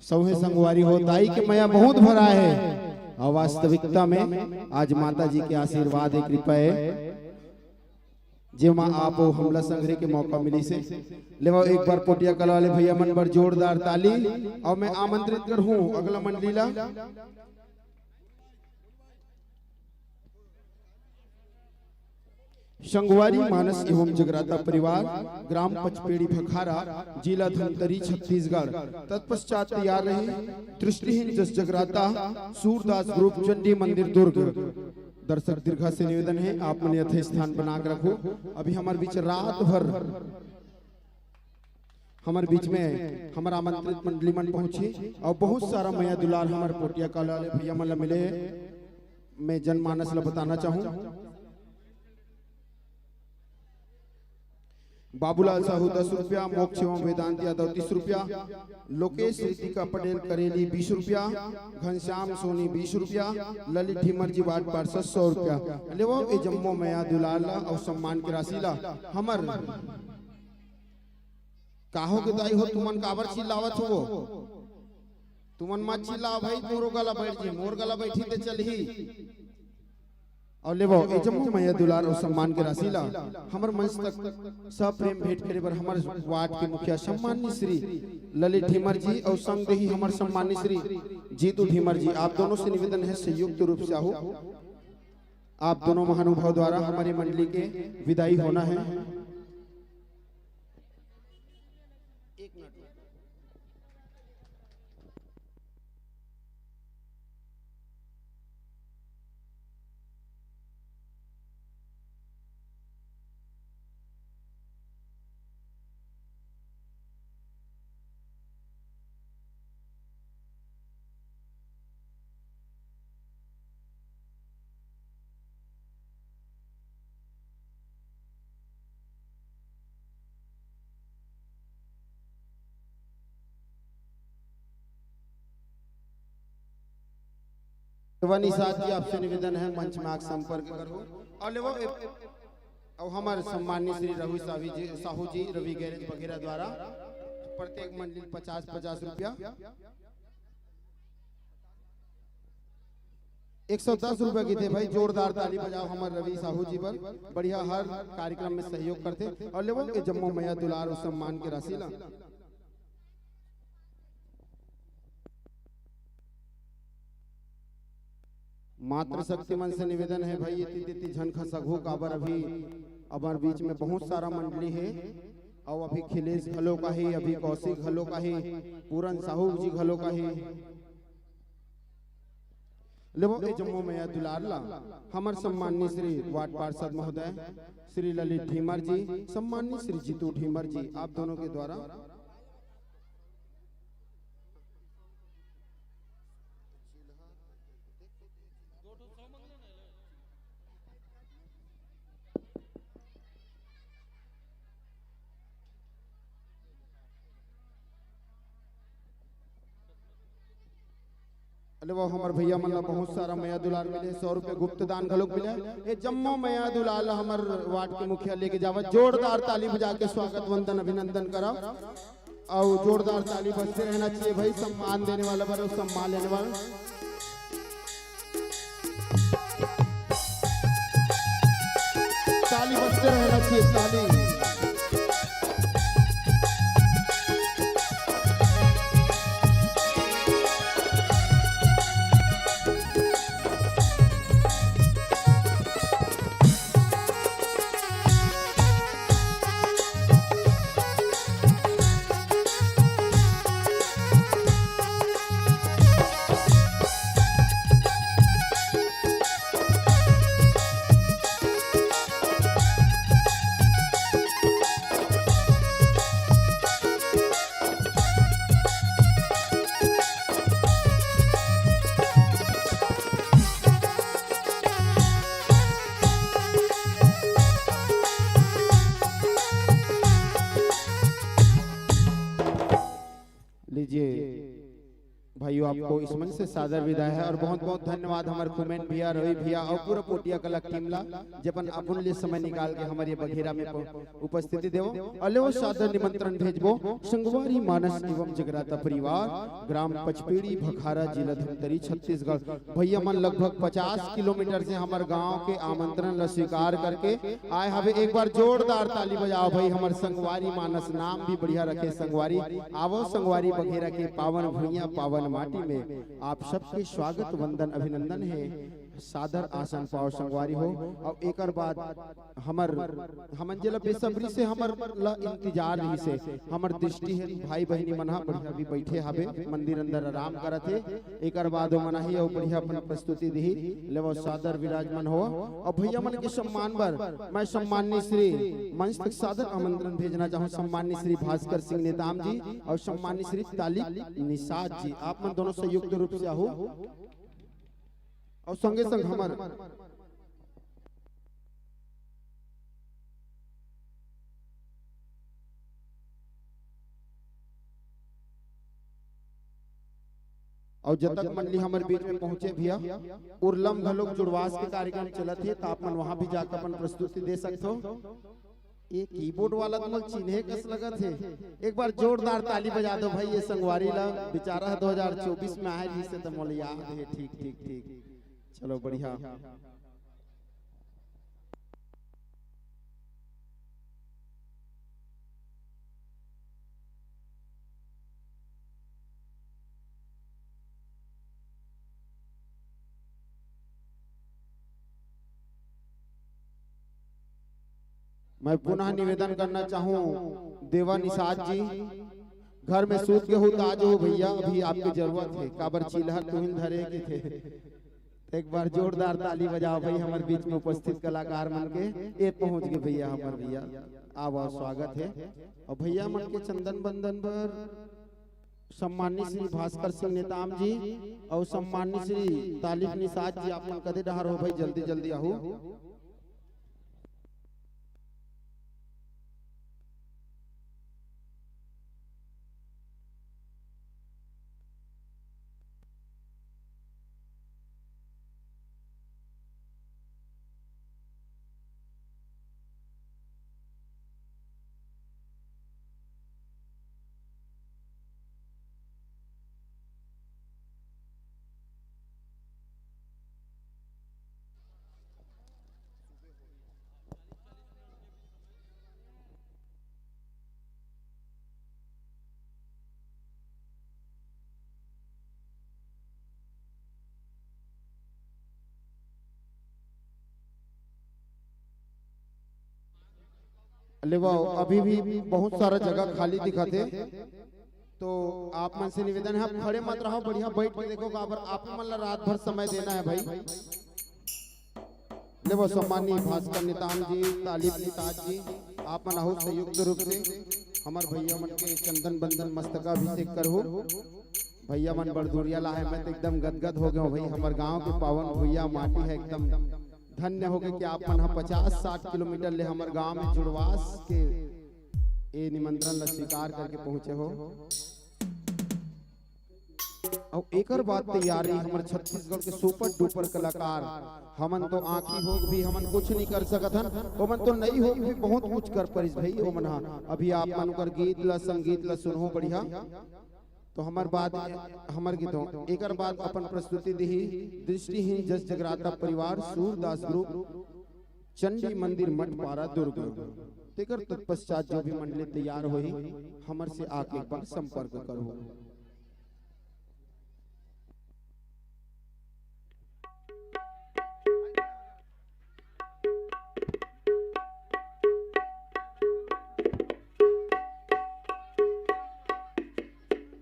सौहे संगवारी हो दाई के मया बहुत भरा है और वास्तविकता में आज माता जी के आशीर्वाद है कृपा है जे माँ आप हमला संग्रह के मौका मिली से लेवा एक बार पोटिया कल वाले भैया मन पर जोरदार ताली और मैं आमंत्रित कर हूँ अगला मंडलीला संगवारी मानस एवं जगराता परिवार ग्राम पचपेड़ी भखारा जिला धमतरी छत्तीसगढ़ तत्पश्चात तैयार रहे दृष्टिहीन जस जगराता सूरदास ग्रुप चंडी मंदिर दुर्ग दर्शक दीर्घा से निवेदन है आप मन यथ स्थान बना कर रखो अभी हमारे बीच रात भर हमारे बीच में हमारा आमंत्रित मंडली मन पहुंची और बहुत सारा मैया दुलार हमारे पोटिया काला भैया मन मिले मैं जनमानस ला बताना चाहूँ बाबूलाल साहू 10 रुपया मोक्ष एवं वेदांत यादव 30 रुपया लोकेश ऋतिका पटेल करेली 20 रुपया घनश्याम सोनी 20 रुपया ललित ठिमर जी वार्ड पार्षद 100 रुपया लेवो ए जम्मो मया दुलाला और सम्मान की राशि ला हमर काहो के दाई हो तुमन काबर चिल्लावत हो तुमन मत चिल्ला भाई मोर गला बैठ जी मोर गला बैठी ते चलही और लेवो ए जम्मू मैया दुलार और सम्मान के राशिला हमर मंच तक सब प्रेम भेंट करे बर हमर वार्ड के मुखिया सम्माननीय श्री ललित ढीमर जी और संग देही हमर सम्माननीय श्री जीतू ढीमर जी, आप दोनों से निवेदन है संयुक्त रूप से आओ। आप दोनों महानुभाव द्वारा हमारी मंडली के विदाई होना है। निषाद जी आपसे निवेदन है मंच में आग संपर्क करो। और लेवो और हमारे सम्माननीय श्री रवि साहू जी रवि गैरेज वगैरह द्वारा प्रत्येक मंडली 50-50 रुपया 110 रुपया की थे भाई। जोरदार ताली बजाओ हमारे रवि साहू जी पर, बढ़िया हर कार्यक्रम में सहयोग करते। और लेवो जम्मू मैया दुलार और सम्मान के राशि ला मात्र शक्तिमान से निवेदन है भाई इति झन खसगु काबर अभी अबर बीच में बहुत सारा मंडली है और अभी खिलेश घलो का ही, अभी कौशिक घलो का ही, पूरन साहू जी घलो का ही। लेवो जम्मू मैया दुलारला हमर सम्माननीय श्री वार्ड पार्षद महोदय श्री ललित ढीमर जी, सम्माननीय श्री जीतू ढीमर जी, आप दोनों के द्वारा वो हमार भैया मन बहुत सारा मैया दुलार मिले, 100 रुपए गुप्त दान घलोक मिले। ये जम्मू मैया दुलार हमार वार्ड के मुखिया लेके जावा, जोरदार ताली बजा के स्वागत वंदन अभिनंदन करा और जोरदार ताली बजते रहना चाहिए भाई। सम्मान देने वाला पर सम्मान लेने वाला ताली बजते रहना चाहिए, ताली। भाइयों आपको इस मंच से सादर विदाई है और बहुत बहुत धन्यवाद हमारे कुमेन भैया, रवि भैया और पूरा पोटिया कला टीम ला जपन अपन लिए समय निकाल के हमारे बघेरा में उपस्थिति देवो। अलेव सादर निमंत्रण भेजबो संगवारी मानस एवं जगराता परिवार ग्राम पचपेड़ी भखारा जिला धमतरी छत्तीसगढ़। भैया मन लगभग 50 किलोमीटर से हमारे गाँव के आमंत्रण स्वीकार करके आए हवे। एक बार जोरदार ताली बजाओ भाई। हमारे संगवारी मानस नाम भी बढ़िया रखे संगवारी। आवो संगवारी बघेरा के पावन भुइया पावन माटी में आप सबके स्वागत वंदन अभिनंदन है। सादर आसन पाओ संगवारी हो। और एक बाद हमर जिला बेसब्री से हमर ला इंतजार रही से हमर दृष्टि है भाई बहनी मना बढ़िया भी बैठे हवे मंदिर अंदर आराम करते। एक बाद मना ही और बढ़िया अपन प्रस्तुति दी लेवो सादर विराजमान हो। और भैया मन के सम्मान पर मैं सम्माननीय श्री मंच तक सादर आमंत्रण भेजना चाहूँ सम्माननीय श्री भास्कर सिंह नेताम जी और सम्माननीय श्री तालिब निषाद जी। आप मन दोनों संयुक्त रूप से आओ और संगे संग हमार और जब तक मंडली हमारे बीच में पहुंचे भैया उर्लम घलोक जुड़वास के कार्यक्रम चलत है तो आप मन वहां भी जाकर अपन प्रस्तुति दे सकते हो। ये कीबोर्ड वाला तो चिन्हे कस लगा थे। एक बार जोरदार ताली बजा दो भाई। ये संगवारी ला बेचारा 2024 में आए जिससे तो मोल याद है। ठीक ठीक ठीक चलो बढ़िया। मैं पुनः निवेदन करना चाहूँ देवा निषाद जी, घर में सूत के हो ताज हो भैया, अभी आपकी जरूरत है। काबर चिल्हर तुहिन धरे के थे। एक बार जोरदार ताली बजाओ भाई हमारे बीच में उपस्थित कलाकार मन के। ये पहुंच गए भैया हमारे भैया, आवा स्वागत है। और भैया मन के चंदन बंदन पर सम्मानित श्री भास्कर सिंह नेताम जी और सम्मानित श्री तालिब निषाद जी, आप मन कदे डहार हो भाई, जल्दी जल्दी आओ। लेवाओ अभी भी बहुत सारा जगह खाली दिखाते, तो आप मन से निवेदन है आप खड़े मत रहो, बढ़िया बैठ के देखो। आप मन रात भर समय देना है भाई। लेवो सम्मानी भास्कर निताम जी, तालिब निताज जी, आप मन हो संयुक्त रूप से हमार भैया मन के चंदन बंदन मस्तकाभिषेक करो। भैया मन बड़दुरिया ला है, मैं तो एकदम गदगद हो गया भाई। हमारे गांव के पावन भैया माटी है, एकदम धन्य हो गए कि आप मन 50-60 किलोमीटर ले हमारे गांव में जुड़वास के ए निमंत्रण ला स्वीकार करके पहुंचे हो। और एकर बात तैयारी हमारे छत्तीसगढ़ के सुपर डुपर कलाकार, हमन तो आंखी हो भी हमन कुछ नहीं कर सकत हन, ओमन तो नहीं हो भी बहुत कुछ कर परिस भाई ओमन। अभी आप मन कर गीत ला संगीत ला सुनो बढ़िया। तो हमार बात हमार गीतों एकर बाद अपन प्रस्तुति दी दृष्टिहीन जस जगराता परिवार सूरदास ग्रुप चंडी मंदिर मठ पारा दुर्ग। तेकर तत्पश्चात जो भी मंडली तैयार हुई हमर से आके एक बार संपर्क करो।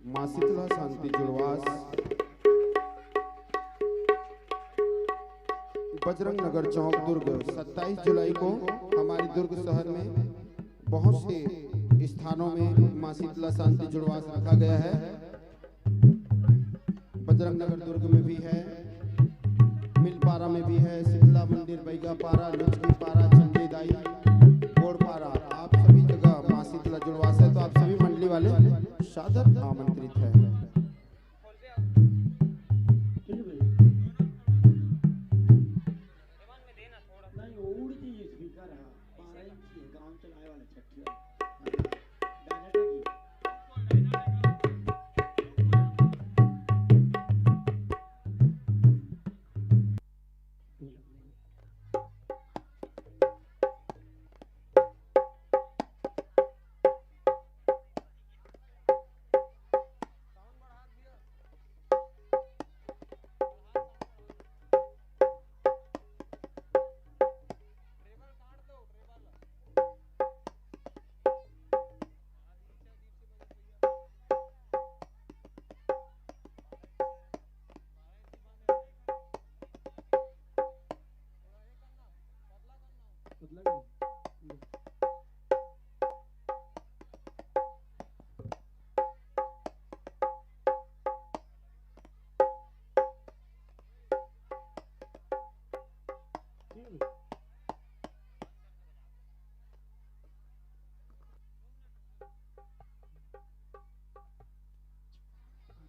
मां शीतला शांति जुड़वास बजरंग नगर चौक दुर्ग 27 जुलाई को हमारे दुर्ग शहर में बहुत से स्थानों में मां शीतला शांति जुड़वास रखा गया है। बजरंग नगर दुर्ग में भी है, मिलपारा में भी है, शीतला मंदिर बैगापारा, लुचकी पारा, चंडीदाई, गोड़पारा, आप सभी जगह मां शीतला जुड़वास है। तो आप सभी मंडली वाले सादर आमंत्रित है।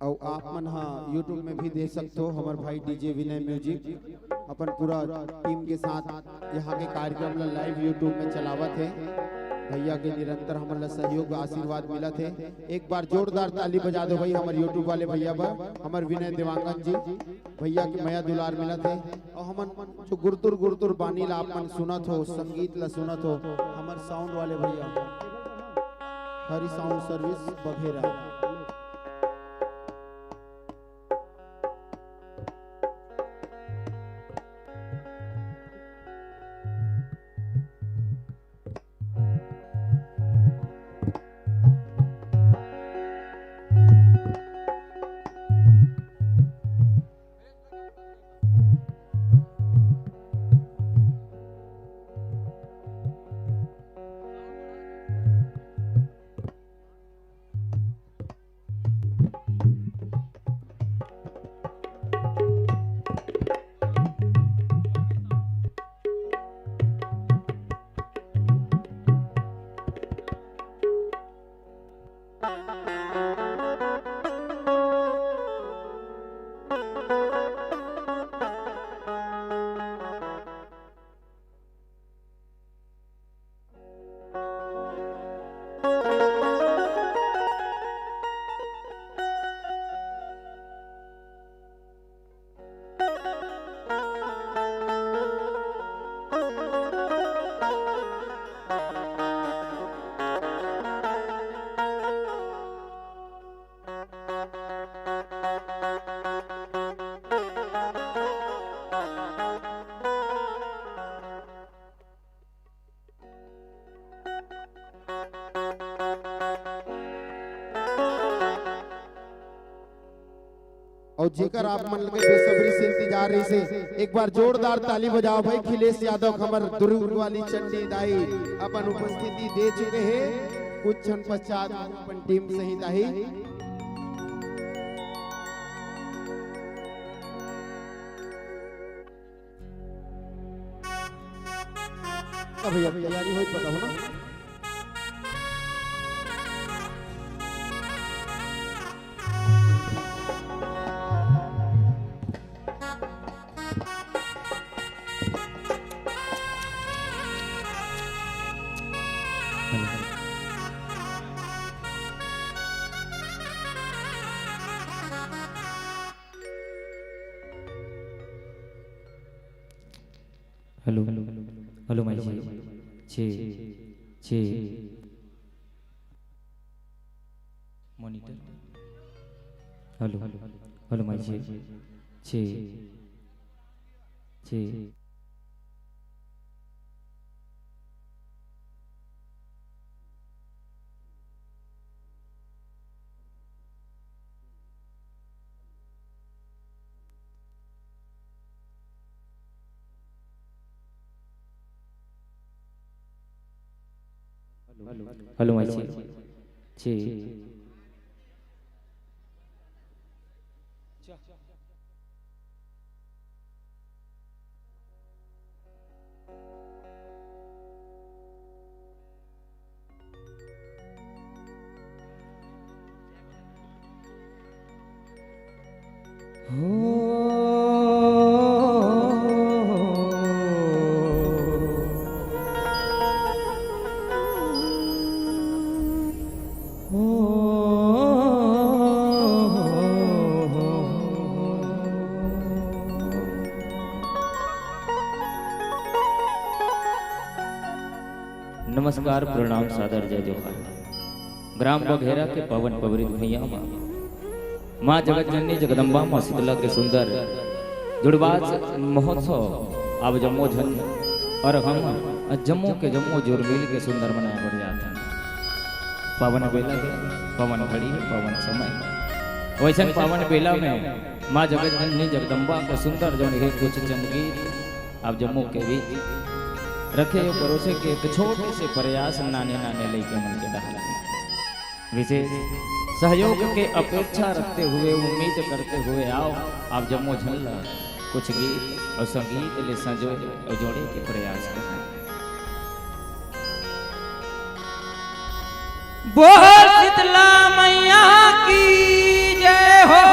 और आप मन यूट्यूब में भी देख सकते हो। हमारे भाई डीजे विनय म्यूजिक अपन पूरा टीम के साथ यहाँ के कार्यक्रम ला लाइव यूट्यूब में चलावत है। भैया के निरंतर हमारा सहयोग आशीर्वाद मिला थे। एक बार जोरदार ताली बजा दो भाई हमारे यूट्यूब वाले भैया पर। हमारे विनय देवांगन जी भैया के मया दुलार मिला थे। और हमन जो गुरतुर गुरतुर बानी ला आप मन सुनत हो, संगीत ला सुनत हो, हमारे साउंड वाले भैया हरी साउंड सर्विस बघेरा। और जेकर आप मन लगे बेसब्री से इंतजार रही से एक बार जोरदार ताली बजाओ भाई। खिलेश यादव खबर दुर्ग वाली चंडी दाई अपन उपस्थिति दे चुके हैं। कुछ क्षण पश्चात अपन टीम सहित आई। भैया तैयारी हो पता हो ना। हेलो हेलो माई जी छे मॉनिटर हेलो हेलो माई जी छे हेलो माई छे नमस्कार प्रणाम सादर जय जोहार। ग्राम बघेरा के पवन पवरित भैया माँ जगत जननी जगदम्बा माँ शीतला के सुंदर जुड़बाज महोत्सव अब जम्मो झन और हम जम्मू के जम्मो जोर मिल के सुंदर मनाया बढ़ जाते हैं। पावन बेला है, पवन घड़ी है, पवन समय वैसे पावन बेला में माँ जगत जननी जगदम्बा का सुंदर जो है कुछ चंद गीत अब जम्मू के बीच रखे परोसे के एक छोटे से प्रयास नाने नाने लेके मन के डाला विशेष सहयोग के अपेक्षा रखते हुए उम्मीद करते हुए आओ आप जम्मू झल्ला कुछ गीत और संगीत ले संजोए और जोड़े के प्रयास करें। बोल शीतला मैया की जय हो।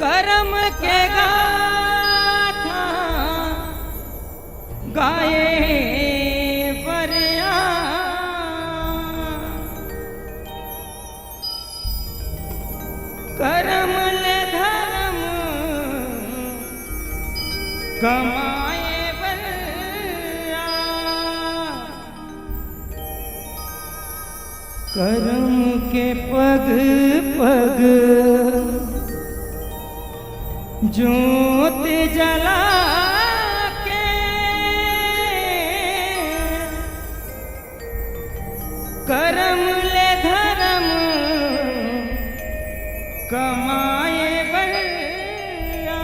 करम के गाथा गाए बरिया करम ले धर्म कमाए बरिया करम के पग पग ज्योत जला के करम ले धर्म कमाए बरिया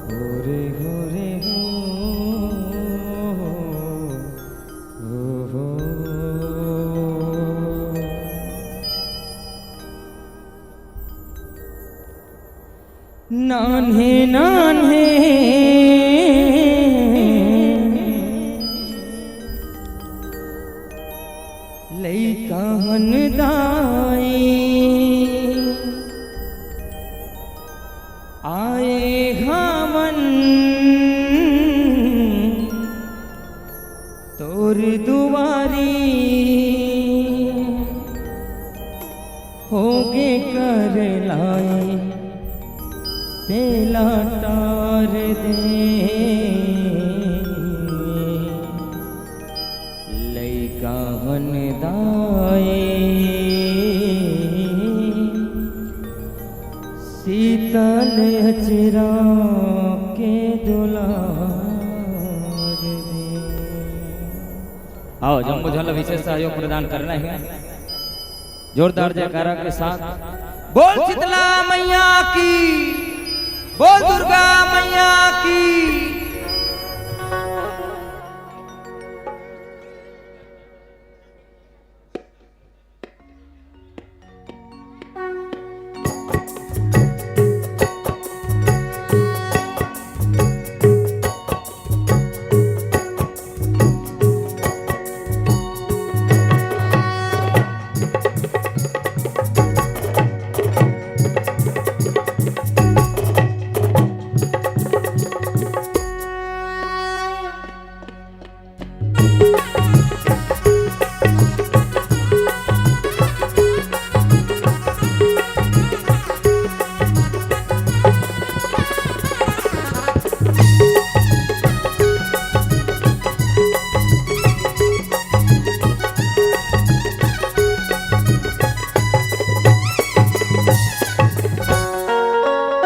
हो रे हो नान्हे नान्हे लइका हनदाई आए हावन तोर दुआरी होगे कर लाई तेला तार दे लइका हनदाए शीतल अचरा के दुलार दे। आओ जम्बो झल विशेष सहयोग प्रदान करना है जोरदार जयकारा के साथ। बोल शीतला मैया की, बोल दुर्गा मैया की।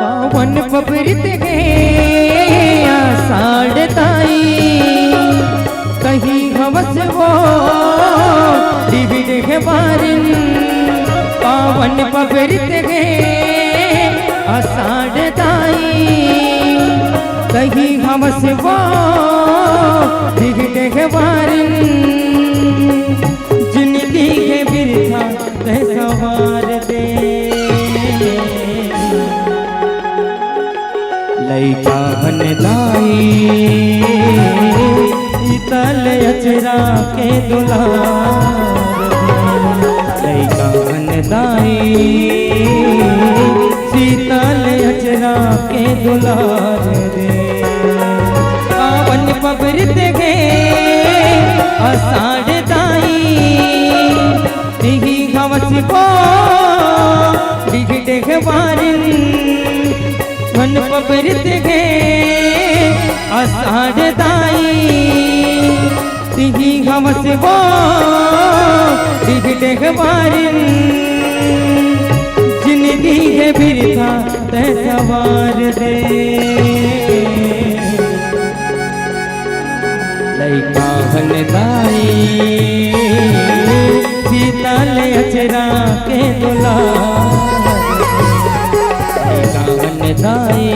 पावन पबरित गे आषाढ़ ताई कहीं हवस वो डिबिड के बारिन पावन पबरित गे आषाढ़ ताई कहीं हवस वो डिबिड के बारिन जिंदगी के बिरथा तह सवार दे लइका हनदाई शीतल अचरा के दुलार दे लइका हनदाई शीतल अचरा के दुलार दे पावन पबरित गे आषाढ़ दाई दिही हवस को डिगडे के बारिन मन पबरित गे आषाढ़ दाई दिही हवस को डिगडे के बारिन जिंदगी के बिरथा तह सवार दे लइका हनदाई शीतल अचरा के दुलार दाई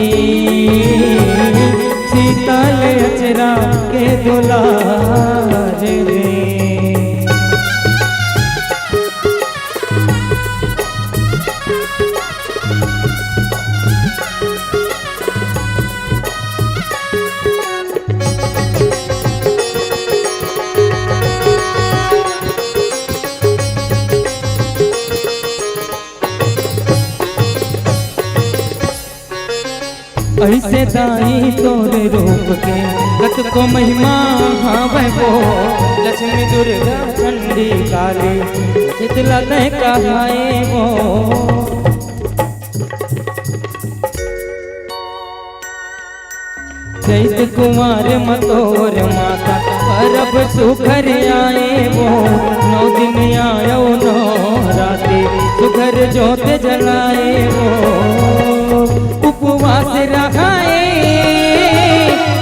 शीतल अचरा के दुलार रे। ऐसे दाई तोरे रूप के गत को महिमा हावे वो लक्ष्मी दुर्गा चंडी काली शीतला तय कहाए वो। चैत कुमार मतोर माता परब सुखर आए वो। 9 दिन आयो 9 राती सुखर जोत जलाए वो। उपवास रखाए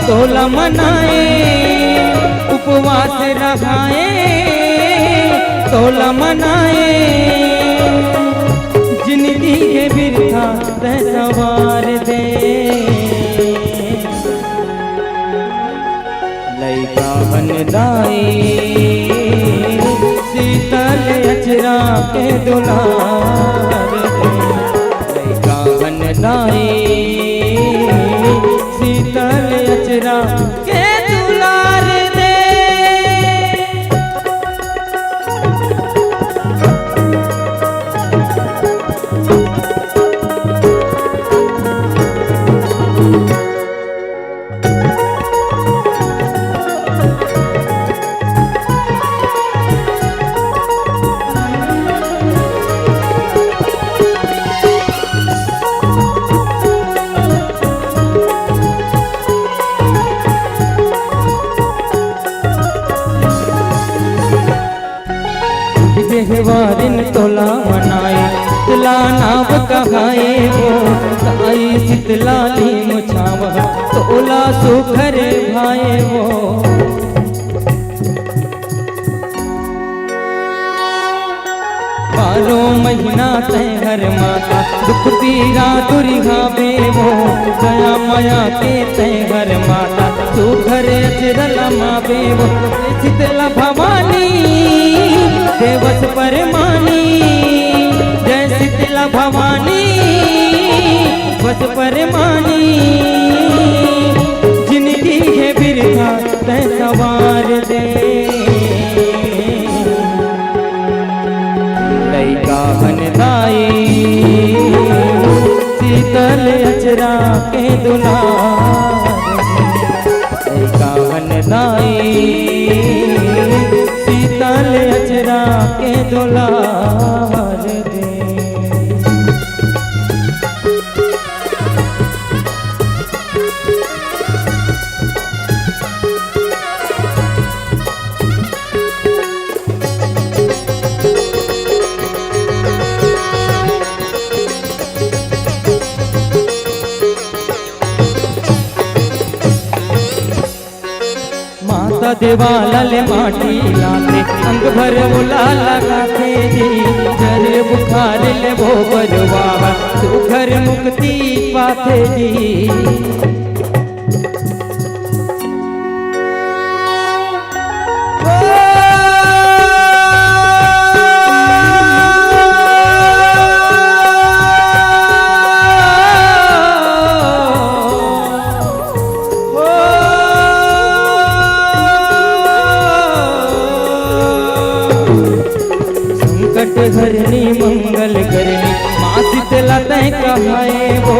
तोला मनाए उपवास रखाए तोला मनाए। जिंदगी के बिरथा तय सवार दे लैका बन दाई शीतल अचरा के दुलार लैका बन दाई शीतल अचरा के दुलार दे। देहवारिन तोला मनाए शीतला नाव कहाए वो। ताई शीतला ली मुछावा तोला सुखर भाए वो। बारो महीना तय हर माता दुख पीरा दुर्गा बेवो। दया माया के तय हर माता सुखर अचरला माँ बेवो। शीतला भवानी देवस परमानी जय शीतला भवानी बस परमानी। जिंदगी है बिरथा तय सवार दे लैका बन दाई शीतल अचरा के दुलार लैका बन दाई शीतल अचरा के दुलार दे। माता देवाला ले माटी लाते अंग भर मुला लगाते जी। जरे बुखार ले वो बरवावा सुखर मुक्ति पाते जी। घरनी मंगल करनी माँ शीतला तय कहाए वो।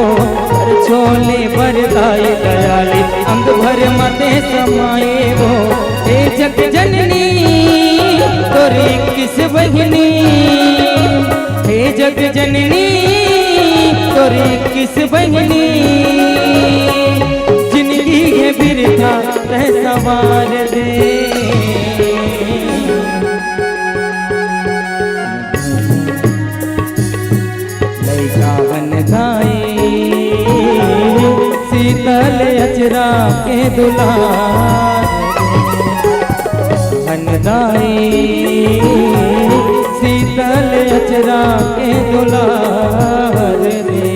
छोले बरदाई दयाली अंग भर मते समाए वो। हे जग जननी तोरी किस बहनी हे जग जननी तोरी किस बहनी। जिंदगी है बिरथा तय सवार दे शीतल अचरा के दुलार हनदाई शीतल अचरा के दुलार रे।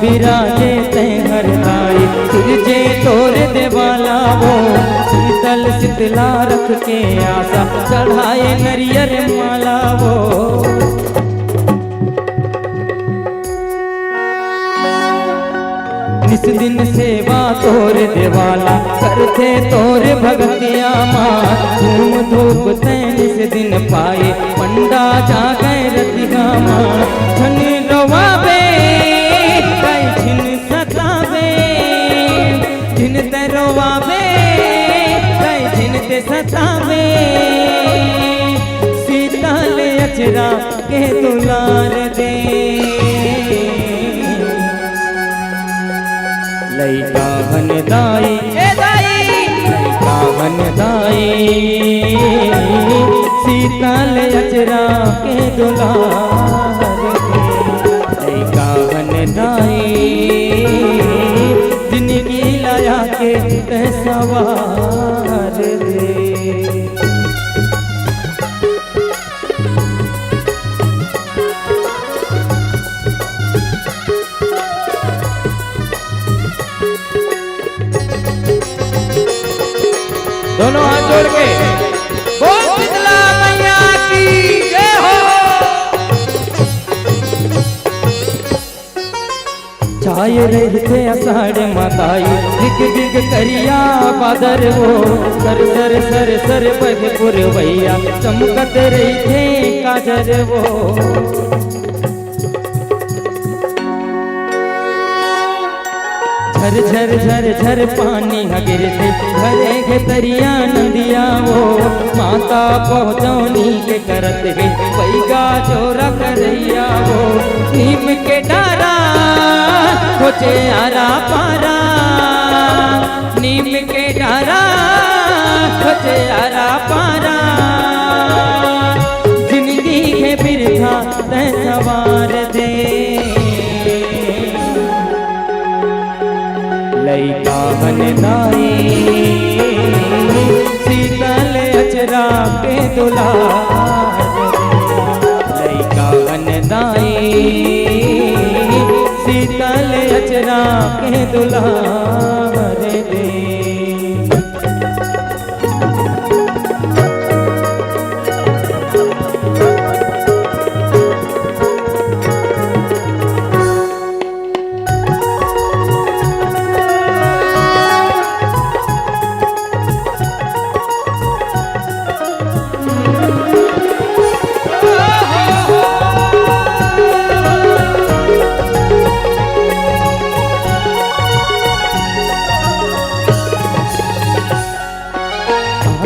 विराजे ते हरदाई तुझे तोर देवाला वो शीतल शीतला रख के आशा चढ़ाए नरियर माला वो निस दिन सेवा तोर देवाला करते तोर भगतिया माँ धूम धूप ते निस दिन पाए पंडा जागे रतिया माँ धन रोवावे कई छिन सतावे छिन ते रोवावे कई छिन ते सतावे शीतल अचरा के दुलार दे लैका बन दाई लैका बन दाई शीतल अचरा के दुलार लैका बन दाई जिंदगी लाया के सवार दे दोनों हाथ जोड़ के बोल शीतला मैया की जय हो। छाय रहते अषाढ़ माताई दिग दिग करिया बादर वो सर सर सर सर बगपुर भैया चमकत रहते काजर वो झर झर झर झर पानी गिरते घरे के तरिया नंदिया वो माता पहुँचौनी के करत है पैगा चोरा करैया वो नीम के डारा खोचे आरा पारा नीम के डारा खोचे आरा पारा जिंदगी के बिरथा तै सवार दे लैका बन दाई शीतल अचरा के दुलार लैका बन दाई शीतल अचरा के दुलार दे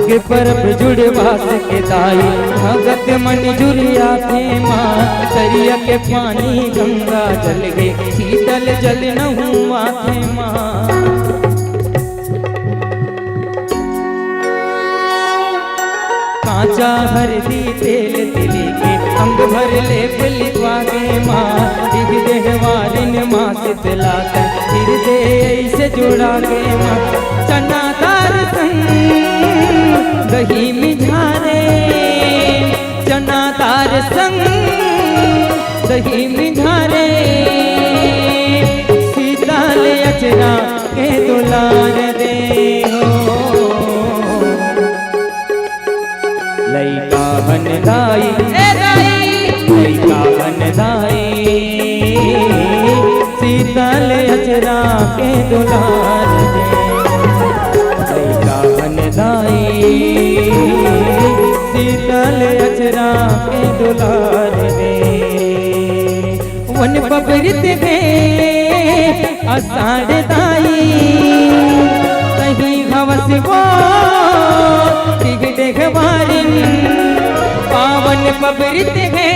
के परब जुड़वास के दाई भगत मन जुड़िया थे माँ दरिया के पानी गंगा जल गे शीतल जल न हुआ थे माँ कांचा हरदी तेल तिली के अंग भर ले लिखवा गे माँ दिग देहवारिन माँ शीतला हृदय ऐसे जुड़ा गे माँ चना दार संग दही मिझारे चना दार संग दही मिझारे शीतल अचरा के दुलार दे हो लैका बन दाई लैका बन दाई शीतल अचरा के दुलार दे लैका बन दाई शीतल अचरा के दुलार दे वन बबरित दे अषाढ़ दाई कहीं हवस वो दिग देघवारिन पावन बबरित है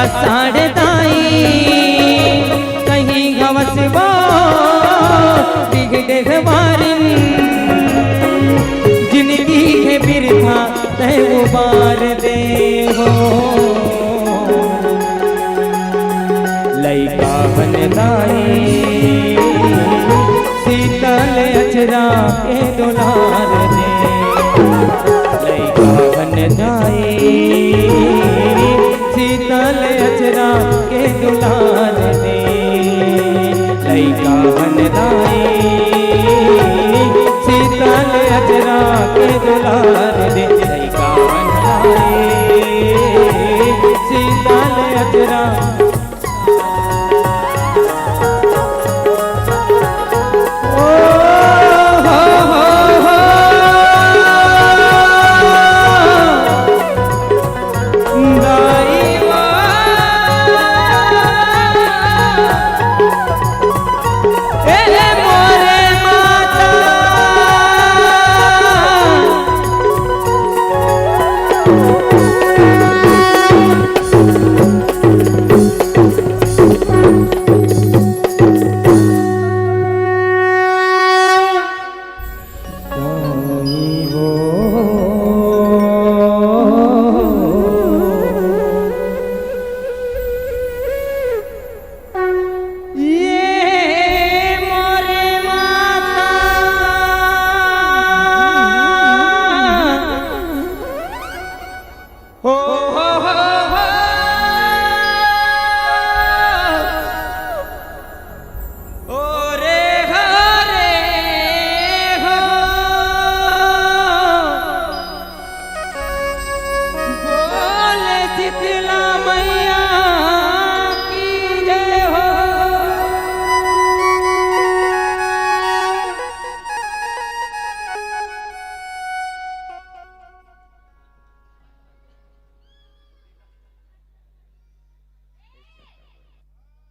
अषाढ़ दाई कहीं हवस वो दिग देघवारिन जिंदगी है बिरथा तय उबार दे हो लैका बन दाई शीतल अचरा के दुलार दे लैका बन दाई शीतल अचरा के दुलार दे लैका हनदाई शीतल अजरा के दुलार दे लैका हनदाई शीतल अजरा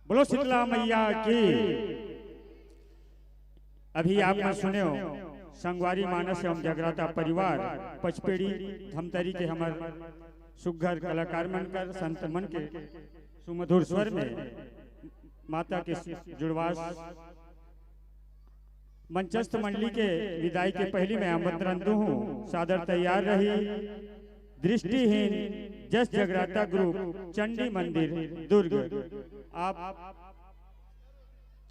बोलो शीतला मैया की। अभी आपने सुने हो संगवारी मानस एवं जगराता परिवार पचपेड़ी धमतरी के हमार सुघर कलाकार मनकर संत मन के सुमधुर स्वर में माता के जुड़वास मंचस्थ मंडली के विदाई के पहली मैं आमंत्रण दूं हूं। सादर तैयार रही दृष्टिहीन जस जगराता ग्रुप चंडी मंदिर दुर्ग। आप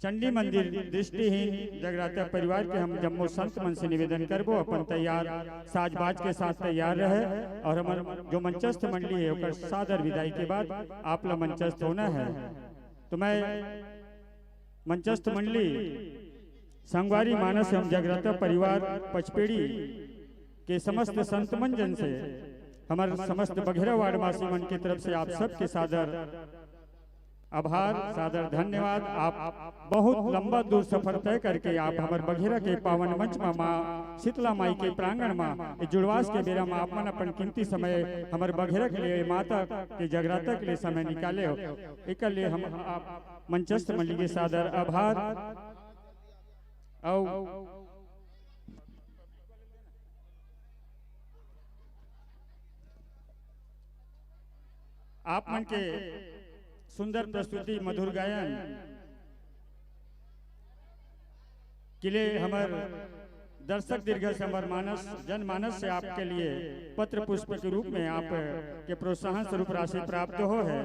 चंडी मंदिर दृष्टिहीन जगराता परिवार के हम जम्मू संत मन से निवेदन करबो अपन तैयार साजबाज के साथ तैयार रहे और हमार जो मंचस्थ मंडली है ओकर सादर विदाई के बाद आप ला मंचस्थ होना है। तो मैं मंचस्थ मंडली संगवारी मानस एवं जगराता परिवार पचपेड़ी के समस्त संत मंजन से हमारे समस्त बघेरा वार्डवासी मन की तरफ से आप सबके सादर आभार सादर धन्यवाद। आप बहुत लंबा दूर सफर तय करके आप हमारे बघेरा के पावन मंच में माँ शीतला माई के प्रांगण में जुड़वास के बेरा में आप मन अपन कीमती समय हमारे बघेरा के लिए माता के जगराता के लिए समय निकाले हो। एक लिए हम आप मंचस्थ मंडली के सादर आभार। आप मन के सुंदर प्रस्तुति मधुर गायन के लिए हमार दर्शक दीर्घ से हमार मानस जनमानस से आपके लिए पत्र पुष्प के रूप में आप के प्रोत्साहन स्वरूप राशि प्राप्त हो है।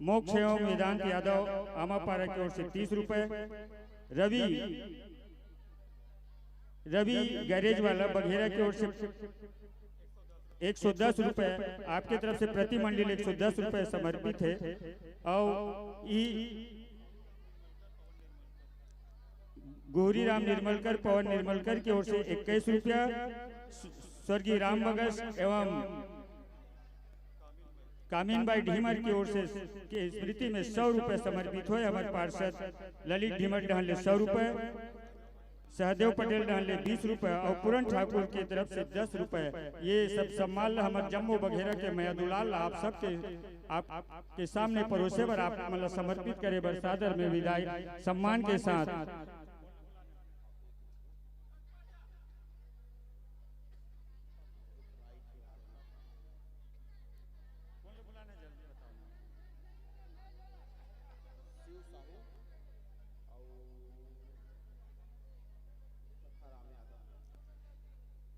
मोक्ष एवं वेदांत यादव आमापारा की ओर से 30 रुपए, रवि गैरेज वाला बघेरा की ओर से 110 रुपए आपके तरफ से प्रति मंडल 110 रुपए समर्पित है। और गौरी राम निर्मलकर पवन निर्मलकर की ओर से 21 रुपया, स्वर्गीय राम बगस एवं कामीनबाई ढीमर की ओर से के स्मृति में 100 रुपए समर्पित हुए। हमारे पार्षद ललित ढीमर डहले 100 रुपए, सहदेव पटेल डाले 20 रुपए और पूरन ठाकुर की तरफ से 10 रुपए। ये सब सम्मान हमारे जम्मू बघेरा के मैदुलाल आप सबके आपके सामने परोसे पर आप मतलब समर्पित करे बर सादर में विदाई सम्मान के साथ।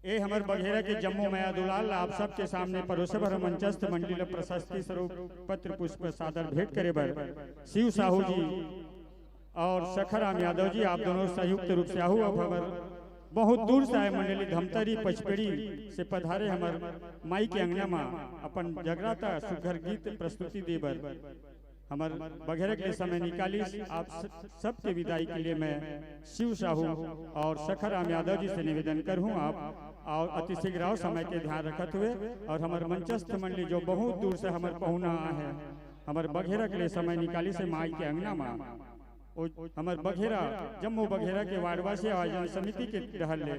ये हमारे बघेरा के जम्मू मैया दुलाल आप सबके सामने परोसे भर मंचस्थ मंडल प्रशस्ति स्वरूप पत्र पुष्प सादर भेंट करे बर शिव साहू जी और सखराम यादव जी आप दोनों संयुक्त रूप से आहू। अब हमार बहुत दूर से आए मंडली धमतरी पचपेड़ी से पधारे हमार माई के अंगना में अपन जगराता सुघर गीत प्रस्तुति दे बर हमार बघेरा के समय निकाली। आप सबके विदाई के लिए मैं शिव साहू और सखर राम यादव जी से निवेदन करूँ आप और अति शीघ्र समय के ध्यान रखते हुए और हमारे मंचस्थ मंडली जो बहुत दूर से हमारे पहुना है हमारे बघेरा के लिए समय निकाली से माई के अंगना में हमारे बघेरा जम्मू बघेरा के वार्डवासी आयोजन समिति के रहल ले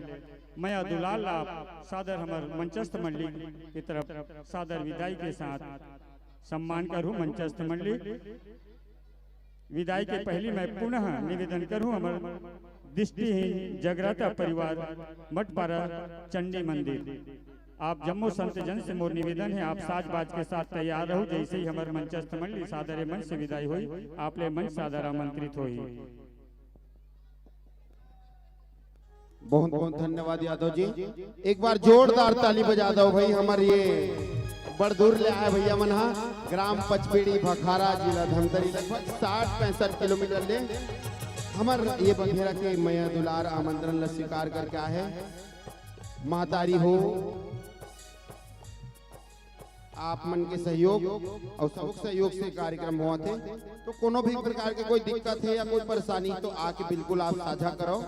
मैं दुलाल आप सादर हमारे मंचस्थ मंडली की तरफ सादर विदाई के साथ सम्मान करूं। मंचस्थ मंडली विदाई के पहले मैं पुनः निवेदन करूं हमारे दृष्टिहीन जगराता परिवार मठपारा चंडी मंदिर आप जम्मू संत जन से मोर निवेदन है आप साज बाज के साथ तैयार रहो। जैसे ही हमारे मंचस्थ मंडली सादर मंच से विदाई हुई आप ले मंच सादर आमंत्रित हुई। बहुत बहुत धन्यवाद यादव जी। एक बार जोरदार ताली बजा दो भाई। हमारे ये बड़ दूर ले आए भैया मना ग्राम पचपेड़ी भखारा जिला धमतरी लगभग 60-65 किलोमीटर ले हमार ये बघेरा के मैया दुलार आमंत्रण स्वीकार करके आए महतारी हो आप मन के सहयोग और सब सहयोग से कार्यक्रम हुआ थे। तो कोनो भी प्रकार के कोई दिक्कत है या कोई परेशानी तो आके बिल्कुल आप साझा करो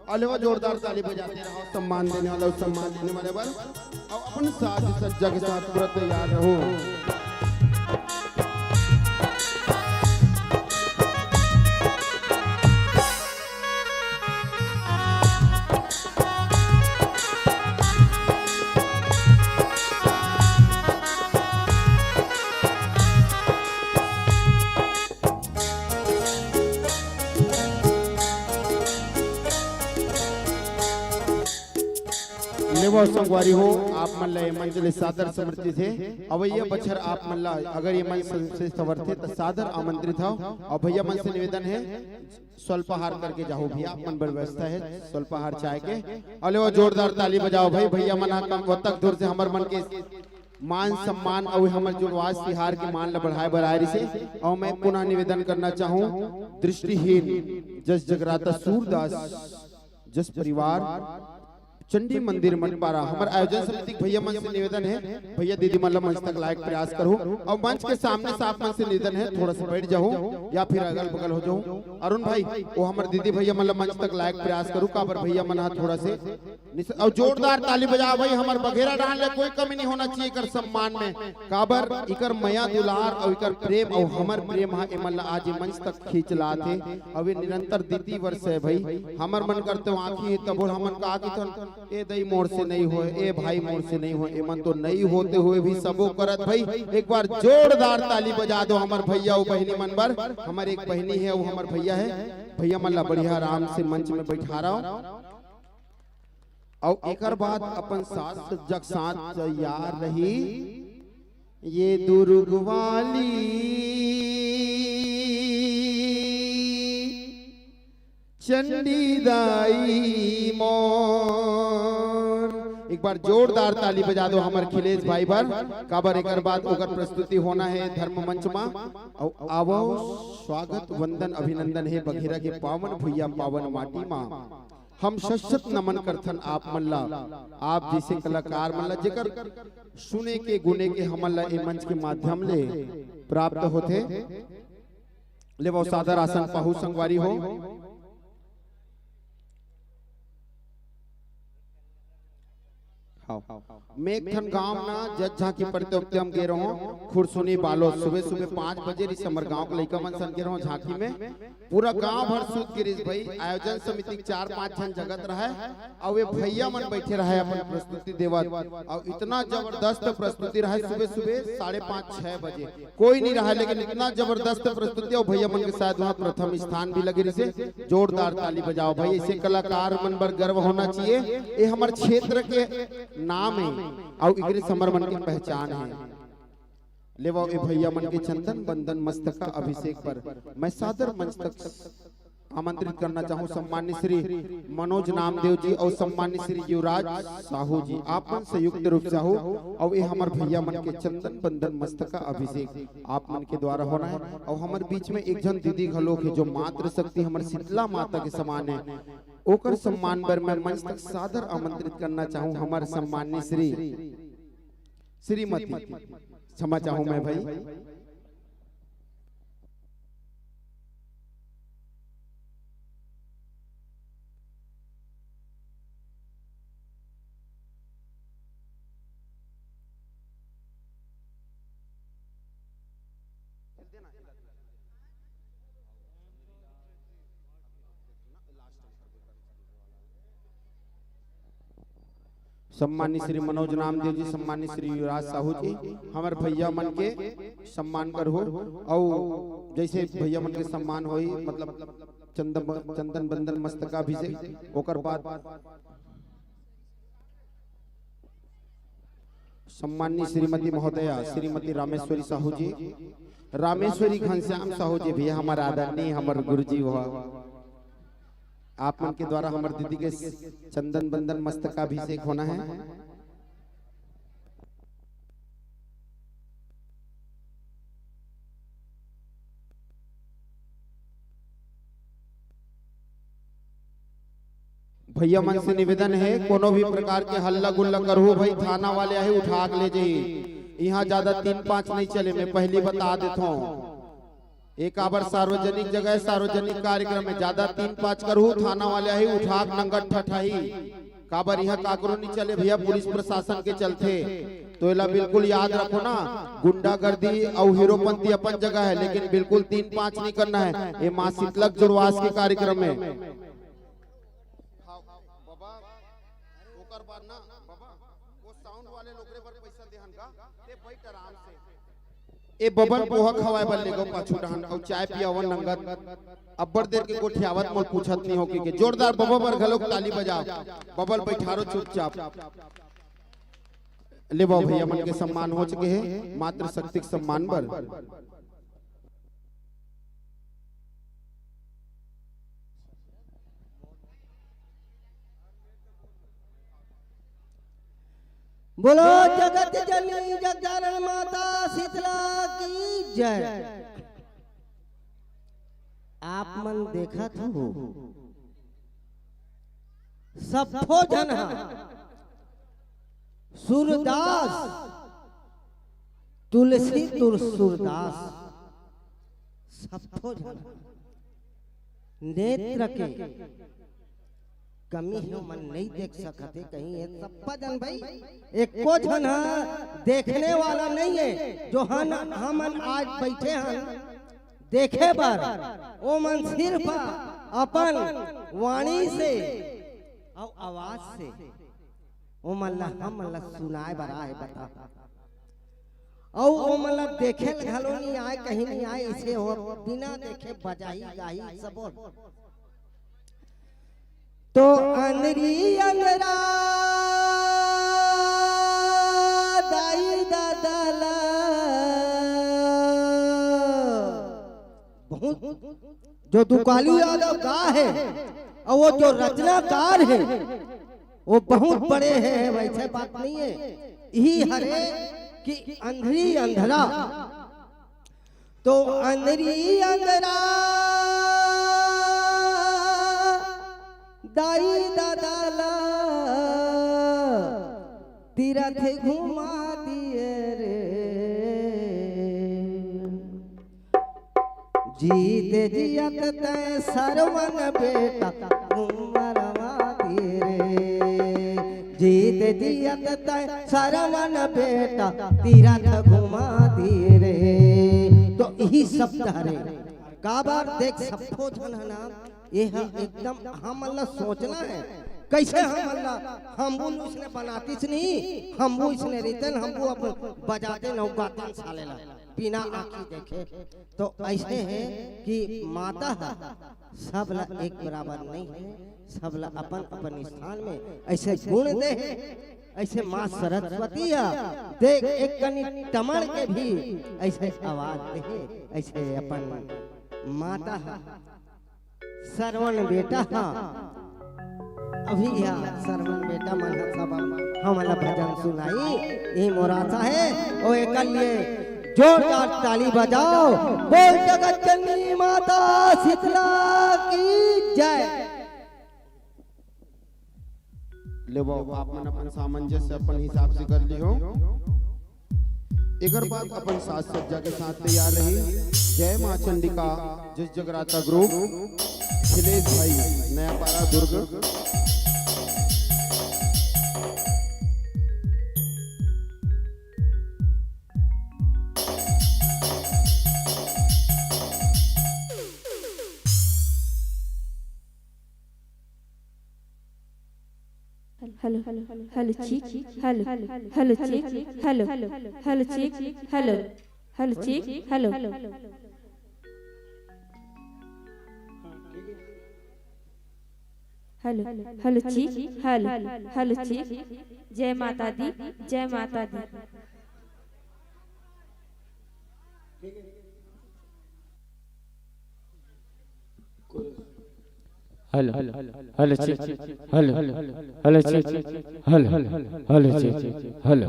और जोरदार ताली बजाते रहो। सम्मान देने वाला सम्मान देने वाले पर और अपन साथ सज्जा के साथ पूरा तैयार रहो। संगवारी हो आप मल्ला ये मंच सादर समर्थित है और भैया बछर आप मल्ला अगर ये मंच से समर्थ है तो सादर आमंत्रित हो। और भैया मन से निवेदन है स्वल्पाहार करके जाओ भैया आप मन व्यवस्था है स्वल्पाहार चाय के और वो जोरदार ताली बजाओ भाई। भैया मना कम तक दूर से हमारे मन के मान सम्मान और हमारे जुड़वास तिहार के मान ला बढ़ाए बढ़ाए से। और मैं पुनः निवेदन करना चाहूँ दृष्टिहीन जस जगराता सूरदास जस परिवार चंडी मंदिर मठपारा हमारे आयोजन समिति भैया मन से निवेदन है भैया दीदी मतलब मंच तक लायक प्रयास करो और मंच के सामने साफ मन से निवेदन है थोड़ा सा बैठ जाओ या फिर अगल बगल हो जाओ। अरुण भाई वो हमारे दीदी भैया मतलब मंच तक लायक प्रयास करो काबर भैया मना थोड़ा से और जोरदार ताली बजा भाई। हमारे बघेरा डाल ले कोई कमी नहीं होना चाहिए कर सम्मान में काबर इकर मया दुलार और इकर प्रेम और हमार प्रेम मतलब आज मंच तक खींच लाते और निरंतर द्वितीय वर्ष है भाई। हमार मन करते आँखी तब हमन का आखी तो ए दई मोर से नहीं हो ए भाई मोर से नहीं हो ए मन तो नहीं होते हुए भी सबो करत भाई। एक बार जोरदार ताली बजा दो हमार भैया और बहनी मन पर। हमारे एक बहनी है वो हमार भैया है भैया मल्ला बढ़िया आराम से मंच में बैठा रहा हूँ और एक बाद अपन साथ जग साथ तैयार रही ये दुर्ग वाली चंडी दाई मोर। एक बार जोरदार ताली बजा दो हमारे खिलेश भाई पर काबर एक बाद ओकर प्रस्तुति होना है धर्म मंच में और आवो स्वागत वंदन अभिनंदन है बघेरा के पावन भैया पावन माटी मां हम शत नमन करथन आप मल्ला आप जैसे कलाकार मल्ला जेकर सुने के गुने के हमल्ला ए मंच के माध्यम ले प्राप्त होते ले वो सादर आसन पाहु संगवारी हो। मेघन गांव ना जज्जा की प्रत्योक्ति हम गे रहो खुरसुनी बालो सुबह सुबह 5 बजे इस हमर गांव के लइका मन सन गे रहो झांकी में पूरा गांव भर सूत गिरीश भाई आयोजन समिति 4-5 जन जगत रहा और वे भैया मन बैठे रहे अपन प्रस्तुति देवत और इतना जबरदस्त प्रस्तुति रहा सुबह सुबह 5:30-6 बजे कोई नहीं रहा लेकिन इतना जबरदस्त प्रस्तुति और भैया मन के साथ वहाँ प्रथम स्थान भी लगे रही। जोरदार ताली बजाओ भाई। ऐसे कलाकार मन पर गर्व होना चाहिए ये हमारे क्षेत्र के नाम है और इकरे समर मन की पहचान है। लेवा ए भैया मन के चंदन बंदन मस्तक अभिषेक पर मैं सादर मंच तक आमंत्रित करना चाहूँ सम्मान्य श्री मनोज नामदेव जी और सम्मान्य श्री युवराज साहू जी आप मन संयुक्त रूप से हो और ये हमारे भैया मन के चंदन बंदन मस्तक अभिषेक आप मन के द्वारा होना है। और हमारे बीच में एक जन दीदी घलोक है जो मातृ शक्ति हमारे शीतला माता के समान है ओकर सम्मान पर मैं मंच तक सादर आमंत्रित करना चाहूँ हमारे सम्मान्य श्रीमती क्षमा चाहूँ मैं भाई सम्मानित श्री मनोज नामदेव जी, सम्मानित श्री युवराज साहू जी, हमारे भैया मन के सम्मान कर हो। और जैसे भैया मन के सम्मान होई मतलब चंदन बंदन मस्तकाभिषेक ओकर बाद सम्मानित श्रीमती महोदया श्रीमती रामेश्वरी साहू जी, रामेश्वरी घनश्याम साहू जी भी हमारा आदरणीय हमारे गुरुजी हुआ। आप मन के द्वारा हमारे दीदी के चंदन बंदन मस्तकाभिषेक होना है। भैया मन से निवेदन है कोनो भी प्रकार के हल्ला गुल्ला करो भाई, थाना वाले आए उठा के ले जाइए। यहाँ ज्यादा 3-5 नहीं चले, मैं पहली बता देता हूँ। एक आबर सार्वजनिक जगह सार्वजनिक कार्यक्रम में ज्यादा 3-5 करू, थाना वाले आए उठा के नंगट ठठाई काबर यहाँ काकरो नहीं चले भैया, पुलिस प्रशासन के चलते। तो इला बिल्कुल याद रखो ना, गुंडागर्दी और हीरोपंती अपन जगह है, लेकिन बिल्कुल 3-5 नहीं करना है। ये माँ शीतलक जुड़वास के कार्यक्रम में ए बबल पोहा खवाए बल्ले को पाछू डहान और चाय पियावन नंगत अब्बर देर के गोठियावत मोल पूछत नहीं हो के जोरदार बबल पर घलोक ताली बजाओ, बबल बैठारो चुपचाप। ले बाबू भैया मन के सम्मान हो चुके हैं, मात्र शक्ति सम्मान पर बोलो जगत जननी जगजानन माता शीतला की जय। आप मन देखा हो सब जन सूरदास तुलसी सूरदास सब जन नेत्र के कमी है, मन नहीं देख सकते कहीं है सब जन भाई। एक को जन देखने वाला नहीं है, जो हम आज बैठे हैं देखे पर वो मन सिर्फ अपन वाणी से और आवाज से वो मन हम सुनाए बरा है बता, और वो मतलब देखे घलो नहीं आए कहीं नहीं आए, इसे हो बिना देखे बजाई गाई सब। तो अंदरी अंदरा दाई दादाला बहुत जो दुकाली यादव गा है और वो जो रचनाकार है वो बहुत बड़े हैं, वैसे बात नहीं है। यही हरे कि अंधरी अंधरा, तो अंधरी अंधरा दाई दादाला तीरथ घुमा दिए रे, जीत जियत तै सरवन बेटा घुमरवा दिए रे, जीत जियत तै सरवन बेटा तीरथ घुमा दिए रे। तो यही शब्द हरे काबार देख सबको जन है ना, ये एकदम हम अल्लाह सोचना है कैसे हम अल्लाह हम इसने बनातीस नहीं, हम इसने रितन हम अब बजाते नौकातन सालेला बिना आँखी देखे। तो ऐसे है कि माता सब ला एक बराबर नहीं है, सब ला अपन अपन स्थान में ऐसे गुण दे है। ऐसे माँ सरस्वती देख एक कनी टमड़ के भी ऐसे आवाज दे, ऐसे अपन माता सरवण बेटा अभी सरवण बेटा मन सब हमारा भजन सुनाई, ये मोरासा है। ओ एक लिए जोरदार ताली बजाओ, बोल जगत जननी माता शीतला की जय। ले बाबू आप मन अपन सामंजस्य अपन हिसाब से कर लियो। एकर बाद अपन साज सज्जा के साथ तैयार रही। जय मां चंडिका जिस जगराता ग्रुप शिलेश भाई Naya Para Durg. Hello hello check hello hello check hello hello check hello hello check hello hello hello check hello hello check जय माता दी जय माता दी। Hello hello check hello hello check hello hello check hello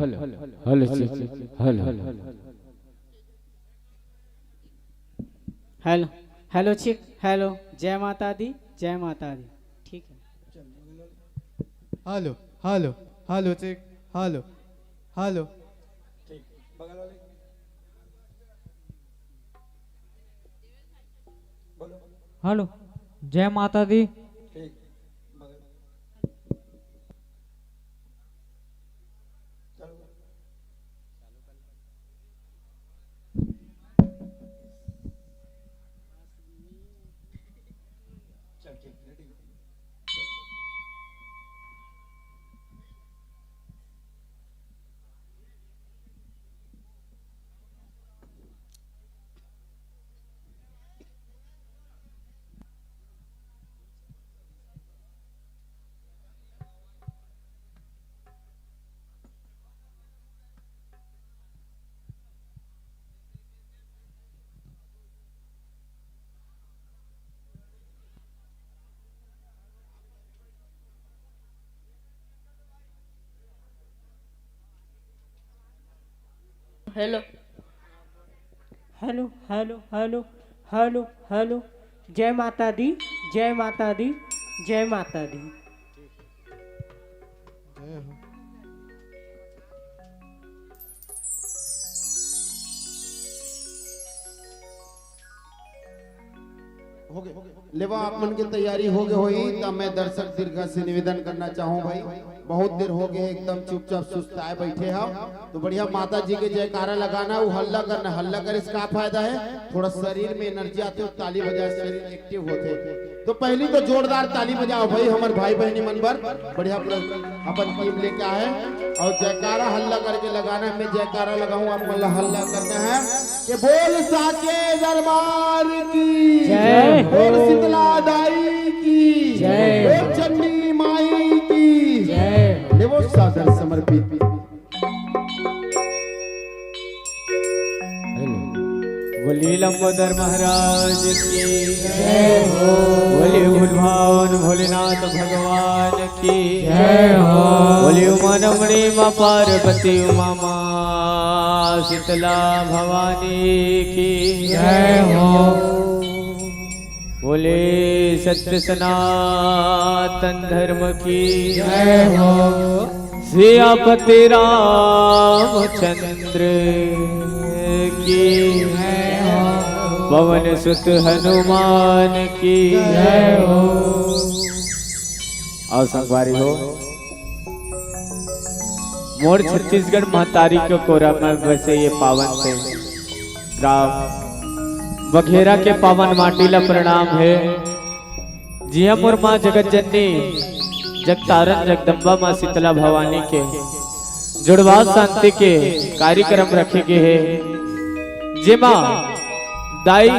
hello check hello hello hello check hello जय माता दी जय माता दी। ठीक है। Hello hello hello check hello hello hello जय माता दी। Hello hello hello hello hello hello जय माता दी जय माता दी जय माता दी। लेवा आप मन की तैयारी हो गई होई तब मैं दर्शक दीर्घ से निवेदन करना चाहूँ भाई बहुत देर हो गए एकदम चुपचाप सुस्ताए बैठे हो तो बढ़िया माता जी के जयकारा लगाना वो हल्ला करना हल्ला कर इसका फायदा है थोड़ा शरीर में एनर्जी आती है ताली बजाए शरीर एक्टिव होते तो पहली तो जोरदार ताली बजाओ भाई हमारे भाई बहनी मन पर बढ़िया अपन टीम लेके आए और जयकारा हल्ला करके लगाना मैं जयकारा लगाऊं आप मतलब हल्ला करना है कि बोल साचे दरबार की जय बोल शीतला दाई की जय बोल चंडी माई की जय देवो सादर समर्पित। बोलिए लंबोदर महाराज की जय हो। बोलिए भगवान भोलेनाथ भगवान की जय हो। बोलिए उमानमणि माँ पार्वती उमा माँ शीतला भवानी की जय हो। बोले सत्य सनातन धर्म की जय हो। सियापति रामचंद्र की जय हो। पवन सुत हनुमान की जय हो। और संगवारी हो मोर छत्तीसगढ़ महतारी के कोरा में बसे ये पावन से ग्राम बघेरा के पावन माटी ला प्रणाम है। जिया मोर माँ जगत जननी जगतारन जगदम्बा माँ शीतला भवानी के जुड़वा शांति के कार्यक्रम रखे गए हैं जेमा दाई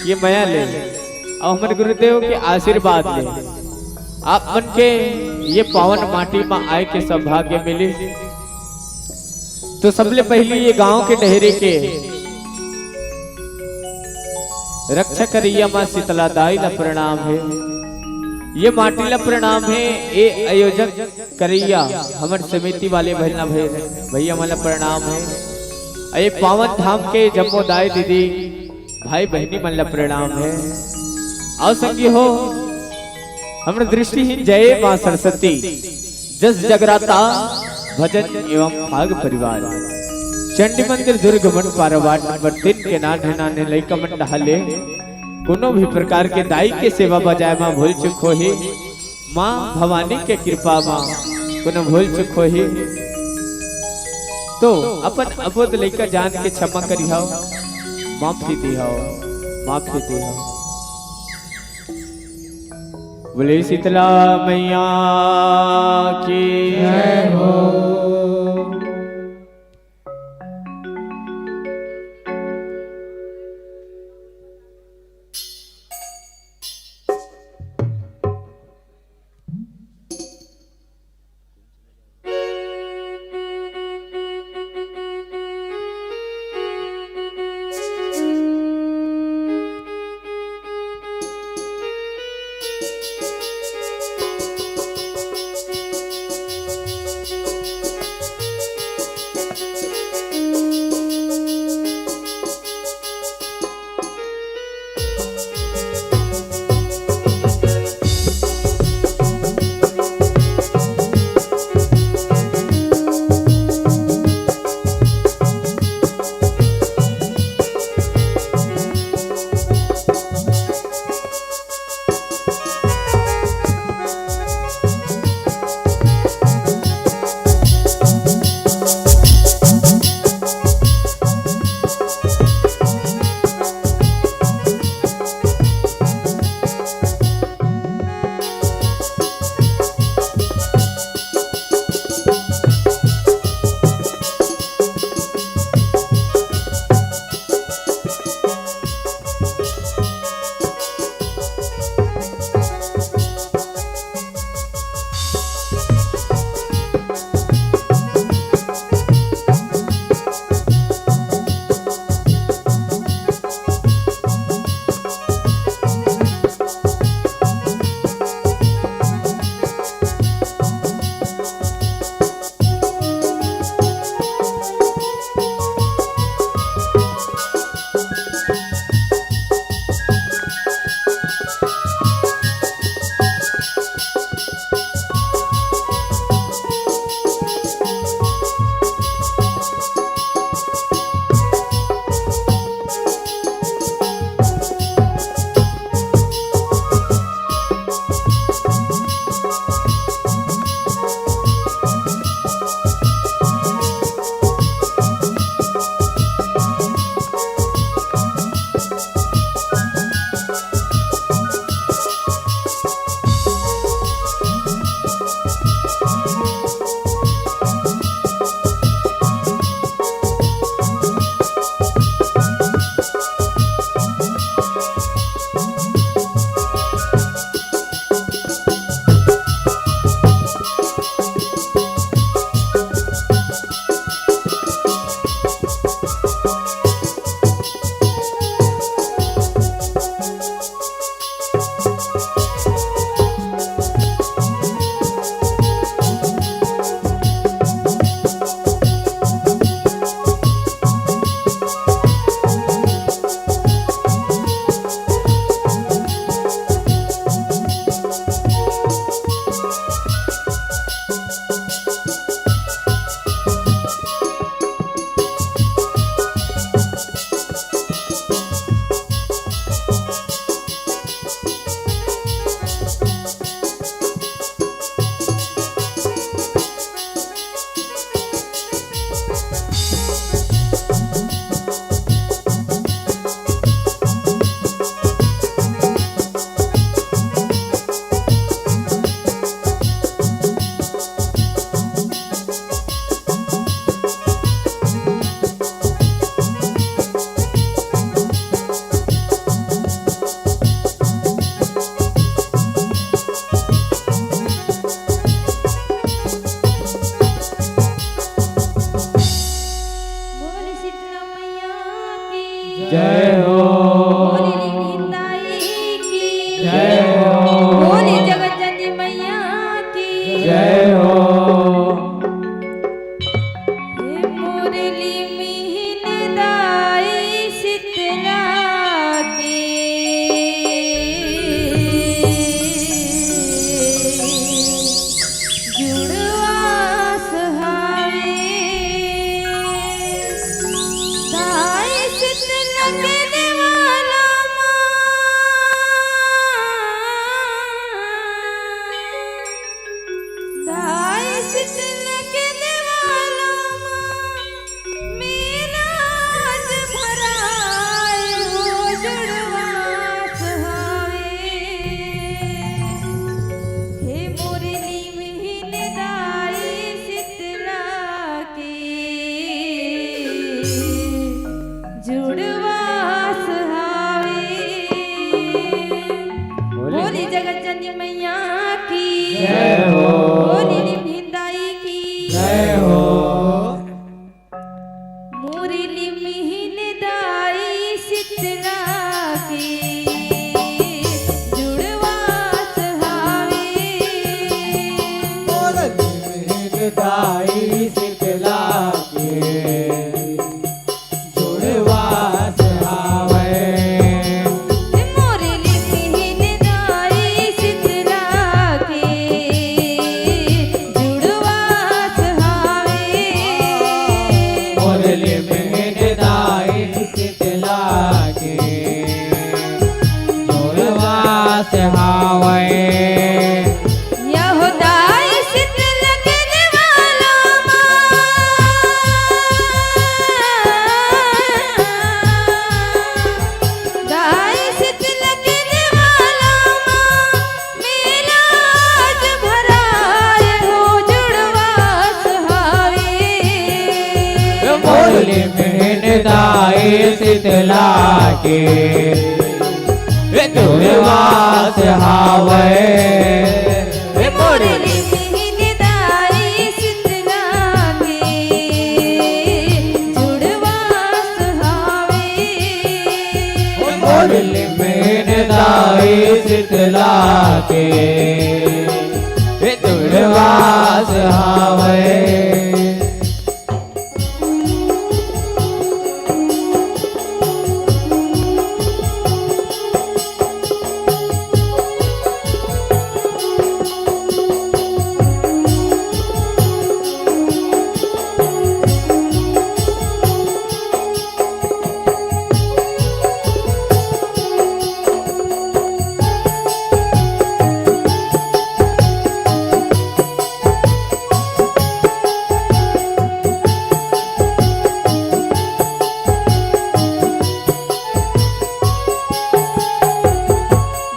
ये माया ले और हमारे गुरुदेव के आशीर्वाद ले आप मन के ये पावन माटी में आए के सौभाग्य मिले। तो सबले पहले ये गांव के डहरे के रक्षा करिया माँ शीतला दाई ला प्रणाम है। ये माटी ला प्रणाम है। ये आयोजक करिया हमारे समिति वाले भैया भैया मला प्रणाम है। ये पावन धाम के जम्मो दाई दीदी भाई बहनी मन ला प्रणाम है। आओ संगी हो हमारे दृष्टिहीन जय माँ सरस्वती जस जगराता भजन एवं भाग परिवार चंडी मंदिर दुर्ग मन पारवाट नंबर 3 के नाने लइका मन डहाले कोनो भी प्रकार के दाई के सेवा बजाय माँ भूल चुक हो ही माँ भवानी के कृपा माँ कोनो भूल चुक हो ही तो अपन अबोध लइका जान के क्षमा करी हो माफी दी हो माफी दी हो। बोले शीतला मैया की जय हो। जय हो। बोली निंदाई की जय हो। बोली जगत जननी मैया की जय हो। हे मुरली मिहिन दाई शीतला की जुड़वास हावे दाई शीतला के देवाला दाई शीतला के देवाला मेरा आज भराए हो जुड़वास हावे जुड़वास हावे। बोली जगत जननी मैया की जय हो। बोली निमहिंदाई की जय हो। मोरी निमहिंदाई शीतला की जुड़वास हावे। दाई शीतला के जुड़वास हावे। मोरी निमहिंदाई शीतला के जुड़वास हावे। मुरली में दाई शीतला के जुड़वास हावे। यहोदाई शीतल के निवाला दाई शीतल के निवाला मेला आज भराए हो जुड़वास हावे। मुरली में दाई शीतला के जुड़वास हावे। मोरली निमहिंदाई शीतला के जुड़वास हावे। मुरली में दाई शीतला के जुड़वास हावे।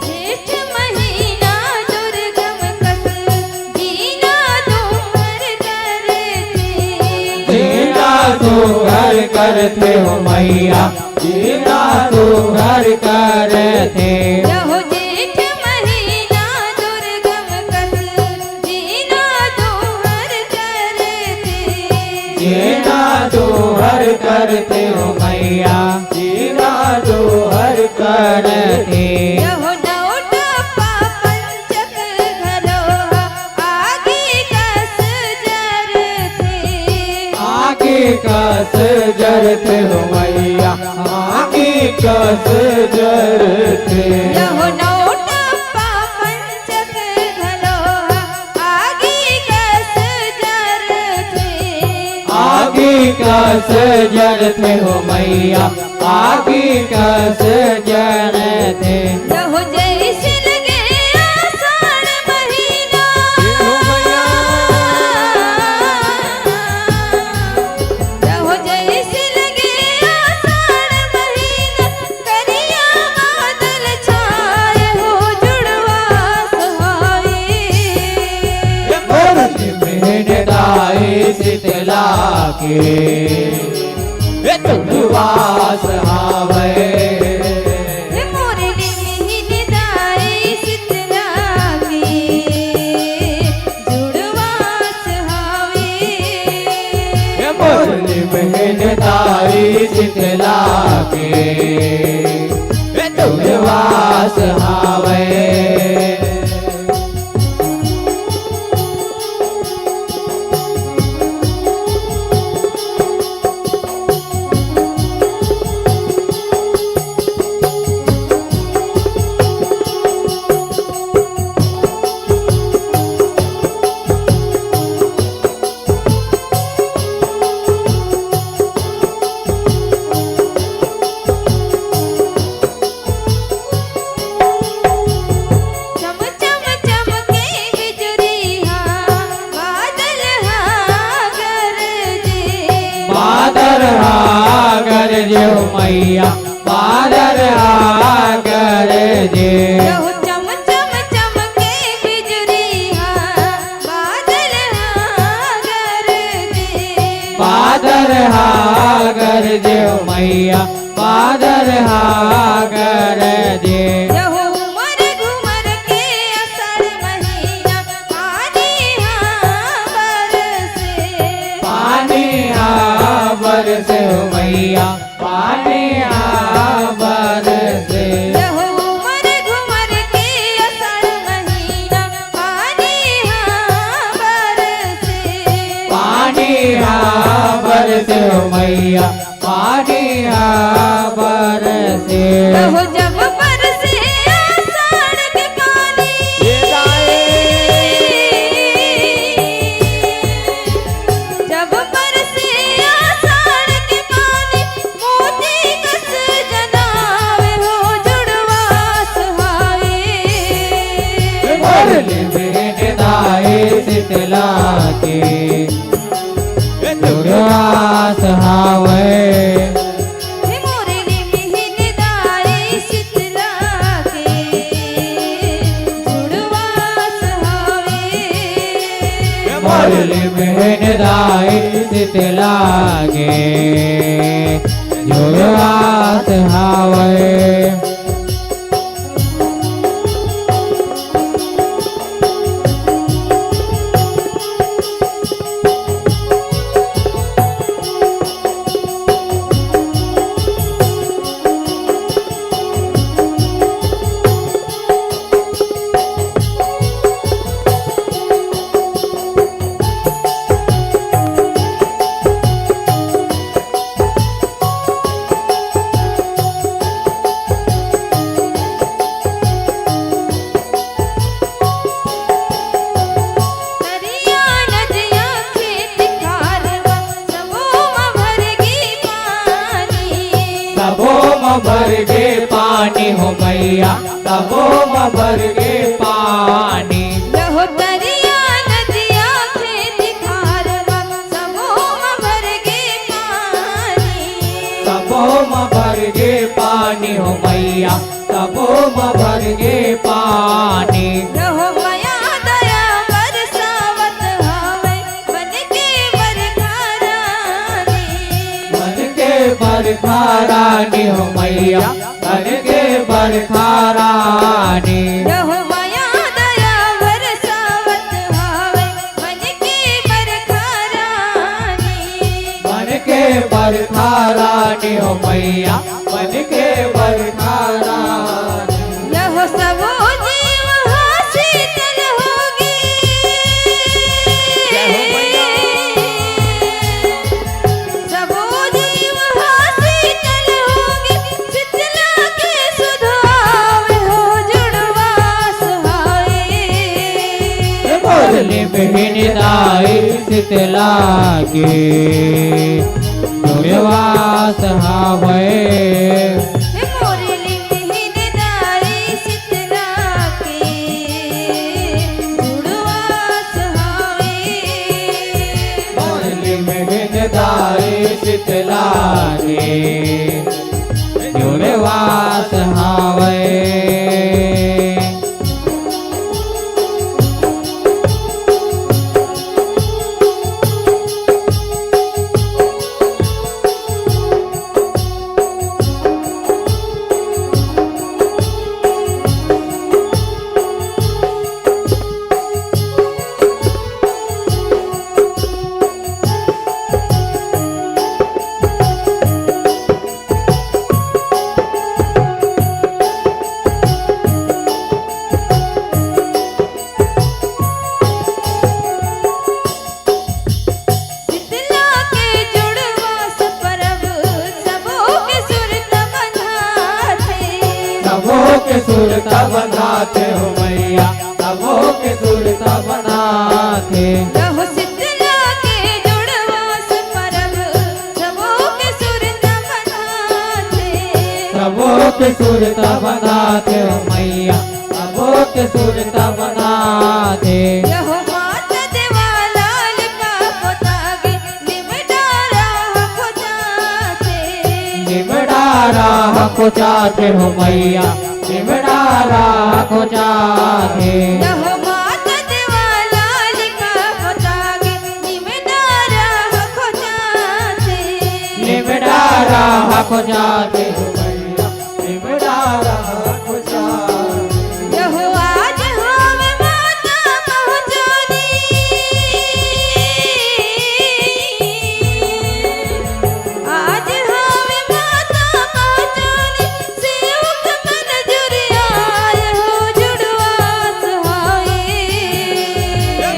जेठ महीना दुर्गम कस दीना तुम्हर करते। जीना तू घर करते हो मैया। जीना तू घर करते। यहो जेठ महीना दुर्गम कस दीना तुम्हर करते। जीना तू घर करते हो मैया। जीना तू घर करते। यहो नौटप्पा पंचक घरोहा आगे कस जरते। आगे कस जरते हो मैया। आगे कस जरते। यहो नौटप्पा पंचक घरोहा आगे कस जरते। आगे कस जरते हो मैया। आगे कस जरते। यहो जैसे लगे आषाढ़ महीना यहो जैसे लगे आषाढ़ महीना करिया बादल छाए हो जुड़वास हावे। मुरली में दाई शीतला के जुड़वास हावे। मोरली निमहिंदाई शीतला के जुड़वास हावे। मुरली में दाई शीतला के जुड़वास हावे। गरजे हो मैया बादल आ गरजे चम चम चमके बिजुरिया बादल हाँ गरजे बादल हा कर दे मैया बादल कर दे यहो उमर घुमर के असर महीना पानी बरसे पानी बरसे मैया पानी बरसे यहो उमर घुमर के असर महीना पानी बरसे पानी बरसे मैया पानी बरसे यहो जब बरसे आषाढ़ के पानी जब बरसे आषाढ़ के पानी मोती कस जनावे हो जुड़वा सुहावे भरले बेन दाए शीतला के जुड़वा सहावे मोरली मिहिन दाई शीतला के जुड़वा सुहावे भरले बेन दाए शीतला के जुड़वा सहावे दरिया नदिया खेत कारवा सबों भर गई पानी सबो भर गे पानी हो मैया सबो भर गे पानी यहो दरिया नदिया खेत कारवा सबों भर गई पानी सबो भर गे पानी हो मैया सबो भर गे पानी यहो माया दया बरसावत हावे बन के बरखा रानी बन के बरखा रानी हो मैया बन के बरखा रानी यहो माया दया बरसावत हावे बन के बरखा रानी बन के बरखा रानी हो मैया बन के बरखा रानी यहो सबो जीव हाँ शीतल होगी सबो जीव हाँ शीतल होगी शीतला के सुधावे हो जुड़वा सुहावे भरले बहन दाई शीतला के जुड़वा सहावे मोरली मिहिन दाई शीतला के जुड़वा सुहावे भरले बहन दाई शीतला के जुड़वा सहावे शीतला के जुड़वा सपरब सबो के सुरत बंधाते सबो के सुरता बनाते हो मैया सबो के सुरता बनाते यहो शीतला के जुड़वा सपरब सबो के सुरत बंधाते सबो के सुरता बनाते हो मैया सबो के सुरता बनाते यहो मात देवा लाल का पोतागे निमडारा खोजाते निमडारा को चाहते हो मैया निमडारा को चाहते यहो मात देवा लाल का पोतागे निमडारा खोजाते खो जाते हो मैया सिमरा रखो जाते। यहो आज होवे माता पहुँचानी, आज होवे माता पहुँचानी, सेवक मन जुरियाय हो जुड़वास हाय।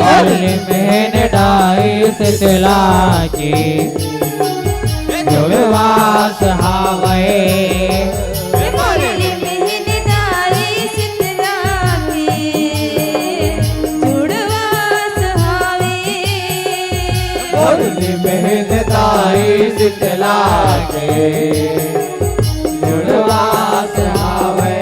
मुरली मेहन डाई शीतला की जुड़वास हावे। मुरली मेहन डाई शीतला की जुड़वास हावे। मुरली मेहन डाई शीतला के जुड़वास हावे।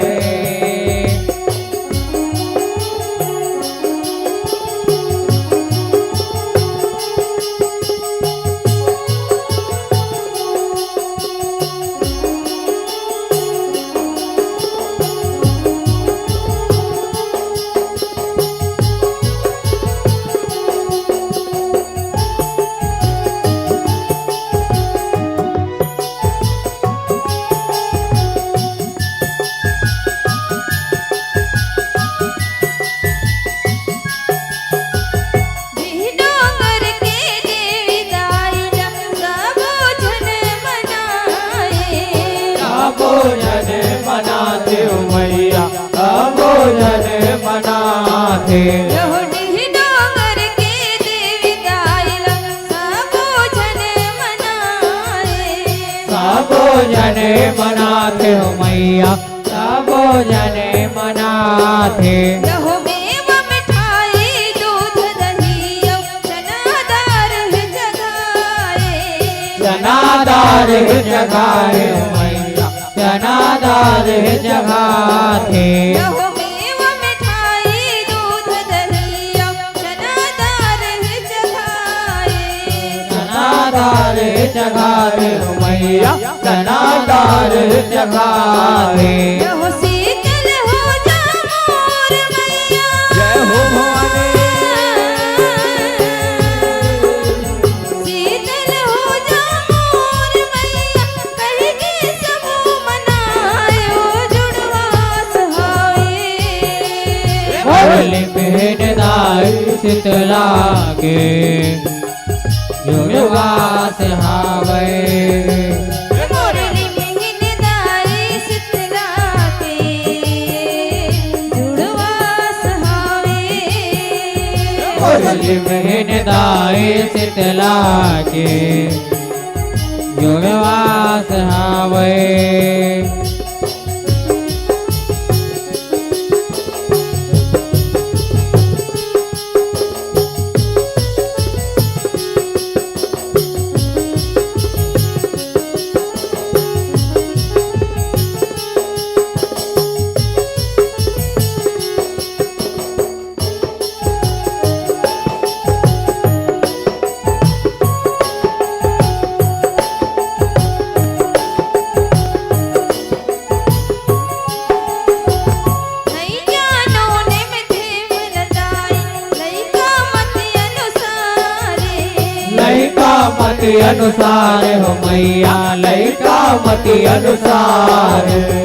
डोंगर के देवी दाईला सबो जन मनाए। सबो जन मनाते हो मैया सबो जन मनाते। यहो डोंगर के देवी दाईला सबो जन मनाए। सबो जन मनाते हो मैया सबो जन मनाते। यहो मेवा मिठाई दूध दही चनादार जगाए। जनादार जगाए मैया जनादार जगाते। यहो मेवा मिठाई दूध दही चनादार जगाए। जनादार जगाए मैया जनादार जगाए। यहो शीतल हो जा मोर मैया, जय हो भवानी। शीतल हो जा मोर मैया, कह के सबो मनायो जुड़वास हावे। मुरली मेहन डाई शीतला के जुड़वास हावे। मुरली मेहन दाई शीतला के जुड़वास हावे। मुरली मेहन डाई शीतला के जुड़वास हावे। नहीं जानो ने में देव रदाई, लइका मत अनुसारे। लइका मति अनुसार हो मैया लइका मति अनुसार।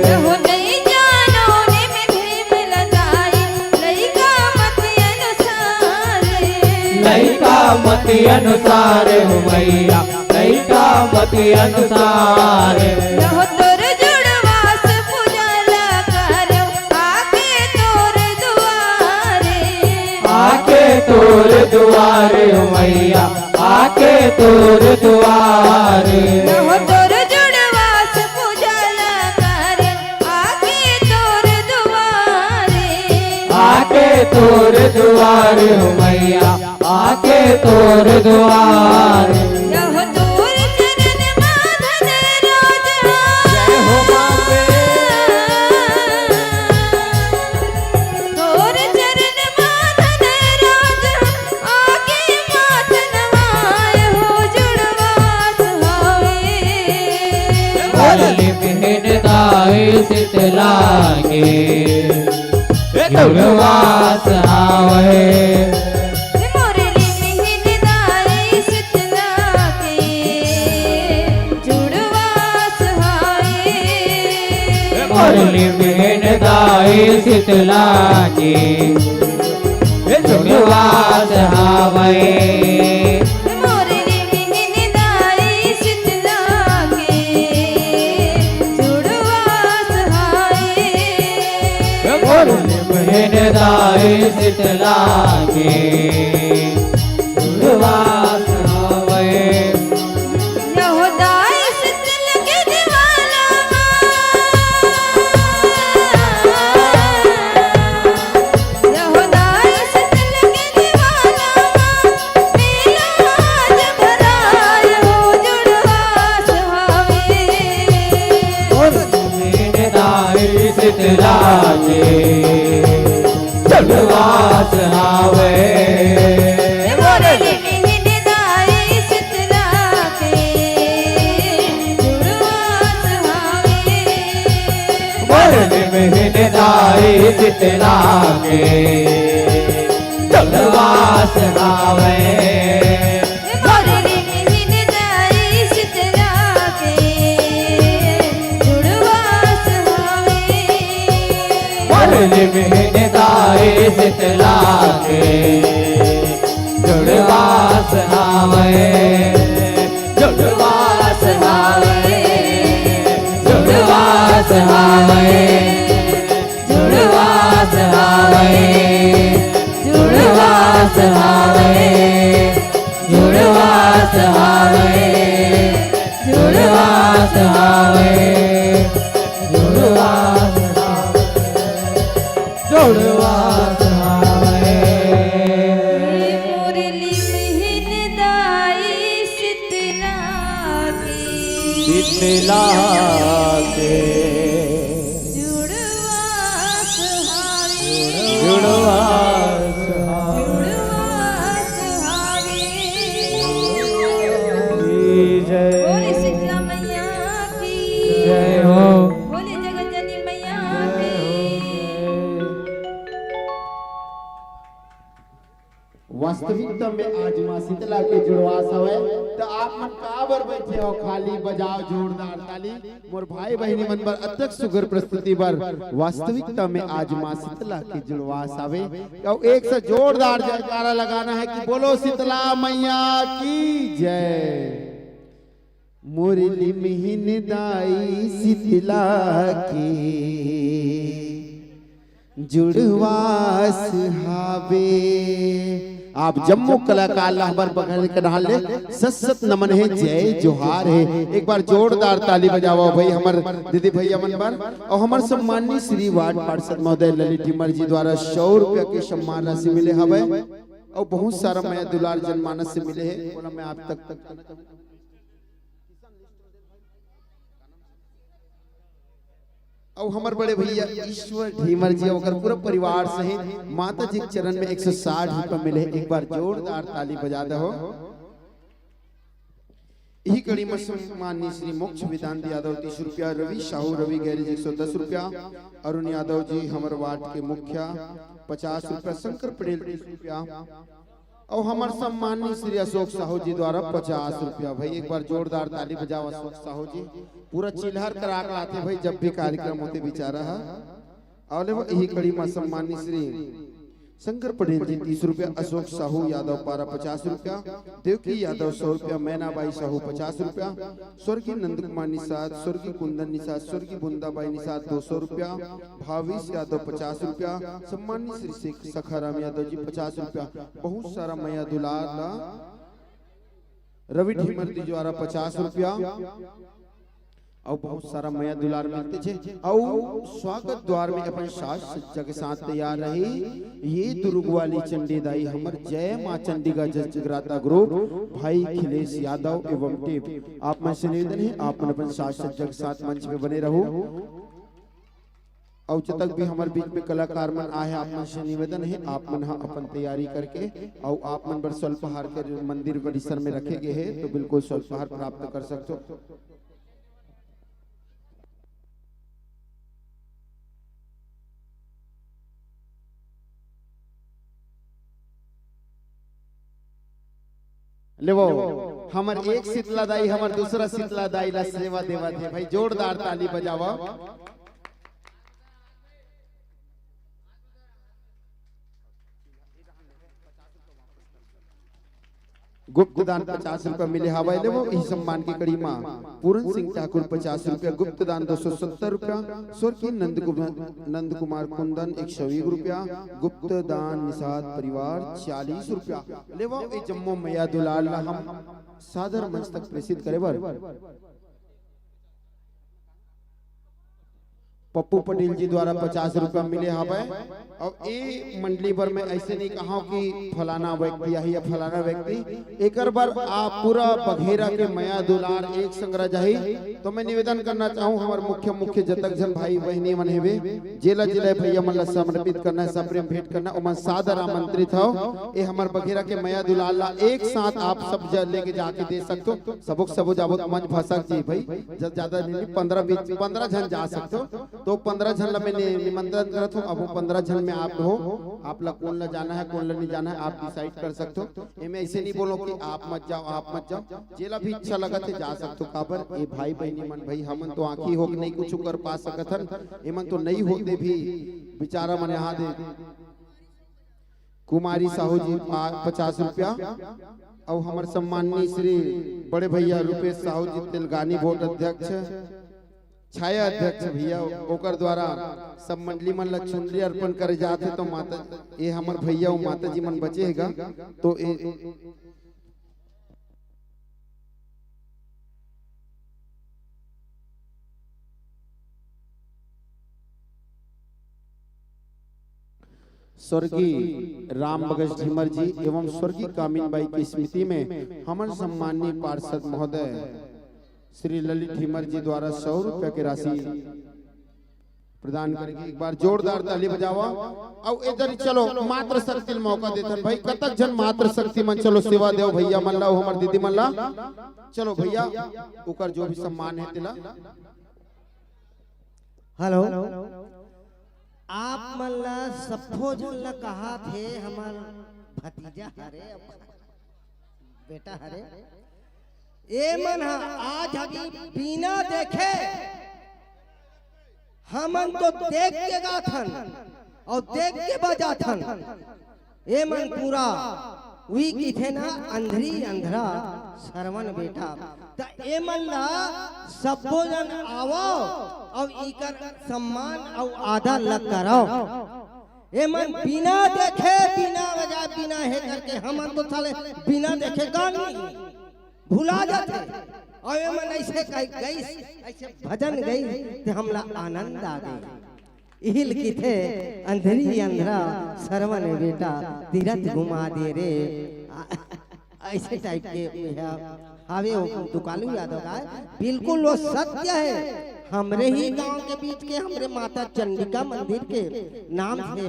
यहो नहीं जानो ने में देव रदाई, लइका मत अनुसारे। लइका मति अनुसार हो मैया लइका मति अनुसार। यहो तोर जुड़वास पूजला करो आके तोर दुआरे। आके तोर दुआरे हो मैया आके तोर दुआरे। यहो तोर जुड़वास पूजला करे आके तोर दुआरे। आके तोर दुआरे हो मैया आके तोर दुआरे। यहो तोर चरण माधन रोज जय हो माते। तोर चरण माधन रोज आके माथन आय हो जुड़वास हावे। मुरली मेहन डाई शीतला के जुड़वास हावे। मुरली मेहन दाई शीतला के जुड़वास हावे। मुरली में दाई शीतला के जुड़वास हावे दाई शीतला के जुड़वास हावे यहोदाई शीतल के दीवाना यहोदाई शीतल के दीवाना मेला आज भराय हो जुड़वास हावे और मेरे दाई शीतला के जुड़वास हावे मुरली में दाई शीतला के जुड़वास हावे मुरली में दाई शीतला के जुड़वास हावे मुरली में दाई शीतला के जुड़वास हावे मुरली में दाई शीतला के जुड़वास हावे जुड़वास हावे जुड़वास हावे जुड़वास हावे जुड़वास हावे जुड़वास हावे जुड़वास हावे जुड़वास जुड़वास हावे मुरली में दाई शीतला के शीतला के जुड़वास हावे जुड़वास जुड़वास हावे जय बोले शीतला मैया की जय हो बोले जगत जननी मैया वास्तविकता में आज माँ शीतला के जुड़वास हवे तो आप मन काबर बैठे हो खाली बजाओ जोरदार ताली मोर भाई बहनी मन बर अत्यक सुगर प्रस्तुति बर वास्तविकता में आज माँ शीतला के जुड़वास हवे और एक से जोरदार जयकारा लगाना है कि बोलो शीतला मैया की जय मुरली मिहिन दाई शीतला के जुड़वास हावे आप जम्मू कलाकार लाहबर बगल के नाले सत नमन है जय जोहार है एक बार जोरदार ताली बजाओ भाई हमार दीदी भैया मन बार और हमार सम्माननीय श्री वार्ड पार्षद महोदय ललित टिमर जी द्वारा 100 रुपया के सम्मान राशि मिले हवे और बहुत सारा मैं दुलार जनमानस से मिले है बोला मैं आप तक और हमारे बड़े भैया ईश्वर ढीमर जी और पूरा परिवार सहित माता जी के चरण में 160 रुपए मिले एक बार जोरदार ताली बजा दो यही कड़ी में सम्माननीय श्री मोक्ष विदांत यादव 30 रुपया रवि साहू रवि गैरेज 110 रुपया अरुण यादव जी हमारे वार्ड के मुखिया 50 रुपया शंकर पटेल 30 रुपया और हमारे सम्माननीय श्री अशोक साहू जी द्वारा 50 रुपया भाई एक बार जोरदार ताली बजाओ अशोक साहू जी पूरा चिल्हर करा कर आते भाई जब भी कार्यक्रम होते बेचारा है और यही कड़ी में सम्माननीय श्री शंकर पटेल जी 30 रुपया अशोक साहू यादव पारा 50 रुपया देवकी यादव 100 रुपया मैनाबाई साहू 50 रुपया स्वर्गीय नंद कुमार निषाद स्वर्गीय कुंदन निषाद स्वर्गीय बुंदाबाई निषाद 200 रुपया भावेश यादव 50 रुपया सम्माननीय श्री सखाराम यादव जी 50 रुपया बहुत सारा मैया दुलार रवि ढीमर जी द्वारा 50 रुपया और बहुत सारा मैया दुलार मिलते थे और स्वागत द्वार में अपन साज सज्जा के साथ तैयार रही ये दुर्ग वाली चंडी दाई हमर जय माँ चंडीगढ़ जगराता ग्रुप भाई खिलेश यादव एवं टीम आप में से निवेदन है आप अपन साज सज्जा के साथ मंच पे बने रहो और जब तक भी हमारे बीच में कलाकार मन आए आप मन से निवेदन है आप मन अपन तैयारी करके और आप मन बर स्वल्पहार के मंदिर परिसर में रखे गए हैं तो बिल्कुल स्वल्पहार प्राप्त कर सकते हो। लेवो हमर एक शीतला दाई हमर दूसरा शीतला दाई ला सेवा देवा थे भाई जोरदार ताली बजावा गुप्त दान 50 रुपया मिले हवाई ले वो इस सम्मान की कड़ी माँ पूरन सिंह ठाकुर 50 रुपया, गुप्त दान 270 रुपया, स्वर्गीय नंद कुमार कुंदन 120 रुपया, गुप्त दान निषाद परिवार 40 रुपया। ले वो ए जम्मो मैया दुलाल हम सादर मंच तक प्रेषित करे बर पप्पू पटेल जी द्वारा 50 रुपया मिले हवे। और ए मंडली पर मैं ऐसे नहीं कहा कि फलाना व्यक्ति है या फलाना व्यक्ति, एक बार आप पूरा बघेरा के मया दुलार एक संग्रह जाही। तो मैं निवेदन करना चाहूँ हमारे मुख्य जतक जन भाई बहनी मन हेवे जेला जिला भैया मन समर्पित करना है, सप्रेम भेंट करना उमन सादर आमंत्रित हो। ये हमारे बघेरा के मया दुलाल एक साथ आप सब लेके जाके दे सकते हो। सबो जाबो मंच भसक जी भाई ज्यादा नहीं 15 जन जा सकते हो। तो 15 जन ला मैं निमंत्रण करत हूँ। अब वो 15 जन में आप हो, आप ला कौन ला जाना है कौन ला नहीं जाना है आप डिसाइड कर सकते हो। मैं ऐसे नहीं बोलो कि आप मत जाओ, जेला भी इच्छा लगा थे जा सकते हो। काबर ये भाई बहनी मन भाई हमन तो आंखी हो नहीं कुछ कर पा सकत हन, एमन तो नहीं होते भी बेचारा मन यहाँ दे कुमारी साहू जी 50 रुपया। और हमारे सम्माननीय श्री बड़े भैया रुपेश साहू जी तेलगानी बोर्ड अध्यक्ष छाया अध्यक्ष भैया ओकर द्वारा सब मंडली मन ला चुनरी अर्पण करे जाते। तो माता ये हमर भैया और माता जी मन बचेगा। तो स्वर्गीय राम बगस ढीमर जी एवं स्वर्गीय कामिनबाई की स्मृति में हमारे सम्माननीय पार्षद महोदय श्री ललित ढीमर जी द्वारा 100 रुपया की राशि प्रदान करेंगे। एक बार जोरदार ताली बजावा। और इधर चलो मात्र शक्ति मौका देते भाई कतक जन मात्र शक्ति मन चलो सेवा देव भैया मन ला हमार दीदी मन ला चलो भैया ओकर जो भी सम्मान है तिला। हेलो आप मन ला सबो जन ला कहा थे हमार भतीजा हरे बेटा हरे ए मन आज अभी बिना देखे हमन तो देख के गाथन और देख के बजाथन। ए मन पूरा वही की थे ना अंधरा श्रवण बेटा। तो ए मन ला सबो जन आवो और इकर सम्मान और आदर लग कराओ। ए मन बिना देखे बिना बजाए बिना है करके हमन तो साले बिना देखे गानी भुला जाते। और ये मन ऐसे गई ऐसे भजन गई ते हमला आनंद आ गई। इहिल की थे अंधरी अंधरा श्रवण बेटा तीरथ घुमा दे रे ऐसे टाइप के हावे दुकालू यादव का बिल्कुल वो सत्य है। हमरे ही गांव के बीच के हमरे माता चंडिका मंदिर के नाम से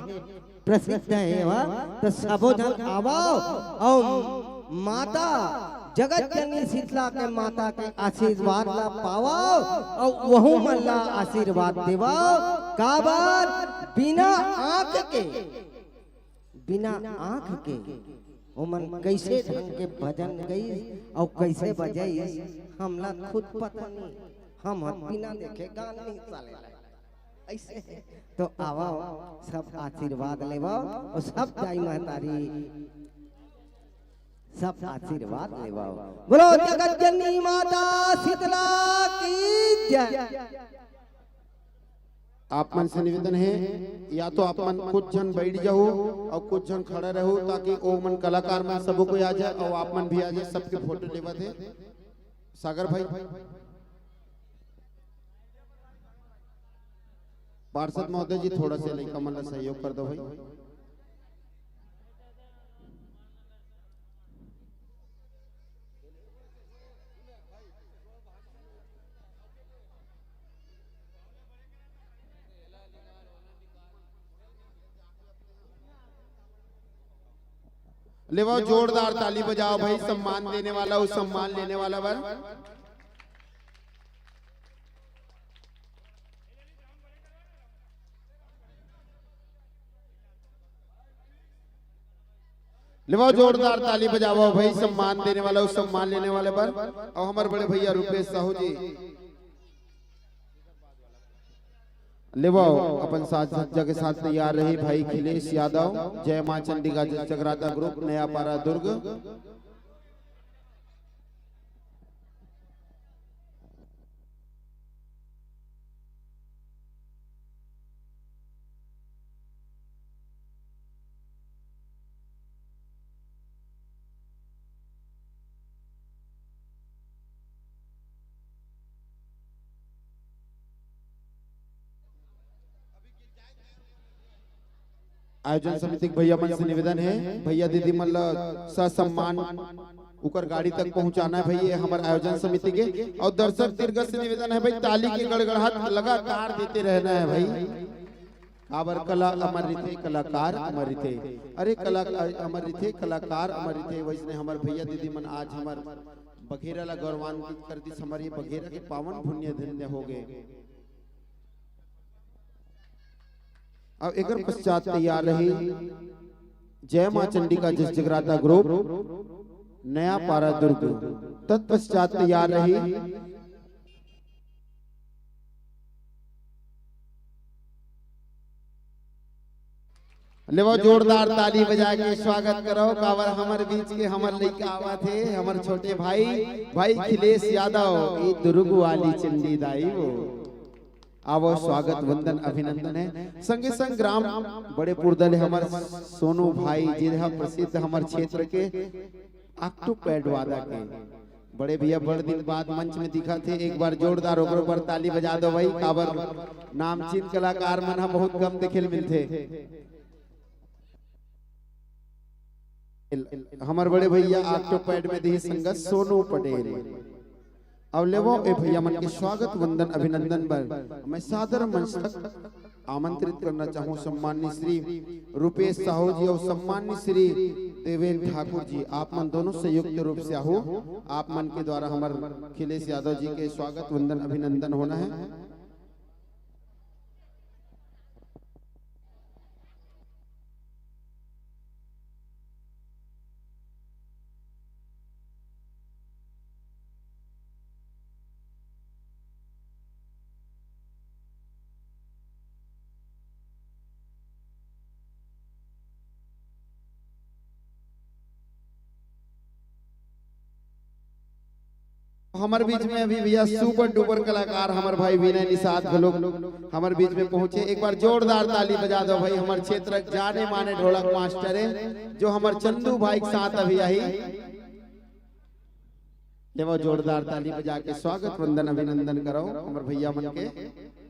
प्रसिद्ध है वह। तो सबो जन आओ और माता जगत जननी शीतला के माता के आशीर्वाद ला पाओ और वहु मन ला आशीर्वाद देवाओ। काबर बिना आंख के ओ मन कैसे ढंग के भजन गई और कैसे बजाई हमला खुद पता नहीं। हम बिना देखे गान नहीं चले ऐसे। तो आओ सब आशीर्वाद लेवाओ और सब जाई महतारी सब आशीर्वाद लेवाओ। बोलो जगत जननी माता शीतला की जय। आप मन से निवेदन है या तो आप मन कुछ जन बैठ जाओ और कुछ जन खड़ा रहो ताकि ओ मन कलाकार में सबको कोई आ जाए और आप मन भी आ जाए। सबके फोटो लेवा थे सागर भाई पार्षद महोदय जी थोड़ा सा लड़का मन सहयोग कर दो भाई। लेवाओ जोरदार ताली बजाओ भाई। सम्मान देने वाला उस सम्मान लेने वाला वर लेवाओ जोरदार ताली बजाओ भाई। सम्मान देने वाला उस सम्मान लेने वाले पर। और हमारे बड़े भैया रुपेश साहू जी लेवाओ अपन साथ सज्जा के साथ तैयार रही भाई खिलेश यादव जय मां चंडिका जगराता ग्रुप नया पारा दुर्ग आयोजन समिति के भैया मन से निवेदन है, भैया दीदी मन ससम्मान उकर गाड़ी तक पहुंचाना है भैया हमारे आयोजन समिति के। और दर्शक दीर्घ से निवेदन है भाई ताली की गड़गड़ाहट लगातार देते रहना है भाई। काबर कला अमर रिथे कलाकार अमर रिथे, अरे कला अमर रिथे कलाकार अमर रिथे। वैसे हमारे भैया दीदी मन आज हमार बघेरा ला गौरवान्वित कर दी। हमारे बघेरा के पावन पुण्य धन्य हो गए। अब एक पश्चात तैयार रही जय मां चंडिका जस जगराता ग्रुप नया पारा दुर्ग। तत्पश्चात तैयार रही लेवा जोरदार ताली बजा के स्वागत करो। कावर हमारे बीच के हमारे लड़का आवा थे हमारे छोटे भाई भाई खिलेश यादव ये दुर्ग वाली चंडी दाई वो आवो स्वागत वंदन अभिनंदन है। संगे संग ग्राम बड़े पुरदल हमारे सोनू भाई जिन्हा प्रसिद्ध हमारे क्षेत्र के ऑक्टोपैड वादा के बड़े भैया बड़े दिन बाद मंच में दिखा थे। एक बार जोरदार ओकरो पर ताली बजा दो भाई। काबर नामचीन कलाकार मन बहुत कम देखे मिलते। हमारे बड़े भैया ऑक्टोपैड में दी संगत सोनू पटेल। अब लेवो ए भैया मन के स्वागत वंदन अभिनंदन पर मैं सादर मंच तक आमंत्रित करना चाहूँ सम्माननीय श्री रुपेश साहू जी और सम्माननीय श्री देवेंद्र ठाकुर जी। आप मन दोनों संयुक्त रूप से आओ। आप मन के द्वारा हमारे खिलेश यादव जी के स्वागत वंदन अभिनंदन होना है। हमारे बीच में अभी भैया सुपर डुपर कलाकार हमारे भाई विनय निषाद लोग हमारे बीच में पहुंचे। एक बार जोरदार ताली बजा दो भाई। हमारे क्षेत्र जाने माने ढोलक मास्टर है जो हमारे चंदू भाई के साथ अभी आई। ले वो जोरदार ताली बजा के स्वागत वंदन अभिनंदन करो हमारे भैया मन के।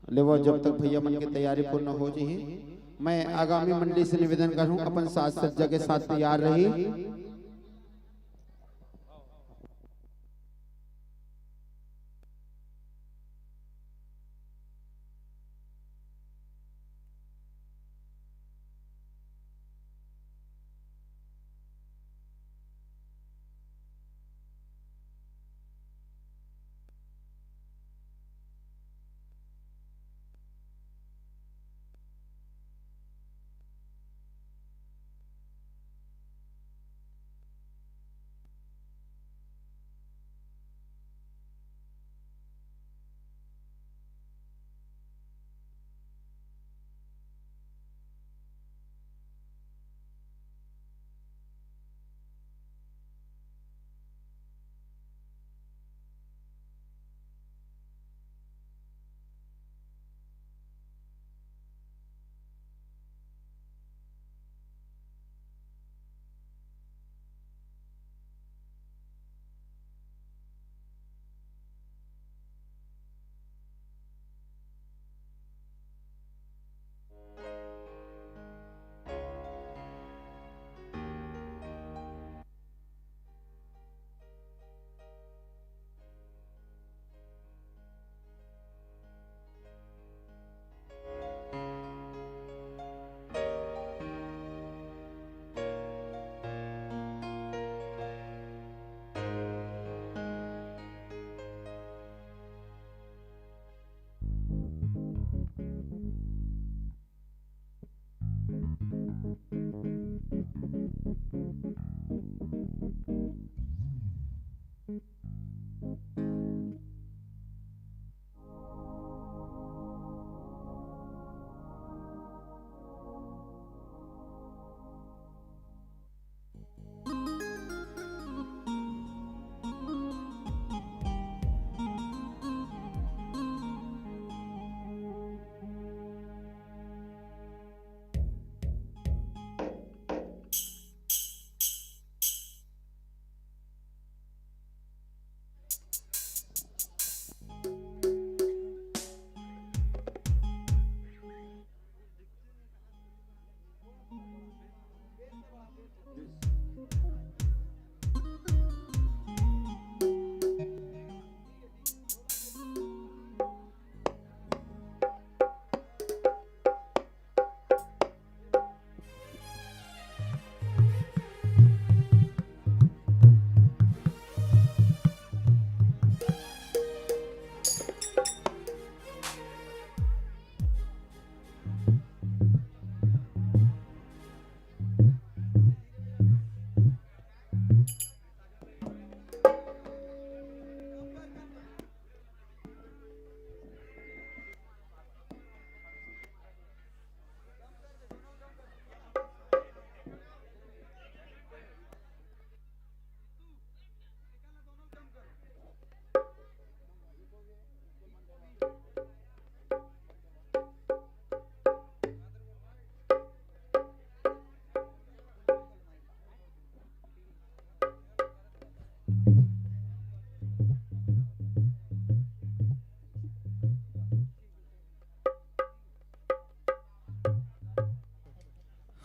लेवा जब तक भैया मन की तैयारी पूर्ण हो जाए मैं आगामी मंडली से निवेदन करूं अपन साथ सज्जा के साथ तैयार रही।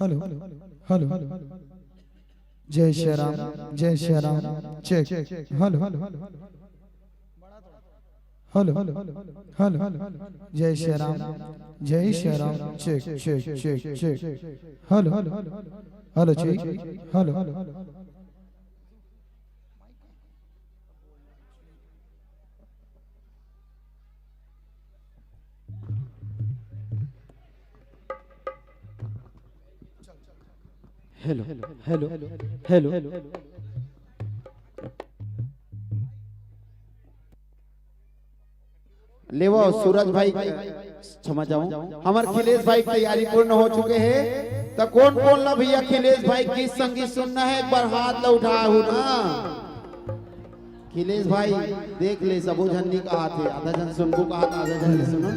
हेलो हेलो जय श्री राम जय Shri Ram check hello hello hello जय Shri Ram check check check check hello hello check hello hello hello hello लेवा सूरज भाई क्षमा जाऊं हमारे खिलेश भाई तैयारी पूर्ण हो चुके हैं तो कौन कौन ला भैया खिलेश भाई की संगीत सुनना है एक बार हाथ ला उठा हूं ना खिलेश भाई देख ले सबो झन्नी का हाथ है आधा जन सुनबो का हाथ आधा जन सुनो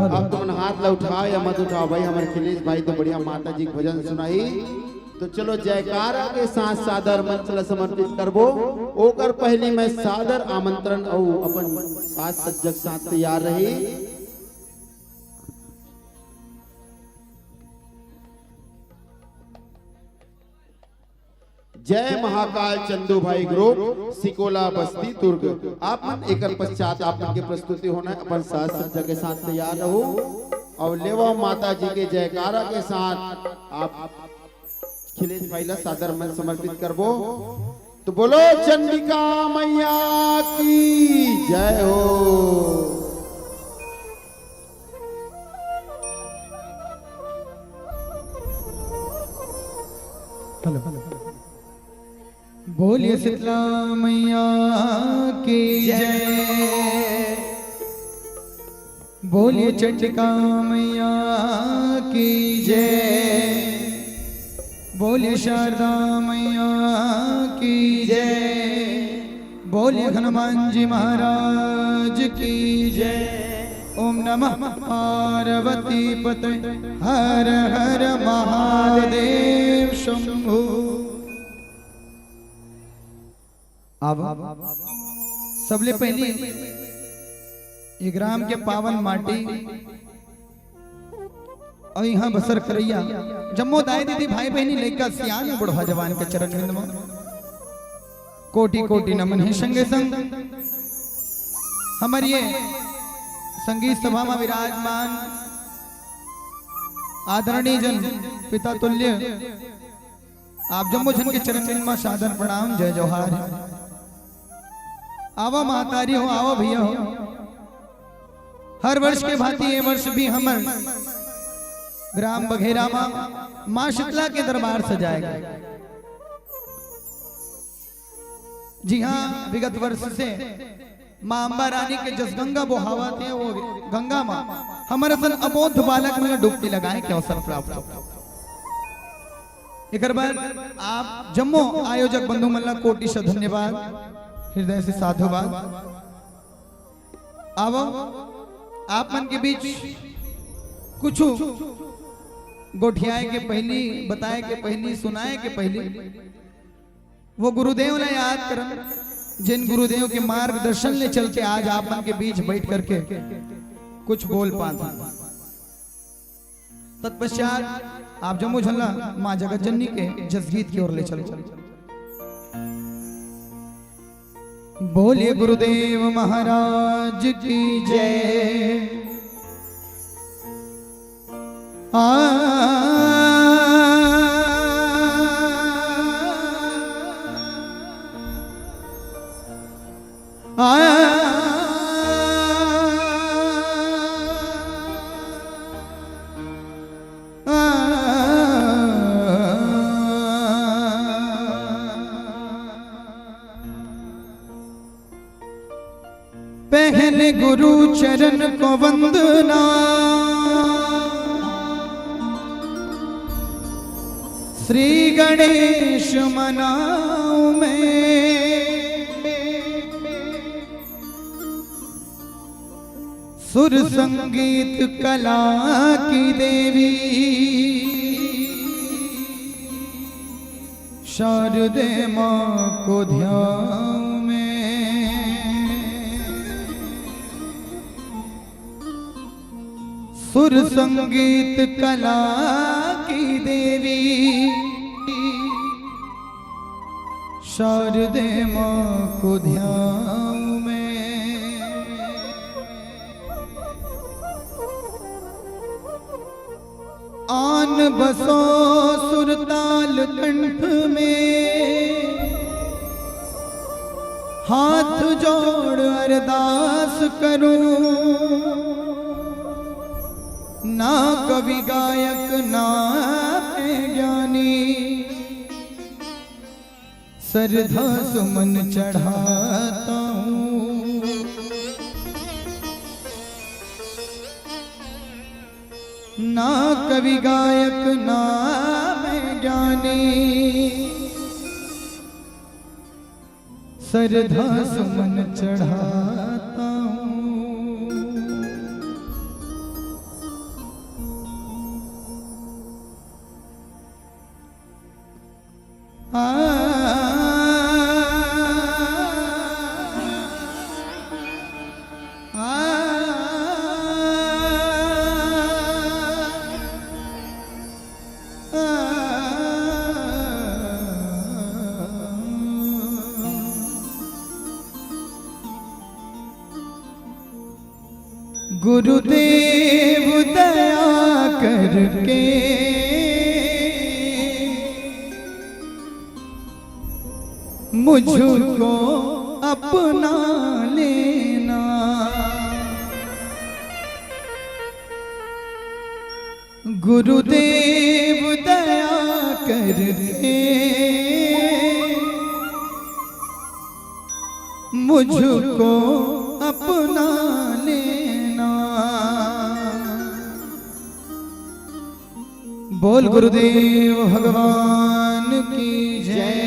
अब तुम हाथ ला उठाओ या मत उठाओ भाई हमारे खिलेश भाई तो बढ़िया माता जी भजन सुनाई तो चलो जयकारा के साथ सादर मंच ला समर्पित करबो ओकर पहली मैं सादर आमंत्रण औ अपन साथ सज्जक साथ तैयार रही जय महाकाल चंदू भाई ग्रुप सिकोला बस्ती दुर्ग आप मन एकर पश्चात आप मन के प्रस्तुति होना है अपन साथ सज्जक के साथ तैयार रहो और लेवा माता जी के जयकारा के साथ आप खिलेश भाई ला सादर मन समर्पित करबो तो बोलो चंडिका मैया की जय हो बोलिए शीतला मैया की जय बोलिए चंडिका मैया की जय बोलिए शारदा मैया की जय बोलिए हनुमान जी महाराज की जय ओम नमः पार्वती पते हर हर महादेव शंभु अब सबले पहली ये ग्राम के पावन माटी और यहाँ बसर करैया जम्मो दाई दीदी भाई बहनी लेकर सियान बुढ़वा जवान के चरण विंद में कोटि कोटि नमन है संगे संग हमारी ये संगीत सभा में विराजमान आदरणीय जन पिता तुल्य आप जम्मो जन के चरण विंद में सादर प्रणाम जय जोहार आवा महतारी हो आवा भैया हो हर वर्ष के भांति ये वर्ष भी हमर ग्राम बघेरा मां शीतला के दरबार सजाएगा जी हाँ विगत वर्ष से मां अंबा रानी के जस गंगा बोहावा थे वो गंगा मां हमारे सन अबोध बालक में डुबकी लगाए के अवसर प्राप्त एक बार आप जम्मो आयोजक बंधु मल्ला कोटि से धन्यवाद हृदय से साधुवाद आवो आप मन के बीच कुछ गोठियाए के पहली बताए के पहली सुनाए के पहली वो गुरुदेव ने याद करन जिन गुरुदेव के मार्गदर्शन ले चल के आज आप मन के बीच बैठ करके कुछ बोल पाता तत्पश्चात आप जम्मू झल्ला मां जगत जननी के जसगीत की ओर ले चलो बोले गुरुदेव महाराज की जय आ पहले गुरु चरण को वंदना श्री गणेश मनाऊं मैं सुर संगीत कला की देवी शारदे मां को ध्यान सुर संगीत कला की देवी शारदे माँ को ध्यान में आन बसो सुरताल कंठ में हाथ जोड़ अरदास करूं ना कवि गायक ना ज्ञानी श्रद्धा सुमन चढ़ाता हूँ ना कवि गायक ना मैं ज्ञानी श्रद्धा सुमन चढ़ाता हूँ। गुरुदेव दया करके मुझको अपना लेना गुरुदेव दया करके मुझको अपना लेना बोल गुरुदेव भगवान की जय।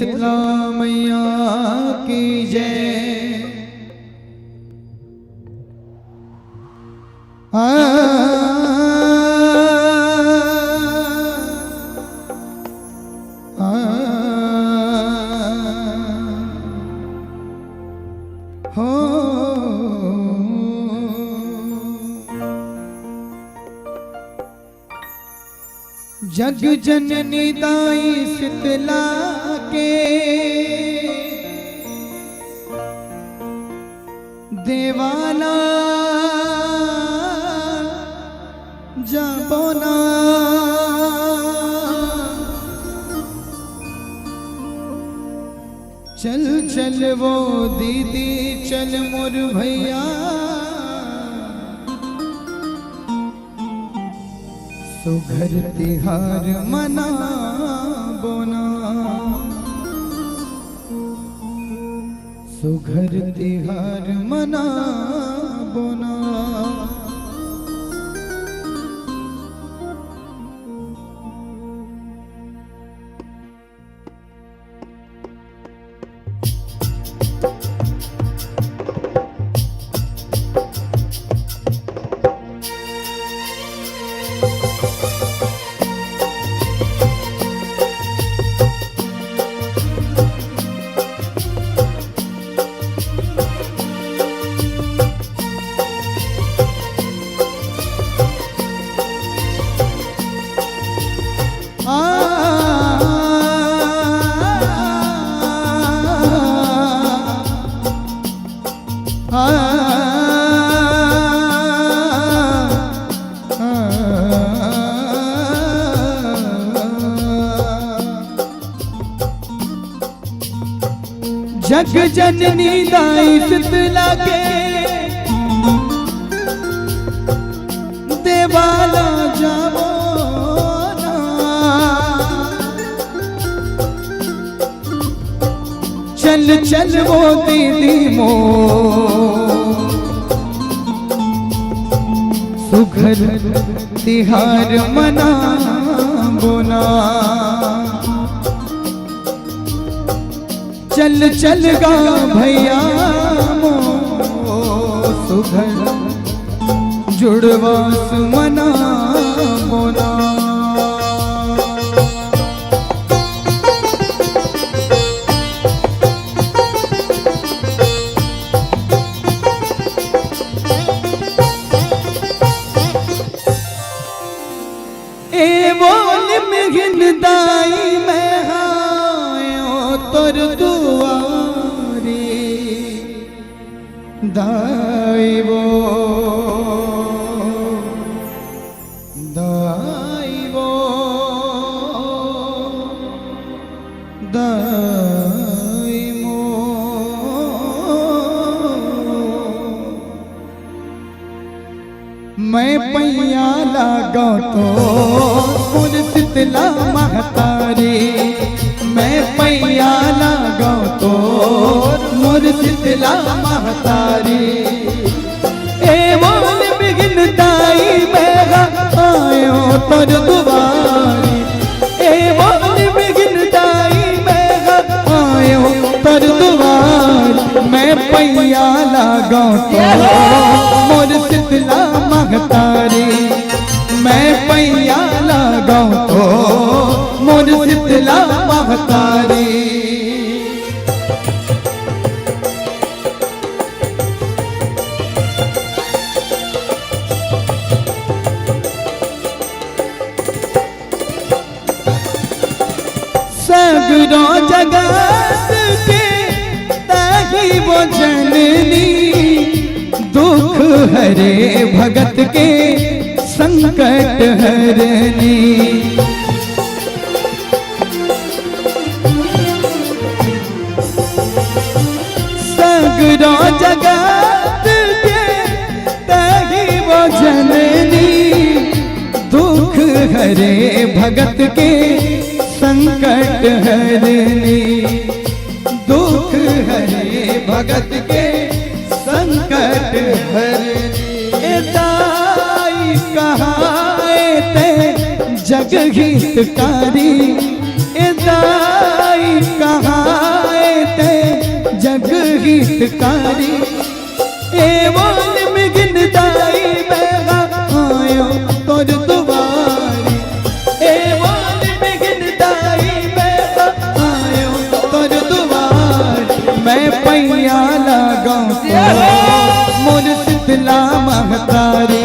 शीतला मैया की जय। जग जननी दाई शीतला के देवाला जबोना चल चल वो दीदी चल मोर भैया सुघर तिहार मना बोना सुघर तिहार मना बोना। जग जननी दाई शीतला के देवाला जाबो ना चल चल वो दीदी मो सुघर तिहार मना बोना चल चल गा भैया मो सुघर जुड़वास मना बोना। ए बोल मिघन दाई मैं हायो तोर दुआरी दाई वो मैं पैया लागा तो मोर शीतला महतारी मैं पैया लागा तो मोर शीतला महतारी ए बोल बिघन दाई मेरा आयो तोर दुआरी ए बोल बिघन दाई मेरा आयो तोर दुआरी मैं पैया लागा तो मोर शीतला महतारी मैं पैया लगाऊं तो मोर शीतला महतारी। सगरो जगत के ताही वो जननी दुख हरे भगत के संकट हरनी सगरो जगत के ताही वो जननी दुख हरे भगत के संकट हरनी दुख हरे भगत के संकट हरनी। दाई कहाए ते जग हितकारी दाई कहा गीतकारी एवं मिगन दाई बेगा आयो तोर दुआरी एवं मिगन दाई बेगा आयो तोर दुआरी मैं पैया लगाऊं मोर शीतला महतारी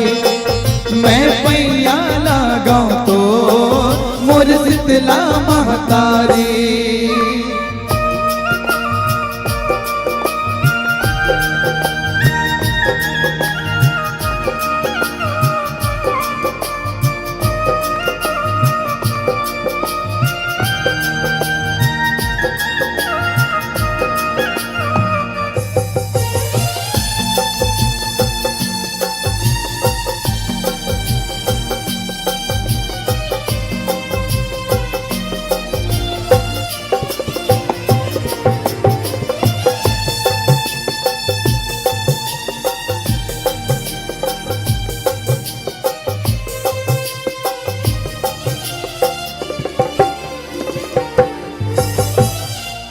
मैं पैया लगाऊं तो मोर शीतला महतारी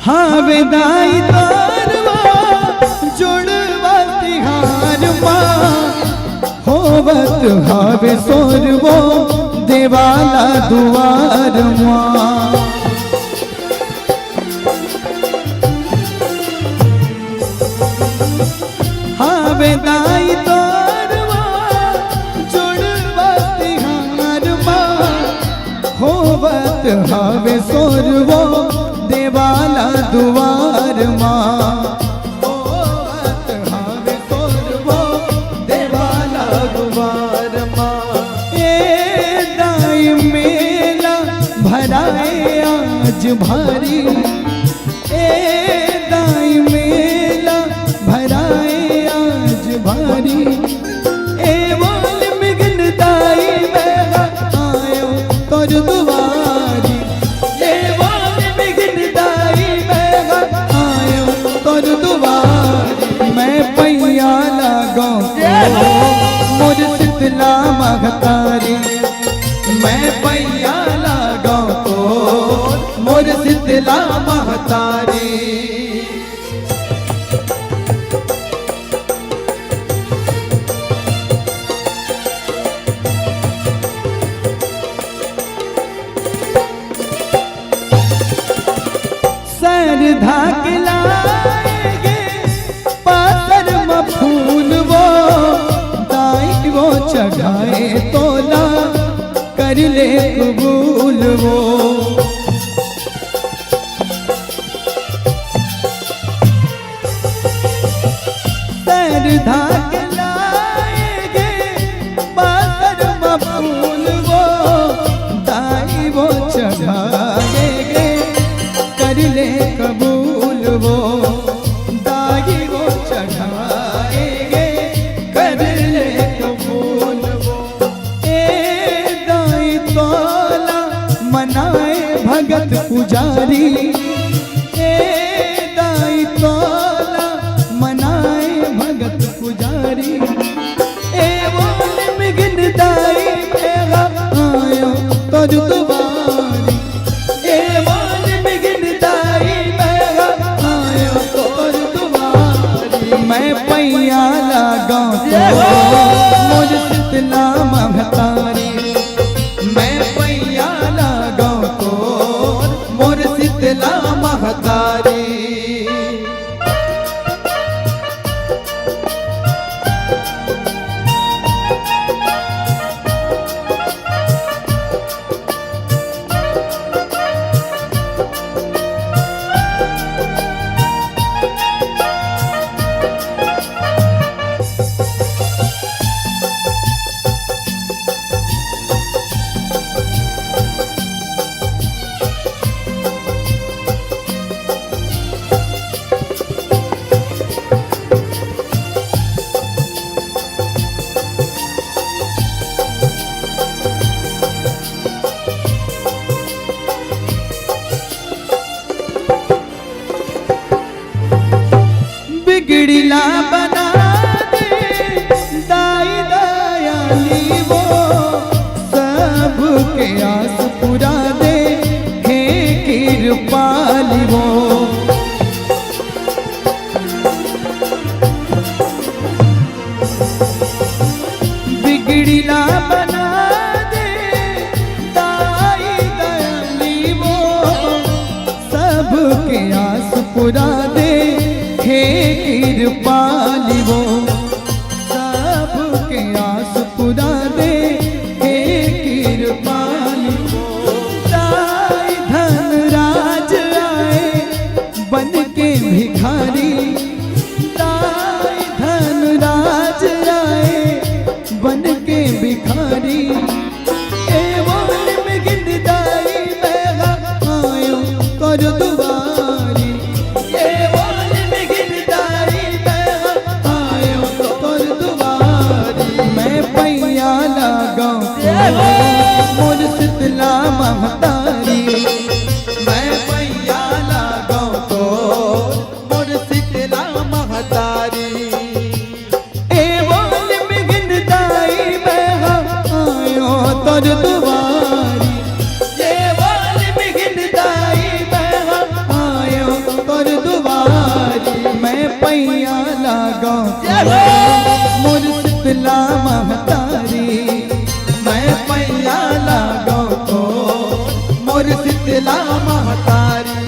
हाँ विदाई तारवा जुड़वा तिहार माँ होवत हावे सोरवो देवाला दुआर माँ हाँ विदाई तारवा जुड़वा तिहार माँ होवत हावे सोरवो देवाला दुआर माँ होवत हावे सोरवो देवाला दुआर माँ ए दाई मेला भराए आज भारी ए दाई मेला भराए आज भारी ए बोल मिगन दाई मेला आयो तोर दुआरी मैं पैया लगाऊं मोर शीतला महतारी मैं पैया लगाऊं तो मोर शीतला महतारी सर धाकला फूल वो दाई वो चढ़ाए तोला कर ले कबूल वो सर धाक लाएगे बातर फूल वो दाई वो चढ़ाएगे कर ले कबूल वो दाई वो चढ़ा भगत पुजारी ए दाई तोला मनाए भगत पुजारी ए बोल मिगन दाई मेरा आयो तोर दुआरी ए बोल मिगन दाई मेरा आयो तोर दुआरी मैं पैया लगाऊं मोर शीतला महतारी मैं पैया लगाऊं तो मोर शीतला महतारी बिगड़िला बना दे दाई दयाली वो सबके आस पुरा दे हे कृपाली वो पुरा दे हे कृपाली वो सबके आस पुरा दे हे कृपाली वो दाई धनराज आए बन के भिखारी दाई धनराज आए बन के भिखारी कर दुआरी ये बोल में गिरदारी आयो कर दुआरी मैं पैया लगा मोर शीतला महतारी मैं पैया लगा तो मोर शीतला महतारी ए बोल में गिरदारी आयो कर दुआरी ये बोल में गिरदारी कर दुआरी मैं पैया लगा मोर शीतला महतारी मैं पैया लगा तो मोर शीतला महतारी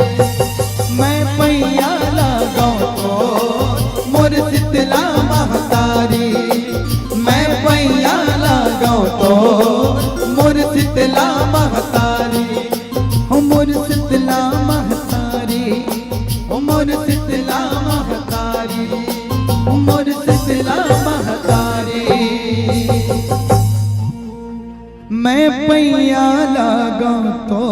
मैं पैया लगा तो मोर शीतला महतारी मैं पैया लगा तो मोर शीतला महतारी मोर शीतला महतारी मोर शीतला महतारी मोर शीतला महतारी मैं पैया लगा तो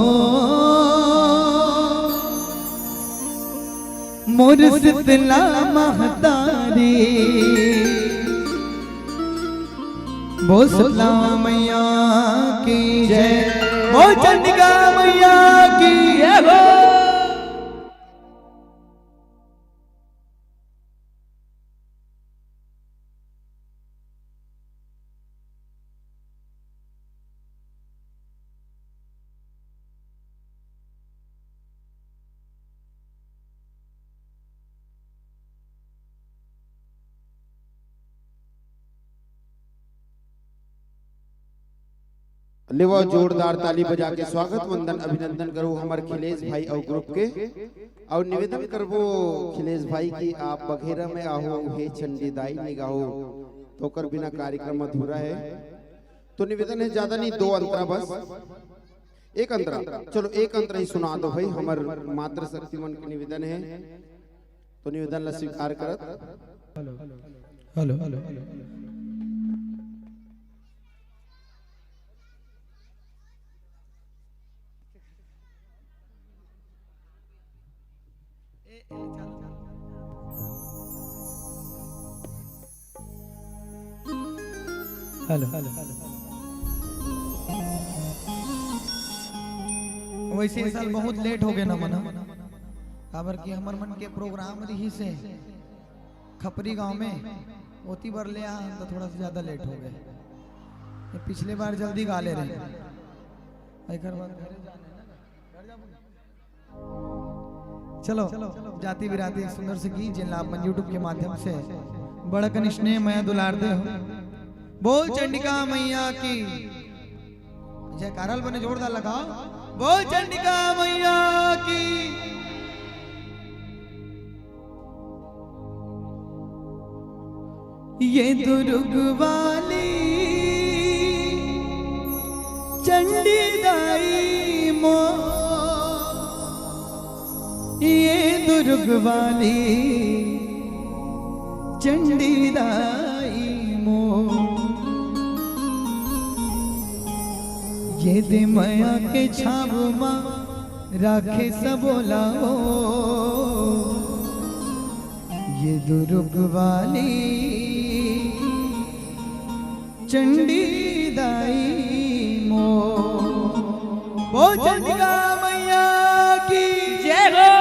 मोर शीतला महतारी बोल शीतला मैया की जय बोल चंडिका मैया की जय लेवा जोरदार ताली बजा के स्वागत वंदन अभिनंदन करो हमारे खिलेश भाई और ग्रुप के और निवेदन करबो खिलेश भाई की आप बघेरा में आहो हे चंडीदाई निगाहो तो कर बिना कार्यक्रम अधूरा है। तो निवेदन है ज्यादा नहीं, 2 अंतरा बस, एक अंतरा, चलो एक अंतरा ही सुना दो भाई। हमार मात्र शक्तिमन के निवेदन है तो निवेदन ला स्वीकार करत। हेलो हेलो वैसे इस साल बहुत लेट हो गए ना मना खबर की हमर मन के प्रोग्राम रही से खपरी गांव में ओती बार ले तो थोड़ा सा ज्यादा लेट हो गए। पिछले बार जल्दी गा ले रहे चलो जाति बिराती एक सुंदर से गीत जिन आप यूट्यूब के माध्यम से बड़कन स्नेह मैं दुलार दे हो। बोल चंडिका मैया की जयकारा बने जोरदार लगाओ। बोल चंडिका मैया की ये दुर्ग वाली चंडी दाई मो ये दुर्ग वाली चंडी दाई मो ये दे माया के छाव माँ राखे सबोला हो ये दुर्ग वाली चंडी दाई मो। वो चंडिका मैया की जय हो।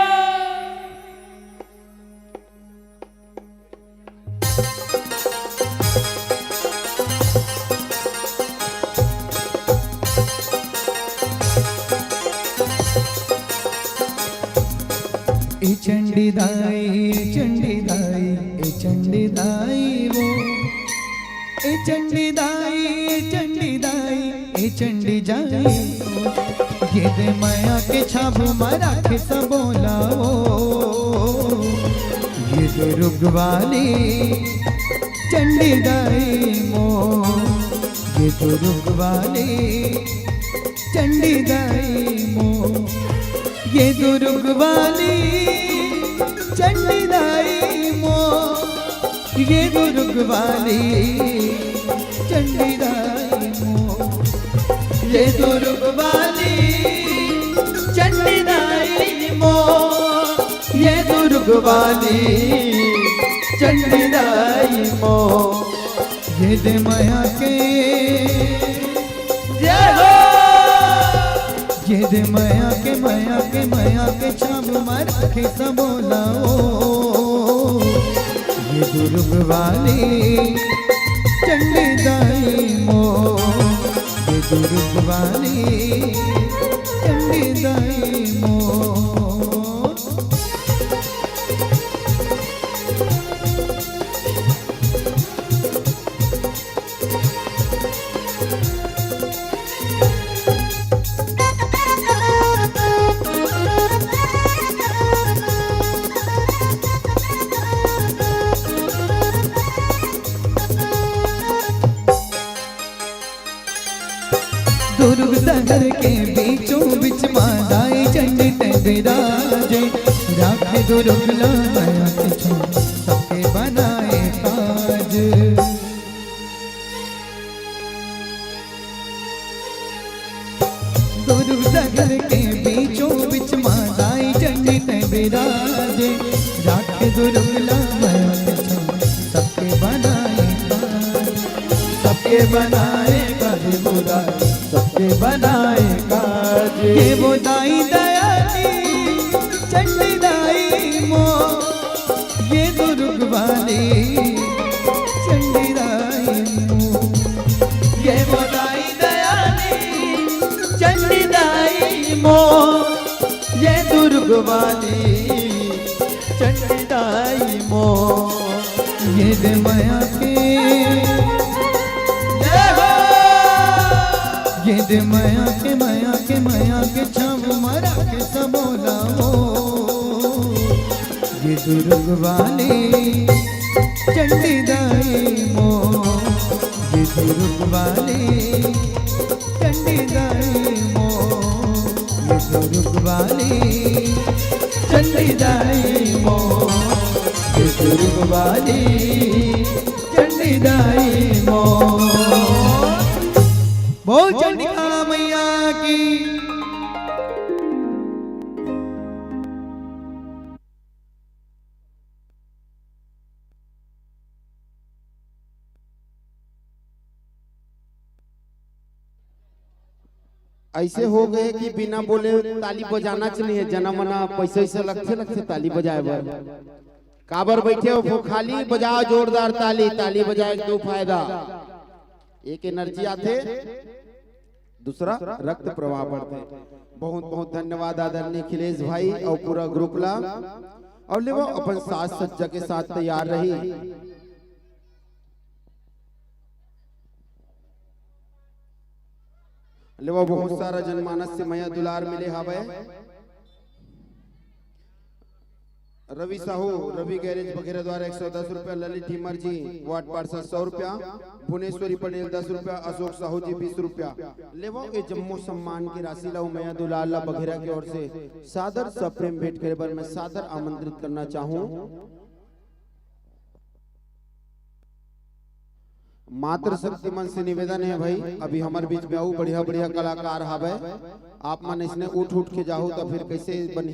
चंडी दाई चंडी दाई ए चंडी दाई वो ए चंडी दाई चंडी दाई ए चंडी जाई ये दे माया के छाप मारा के सब बोला ओ दुर्ग वाली चंडी दाई मो, ये दुर्ग वाली चंडी दाई मो, ये दुर्ग वाली चंडी दाई मो, ये दुर्ग वाली चंडी दाई मो, ये दुर्ग वाली चंडी दाई मो, ये दुर्ग वाली चंडी दाई मो, ये दे माया के जय हो, ये दे माया के छाप मार के सबोलाओ, ये दुर्ग वाली चंडी दाई मो, ये दुर्ग वाली चंडी दाई मो। दुर्ग नगर के बीचों बिच मादाई चंडी ते विराजे, राखे दुर्ग लाया किछो सबके बनाए काज। दुर्ग नगर के बीचों बिच मादाई चंडी ते विराजे, राखे दुर्ग लाया किछो सबके बनाए काज, सबके बनाए काज बुराई सबके बनाए काज। ये वो दाई दयाली चंडी दाई मो, ये दुर्ग वाली चंडी दाई मो, ये वो दाई दयाली चंडी दाई मो, ये दुर्ग वाली चंडी दाई मो, ये दे माया के ये दे माया के छाव मारा के सबोलाओ, ये दुर्ग वाली चंडी दाई मो, ये दुर्ग वाली चंडी दाई मो, ये दुर्ग वाली चंडी दाई मो, ये दुर्ग वाली चंडी दाई मो। बोल चंडिका मैया की। ऐसे हो गए कि बिना बोले ताली बजाना चाहिए, जना मना पैसे से लगते ताली बजाए बर काबर बैठे हो, खाली बजाओ जोरदार ताली, ताली बजाए तो फायदा, एक एनर्जी आते, दूसरा रक्त प्रवाह बढ़ते। बहुत बहुत धन्यवाद आदरणीय अखिलेश भाई और पूरा ग्रुप ला, और ले वो अपन साज सज्जा के साथ तैयार रही। ले वो बहुत सारा जनमानस से मया दुलार मिले हवे। रवि साहू रवि गैरेज वगैरह द्वारा 110 रुपया, ललित हिमर जी वार्ड पार्षद 100 रुपया, भुवनेश्वरी पटेल 10 रुपया, अशोक साहू जी 20 रुपया। लेवो के जम्मू सम्मान की राशि ला मैया दुलाला वगैरह की ओर से सादर सप्रेम भेंट करे पर मैं सादर आमंत्रित करना चाहूँ। मात्र शक्ति मन से निवेदन है भाई, अभी हमारे बीच में आऊ बढ़िया बढ़िया कलाकार हवे, आप मन इसने उठ के जाओ तो फिर कैसे बनी,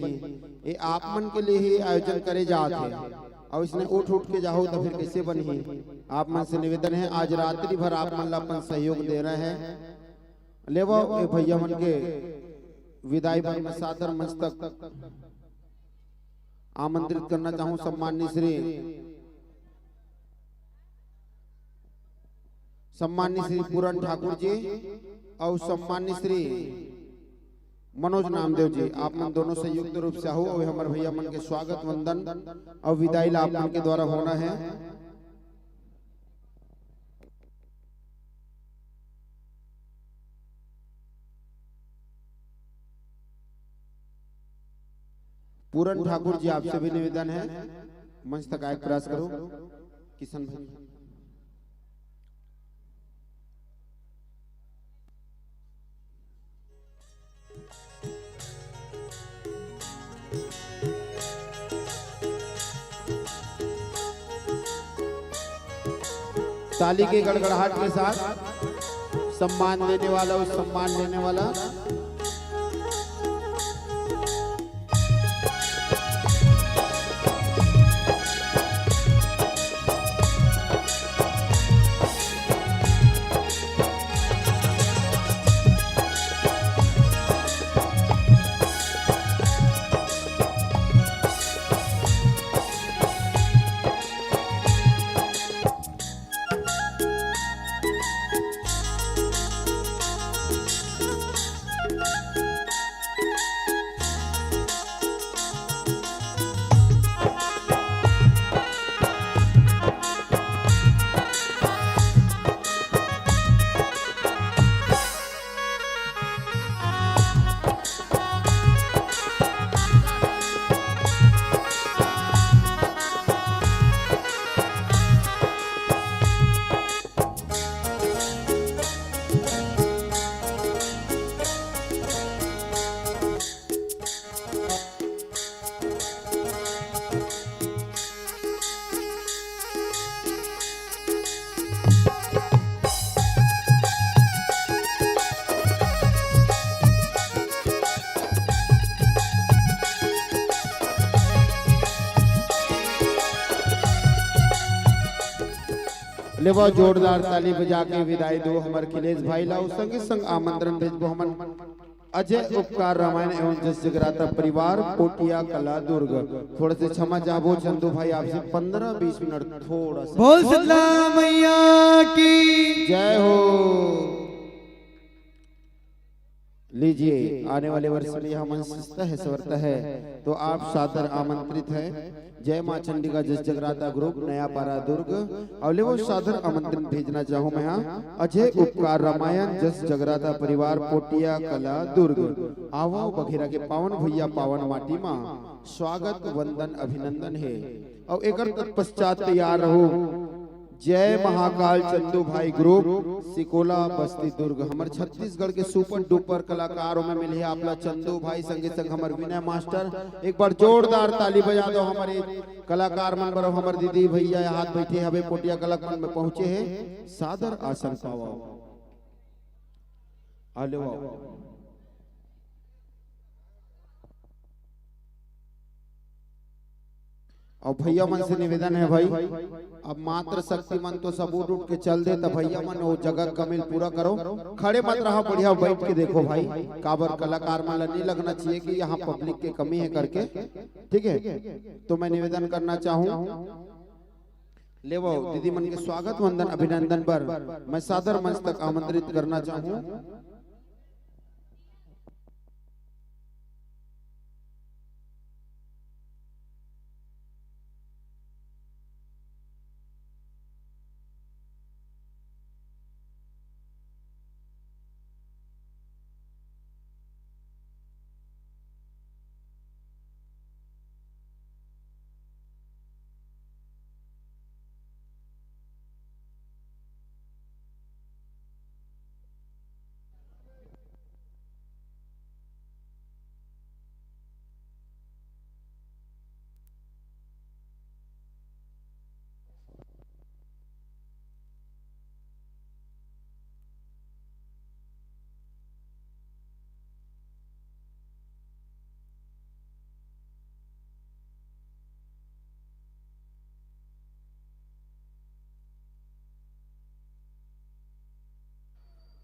ये आप मन के लिए ही आयोजन करे जाते हैं, और इसने उठ के जाओ तो फिर कैसे बनी। आप मन से निवेदन है, आज रात्रि भर आप मन अपन सहयोग दे रहे हैं। ले वो भैया मन के विदाई पर मैं सादर मस्तक आमंत्रित करना चाहूँ। सम्माननीय श्री पूरन ठाकुर जी और सम्माननीय श्री मनोज नामदेव जी, आप मन दोनों संयुक्त रूप से हो और हमारे भैया मन के स्वागत वंदन और विदाई आप मन के द्वारा होना है। पूरन ठाकुर जी आपसे भी निवेदन है मंच तक आए प्रयास करो किशन भाई। ताली के गड़गड़ाहट के साथ सम्मान देने वाला उस सम्मान देने वाला ले वो जोरदार ताली बजा के विदाई दो हमारे खिलेश भाई लाओ संगे संग आमंत्रण भेजबो हमन अजय उपकार रामायण एवं जस जगराता परिवार कोटिया कला दुर्ग। थोड़े से क्षमा चाहबो चंदू भाई आपसे 15-20 मिनट थोड़ा सा। बोल शीतला मैया की जय हो। लीजिए आने वाले वर्ष में यह मंच सजता है संवरता है तो आप सादर आमंत्रित है। जय मां चंडिका जस जगराता ग्रुप नया पारा दुर्ग अवले वो सादर आमंत्रण भेजना चाहूँ मैं यहाँ अजय उपकार रामायण जस जगराता परिवार पोटिया कला दुर्ग। आवो बघेरा के पावन भैया पावन माटी माँ स्वागत वंदन अभिनंदन है और एक तत्पश्चात तैयार रहो। जय महाकाल चंदू भाई ग्रुप सिकोला बस्ती दुर्ग हमारे छत्तीसगढ़ के सुपर डुपर कलाकारों में मिले आपला चंदू भाई संगे संग हमारे विनय मास्टर। एक बार जोरदार ताली बजा दो हमारे कलाकार मन पर। हमारे दीदी भैया हाथ बैठे हवे पोटिया कलाक मन में पहुंचे हैं सादर आसन पाओ आले और भैया मन से निवेदन है भाई अब मात्र शक्ति मन तो सबूत उठ के चल दे तो भैया मन वो जगह कमिल पूरा करो। खड़े मत रहो बढ़िया बैठ के देखो भाई काबर कलाकार मन नहीं लगना चाहिए कि यहाँ पब्लिक के कमी है करके। ठीक है तो मैं निवेदन करना चाहूँ ले वो दीदी मन के स्वागत वंदन अभिनंदन पर मैं सादर मंच तक आमंत्रित करना चाहूँ।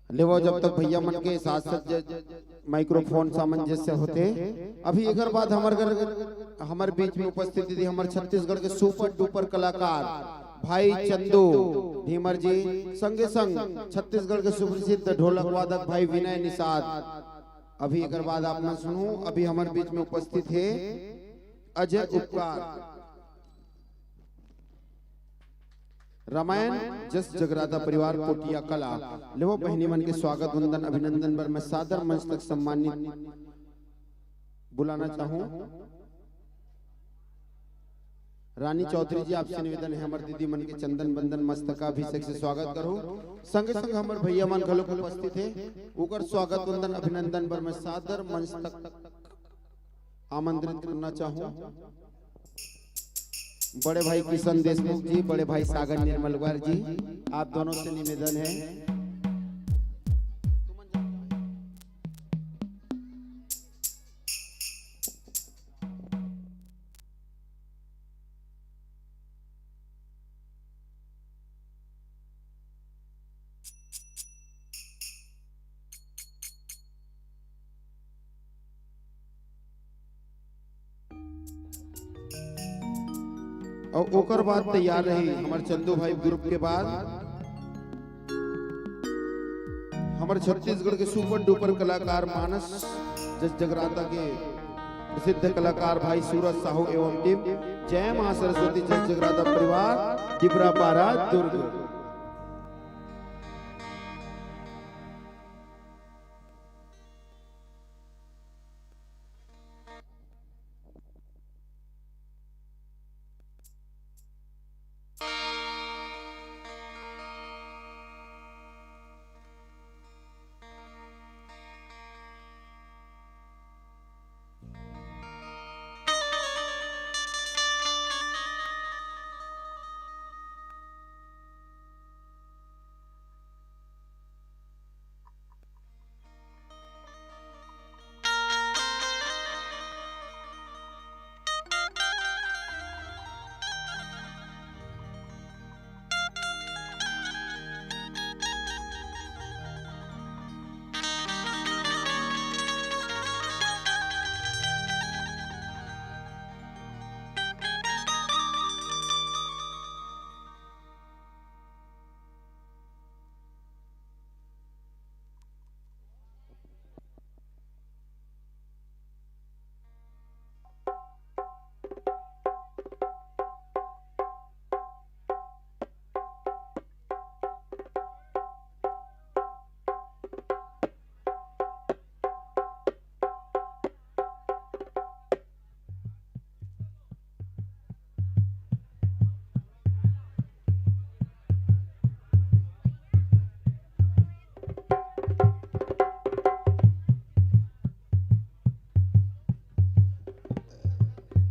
ले वो जब तक भैया मन के साथ साथ माइक्रोफोन सामंजस्य होते अभी एक बाद हमारे बीच में उपस्थित थी हमारे छत्तीसगढ़ के सुपर डुपर कलाकार भाई चंदू धीमर जी संगे संग छत्तीसगढ़ के सुप्रसिद्ध ढोलक वादक भाई विनय निषाद। अभी एक बाद आप न सुनो अभी हमारे बीच में उपस्थित है अजय उपकार रामायण जस जगराता परिवार कोटिया कला लेवो बहनी मन के स्वागत वंदन अभिनंदन पर मैं सादर मंच तक सम्मानित बुलाना चाहूं। रानी चौधरी जी आपसे निवेदन है हमारे दीदी मन के चंदन बंदन मस्तकाभिषेक से स्वागत करो। संग संग हमारे भैया मन घलो उपस्थित है ओकर स्वागत वंदन अभिनंदन पर मैं सादर मंच तक आमंत्रित करना चाहूँ। बड़े भाई किशन देशमुख जी, बड़े भाई सागर निर्मलवार जी, आप दोनों से निवेदन है और ओकर बाद तैयार रही हमारे चंदू भाई ग्रुप के बाद हमारे छत्तीसगढ़ के सुपर डुपर कलाकार मानस जस जगराता के प्रसिद्ध कलाकार भाई सूरज साहू एवं टीम जय मां सरस्वती जस जगराता परिवार डिबरा पारा दुर्ग।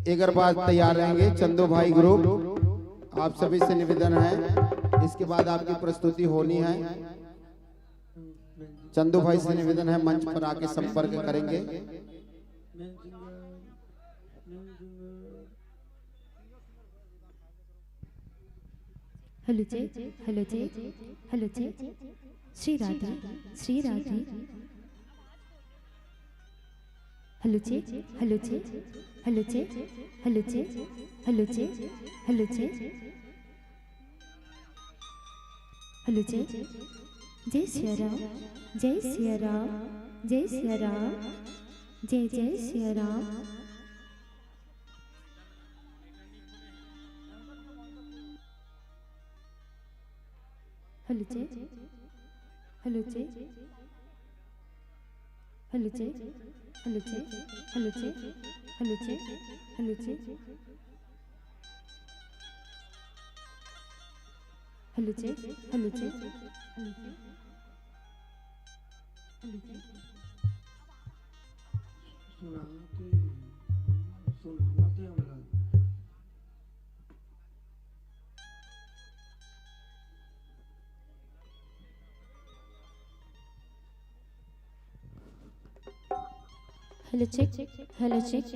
एक बाद तैयार रहेंगे चंदू भाई ग्रुप, आप सभी से निवेदन है इसके बाद आपकी प्रस्तुति होनी है। चंदू भाई से निवेदन है मंच पर आके संपर्क करेंगे। हेलो जी, हेलो जी, हेलो जी, श्री राधे, श्री राधे। हेलो जी, हेलो जी, हेलो जी, हेलो जी, हेलो जी, हेलो जी, हेलो जी। जय सिया राम, जय सिया राम, जय सिया राम, जय जय सिया राम। हेलो जी, हेलो जी, हेलो जी, हेलो जी, हेलो जी, हेलो जी, हेलो जी, हेलो जी, हेलो जी, हेलो जी, हेलो जी। Hello check, hello check,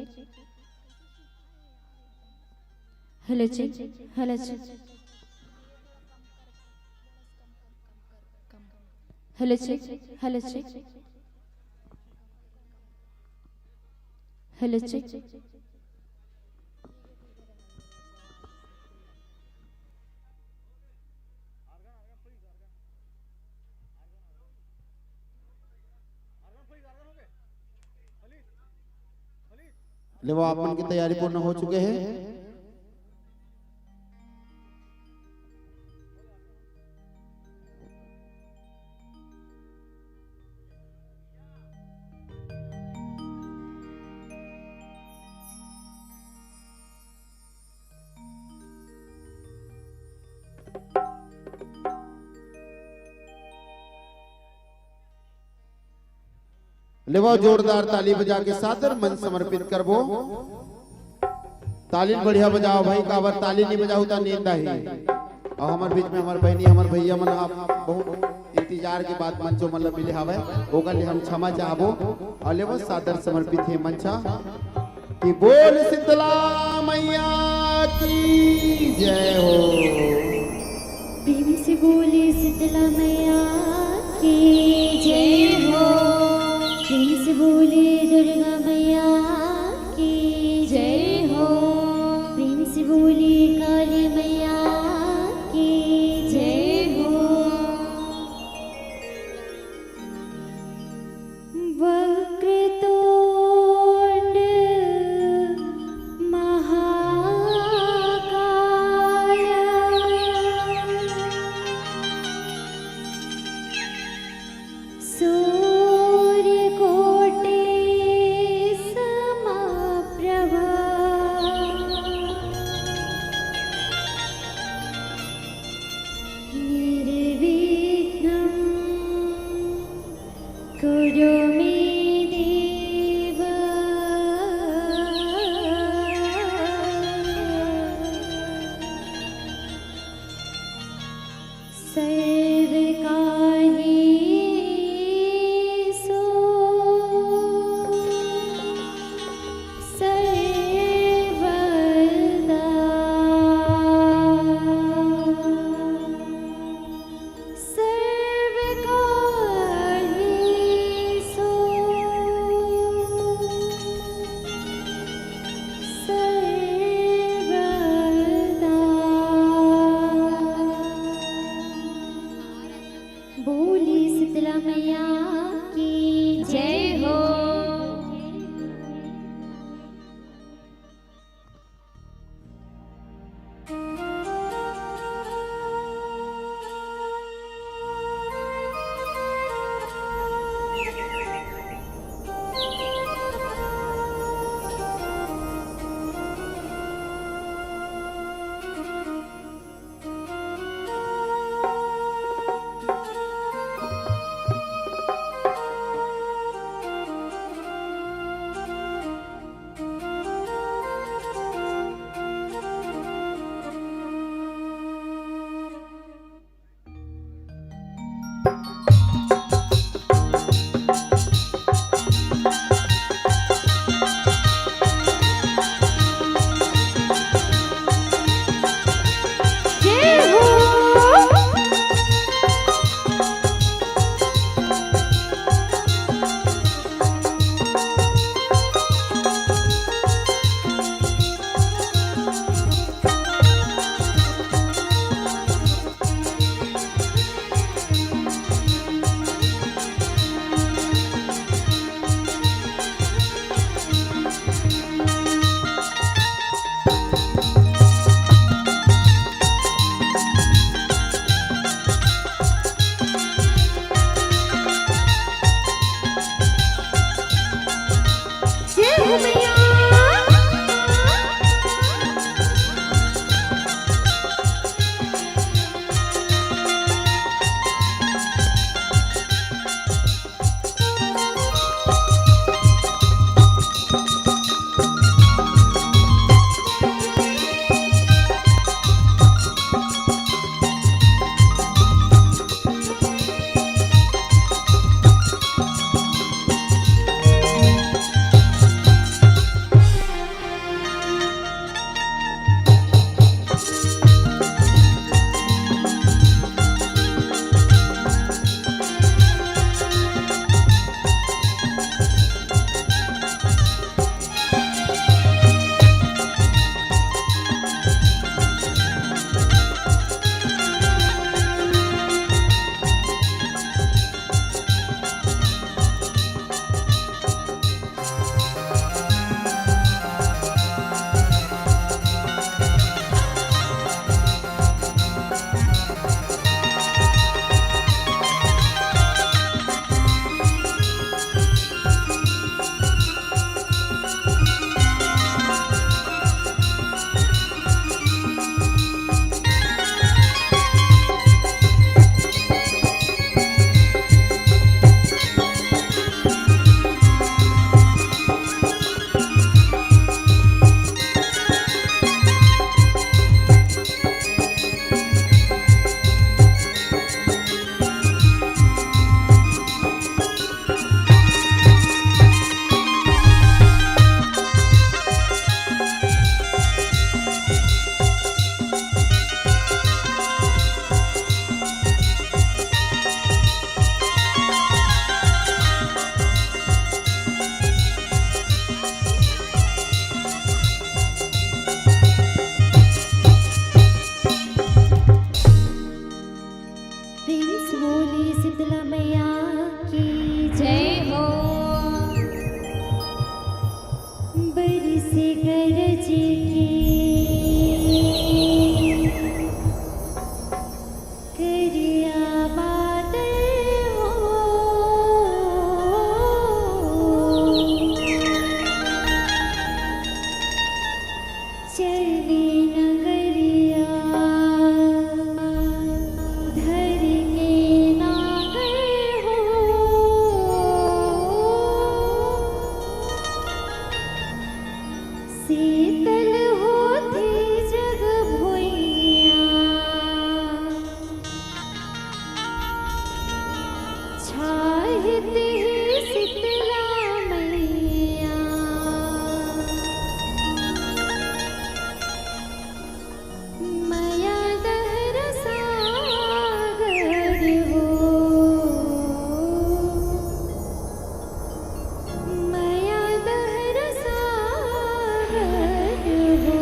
hello check, hello check, hello check, hello check, hello check. ले वो आपन की तैयारी पूर्ण हो चुके हैं। लेवा जोरदार ताली बजा के सादर मन समर्पित करबो। ताली बढ़िया बजाओ भाई, काबर ताली नहीं बजाओ तो नींद आई। और हमारे बीच में हमारे बहनी हमारे भैया मन आप बहुत इंतजार के बाद मंचो मतलब मिले हवे, ओकर लिए हम क्षमा चाहबो। और लेवा सादर समर्पित है मंचा कि बोल शीतला मैया की जय हो। प्रेम से बोले शीतला मैया की जय हो। प्रेम से बोले दुर्गा मैया की जय हो। प्रेम से बोले काली मैया की जय हो। वक्रतुंड माया दहर सागर हो, माया दहर सागर हो।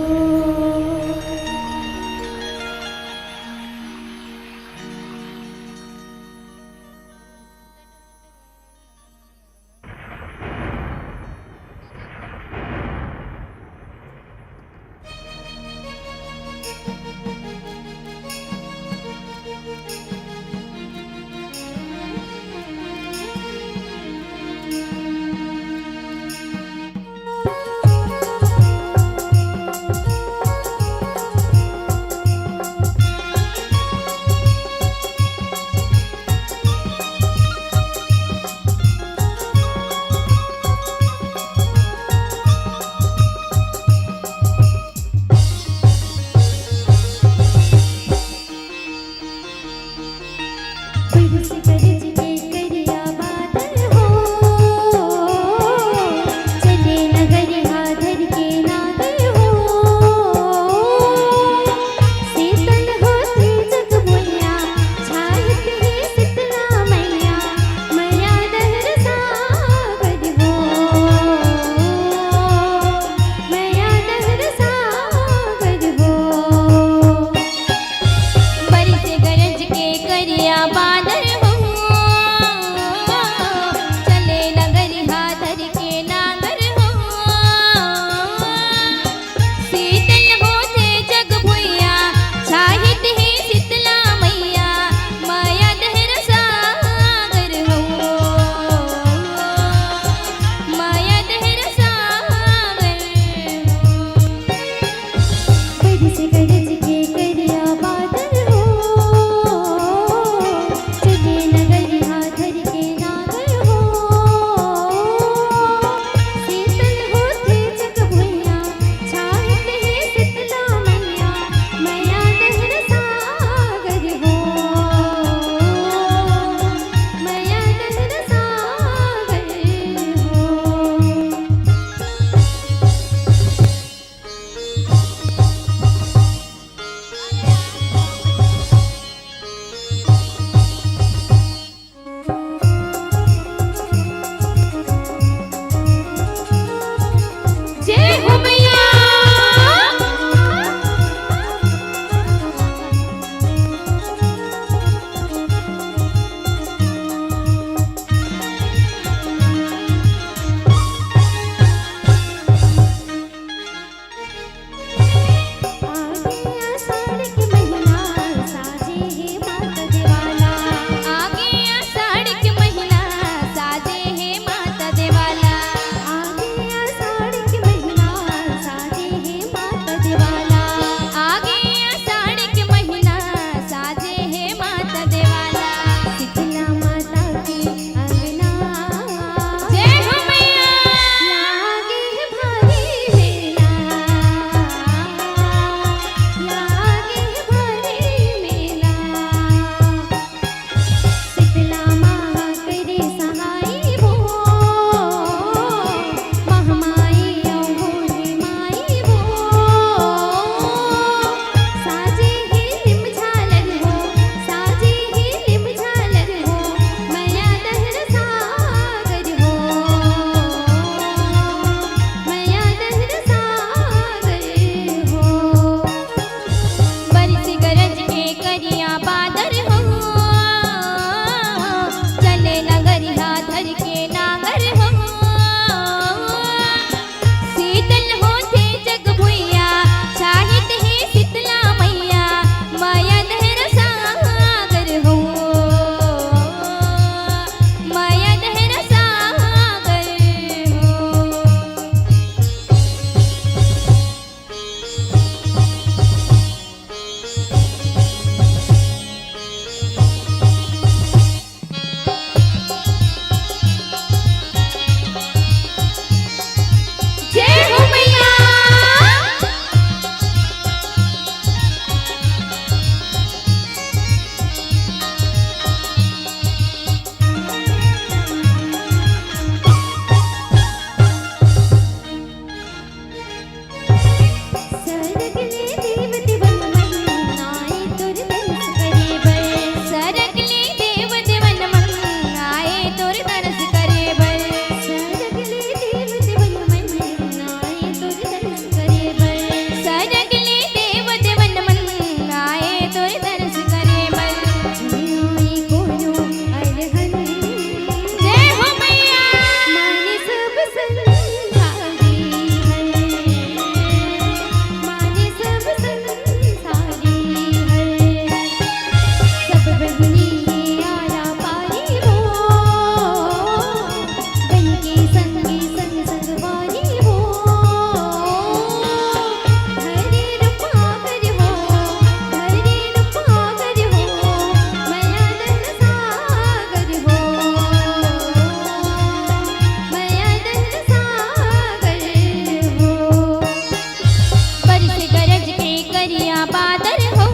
बादर हो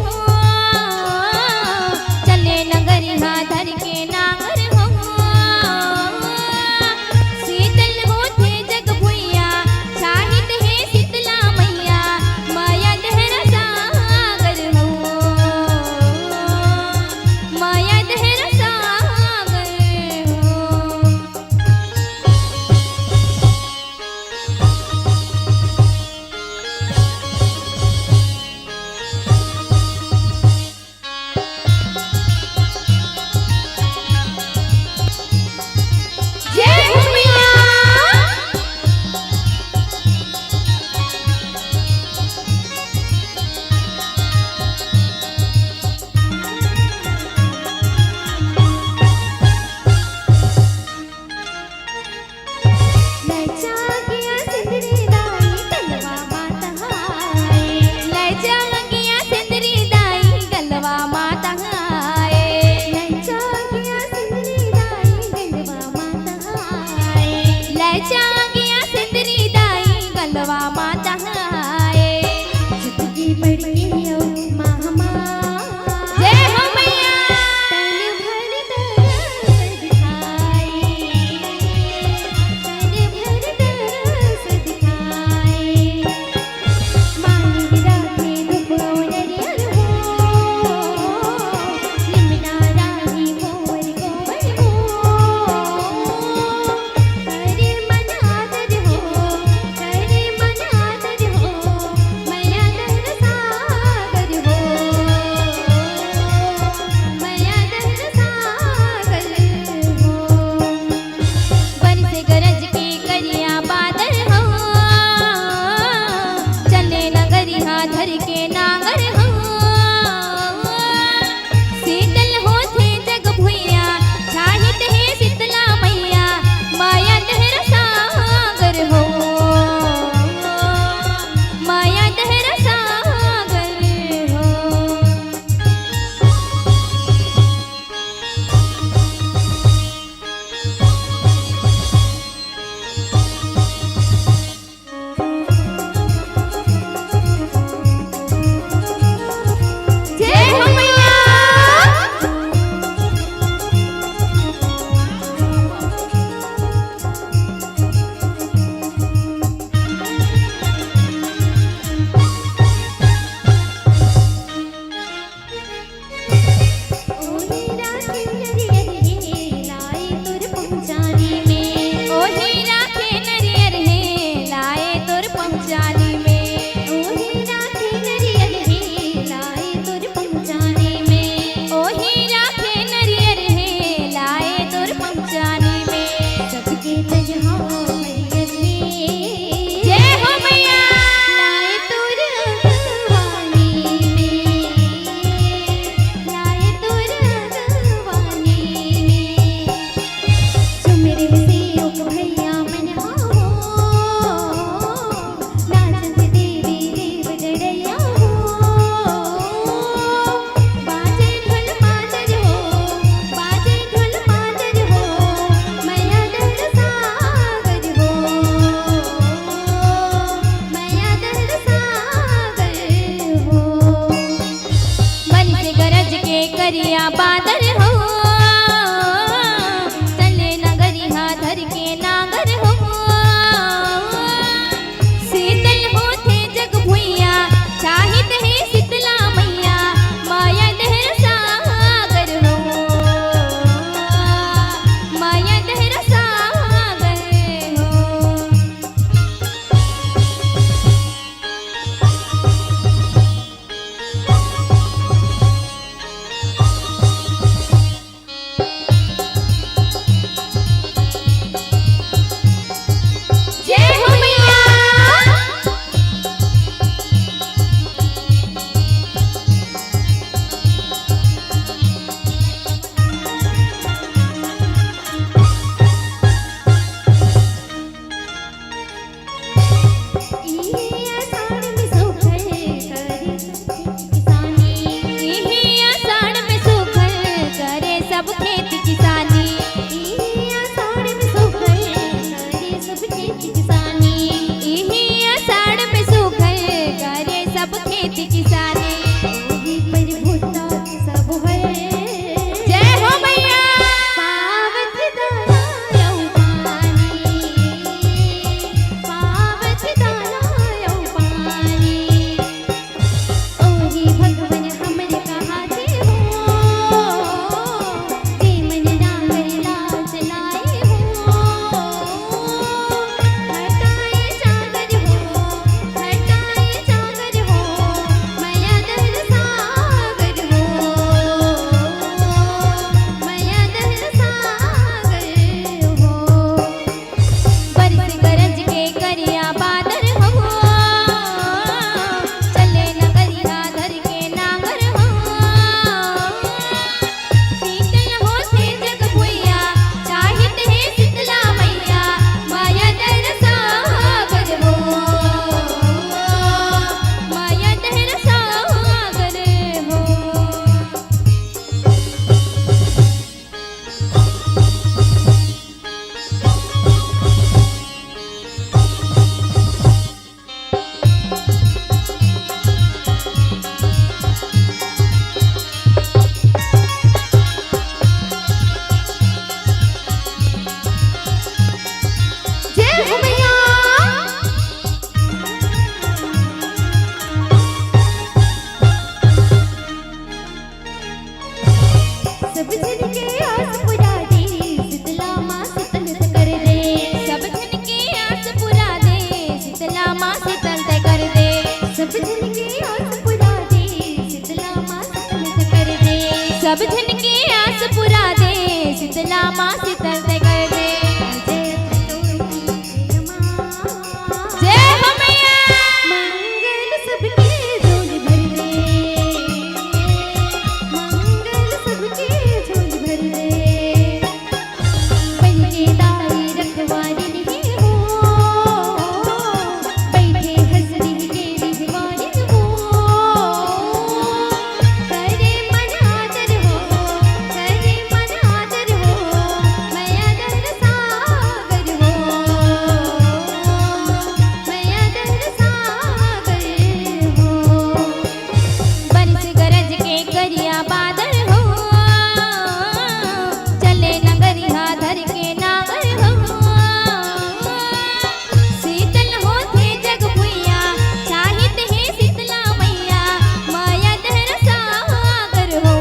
चले नगरिया धर के नांगर हो शीतल होते जग भुइया शाहिद है शीतला मैया माया दहरा सागर हो माया दहरा सागर हो जय हो मैया लजा गया सिंदरी दाई गलवा माता हाय लजा गया सिंदरी दाई गलवा माता हाय लजा गया सिंदरी दाई गलवा माता हाय लजा गया सिंदरी दाई गलवा माता हाय जितकी बड़ी हो मामा जय हो मैया तन भर दरस दिखाई तन भर दरस दिखाई मांगी राखे दुखो नरियर हो लिमना राही मोर कोवर हो करे मनादर हो करे मनादर हो मैया दर सागर हो मैया दर सागर हो बरसे गरज के करिया बादल हो चले नगरिया धर के नांगर हो शीतल होते जग भुइया शाहिद है शीतला मैया माया दहरा सागर हो माया दहरा सागर हो जय हो मैया ओही राखे नरियर हे लाए तुर पहुँचाने में ओही राखे नरियर हे लाए तुर पहुँचाने में ओही राखे नरियर हे लाए तुर पहुँचाने में ओही राखे नरियर हे लाए तुर पहुँचाने में सबके तजहा नरियर हे जय हो मैया लाए तुर वानी में लाए तुर वानी में सुमेरे से ओक भैया मन हो नाचत देवी देव डरैया हो बाजे ढोल मादर हो बाजे ढोल मादर हो मैया दर सागर हो मैया दर सागर हो बन से गरज के करिया बादल हो चले नगरिया धर के नांगर हो शीतल होते जग भुइया शाहिद है शीतला मैया माया दहरा सागर हो माया दहरा सागर हो सब जन के आस पुरा दे शीतला माँ शीतल से कर दे जय हो मैया मंगल सबके झोल भर दे मंगल सबके झोल भर दे बन के दाई रखवारी नहीं हो बैठे हंसनी के रिझवानी हो करे मन आदर हो करे मन आदर हो मैया दर सागर हो मैया दर सागर हो बरस गरज के करिया बादल हो चले नगरिया धर के नागर हो शीतल होते जग भुइया चाहित है शीतला मैया माया दहर सागर हो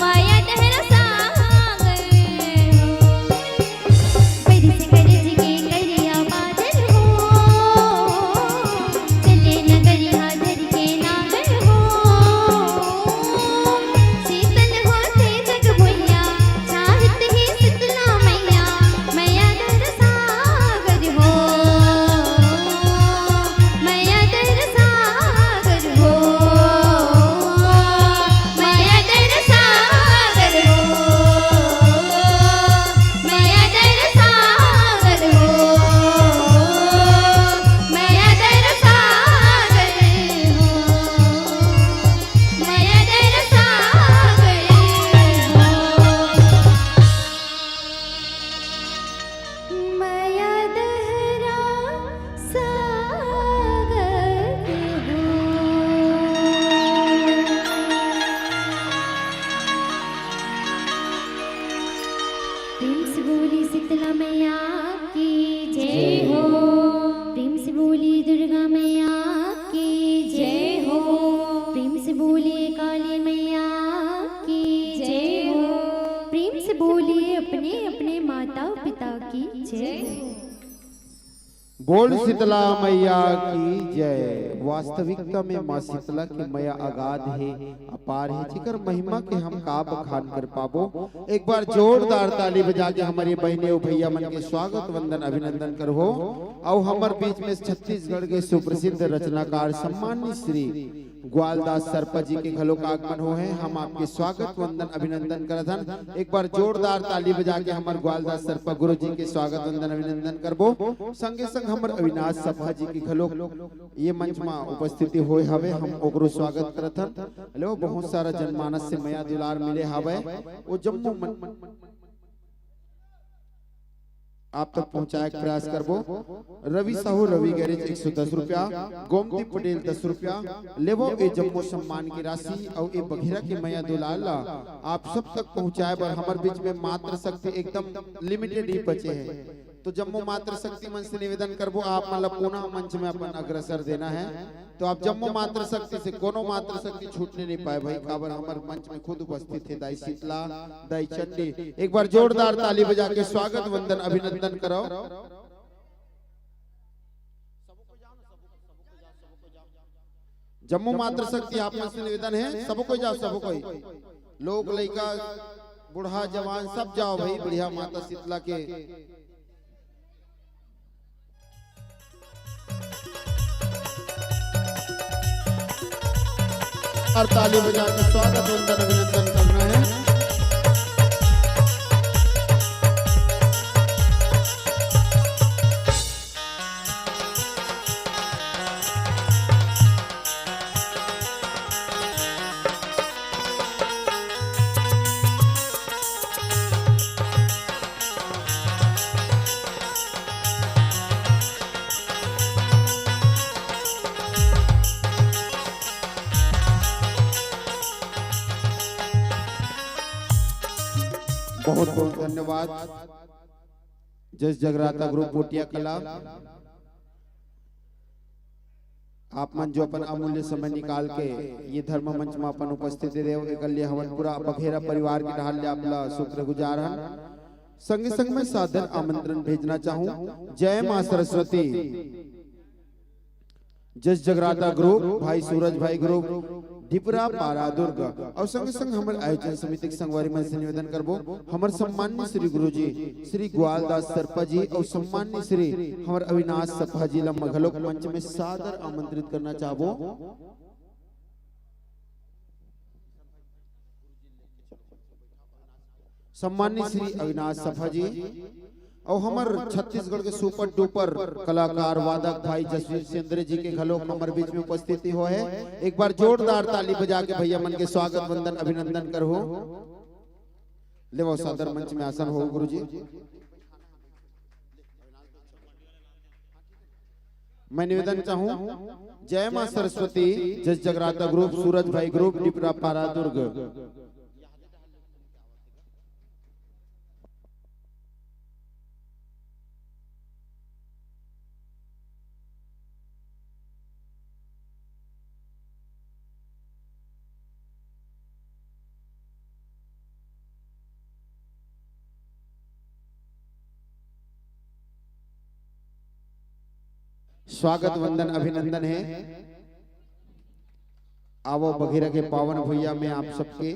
माया दहर सागर हो बरस गरज के करिया बादल हो चले नगरिया धर के नागर हो शीतल होते जग भुइया चाहित है शीतला मैया मैया दर सागर हो मैया दर सागर हो मैया दर सागर हो मैया दर सागर हो मैया दर सागर हो मैया दर सागर हो मैया दहरा सागर प्रेम से बोली शीतला मैया की जय हो प्रेम से बोली दुर्गा मैया की जय हो प्रेम से बोली काली मैया की जय हो प्रेम से बोली अपने अपने माता पिता की जय हो बोल शीतला मैया की जय। वास्तविकता में माँ शीतला की मैया अगाध है, अपार है, जिकर महिमा के हम का बखान कर पाबो। एक बार जोरदार ताली बजा के हमारे बहने और भैया मन के स्वागत वंदन अभिनंदन करहो। और हमारे बीच में छत्तीसगढ़ के सुप्रसिद्ध रचनाकार सम्मानित श्री ग्वालदास सरपा जी के घलों का आगमन हो है। हम आपके स्वागत वंदन अभिनंदन करत हन। एक बार जोरदार ताली बजा के हमारे ग्वालदास सरपा गुरु जी के स्वागत वंदन अभिनंदन करबो। संगे संग हमारे अविनाश सभा जी के घलों ये मंच में उपस्थिति होए हवे, हम ओकरो स्वागत करत हन। हेलो, बहुत सारा जनमानस से मैया दुलार मिले हवे। वो जम्मू आप तक पहुंचाए के प्रयास करबो। रवि साहू रवि गैरेज 110 रुपया, गोमती पटेल 10 रुपया लेवो ए जम्मू सम्मान की राशि और ए बघेरा की मैया दुलाला आप सब तक पहुंचाए बर हमारे बीच में मात्र शक्ति एकदम लिमिटेड ही बचे हैं। तो जम्मू मात्र शक्ति मंच से निवेदन करबो, आप मतलब पुनः मंच में अपन अग्रसर देना है। तो आप जम्मू मात्र शक्ति से कोनो मात्र शक्ति छूटने नहीं पाए भाई, काबर हमारे मंच में खुद उपस्थित है दाई शीतला दाई चंडी। एक बार जोरदार ताली बजा के स्वागत वंदन अभिनंदन करो। जम्मू मात्र शक्ति आप में से निवेदन है, सब कोई जाओ, सब कोई लोग लड़का बूढ़ा जवान सब जाओ भाई, बढ़िया माता शीतला के और ताली बजा के स्वागत वंदन अभिनंदन करना है। बहुत बहुत धन्यवाद जस जगराता ग्रुप पोटिया कला। आप मन जो अपन अमूल्य समय निकाल के ये धर्म मंच में अपन उपस्थिति देव एकल्य हवन पूरा बघेरा परिवार के ढाल आपला शुक्रगुजार हन। संगे संग में सादर आमंत्रण भेजना चाहूं। जय मां सरस्वती जस जगराता ग्रुप, भाई सूरज भाई ग्रुप, ढिपरा पारा दुर्ग और संग संग हमर आयोजन समिति के संगवारी मन से निवेदन करबो हमर सम्माननीय श्री गुरुजी श्री ग्वालदास सरपा जी और सम्माननीय श्री हमर अविनाश सपा जी ला मघलोक मंच में सादर आमंत्रित करना चाहबो। सम्माननीय श्री अविनाश सपा जी और हमर छत्तीसगढ़ के सुपर डुपर कलाकार वादक भाई जसवीर सेंद्र जी के घलोक हमारे बीच में उपस्थिति हो है। एक बार जोरदार ताली बजा के भैया मन के स्वागत वंदन अभिनंदन करो। ले वो सादर मंच में आसन हो गुरुजी। मैं निवेदन चाहूं जय मां सरस्वती जस जगराता ग्रुप सूरज भाई ग्रुप डिपरा पारा दुर्ग। स्वागत वंदन अभिनंदन है। आवो बघीरा के पावन भैया में आप सबके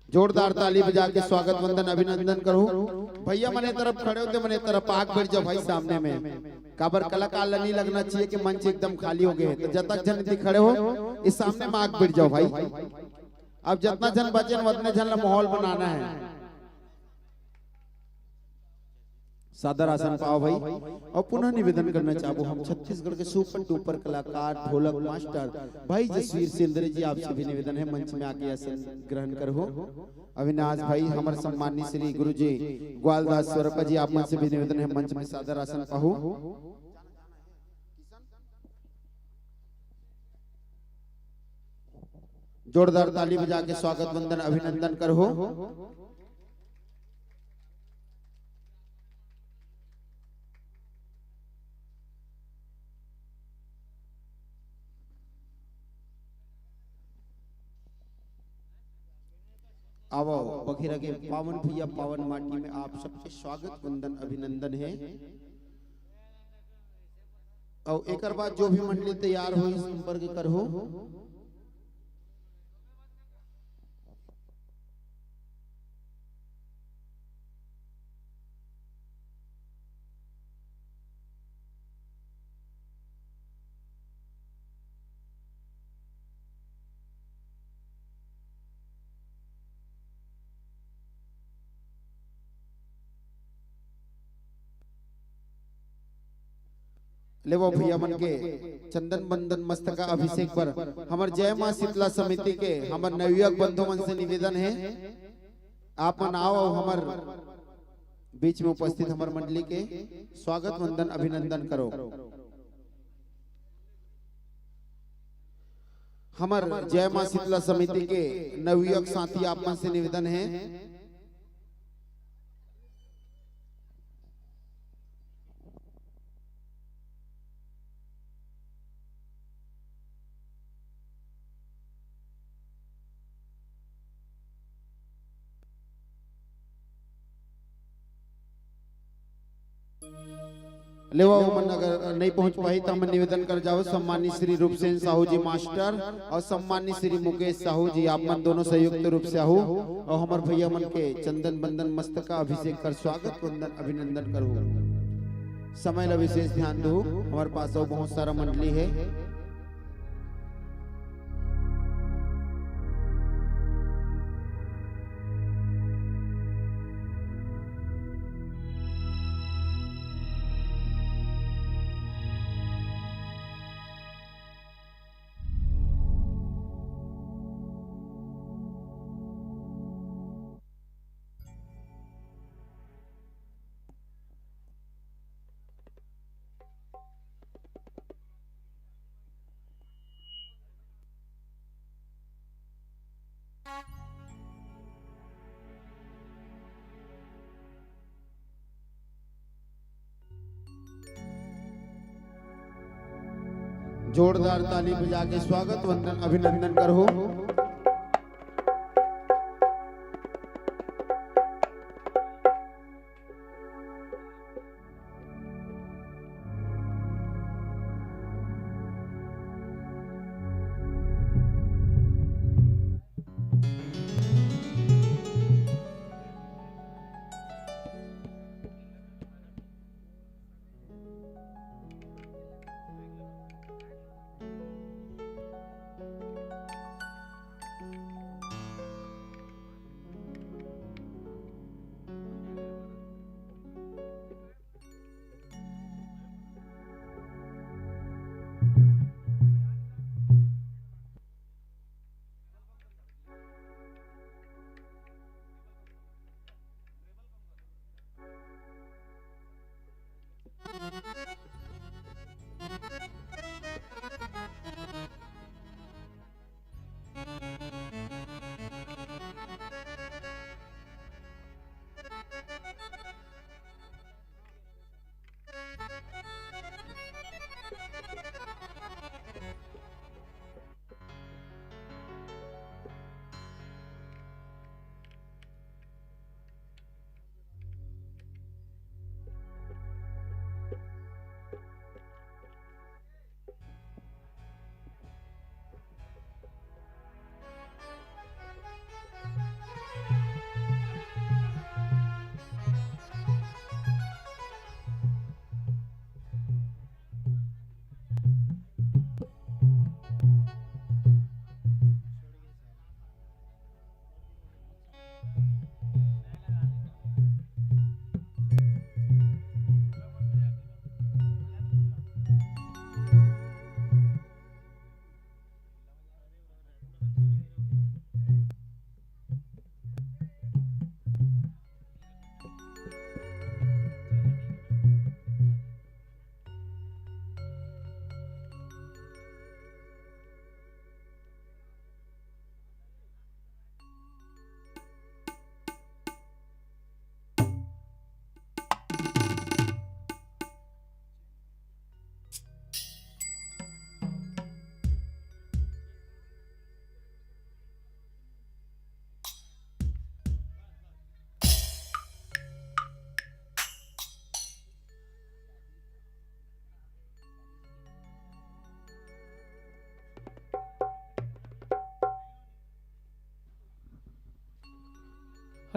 जोरदार ताली बजा के स्वागत वंदन अभिनंदन करो। भैया मने तरफ खड़े होते मने तरफ आग बढ़ जाओ भाई सामने में काबर कलाकार नहीं लगना चाहिए कि मंच एकदम खाली हो गए तो जब तक जन खड़े हो इस सामने में आग बढ़ जाओ भाई। अब जितना जन बचन उतने जन माहौल बनाना है। सादर आसन पाओ भाई और पुनः निवेदन करना चाहूँ हम छत्तीसगढ़ के सुपर डुपर कलाकार ढोलक मास्टर भाई जसवीर सेंद्र जी आप सभी निवेदन है मंच में आके आसन ग्रहण करो। अविनाश भाई हमारे सम्माननीय श्री गुरुजी ग्वालदास स्वरूप जी आप मन से भी निवेदन है मंच में सादर आसन पाओ। जोरदार ताली बजा के स्वागत वंदन अभिनंदन करो। आवो बखीरा के पावन भैया पावन माटी में आप सबके स्वागत वंदन अभिनंदन है। और एक बाद जो भी मंडली तैयार हो संपर्क करो। ले वो भैया मन के चंदन बंदन मस्तका अभिषेक पर हमार जय मां शीतला समिति के हमार नवयुवक बंधु मन से निवेदन है आप मन आओ हमार बीच में उपस्थित हमार मंडली के स्वागत वंदन अभिनंदन करो। हमार जय मां शीतला समिति के नवयुवक साथी आप मन से निवेदन है लेवा मन अगर नहीं पहुंच पाई तो हम निवेदन कर जाओ सम्मानित श्री रूपसेन साहू जी मास्टर और सम्मानित श्री मुकेश साहू जी आप मन दोनों संयुक्त रूप से आहू और हमारे भैया मन के चंदन बंदन मस्तका अभिषेक कर स्वागत वंदन अभिनंदन करो। समय ला विशेष ध्यान दो हमारे पास बहुत सारा मंडली है। जोरदार ताली बजा के स्वागत वंदन अभिनंदन करो।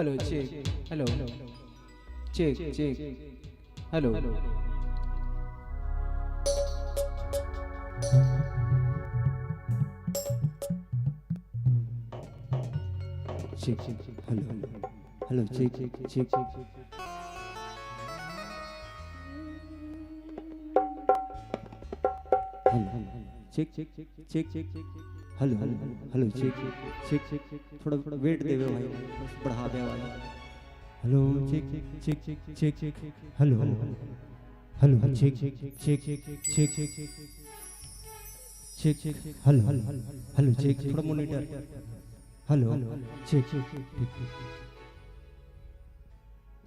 Hello check hello check check hello check hello hello check check check check check check hello hello check check check थोड़ा थोड़ा वेट देवे भाई बढ़ा दे भाई hello check check check check hello hello check check check check check check check hello hello check थोड़ा monitor hello check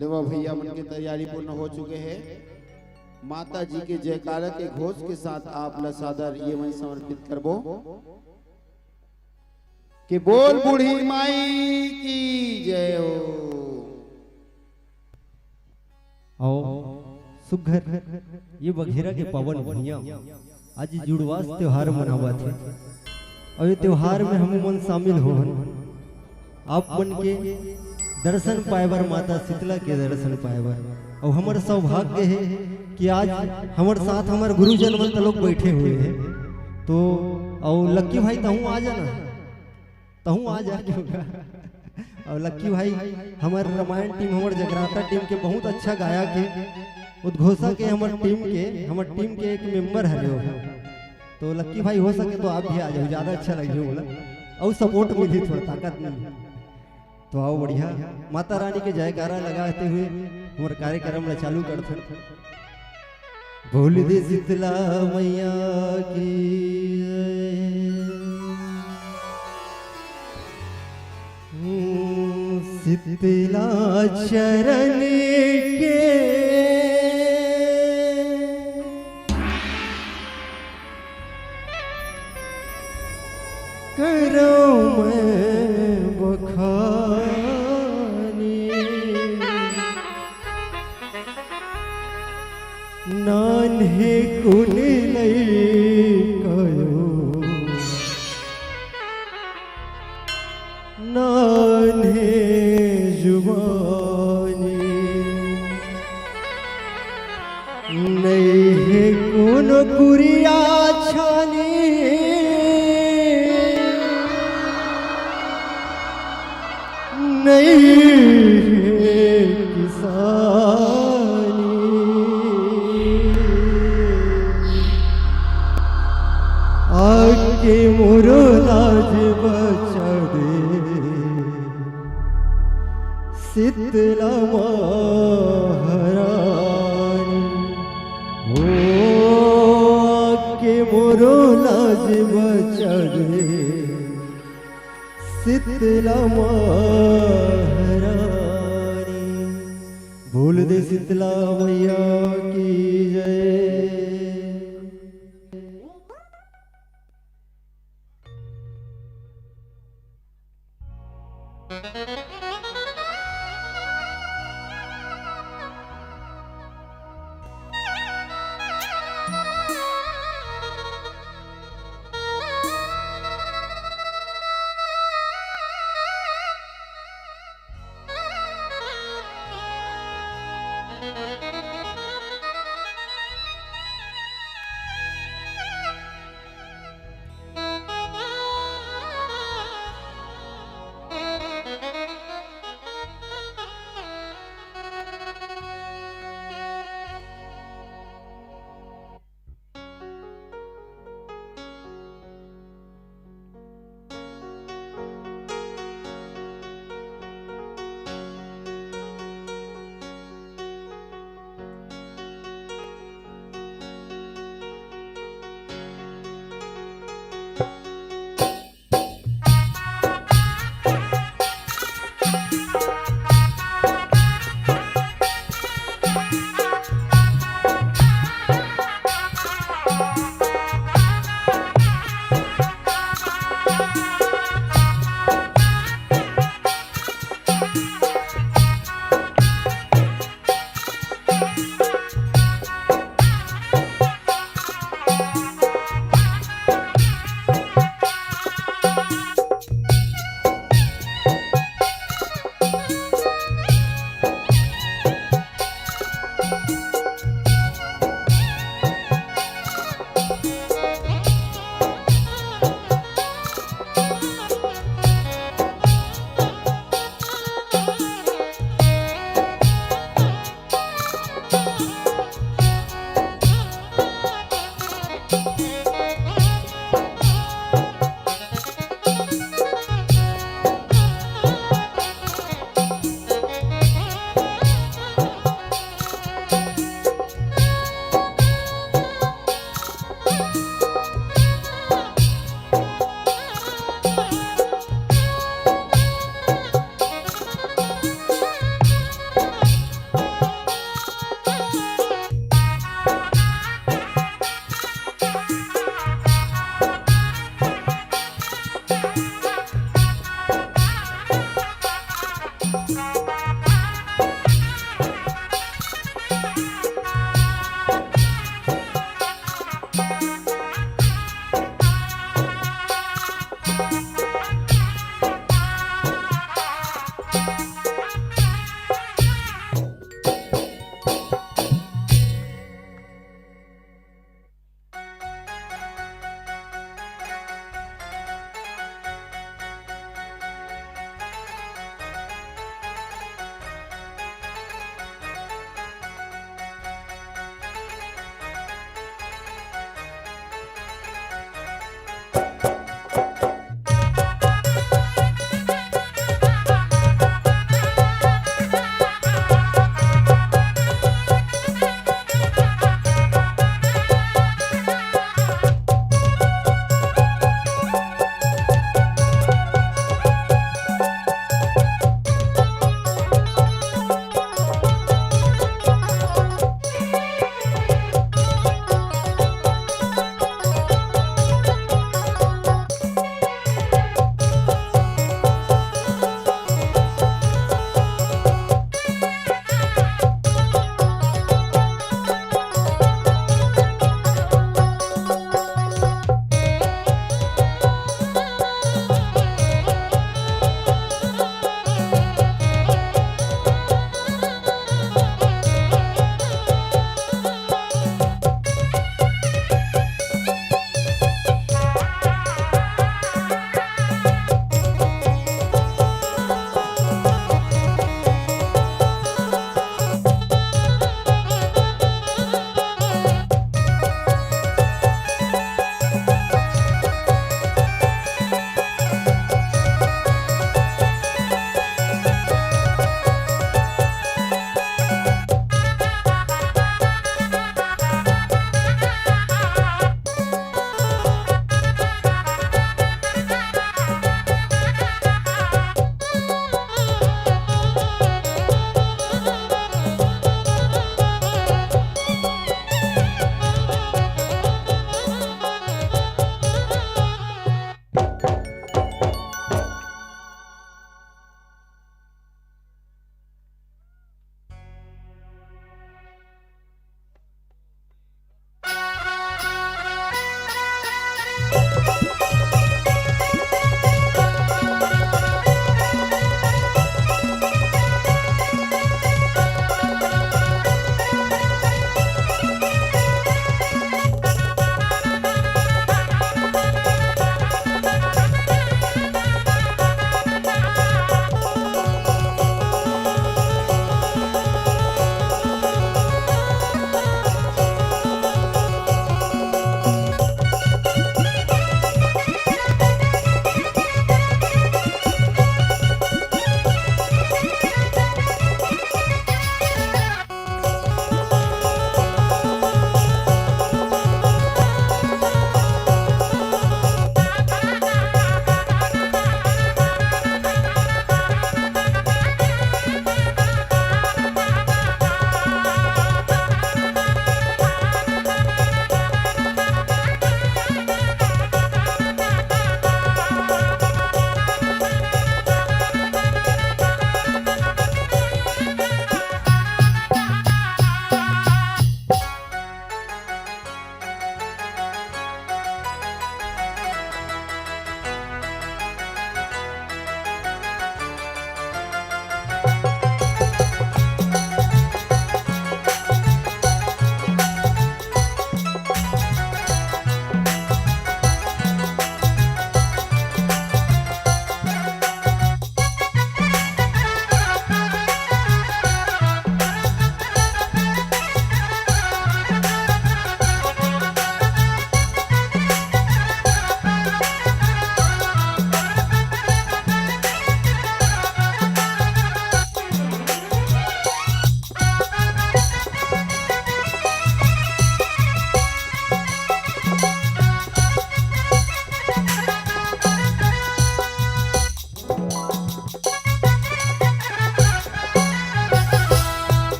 लेवा भैया मन की तैयारी पूर्ण हो चुके हैं। माता जी के जयकारा के घोष के साथ आप लसादर ये मैं समर्पित करबो कि बोल बूढ़ी माई की जय हो। आओ सुघर ये बघेरा के पावन भैया आज जुड़वास त्योहार मनावा थे और ये त्योहार में हम मन शामिल हो आप मन के दर्शन पाएबर माता शीतला के दर्शन पाएबर और हमारे सौभाग्य है कि आज हमारे साथ हमारे गुरुजन मन लोग बैठे हुए हैं तो और लक्की भाई तहूँ आ जाना तहूँ आ जा और लक्की भाई हमारे रामायण टीम हमारे जगराता टीम के बहुत अच्छा गायक है उद्घोषक के हमारे टीम के एक मेंबर है तो लक्की भाई हो सके तो आप भी आ जाओ ज़्यादा अच्छा लगे बोला और सपोर्ट मिली थोड़ा ताकत मिली तो आओ बढ़िया माता रानी के जयकारा लगाते हुए हमारे कार्यक्रम में चालू करते बोल दे शीतला मैया की शीतला चरण के करो मैं बखानी नान्हे कुन कयो नान्हे जुबानी नहीं है कुन कुरिया छानी नहीं है किसानी आके मोरो लाज बचा दे शीतला महारानी हो आके मोरो लाज बचा दे शीतला महारानी बोल दे शीतला मैया की जय।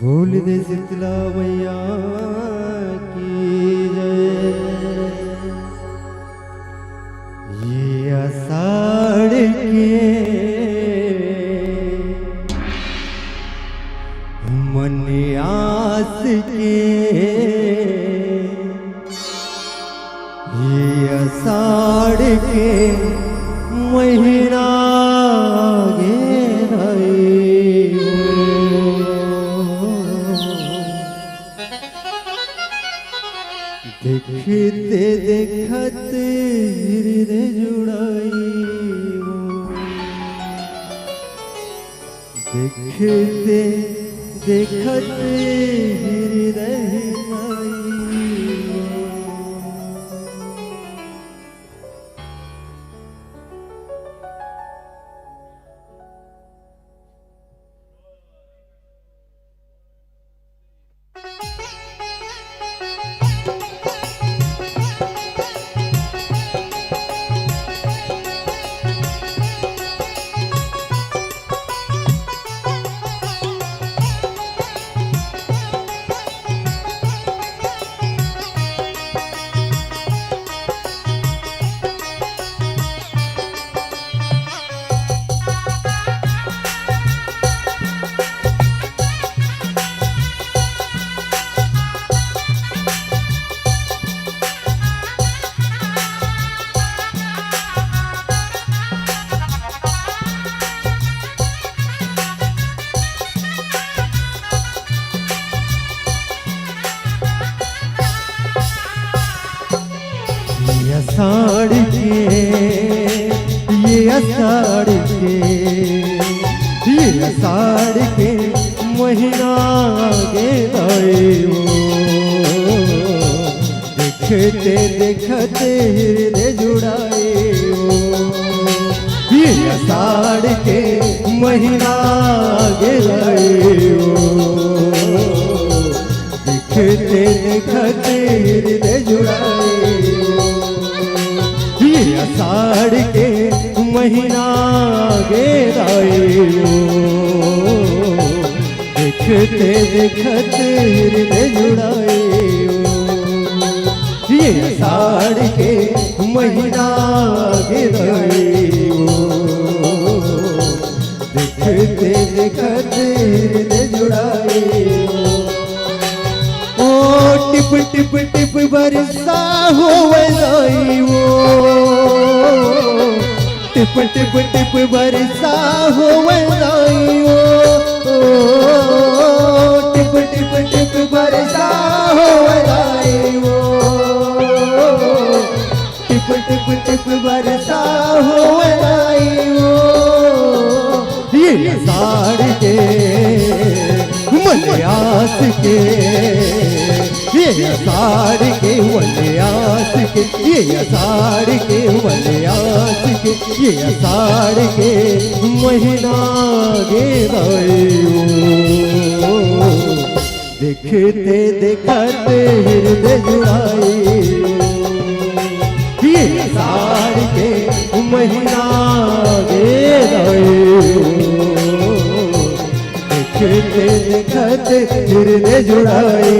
बोल दे शीतला मैया की जय। ये आषाढ़ के मन आस के, ये आषाढ़ के महीना गे देखते देखते हृदय जुड़ाई, देखते देखते हृदय जुड़ाई। आषाढ़ के, ये आषाढ़ के, ये आषाढ़ के महीना गे दायो। देखते देखते हृदय जुड़ाए, ये आषाढ़ के महीना गे दायो। देखते देखते हृदय जुड़ाए, आषाढ़ के महीना गे दायो। देखते देखते हृदय जुड़ाए, ये आषाढ़ के महीना गे दायो। देखते देखते हृदय जुड़ाए। ओ टिप टिप टिप बरसा हो वो, टिप टिप टिप बरसा हो वो, टिप टिप टिप बरसा हो वो, टिप टिप टिप बरसा हो वो। ये आषाढ़ के मलयास के, ये आषाढ़ के मलयास के, ये आषाढ़ के मलयास के, ये आषाढ़ के महीना गे दायो। देखते देखते हृदय जुड़ाए, ये आषाढ़ के महीना गे दायो। देखते देखते हृदय जुड़ाए।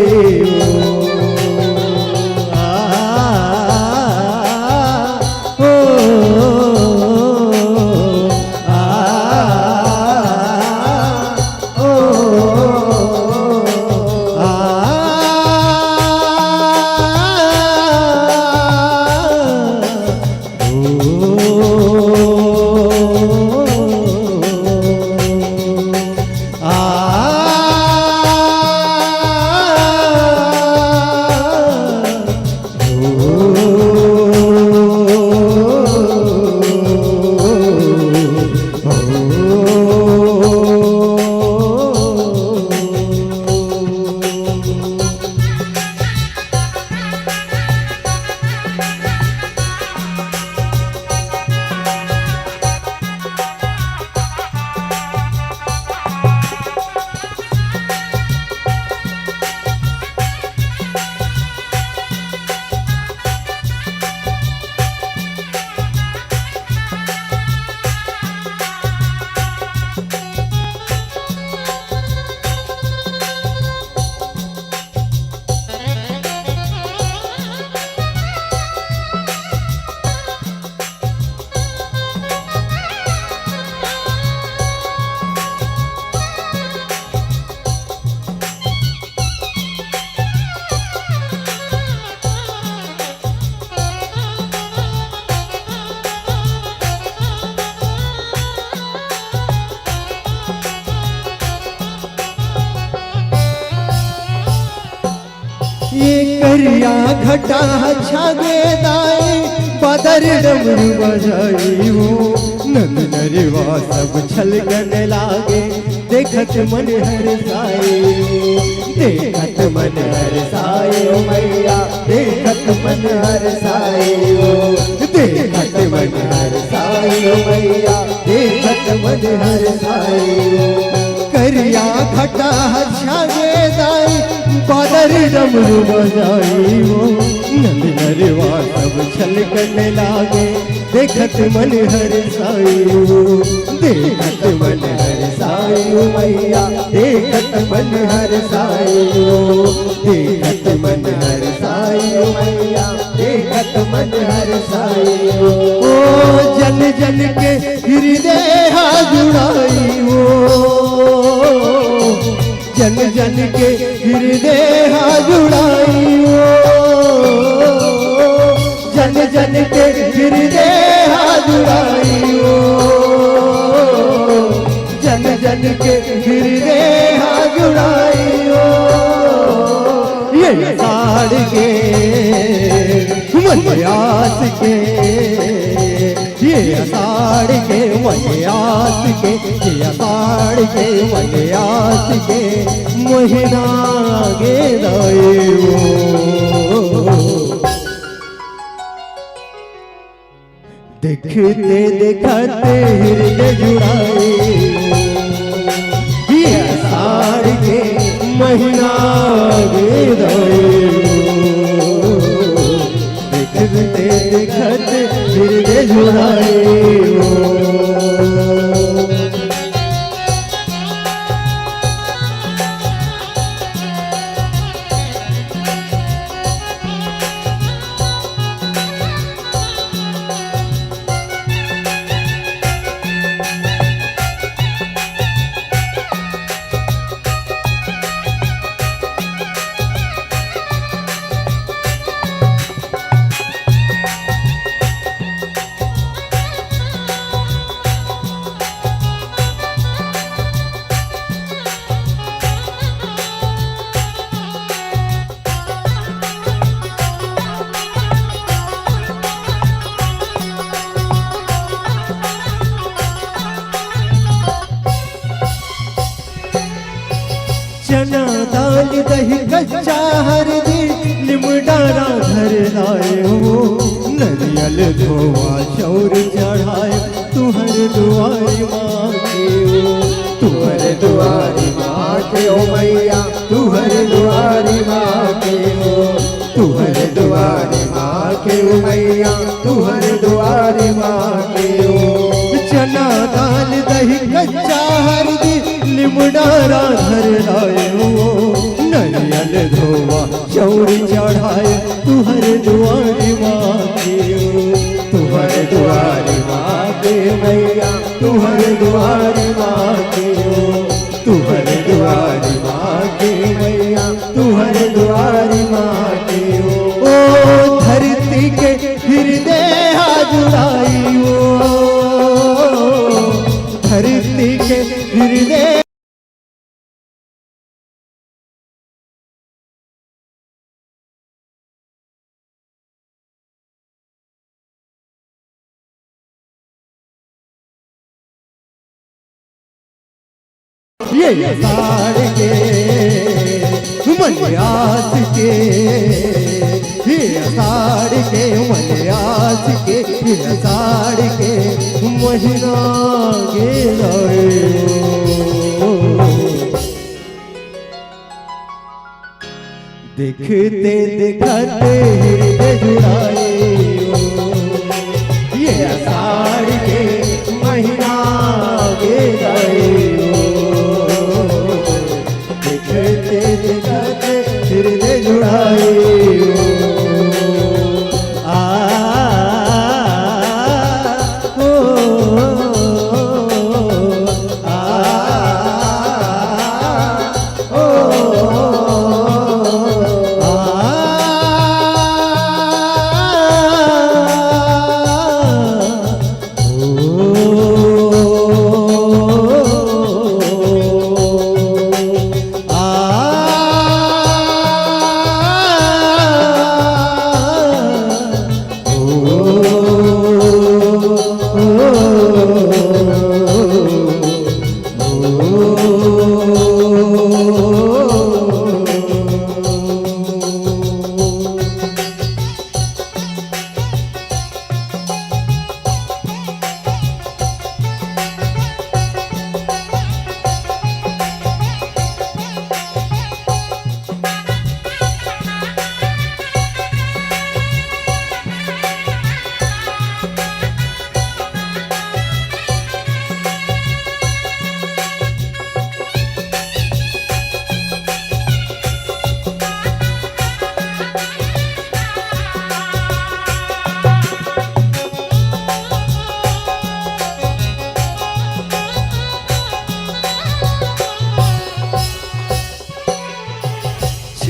करिया घटा छागे दाए बदर डमरू बजाई हो नंद नरवा सब छलकन लागे देखत मन हर साए देखत मन हर साए ओ मैया देखत मन हर साए ओ देखत मन हर साए ओ मैया देखत मन हर साए ओ करिया घटा छागे दाई बादर डमरू बजाई हो नंद नरवा सब छलकन लागे देखत मन हर साई हो देखत मन हर साई हो मैया देखत मन हर साई हो देखत मन हर साई हो मैया देखत मन हर साई हो ओ जन जन के हृदय जुड़ाई हो जन जन के हृदय जुड़ाई हो जन जन के हृदय जुड़ाई हो जन जन के हृदय जुड़ाई हो ये साड़ के मनियास के ये अषाढ़ के मनियास के ये अषाढ़ के मनियास के महीना गे देखते देखते हृदय जुड़ाए ये अषाढ़ के महीना गे देखते देखते हृदय जुड़ाए चना दाल दही कच्चा हरदी लिमडारा घर लाए हो नरियल धोवा चौर चढ़ाए तुहर दुआरी माँ के हो तुहर दुआरी माँ के हो मैया तुहर दुआरी माँ के हो तुहर दुआरी माँ के हो मैया तुहर दुआरी माँ के हो चना दाल दही कच्चा हरदी लिमडारा घर लाए हो नरियल धोवा चौर चढ़ाए तुहर दुआरी माँ के हो तुहर दुआरी माँ के मैया तुहर दुआरी माँ के हो तुहर दुआरी माँ के मैया तुहर दुआरी माँ के हो ओ धरती के हृदय जुड़ाई हो धरती के हृदय ये अषाढ़ के मनियास के ये अषाढ़ के मनियास के ये अषाढ़ के महीना गे देखते देखते हृदय जुड़ाए ये अषाढ़ के महीना गे देखते देखते हृदय जुड़ाए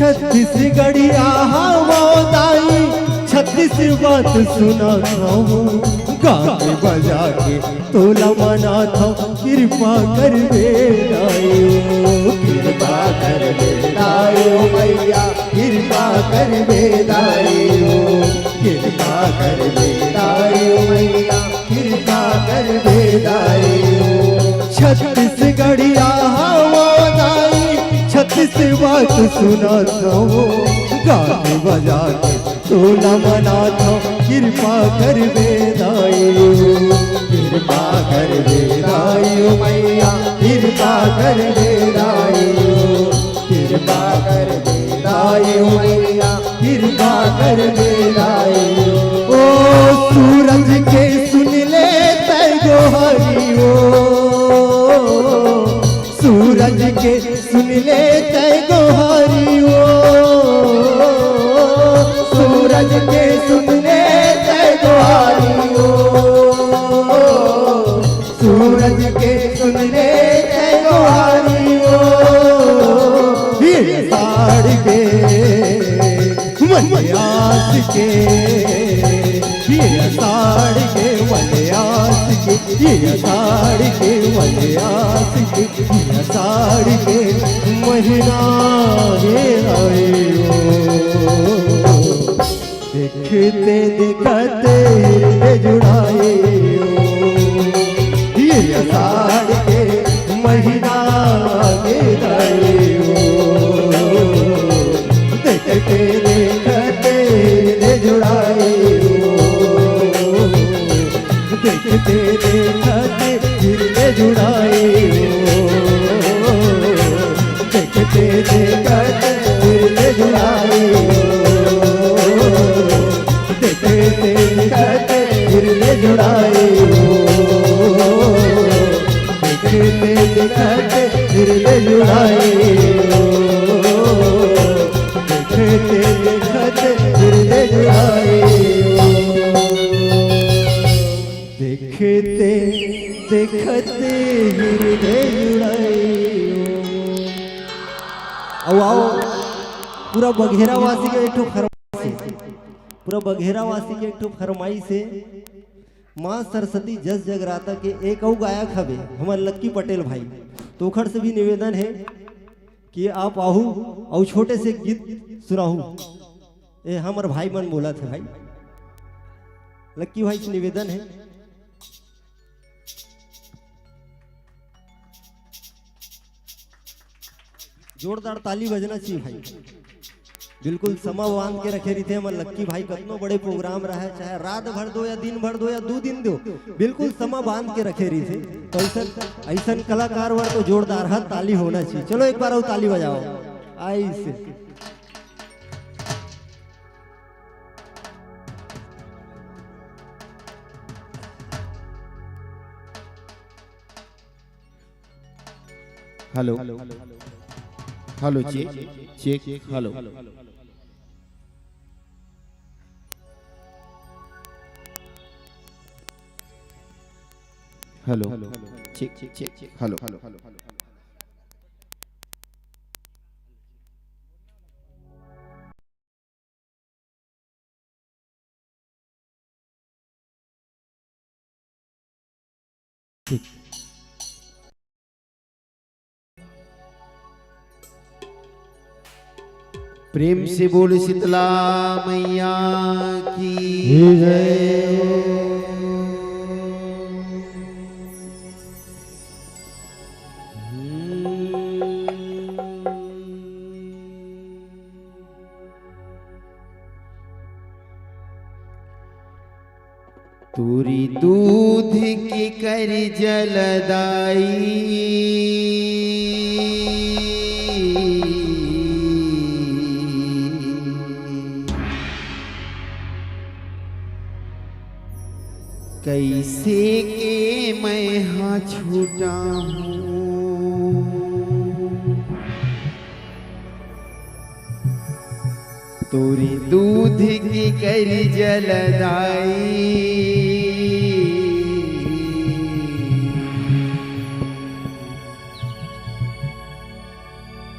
छत्तीसगढ़िया हवा दाई 36 बात सुनाता हूँ गा के बजा के तोला मनाता हूँ कृपा कर बेदायो कृपा कर बेदायो मैया कृपा कर बेदायो कृपा कर बेदायो मैया कृपा कर बेदायो छत्तीसगढ़िया हवा दाई 36 बात सुनाता हूँ गा के बजा के तोला मनाता कृपा कर बेदायो कृपा कर बेदायो मैया कृपा कर बेदायो कृपा कर बेदायो मैया कृपा कर बेदायो ओ सूरज के सुन ले तै गोहरी ओ सूरज के सुन ले तै गोहरी ओ सूरज के सुन ले तै गोहरी ओ सूरज के सुन ले तै गोहरी ओ ये साड़ के मलयास के ये साड़ के मलयास के ये साड़ के मलयास के ये साड़ के महीना ये आयो देखते देखते हृदय जुड़ाए ये साड़ के महीना ये आयो देखते देखते हृदय जुड़ाए देखते देखते हृदय जुड़ाए देखते देखते हृदय जुड़ाए देखते देखते हृदय जुड़ाए देखते देखते हृदय जुड़ाए देखते देखते हृदय जुड़ाए देखते देखते हृदय जुड़ाए आओ पूरा बघेरावासी के एक ठो फरमाइश पूरा बघेरावासी के एक ठो फरमाइश से माँ सरस्वती जस जगराता के एक और गायक हवे हमारे लक्की पटेल भाई तो ओखर से भी निवेदन है कि आप आहू और छोटे से गीत सुनाहू ए हमारे भाई मन बोला थे भाई लक्की भाई से निवेदन है जोरदार ताली बजना चाहिए भाई बिल्कुल समा बांध के रखे रहते हमारे लक्की भाई कतनो बड़े प्रोग्राम रहा है चाहे रात भर दो या दिन भर दो या 2 दिन दो बिल्कुल समा बांध के रखे रहते तो ऐसा कलाकार वर तो जोरदार है ताली होना चाहिए चलो एक बार और ताली बजाओ ऐसे hello hello check check hello hello check check check hello hello प्रेम से बोल शीतला मैया की जय। तूरी दूध की कर जलदाई कैसे के मैं हाँ छूटा हूँ तोरी दूध की कर जलदाई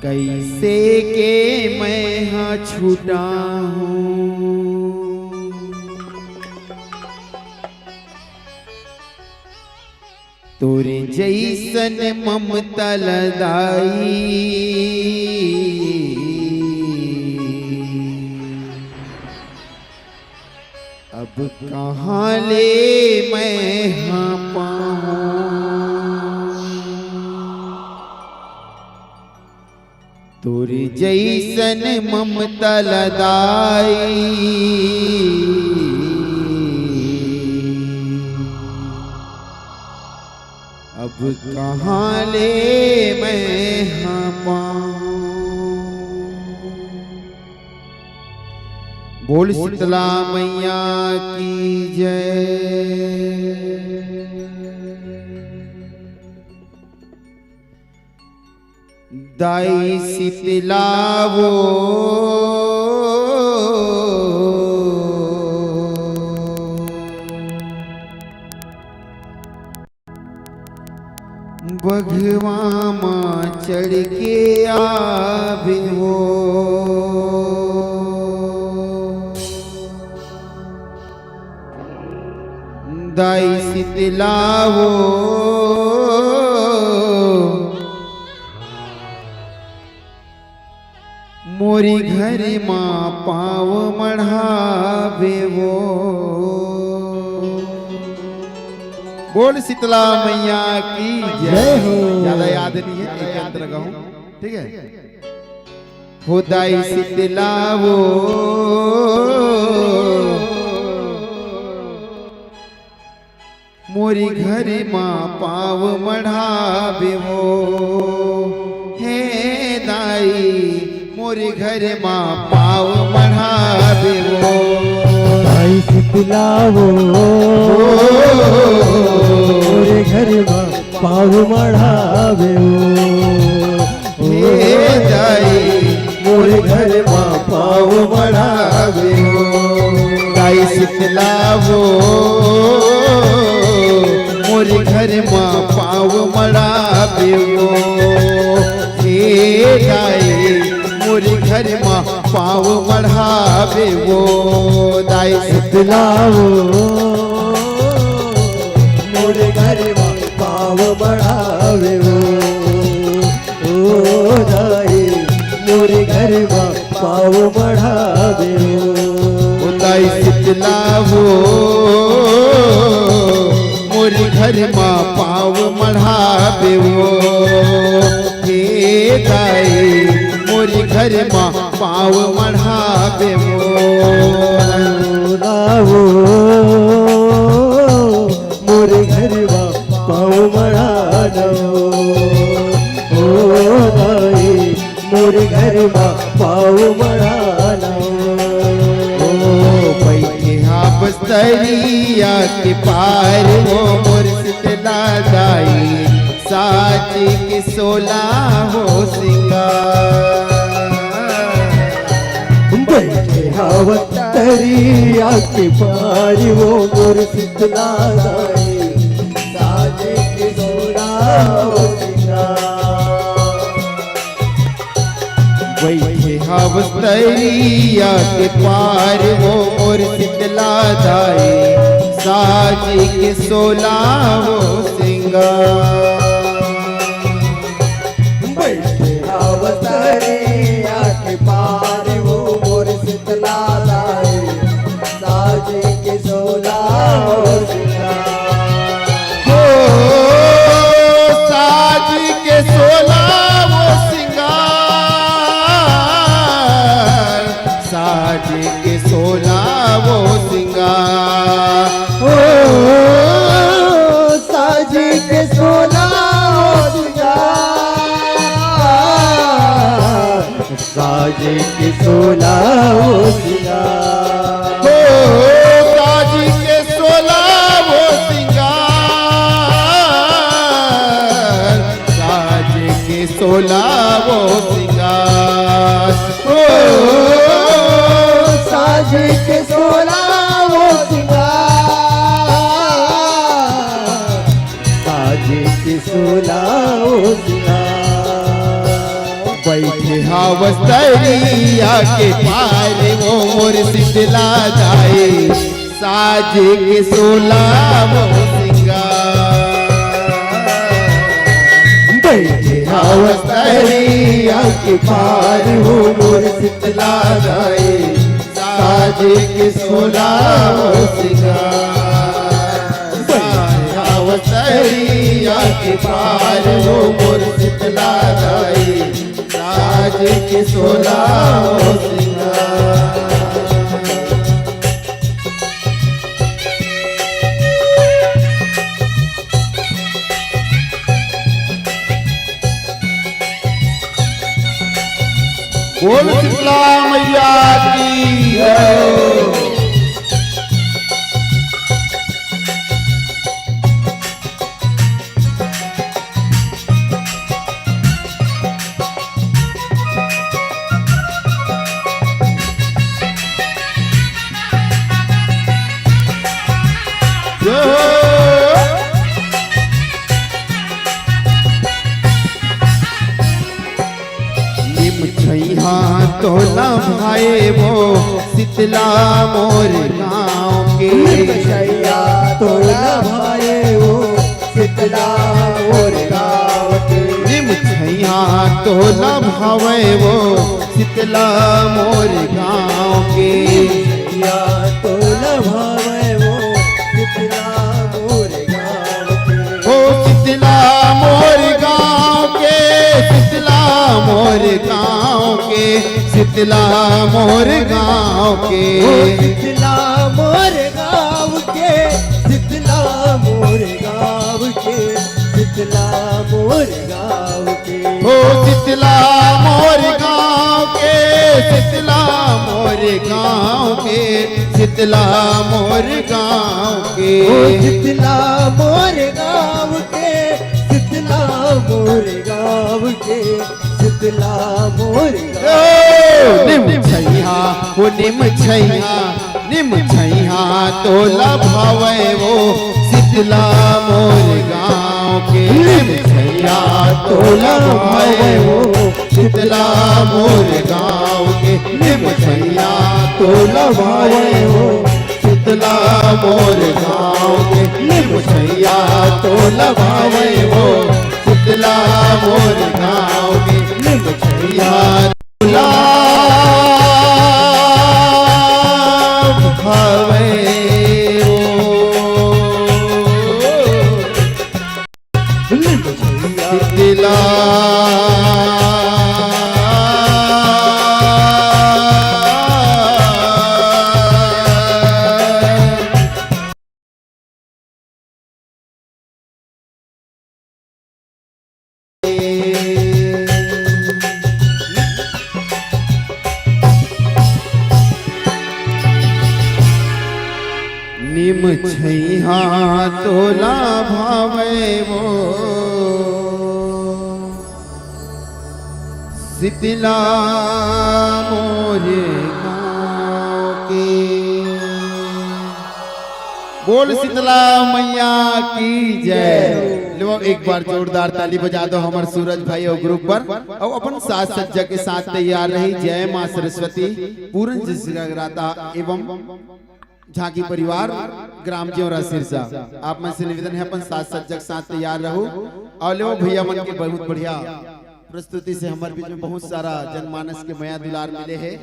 कैसे के मैं छूटा हूँ। तोरे जैसन ममता लदाई अब कहाँ ले मैं हाँ पाऊँ। तोरे जैसन ममता लदाई अब कहाँ ले मैं हाँ पाऊँ। बोल शीतला मैया की जय। दाई शीतला वो बघवा माँ चढ़ के आवे हो। दाई शीतला वो मोरी घर माँ पाँव मढ़ावे वो। बोल शीतला मैया की जय हो। ज्यादा याद नहीं है, एक अंतर गाऊं, ठीक है। हो दाई शीतला वो मोरी घर माँ पाँव मढ़ावे वो। हे दाई मोरी घर माँ पाँव मढ़ावे वो। दाई शीतला वो मोरे घर माँ पाँव मढ़ावे वो। हे दाई मोरे घर माँ पाँव मढ़ावे वो। दाई शीतला वो मोरे घर माँ पाँव मढ़ावे वो। हे दाई मोरे घर माँ पाँव मढ़ावे वो। दाई शीतला वो मोरे घर माँ पाँव मढ़ावे वो। ओ दाई मोरे घर माँ पाँव मढ़ावे वो। दाई शीतला वो मोरे घर माँ पाँव मढ़ावे वो। हे दाई मोरे घर माँ पाँव मढ़ावे वो। मोरे घर माँ पाँव मढ़ावे वो। ओ दाई मोरे घर माँ पाँव मढ़ावे वो। बैठे हाँ बस्तरिया के पार वो मोर शीतला दाई साज के 16 हो सिंगार। बैठे हवतरिया के पार वो मोर शीतला दाई साज के 16 हो सिंगार। बैठे हाँ बस्तरिया के पार वो मोर शीतला दाई साज के 16 हो सिंगार। बैठे हवतरिया के पार वो मोर शीतला दाई साज के 16 हो सिंगार। हो साज के 16 वो सिंगार। साज के 16 वो सिंगार। ओ साज के 16 हो सिंगार। साज के 16 हो सिंगार। हो साज के 16 वो सिंगार। साज के 16 वो सिंगार। हो साज के 16 वो सिंगार। साज के 16 हो सिंगार। बैठे हावस्तरिया के पार वो मोर शीतला जाए साज के सोला वो बैठे हावस्तरिया के पार वो मोर शीतला जाए साज के सोला वो हावस्तरिया के पार वो मोर शीतला जाए साज के सोला वो बोल शीतला मैया की जय। तोला भाई वो शीतला मोर गाँव के छैया तोला भाई वो शीतला मोर गाँव के निम छैया तोला भावे वो शीतला मोर गाँव के छैया तोला भावे वो शीतला मोर गाँव के ओ शीतला मोर गाँव के शीतला मोर गाँव के शीतला मोर गाँव के शीतला मोर गाँव के शीतला मोर गाँव के शीतला मोर गाँव के हो शीतला मोर गाँव के शीतला मोर गाँव के शीतला मोर गाँव के शीतला मोर गाँव के शीतला मोर गाँव के शीतला मोर निम छैया वो निम छैया तोला भावे वो शीतला मोर गाँव के निम छैया तोला भावे वो शीतला मोर गाँव के निम छैया तोला भावे वो शीतला मोर गाँव के निम छैया तोला भावे वो शीतला मोर गाँव के निम छैया तोला भावे वो शीतला निम छैया तोला भावे वो शीतला मोर गाँव के बोल शीतला मैया की जय। लो एक बार जोरदार ताली बजा दो हमार सूरज भाई और ग्रुप पर और अपन साज सज्जा के साथ तैयार रही। जय मां सरस्वती पूर्ण जगराता एवं झांकी परिवार ग्राम जेवरा सिरसा आप में से निवेदन है अपन साज सज्जा के साथ तैयार रहो। और लो भैया मन के बहुत बढ़िया प्रस्तुति से हमारे बीच में बहुत सारा जनमानस के माया दुलार मिले हैं।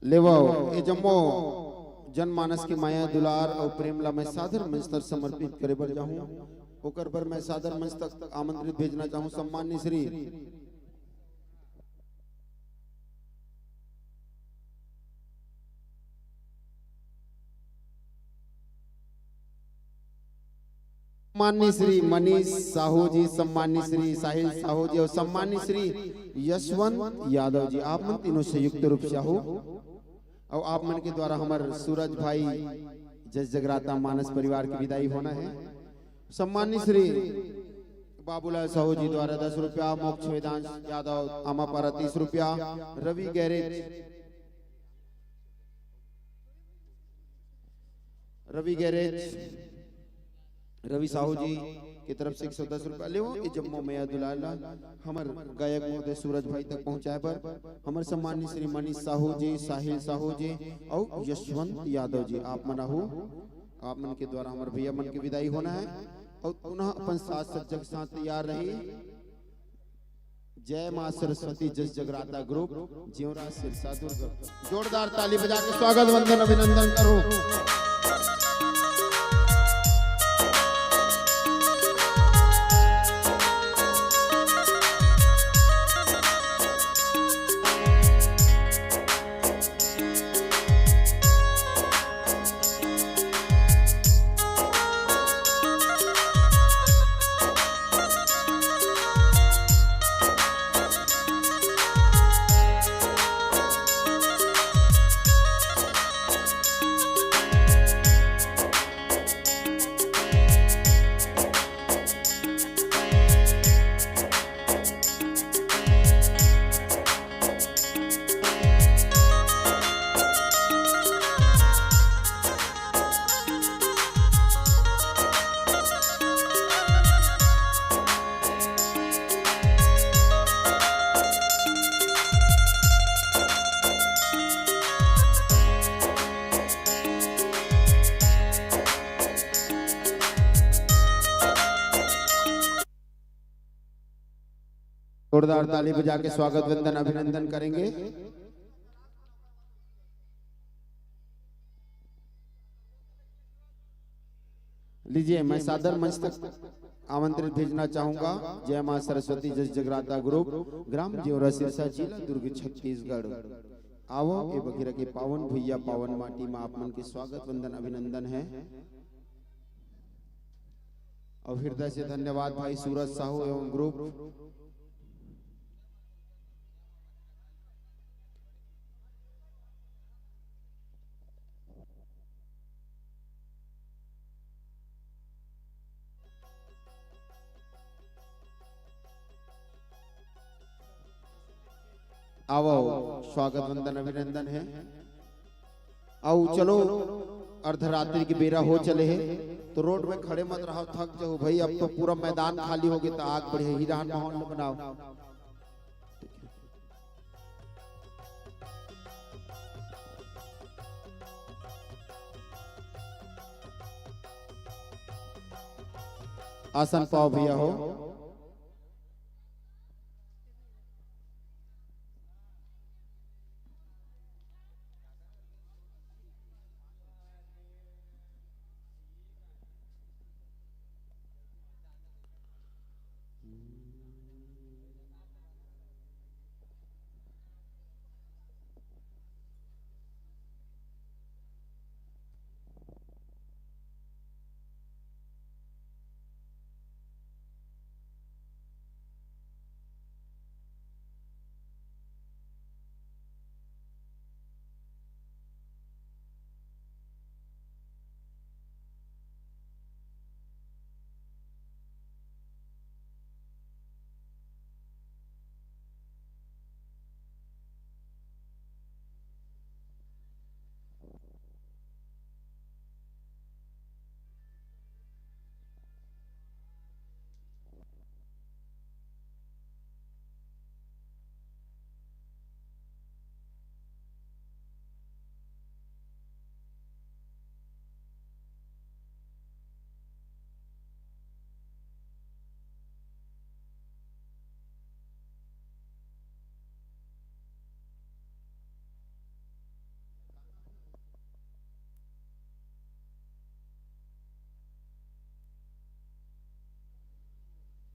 लेवो ये जम्मो जनमानस के माया दुलार और प्रेम ला मैं सादर मंच तक समर्पित करे बर जाऊं ओकर पर मैं सादर मंच तक आमंत्रित भेजना चाहूं सम्माननीय श्री सम्माननीय श्री मनीष साहू जी, सम्माननीय श्री साहिल साहू जी और सम्माननीय श्री यशवंत यादव जी, आप मन तीनों संयुक्त रूप से हो और आप मन के द्वारा हमारे सूरज भाई जस जगराता मानस परिवार की विदाई होना है। सम्माननीय श्री बाबूलाल साहू जी द्वारा 10 रुपया, मोक्ष वेदांश यादव आमापारा 30 रुपया, रवि गैरेज रवि साहू जी की तरफ से 110 रुपया ले ये जम्मू मैया दुलाला हमर गायक महोदय सूरज भाई तक पहुंचाए पर हमर सम्मानित श्री मनीष साहू जी, साहिल साहू जी और यशवंत यादव जी आप मनाहू आप मन के द्वारा हमारे भैया मन की विदाई होना है और पुनः अपन साथ सज्जक साथ तैयार रही। जय मां सरस्वती जस जगराता ग्रुप ज्योरा सिरसा दुर्ग, जोरदार ताली बजा के स्वागत वंदन अभिनंदन करो। जोरदार ताली बजा के स्वागत वंदन अभिनंदन करेंगे। लीजिए मैं सादर मंच तक आमंत्रित भेजना चाहूंगा। जय मां सरस्वती जस जगराता ग्रुप ग्राम ज्योरा सिरसा जिला दुर्ग छत्तीसगढ़। आओ ए बखीरा के पावन भैया पावन माटी में आप मन के स्वागत वंदन अभिनंदन है और हृदय से धन्यवाद भाई सूरज साहू एवं ग्रुप। आओ स्वागत वंदन अभिनंदन है। आओ चलो अर्धरात्रि की बेरा हो चले है तो रोड में खड़े मत रहो, थक जाओ भाई। अब तो पूरा मैदान खाली हो गया तो आग बढ़े ही रहा माहौल बनाओ। आसन पाओ भैया हो।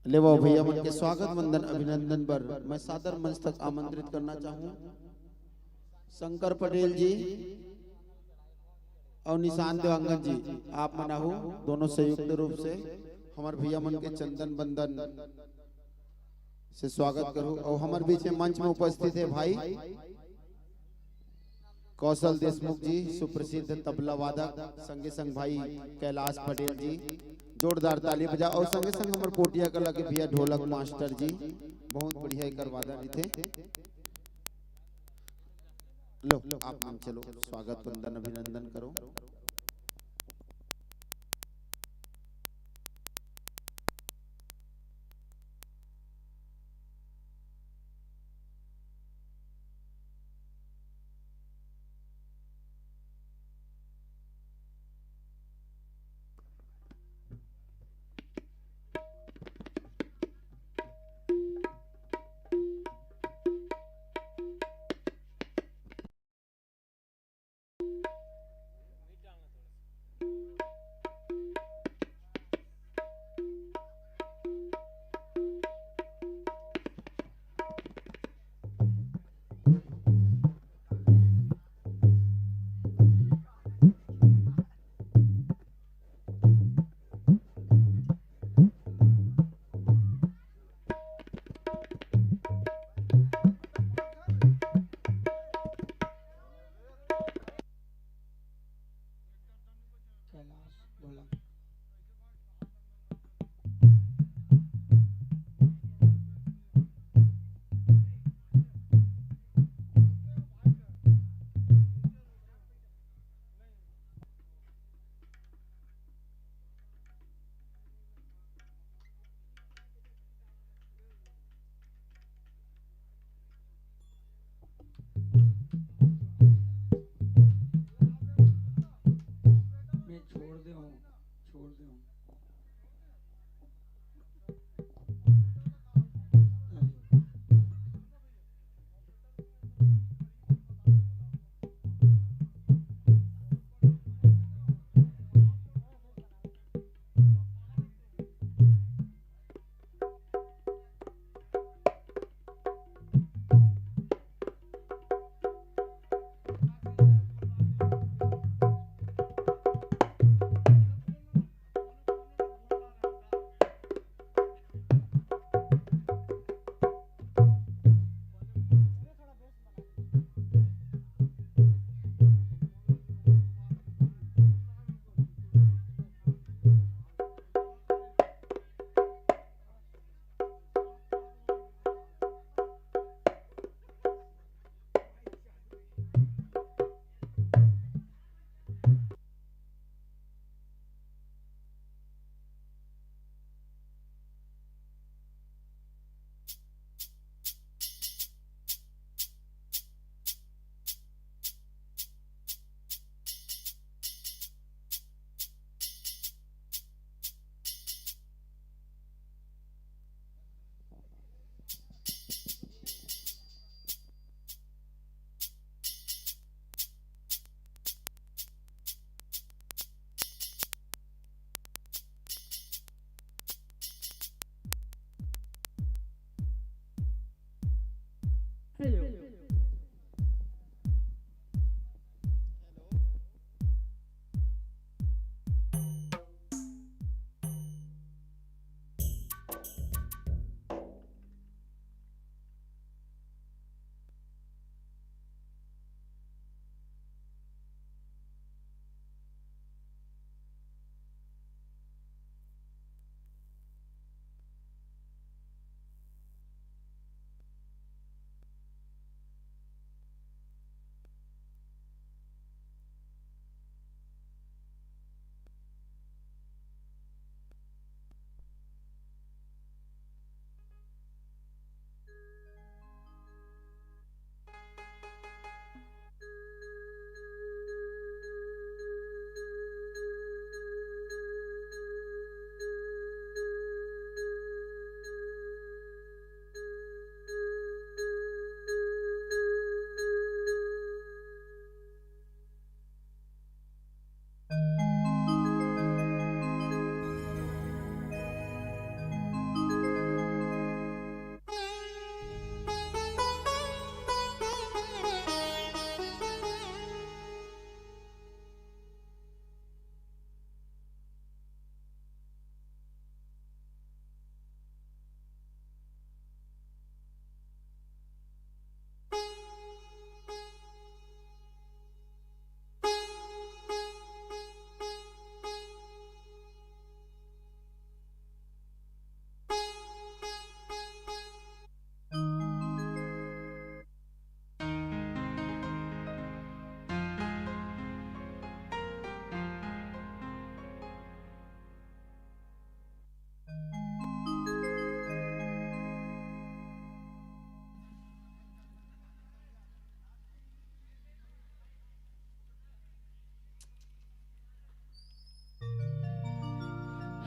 ले वो भैया मन के स्वागत वंदन अभिनंदन पर मैं सादर मंच तक आमंत्रित करना चाहूँ शंकर पटेल जी और निशान देवांगन जी आप मनाहू दोनों संयुक्त रूप से हमारे भैया मन के चंदन बंदन से स्वागत करूँ। और हमारे बीच में मंच में उपस्थित है भाई कौशल देशमुख जी सुप्रसिद्ध तबला वादक, संगे संग भाई कैलाश पटेल जी जोरदार ताली बजा और संगे संग हमारे पोटिया कला के भैया ढोलक मास्टर जी बहुत बढ़िया करवादा थे। लो आप हम चलो स्वागत वंदन अभिनंदन करो।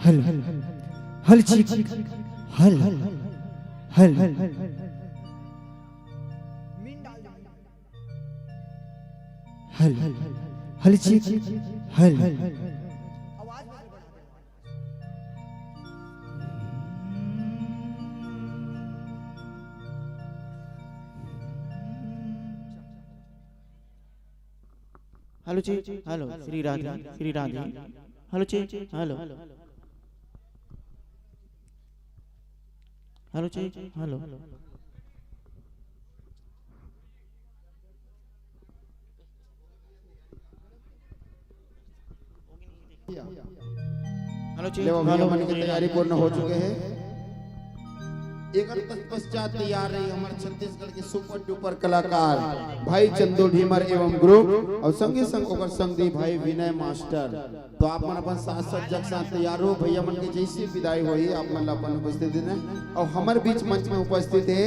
हल हल चीक हल हल हल हल चीक हल हेलो जी हेलो श्री राधे हेलो जी हेलो हेलो जी हेलो हेलो जी हेलो मन की तैयारी पूर्ण हो चुके हैं। एक तत्पश्चात तैयार रही हमारे छत्तीसगढ़ के सुपर डुपर कलाकार भाई चंदू ढीमर एवं ग्रुप और संगे संग ओकर संग दी भाई विनय मास्टर। तो आप मन अपन साथ साथ जग साथ तैयार हो भैया मन के जैसी विदाई हुई आप मन अपन उपस्थित है। और हमारे बीच मंच में उपस्थित है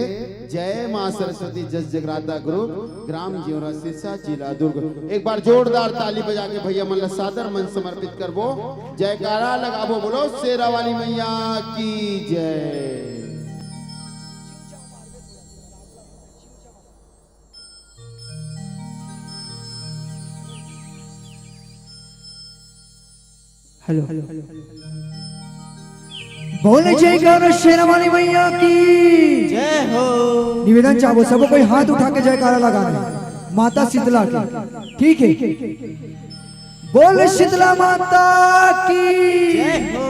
जय मां सरस्वती जस जगराता ग्रुप ग्राम जीवरा सिरसा जिला दुर्ग। एक बार जोरदार ताली बजा के भैया मन सादर मन समर्पित करबो। जयकारा लगाबो बोलो शेरा वाली मैया की जय। हेलो बोले जयकारा शेरावाली मैया की जय हो। निवेदन चाहो सब कोई हाथ उठा के जयकारा लगाना माता शीतला की। ठीक है बोले शीतला माता की जय हो।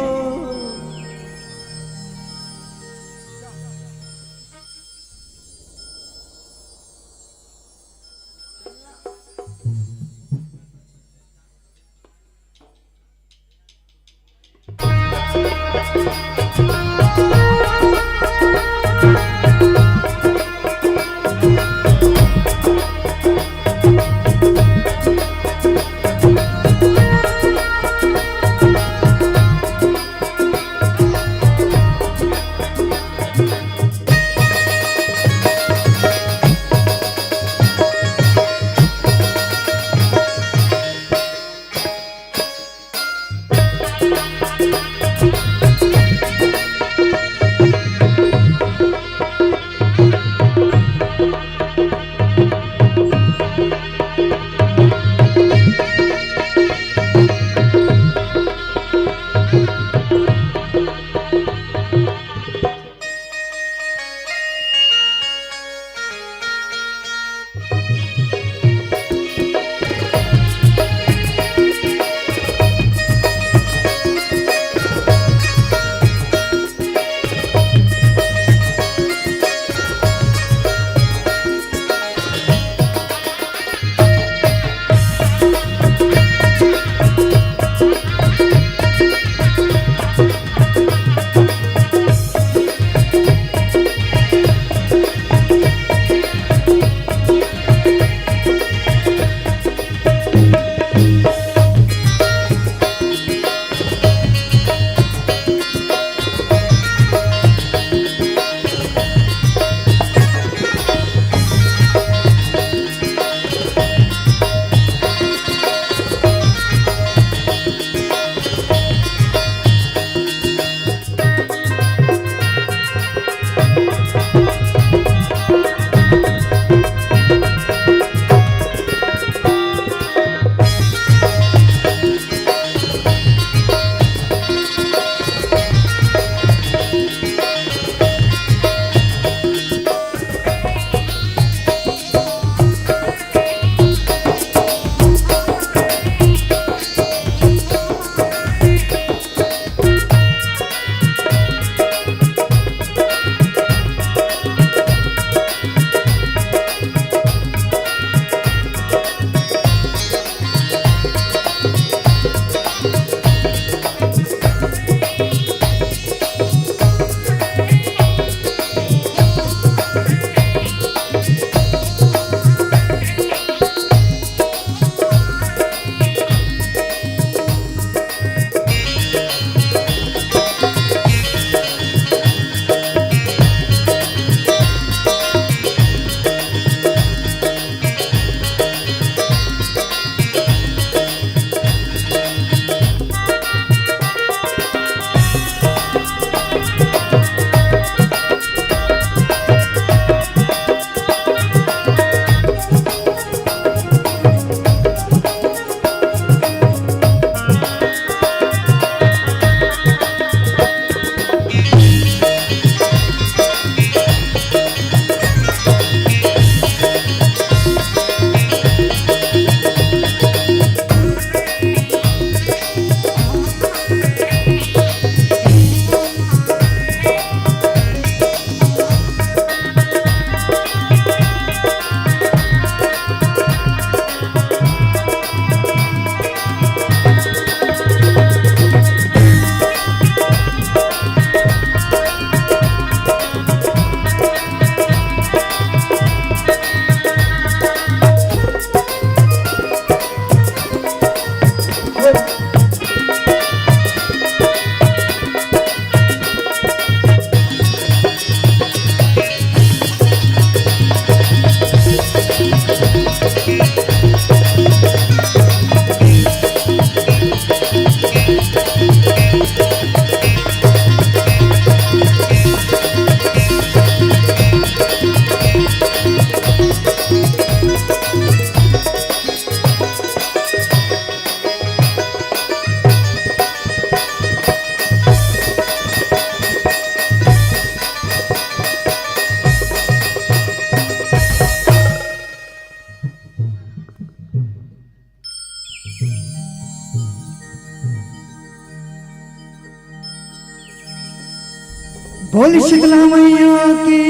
बोल शीतला मैया की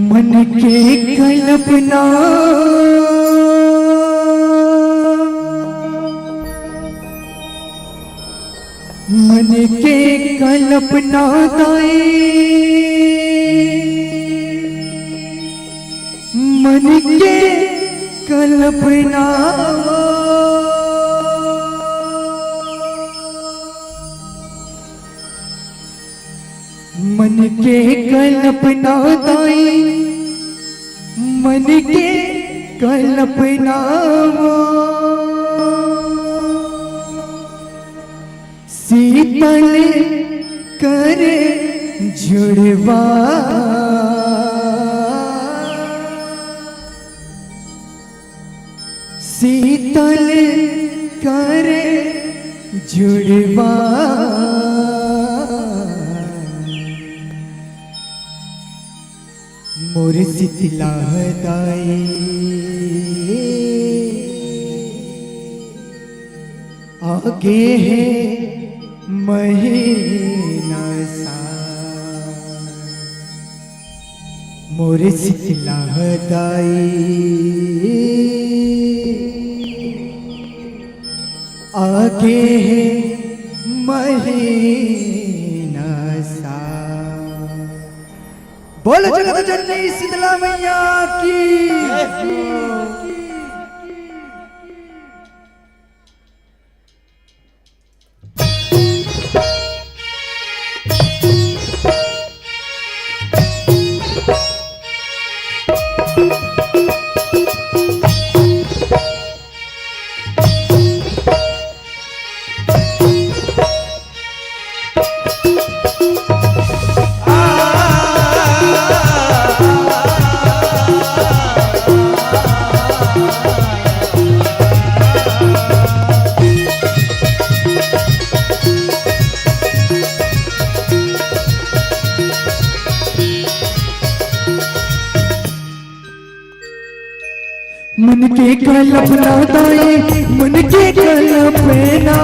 मन के कल्पना मन के कल्पना दाए मन के कल्पना मन के कल्पना दाए मन के कल्पना शीतल करे जुड़वा शीतल करे जुड़वा मोर शीतला दाई आगे है महीना सा मोर शीतला दाई आगे है महीना सा बोल जगत जननी शीतला मैया की मन के कल्पना दाए मन के कल्पना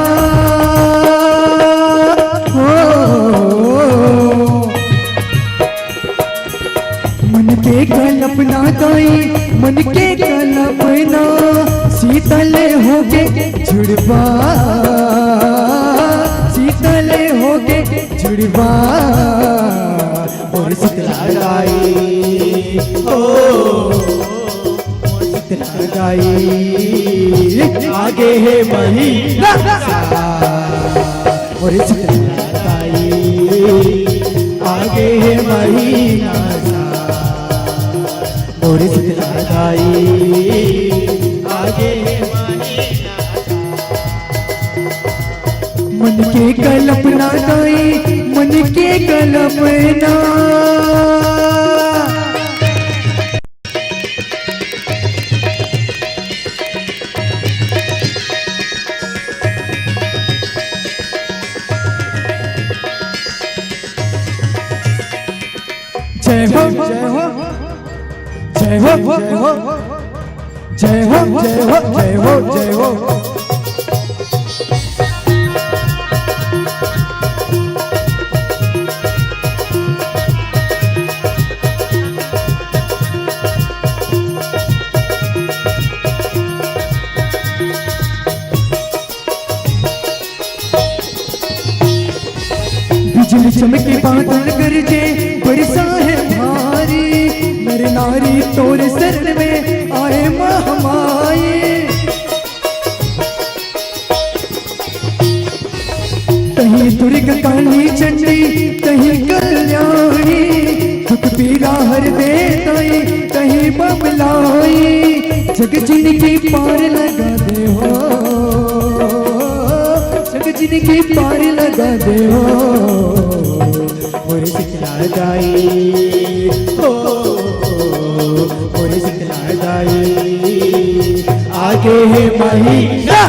हो मन के कल्पना दाए मन के कल्पना शीतल होगे जुड़वा शीतल होगे जुड़वा और शीतला दाई आगे है महीना और आगे है महीना और आगे है मन के कल्पना दाई मन के कल्पना जय हो जय हो जय हो जय हो जय हो जय हो जय हो जय हो बिजली चमके बादल गरजे बरसा है भारी नर नारी तोरे शरण में आए महामाये कहीं दुर्गा काली चंडी कहीं कल्याणी दुख पीड़ा हर दे ताई कहीं बबलाई जग जिनकी पार लगा दे हो जग जिनकी पार लगा दे हो और शीतला दाई हो और शीतला दाई आगे है महीना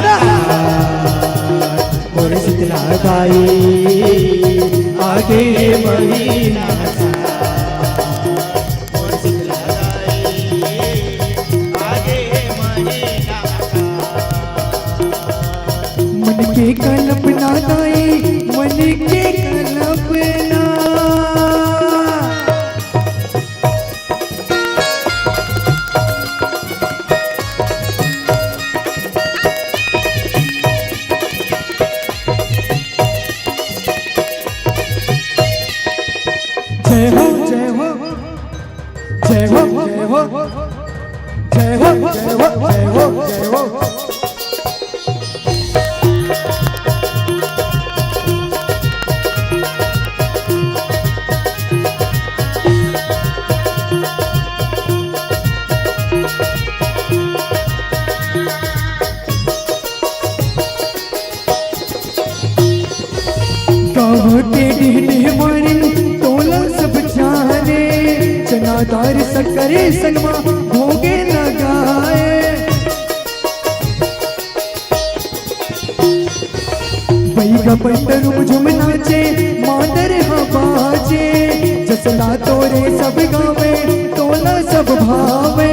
और शीतला दाई आगे है महीना और शीतला दाई आगे है महीना हो जय हो जय हो जय हो जय हो। गाँव के डेढ़े मारे तोला सब जाने चनादार सकरे सनवा भोगे लगाए। बैगा पंडरू झुम नाचे मादर बाजे जसला तोरे सब गावे तोला सब भावे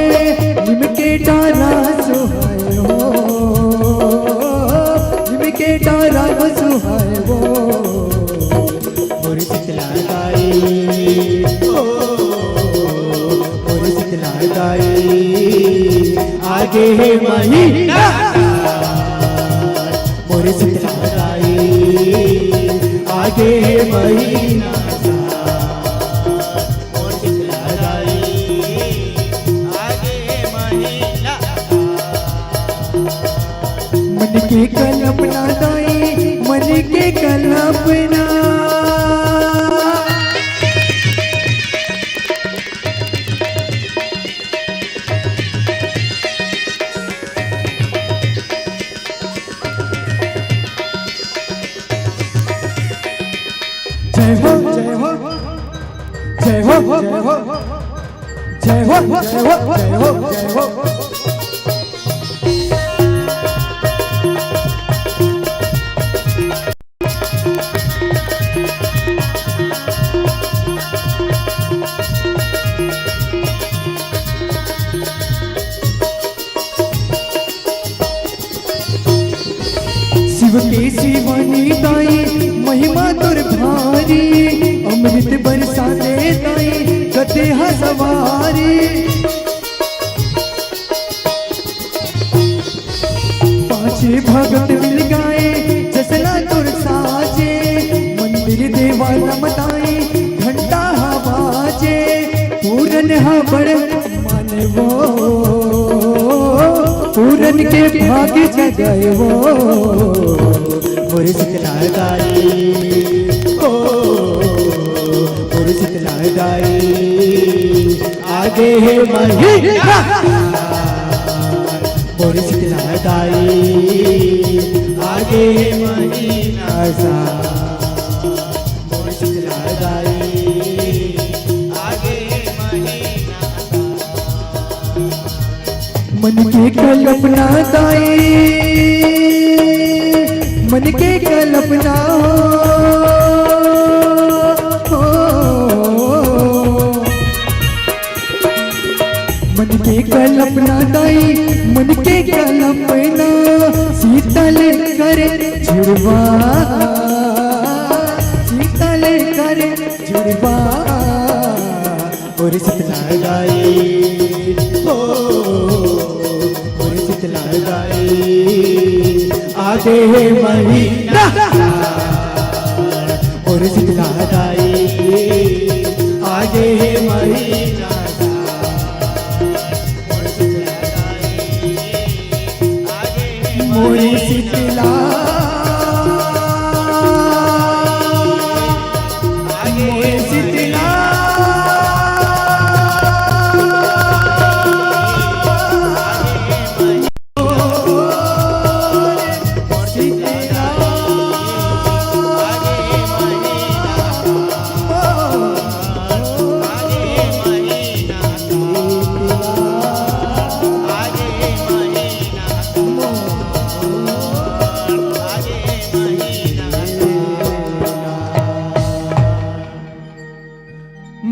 निमके डाला सुहाए हो निमके डाला सुहाए वो मोर शीतला गाई ओ मोर शीतला गाई आगे है महीना मोर शीतला गाई आगे है महीना मोर शीतला गाई आगे है महीना। मन के कल्पना दाई मन के कल्पना जय हो जय हो जय हो जय हो जय हो जय हो जय हो जय हो। शिव के शिवानी दाई महिमा तुर भारी अमृत बरसा दे दाई गते सवारी। पांचे भगत मिल गए जसला तुर साजे मंदिर देवाला मताई घंटा बाजे पूरन बड़ मानवो पूरन के भाग्य जगाए वो मोर शीतला गाई ओ मोर शीतला गाई आगे है महीना मोर शीतला गाई आगे है महीना सा मोर शीतला गाई आगे है महीना। मन के कल्पना दाई मन के कल्पना हो मन के कल्पना दाई मन के कल्पना शीतल करे जुड़वा शीतल करे जुड़वा और शीतला गाई हो और शीतला गाई आगे है महीना और शीतला गाई आगे है महीना और शीतला गाई आगे है मोरी शीतला मोरी शीतला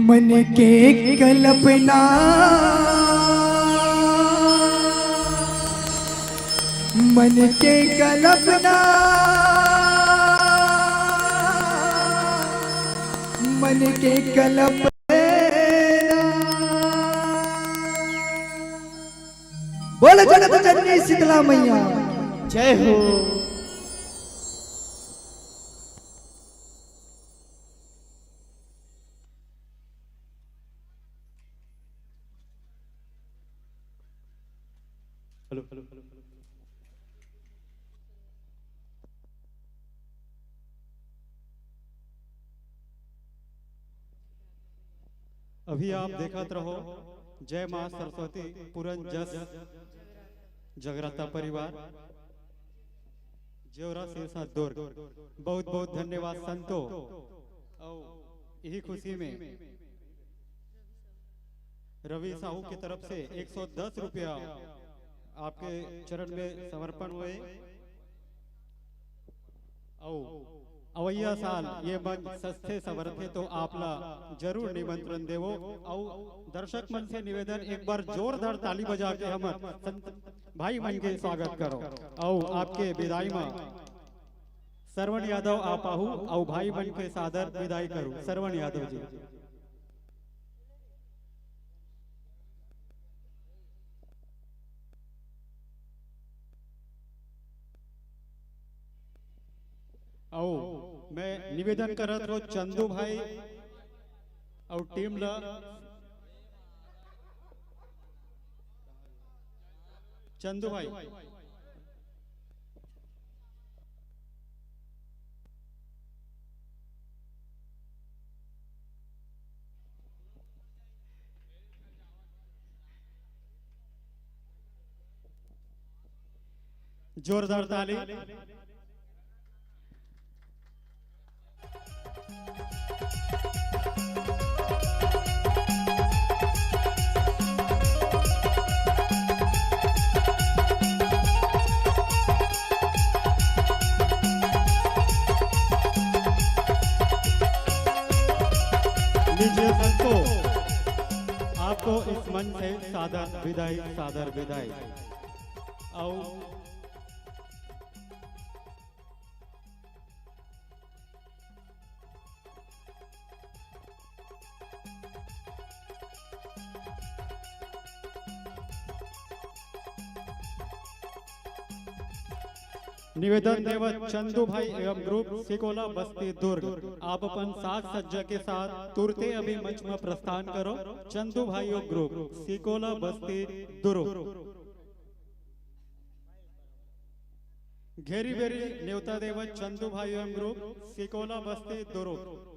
मन के कल्पना मन के कल्पना मन के कल्पना बोले जगत जननी शीतला मैया जय हो। अभी आप देखत रहो जय मां सरस्वती पूरन जस जगराता परिवार जेवरा सिरसा दुर्ग। बहुत बहुत धन्यवाद संतो। और यही खुशी में रवि साहू की तरफ से 110 रुपया आपके चरण में समर्पण हुए। अवैया साल ये मन सस्ते सवरथे तो आपला जरूर निमंत्रण देवो। और दर्शक मन से निवेदन एक बार जोरदार ताली बजा के हम भाई मन के स्वागत करो। और आपके विदाई में श्रवण यादव आप आहू और भाई मन के सादर विदाई करूं। श्रवण यादव जी। मैं निवेदन करत रहो चंदू भाई और टीम ला चंदू भाई जोरदार ताली। आपको इस मन से सादर विदाई, सादर विदाई। और निवेदन देवत चंदू भाई एवं ग्रुप सिकोला बस्ती दुर्ग। आप अपन साज सज्जा के साथ तुरते अभी मंच में प्रस्थान करो। चंदू भाई और ग्रुप सिकोला बस्ती दुर्ग। घेरी बेरी न्योता देवत चंदू भाई एवं ग्रुप सिकोला बस्ती दुर्ग।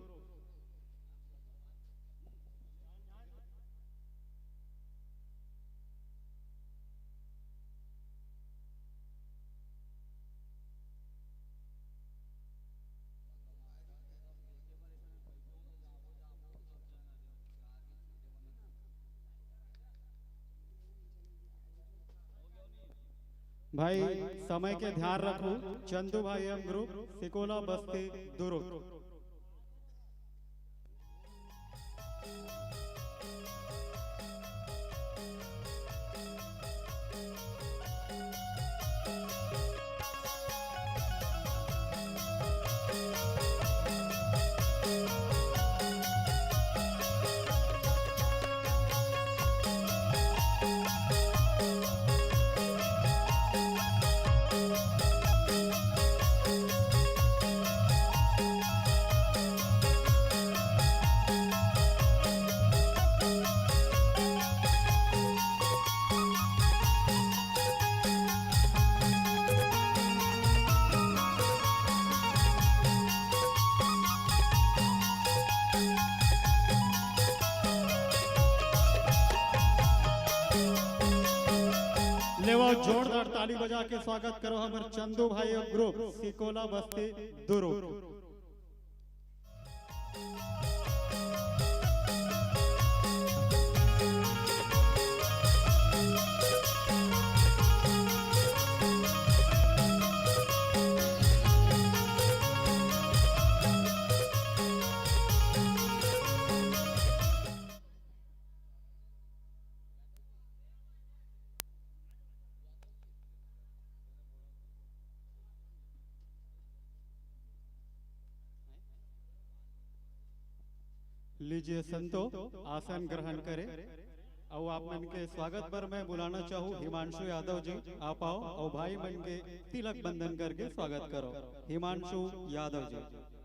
भाई समय के ध्यान रखो। चंदू भाई एवं ग्रुप सिकोला बस्ती दुर्ग। जोरदार ताली बजा के स्वागत करो हमारे चंदू भाई और ग्रुप सिकोला बस्ती दुर्ग। लीजिए संतो आसन ग्रहण करें। और आप मन के स्वागत पर मैं बुलाना चाहूँ हिमांशु यादव जी। आप आओ और भाई मन के तिलक बंधन करके स्वागत करो। हिमांशु यादव जी।